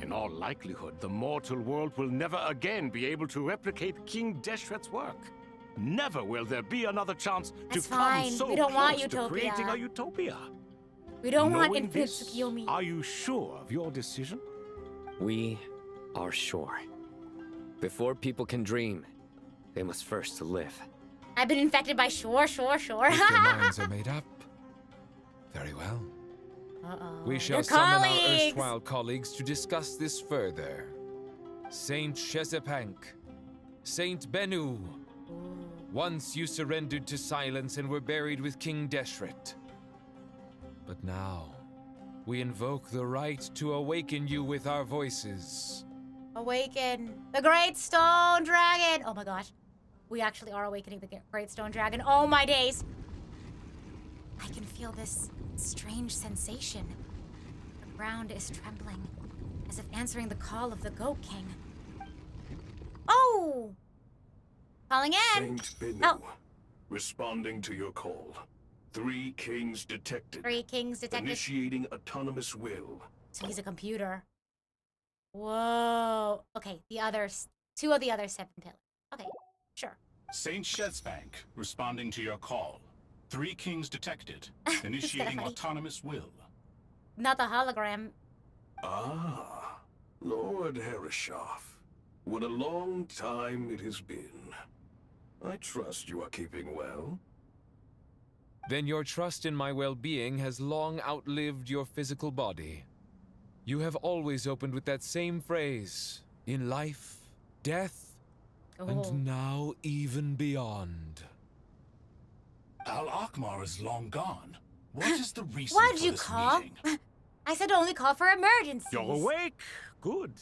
In all likelihood, the mortal world will never again be able to replicate King Deshret's work. Never will there be another chance That's to come fine. so We don't want close to utopia. creating a utopia. We don't want Knowing infinite this, Tsukuyomi. are you sure of your decision? We are sure. Before people can dream, they must first live. I've been infected by sure. If your minds are made up, very well. Uh-oh. We shall Your summon our colleagues. erstwhile colleagues to discuss this further. Saint Shezepank, Saint Benu. Once you surrendered to silence and were buried with King Deshret. But now, we invoke the right to awaken you with our voices. Awaken the Great Stone Dragon. Oh my gosh. We actually are awakening the Great Stone Dragon. Oh my days. I can feel this strange sensation. The ground is trembling, as if answering the call of the Goat King. Oh! Calling in. Saint Benu, Oh. responding to your call. 3 kings detected. 3 kings detected. Initiating autonomous will. So he's a computer. Whoa. Okay, the others. 2 of the other 7 pillars. Okay, sure. Saint Shezepank, responding to your call. 3 kings detected. Initiating funny. autonomous will. Not the hologram. Ah, Lord Herreshoff. What a long time it has been. I trust you are keeping well. Then your trust in my well-being has long outlived your physical body. You have always opened with that same phrase, in life, death, Oh. and now even beyond. Al-Akmar is long gone. What is the reason Why'd for you this call? meeting? I said only call for emergencies. You're awake? Good.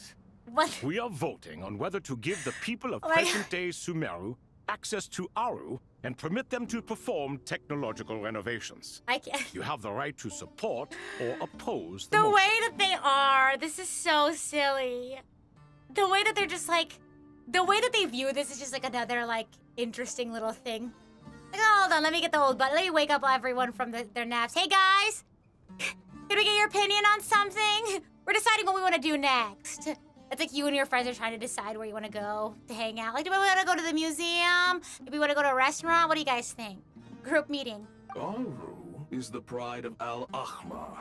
What? We are voting on whether to give the people of Oh my present-day Sumeru access to Aru and permit them to perform technological renovations. I can't. You have the right to support or oppose the The motion. way that they are, this is so silly. The way that they're just like, the way that they view this is just like another like interesting little thing. Like, oh, hold on, let me get the old button. Let me wake up everyone from their naps. Hey guys, can we get your opinion on something? We're deciding what we want to do next. It's like you and your friends are trying to decide where you want to go to hang out. Like, do we want to go to the museum? Maybe we want to go to a restaurant? What do you guys think? Group meeting. Aru is the pride of Al-Akmar.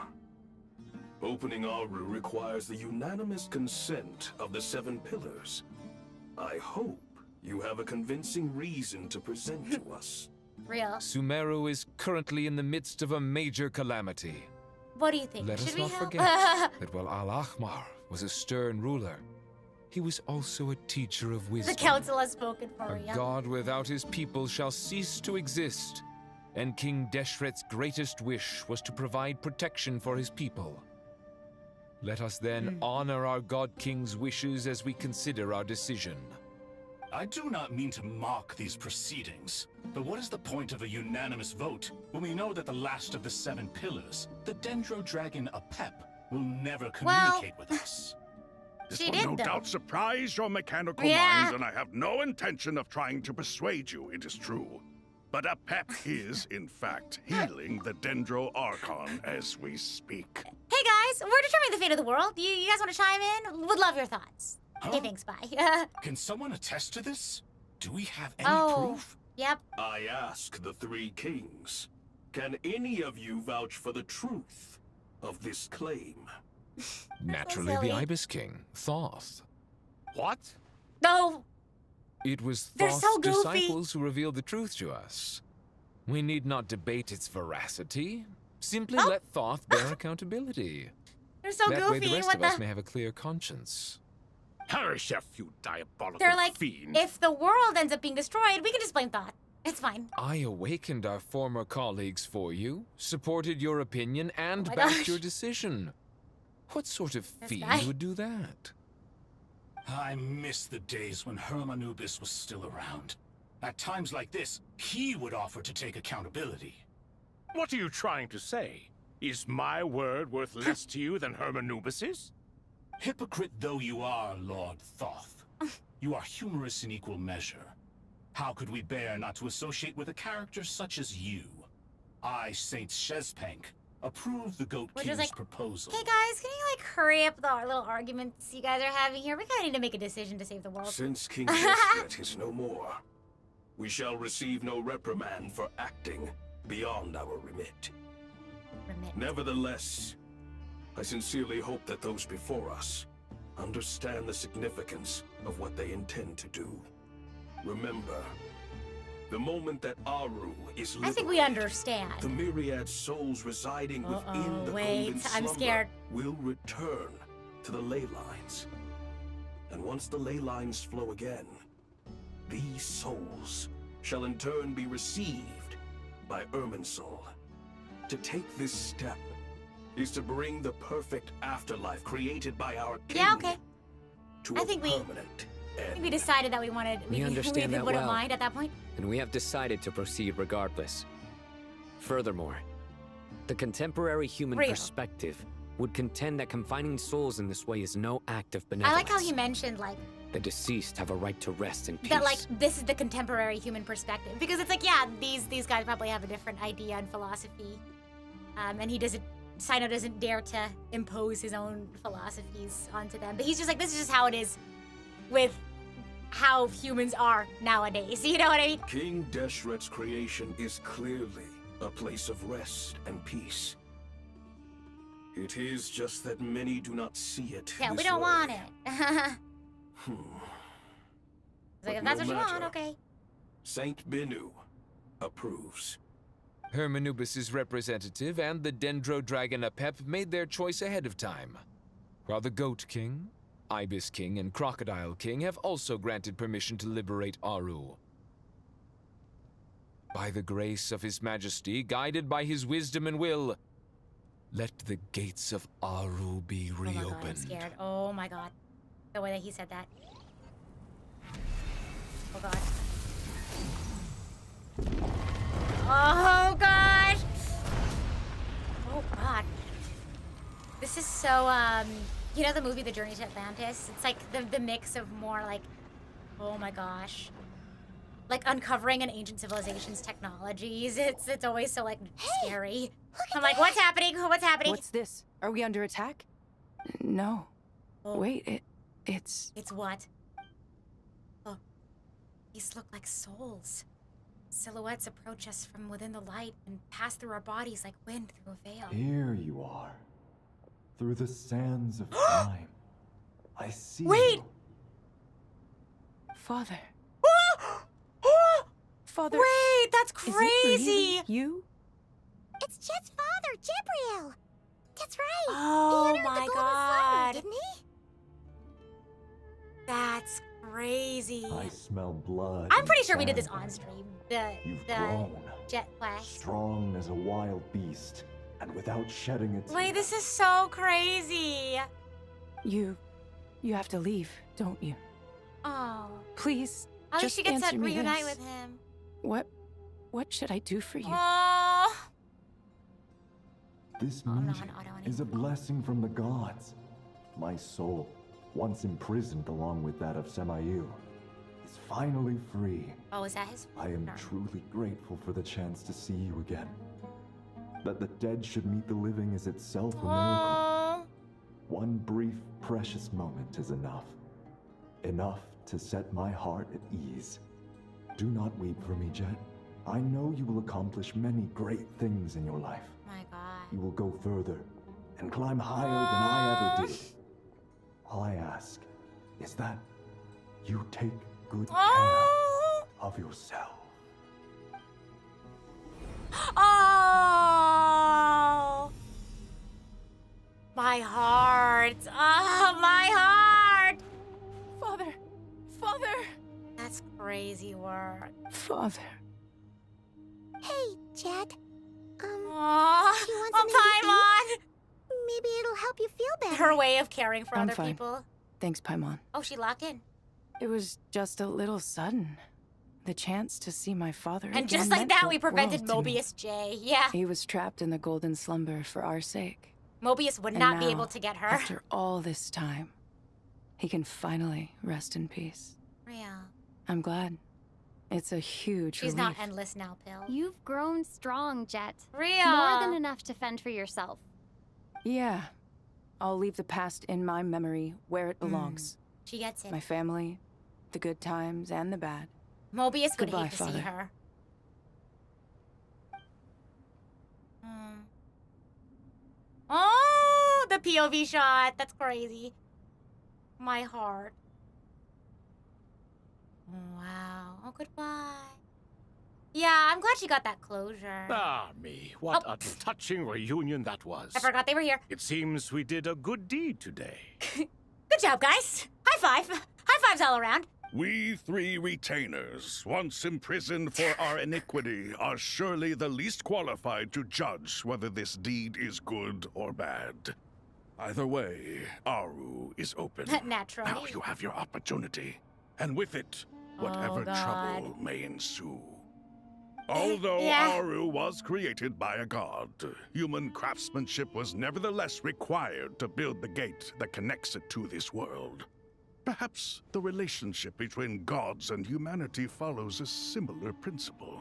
Opening Aru requires the unanimous consent of the 7 pillars. I hope you have a convincing reason to present to us. Real. Sumeru is currently in the midst of a major calamity. What do you think? Let Should us we not help? forget that while Al-Ahmar was a stern ruler, he was also a teacher of The wisdom. council has spoken for A you. god without his people shall cease to exist, and King Deshret's greatest wish was to provide protection for his people. Let us then honor our god king's wishes as we consider our decision. I do not mean to mock these proceedings, but what is the point of a unanimous vote when we know that the last of the 7 pillars, the Dendro Dragon Apep, will never communicate with us? This She will did, no though. doubt surprise your mechanical Yeah. minds, and I have no intention of trying to persuade you, it is true. But Apep is, in fact, healing the Dendro Archon as we speak. Hey guys, we're determining the fate of the world. You guys want to chime in? Would love your thoughts. Okay, thanks, bye. Can someone attest to this? Do we have any Oh, proof? yep. I ask the 3 kings, can any of you vouch for the truth of this claim? Naturally, silly. the Ibis King, Thoth. What? No. It was They're Thoth's so goofy. disciples who revealed the truth to us. We need not debate its veracity. Simply let Thoth bear accountability. They're so that way goofy. the rest What of us the? may have a clear conscience. Harishef, you diabolical They're like, fiend. if the world ends up being destroyed, we can just blame Thought. It's fine. I awakened our former colleagues for you, supported your opinion, and Oh my backed gosh. your decision. What sort of This fiend guy. would do that? I miss the days when Hermanubis was still around. At times like this, he would offer to take accountability. What are you trying to say? Is my word worth less to you than Hermanubis's? Hypocrite though you are, Lord Thoth, you are humorous in equal measure. How could we bear not to associate with a character such as you? I, Saint Shezpank, approve the Goat Which is King's like, proposal. Hey guys, can you like hurry up the little arguments you guys are having here? We kind of need to make a decision to save the world. Since King Deshret is no more, we shall receive no reprimand for acting beyond our remit. Nevertheless, I sincerely hope that those before us understand the significance of what they intend to do. Remember, the moment that Aru is I think we understand. the myriad souls residing within the wait, golden I'm slumber scared. will return to the ley lines. And once the ley lines flow again, these souls shall in turn be received by Irminsul. To take this step is to bring the perfect afterlife created by our king Yeah, okay. to I a think permanent I think we decided that we wanted. We understand that wouldn't well. mind at that point. And we have decided to proceed regardless. Furthermore, the contemporary human Real. perspective would contend that confining souls in this way is no act of I benevolence. like how he mentioned like The deceased have a right to rest in peace. that like this is the contemporary human perspective because it's like yeah these guys probably have a different idea and philosophy, and he doesn't. Sino doesn't dare to impose his own philosophies onto them, but he's just like this is just how it is with how humans are nowadays. You know what I mean? King Deshret's creation is clearly a place of rest and peace. It is just that many do not see it. Yeah, we this don't way. want it. It's like, if But that's no what you want, matter. okay. Saint Benu approves. Hermanubis' representative and the Dendro Dragon Apep made their choice ahead of time, while the Goat King, Ibis King, and Crocodile King have also granted permission to liberate Aru. By the grace of His Majesty, guided by his wisdom and will, let the gates of Aru be Oh my god, I'm reopened. scared. Oh my god. The way that he said that. Oh god. Oh god! Oh god. This is so, you know the movie The Journey to Atlantis? It's like the mix of more like, oh my gosh. Like uncovering an ancient civilization's technologies. It's always so like scary. I'm like, what's happening? What's happening? What's this? Are we under attack? No. Wait, it's... It's what? Oh. These look like souls. Silhouettes approach us from within the light and pass through our bodies like wind through a veil. Here you are. Through the sands of time. I see Wait! you. Father. Father. Wait, that's Is it crazy! really you? It's just Father Jibriel. That's right. Oh he entered my the golden god. slumber, didn't he? That's crazy. I smell blood. I'm and pretty sure we did this sand. on stream. The grown. jet quest. Strong as a wild beast, and without shedding a tear. Wait, this is so crazy. You have to leave, don't you? Oh. Please, At least just she gets to answer me reunite this. with him. What should I do for you? Oh. This meeting is a blessing from the gods. My soul, once imprisoned along with that of Semayu, is finally free. Oh, is that his? I am No. truly grateful for the chance to see you again. That the dead should meet the living is itself a miracle. Oh. One brief, precious moment is enough. Enough to set my heart at ease. Do not weep for me, Jet. I know you will accomplish many great things in your life. My god. You will go further and climb higher than I ever did. All I ask is that you take good care of yourself. Oh. My heart. Oh, my heart. Father. That's crazy work. Father. Hey, Jet. Aww. Do you want something to eat? Maybe it'll help you feel better. Her way of caring for I'm other fine. people. Thanks, Paimon. Oh, she locked in. It was just a little sudden. The chance to see my father And again just like meant that, the we prevented world to me. Mobius J. Yeah. He was trapped in the golden slumber for our sake. Mobius would And not be now, able to get her. After all this time, he can finally rest in peace. Real. I'm glad. It's a huge She's relief. not endless now, Pill. You've grown strong, Jet. Real. More than enough to fend for yourself. Yeah. I'll leave the past in my memory where it belongs. She gets it. My family, the good times and the bad. Mobius would Goodbye, hate to see Father. her. Oh, the POV shot. That's crazy. My heart. Wow. Oh, goodbye. Yeah, I'm glad she got that closure. Ah, me. What a touching reunion that was. I forgot they were here. It seems we did a good deed today. Good job, guys. High five. High fives all around. We three retainers, once imprisoned for our iniquity, are surely the least qualified to judge whether this deed is good or bad. Either way, Aru is open. Naturally. Now you have your opportunity, and with it, whatever trouble may ensue. Although Aru was created by a god, human craftsmanship was nevertheless required to build the gate that connects it to this world. Perhaps the relationship between gods and humanity follows a similar principle.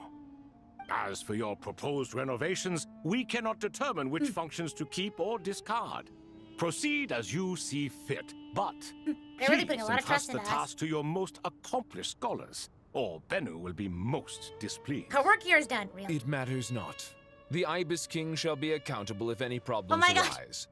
As for your proposed renovations, we cannot determine which functions to keep or discard. Proceed as you see fit, but They're really putting a lot of trust entrust the in us. task to your most accomplished scholars, or Bennu will be most displeased. Her work here is done. Real. It matters not. The Ibis King shall be accountable if any problems my God. arise.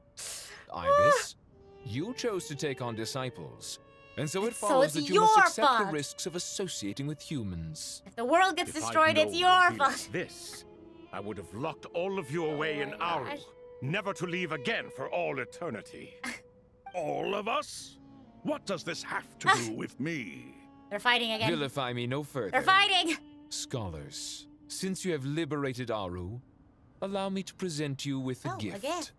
Ibis, you chose to take on disciples, and so it follows that you must your accept fault. the risks of associating with humans. If the world gets If I'd destroyed, it's known your it'd be like fault. This, I would have locked all of you away in Aru, gosh. never to leave again for all eternity. All of us? What does this have to do with me? They're fighting again. Vilify me no further. They're fighting. Scholars, since you have liberated Aru, allow me to present you with a gift. A gift.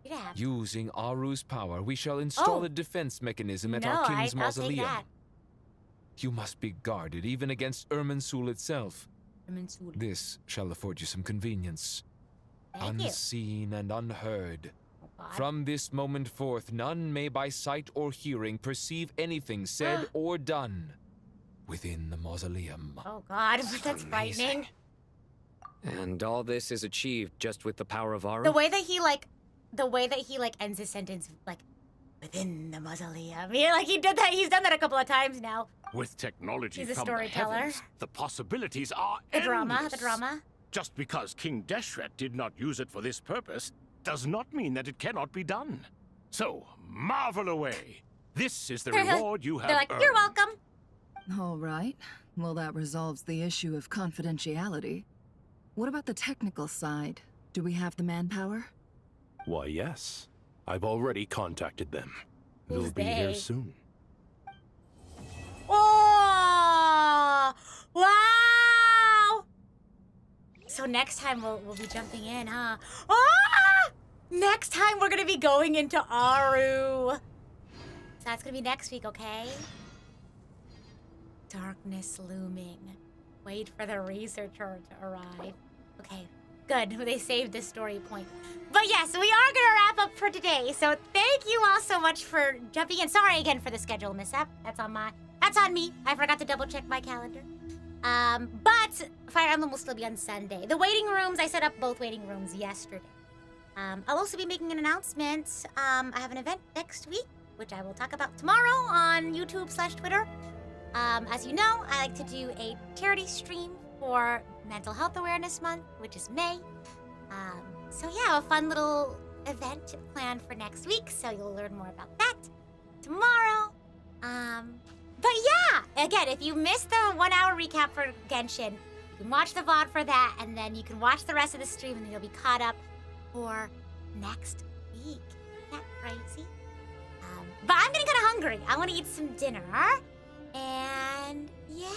Yeah. Using Aru's power, we shall install Oh. a defense mechanism at No, our king's I'll take mausoleum. that. You must be guarded even against Irminsul itself. Irminsul. This shall afford you some convenience. Thank you. Unseen and unheard. God. From this moment forth, none may by sight or hearing perceive anything said or done within the mausoleum. Oh God, that's frightening. And all this is achieved just with the power of Aru? The way that he ends his sentence like within the mausoleum. Yeah, like he did that. He's done that a couple of times now. With technology He's a from the storyteller. heavens, the possibilities are The drama, endless. the drama. Just because King Deshret did not use it for this purpose does not mean that it cannot be done. So, marvel away. This is the reward you have They're like, earned. you're welcome. All right. Well, that resolves the issue of confidentiality. What about the technical side? Do we have the manpower? Why, yes. I've already contacted them. They'll Who's be here they? soon. Oh! Wow! So next time we'll be jumping in, huh? Ah! Next time we're gonna be going into Aru. So that's gonna be next week, okay? Darkness looming. Wait for the researcher to arrive. Okay, good. They saved this story point. But yes, we are gonna wrap up for today. So thank you all so much for jumping in. Sorry again for the schedule mishap. That's on me. I forgot to double check my calendar. But Fire Emblem will still be on Sunday. The waiting rooms, I set up both waiting rooms yesterday. I'll also be making an announcement. I have an event next week, which I will talk about tomorrow on YouTube/Twitter. As you know, I like to do a charity stream for Mental Health Awareness Month, which is May. So yeah, a fun little event planned for next week, so you'll learn more about that tomorrow. But yeah, again, if you missed the 1 hour recap for Genshin, you can watch the VOD for that, and then you can watch the rest of the stream, and then you'll be caught up for next week. Isn't that crazy? But I'm getting kind of hungry. I want to eat some dinner. And yeah.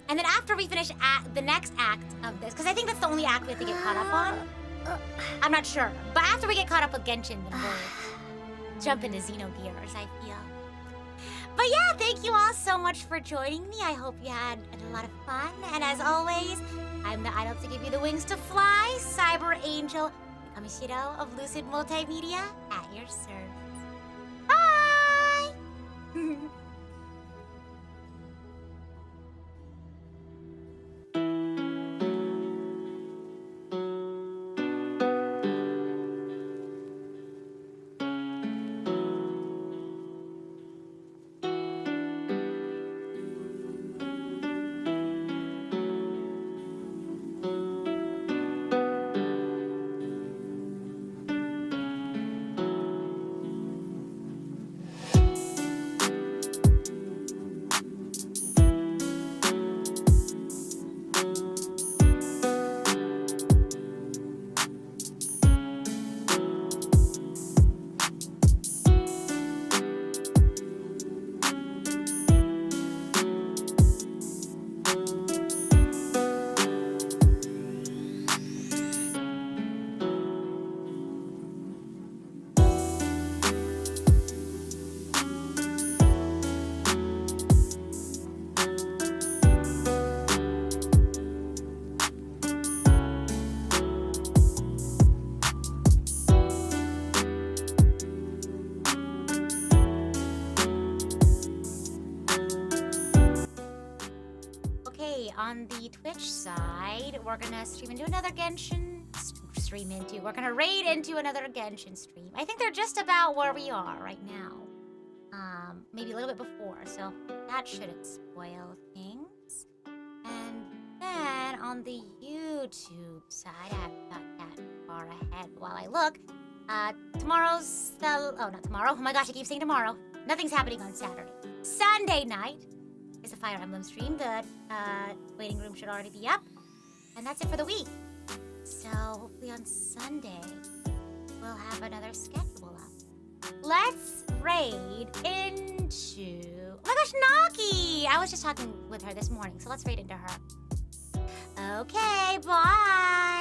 And then after we finish the next act of this, because I think that's the only act we have to get caught up on. I'm not sure. But after we get caught up with Genshin, then we'll jump into Xenogears, I feel. But yeah, thank you all so much for joining me. I hope you had a lot of fun. And as always, I'm the idol to give you the wings to fly, Cyber Angel Kamishiro of Lucid Multimedia at your service. Bye! On the Twitch side, we're gonna we're gonna raid into another Genshin stream. I think they're just about where we are right now. Maybe a little bit before, so that shouldn't spoil things. And then on the YouTube side, I haven't got that far ahead while I look. Tomorrow's the, not tomorrow, oh my gosh, I keep saying tomorrow. Nothing's happening on Saturday. Sunday night is a Fire Emblem stream. The waiting room should already be up. And that's it for the week. So hopefully on Sunday, we'll have another schedule up. Let's raid into... Oh my gosh, Naki! I was just talking with her this morning, so let's raid into her. Okay, bye!